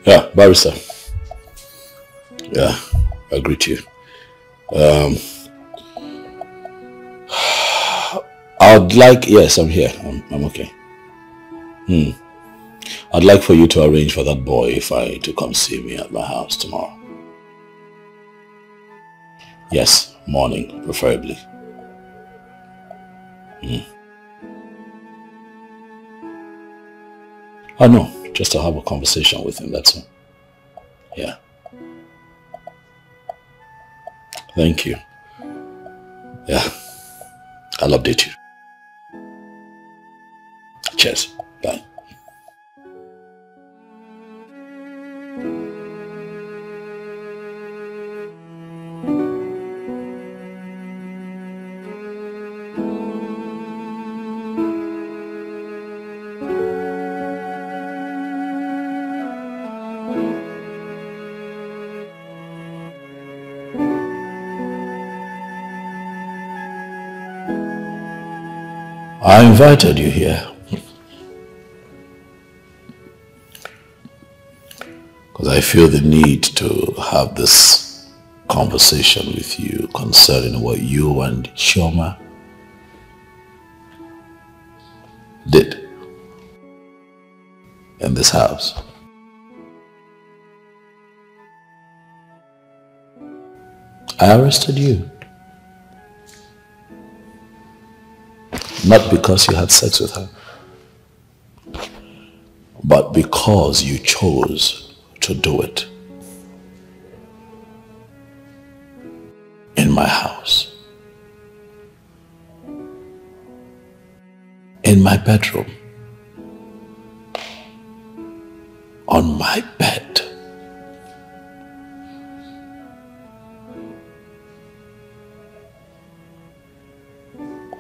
Yeah, barrister. Yeah, I greet you. I'd like, yes, I'm here. I'm okay. I'd like for you to arrange for that boy Ify to come see me at my house tomorrow. Yes, morning, preferably. Oh no, just to have a conversation with him, that's all. Yeah. Thank you. Yeah, I'll update you. Cheers. Bye. I invited you here because I feel the need to have this conversation with you concerning what you and Chioma did in this house. I arrested you. Not because you had sex with her, but because you chose to do it in my house, in my bedroom, on my bed.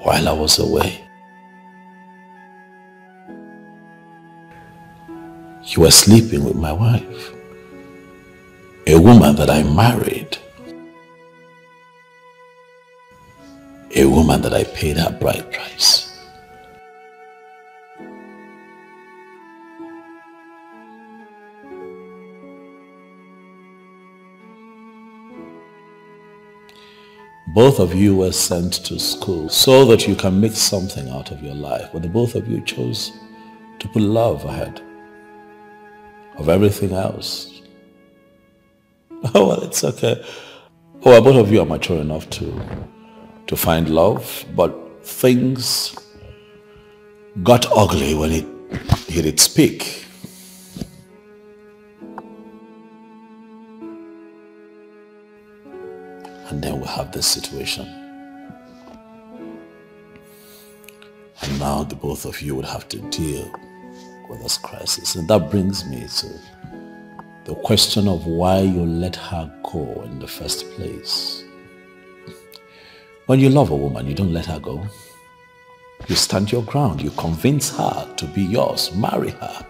While I was away. You were sleeping with my wife, a woman that I married, a woman that I paid her bride price. Both of you were sent to school so that you can make something out of your life, but the both of you chose to put love ahead of everything else. Oh, well, it's okay. Oh, well, both of you are mature enough to find love, but things got ugly when it hit its peak. And then we have this situation. And now the both of you would have to deal with this crisis. And that brings me to the question of why you let her go in the first place. When you love a woman, you don't let her go. You stand your ground. You convince her to be yours. Marry her.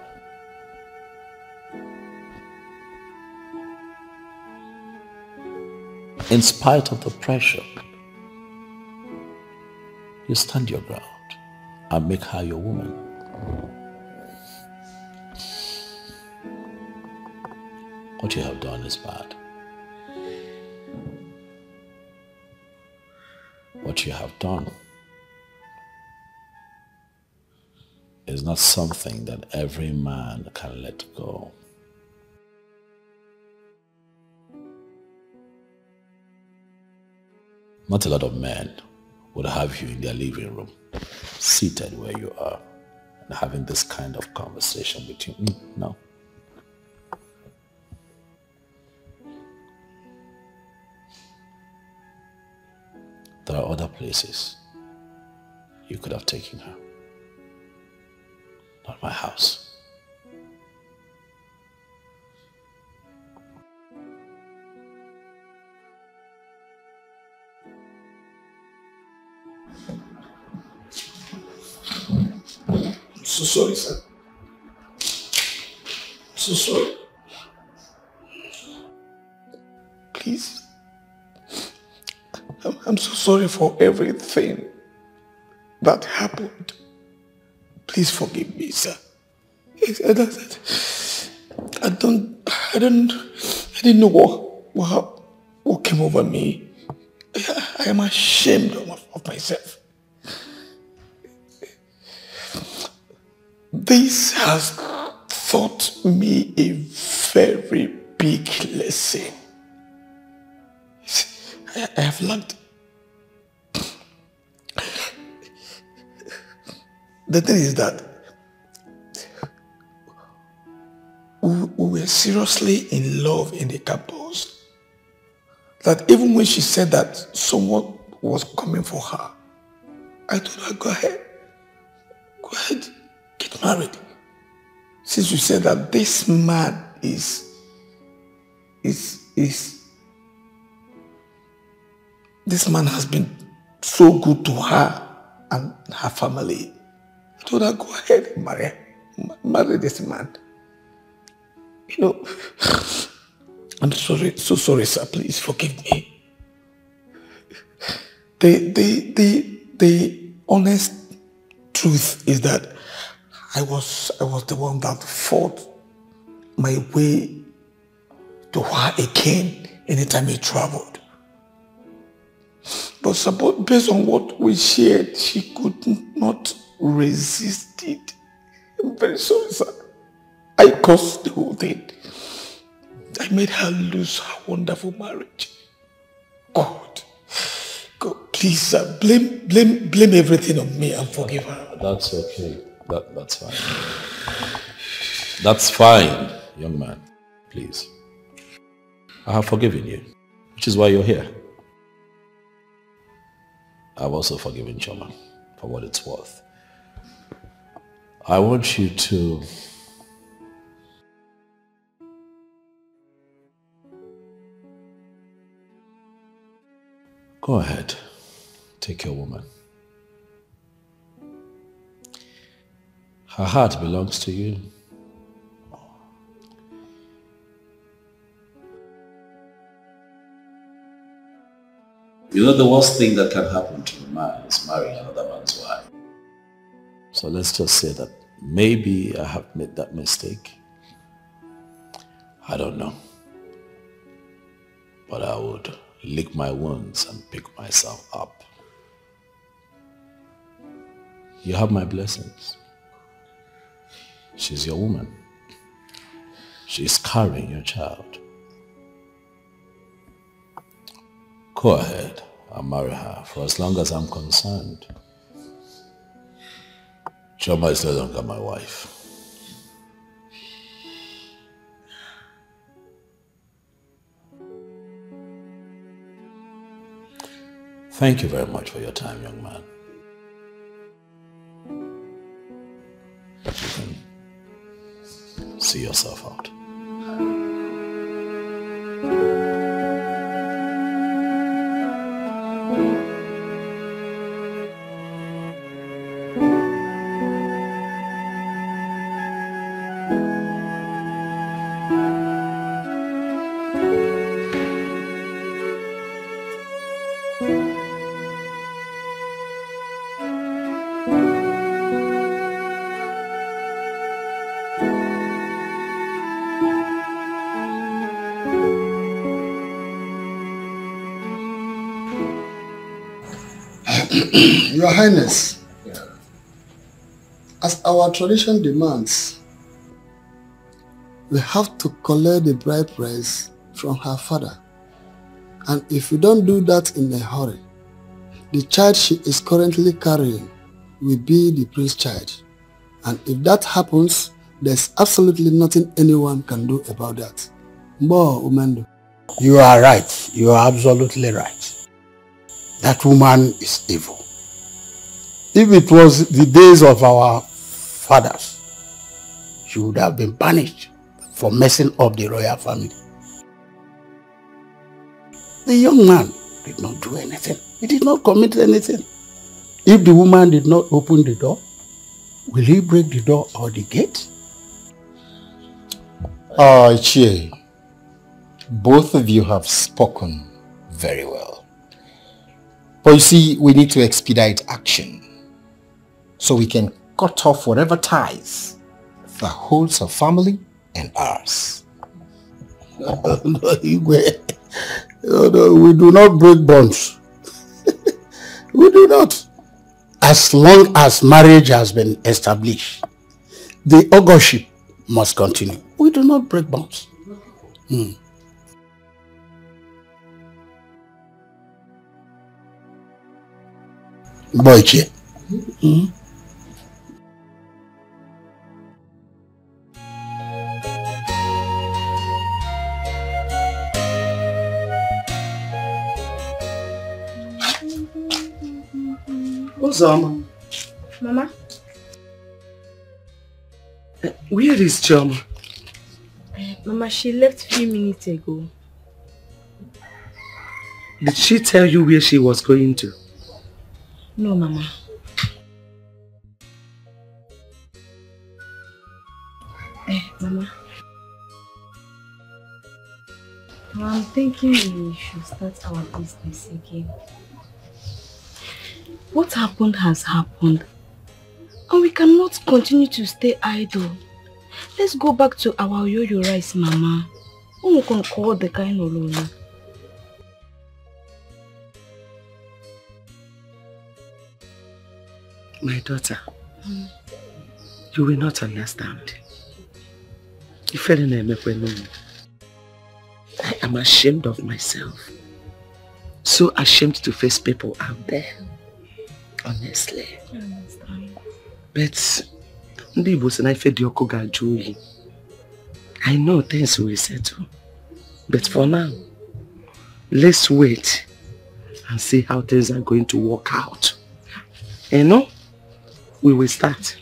In spite of the pressure, you stand your ground and make her your woman. What you have done is bad. What you have done is not something that every man can let go. Not a lot of men would have you in their living room, seated where you are, and having this kind of conversation with you. No. There are other places you could have taken her. Not my house. I'm so sorry, sir. I'm so sorry. Please. I'm so sorry for everything that happened. Please forgive me, sir. I didn't know what came over me. I am ashamed of myself. This has taught me a very big lesson. I have learned. The thing is that we were seriously in love in the campus. That even when she said that someone was coming for her, I told her, go ahead, get married. Since you said that this man is this man has been so good to her and her family. I told her, go ahead and marry this man. You know, I'm sorry, so sorry, sir. Please forgive me. The honest truth is that I was the one that fought my way to her again anytime he traveled. But based on what we shared, she could not resist it. I'm very sorry, sir. I caused the whole thing. I made her lose her wonderful marriage. God, please, sir, blame everything on me and forgive her. That's okay. That's fine. That's fine, young man. Please. I have forgiven you, which is why you're here. I've also forgiven Choma for what it's worth. I want you to go ahead, take your woman. Her heart belongs to you. You know, the worst thing that can happen to a man is marrying another man's wife. So let's just say that maybe I have made that mistake. I don't know. But I would lick my wounds and pick myself up. You have my blessings. She's your woman. She's carrying your child. Go ahead, I'll marry her for as long as I'm concerned. Chioma is no longer my wife. Thank you very much for your time, young man. You can see yourself out. Your Highness, as our tradition demands, we have to collect the bride price from her father. And if we don't do that in a hurry, the child she is currently carrying will be the prince's child. And if that happens, there's absolutely nothing anyone can do about that. Mbo Umendo. You are right. You are absolutely right. That woman is evil. If it was the days of our fathers, she would have been banished for messing up the royal family. The young man did not do anything. He did not commit anything. If the woman did not open the door, will he break the door or the gate? Chie, both of you have spoken very well. But you see, we need to expedite action so we can cut off whatever ties that holds our family and ours. No, we do not break bonds. We do not. As long as marriage has been established, the auguryship must continue. We do not break bonds. Boyche. Ozama. Mama? Where is Chioma? Mama, she left a few minutes ago. Did she tell you where she was going to? No, Mama. Mama. I'm thinking we should start our business again. What happened has happened. And we cannot continue to stay idle. Let's go back to our yo-yo rice, Mama. We can call the kind of Lola. My daughter, you will not understand. I am ashamed of myself. So ashamed to face people out there. Honestly. But I know things will settle. But for now, let's wait and see how things are going to work out. You know, we will start.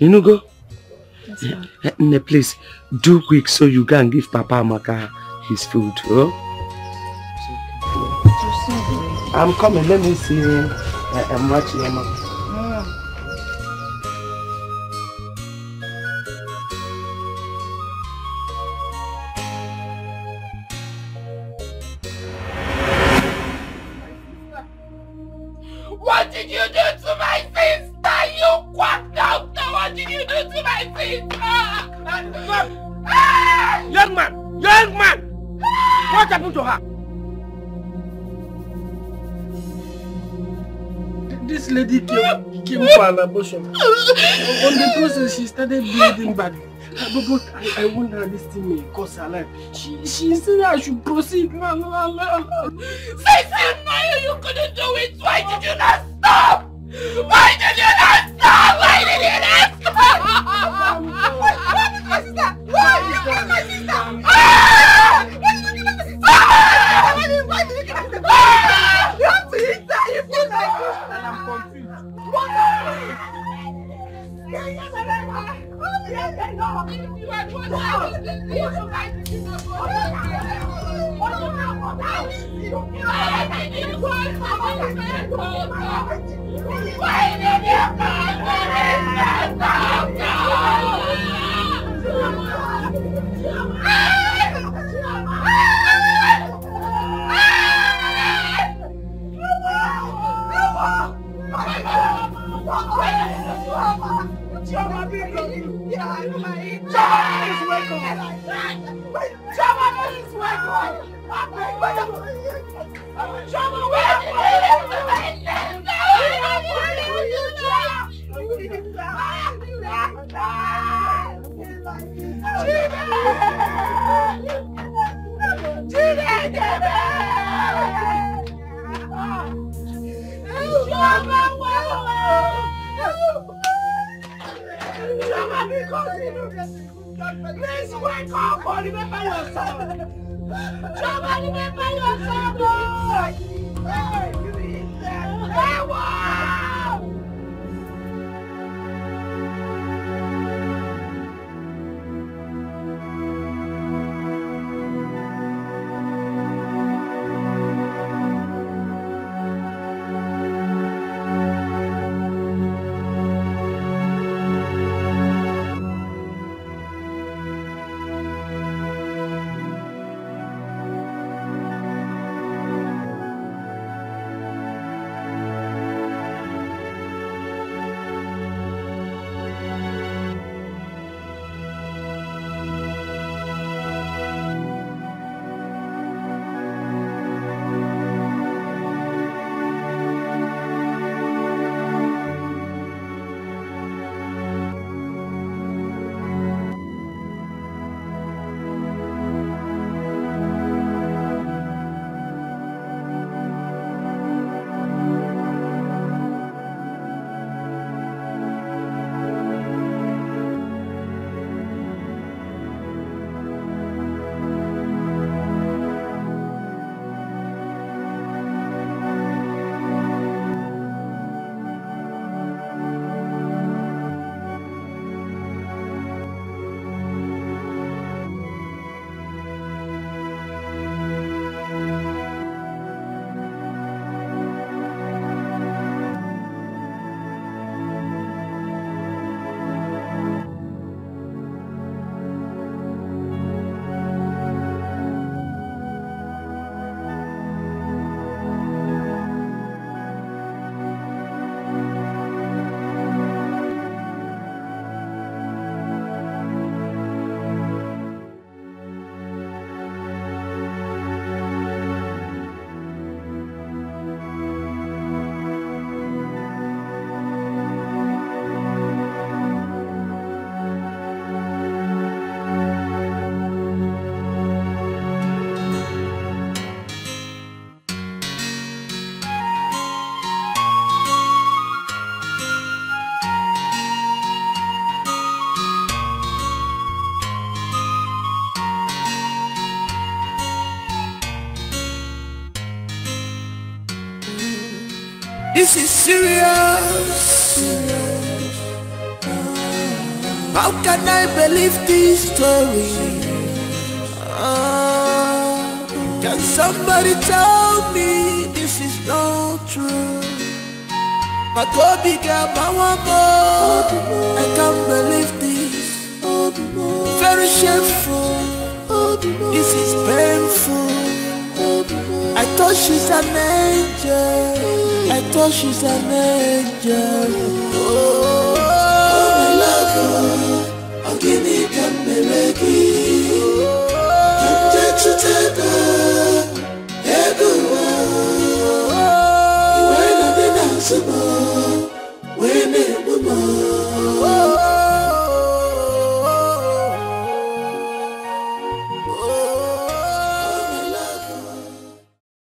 You know, go. Please, do quick so you can give Papa Amaka his food. Oh? I'm coming, let me see him. I'm watching him. What did you do to my sister? You quacked out. What did you do to my sister? Young man, Young man! What happened to her? This lady came for an abortion. On the process, she started bleeding badly. But I wonder this thing may cost her life. She said I should proceed. Since you know you couldn't do it, why did you not stop? Why did you not stop? Why did you not stop? What is my sister? What is my sister? Why did you kill my sister? You have to eat that. You feel like this. I am confused. What happened? Chama, please wake up! Chama, please wake up! Chama, wake Please wake up or remember yourself. Chama, remember yourself. Hey, you need that. Hey, wow! This is serious. How can I believe this story? Can somebody tell me this is not true? My baby girl, I can't believe this. Very shameful. This is painful. I thought she's an angel. I thought she's an angel. Oh, my love, I'm gonna come back. na-atụ m wee na-egbu m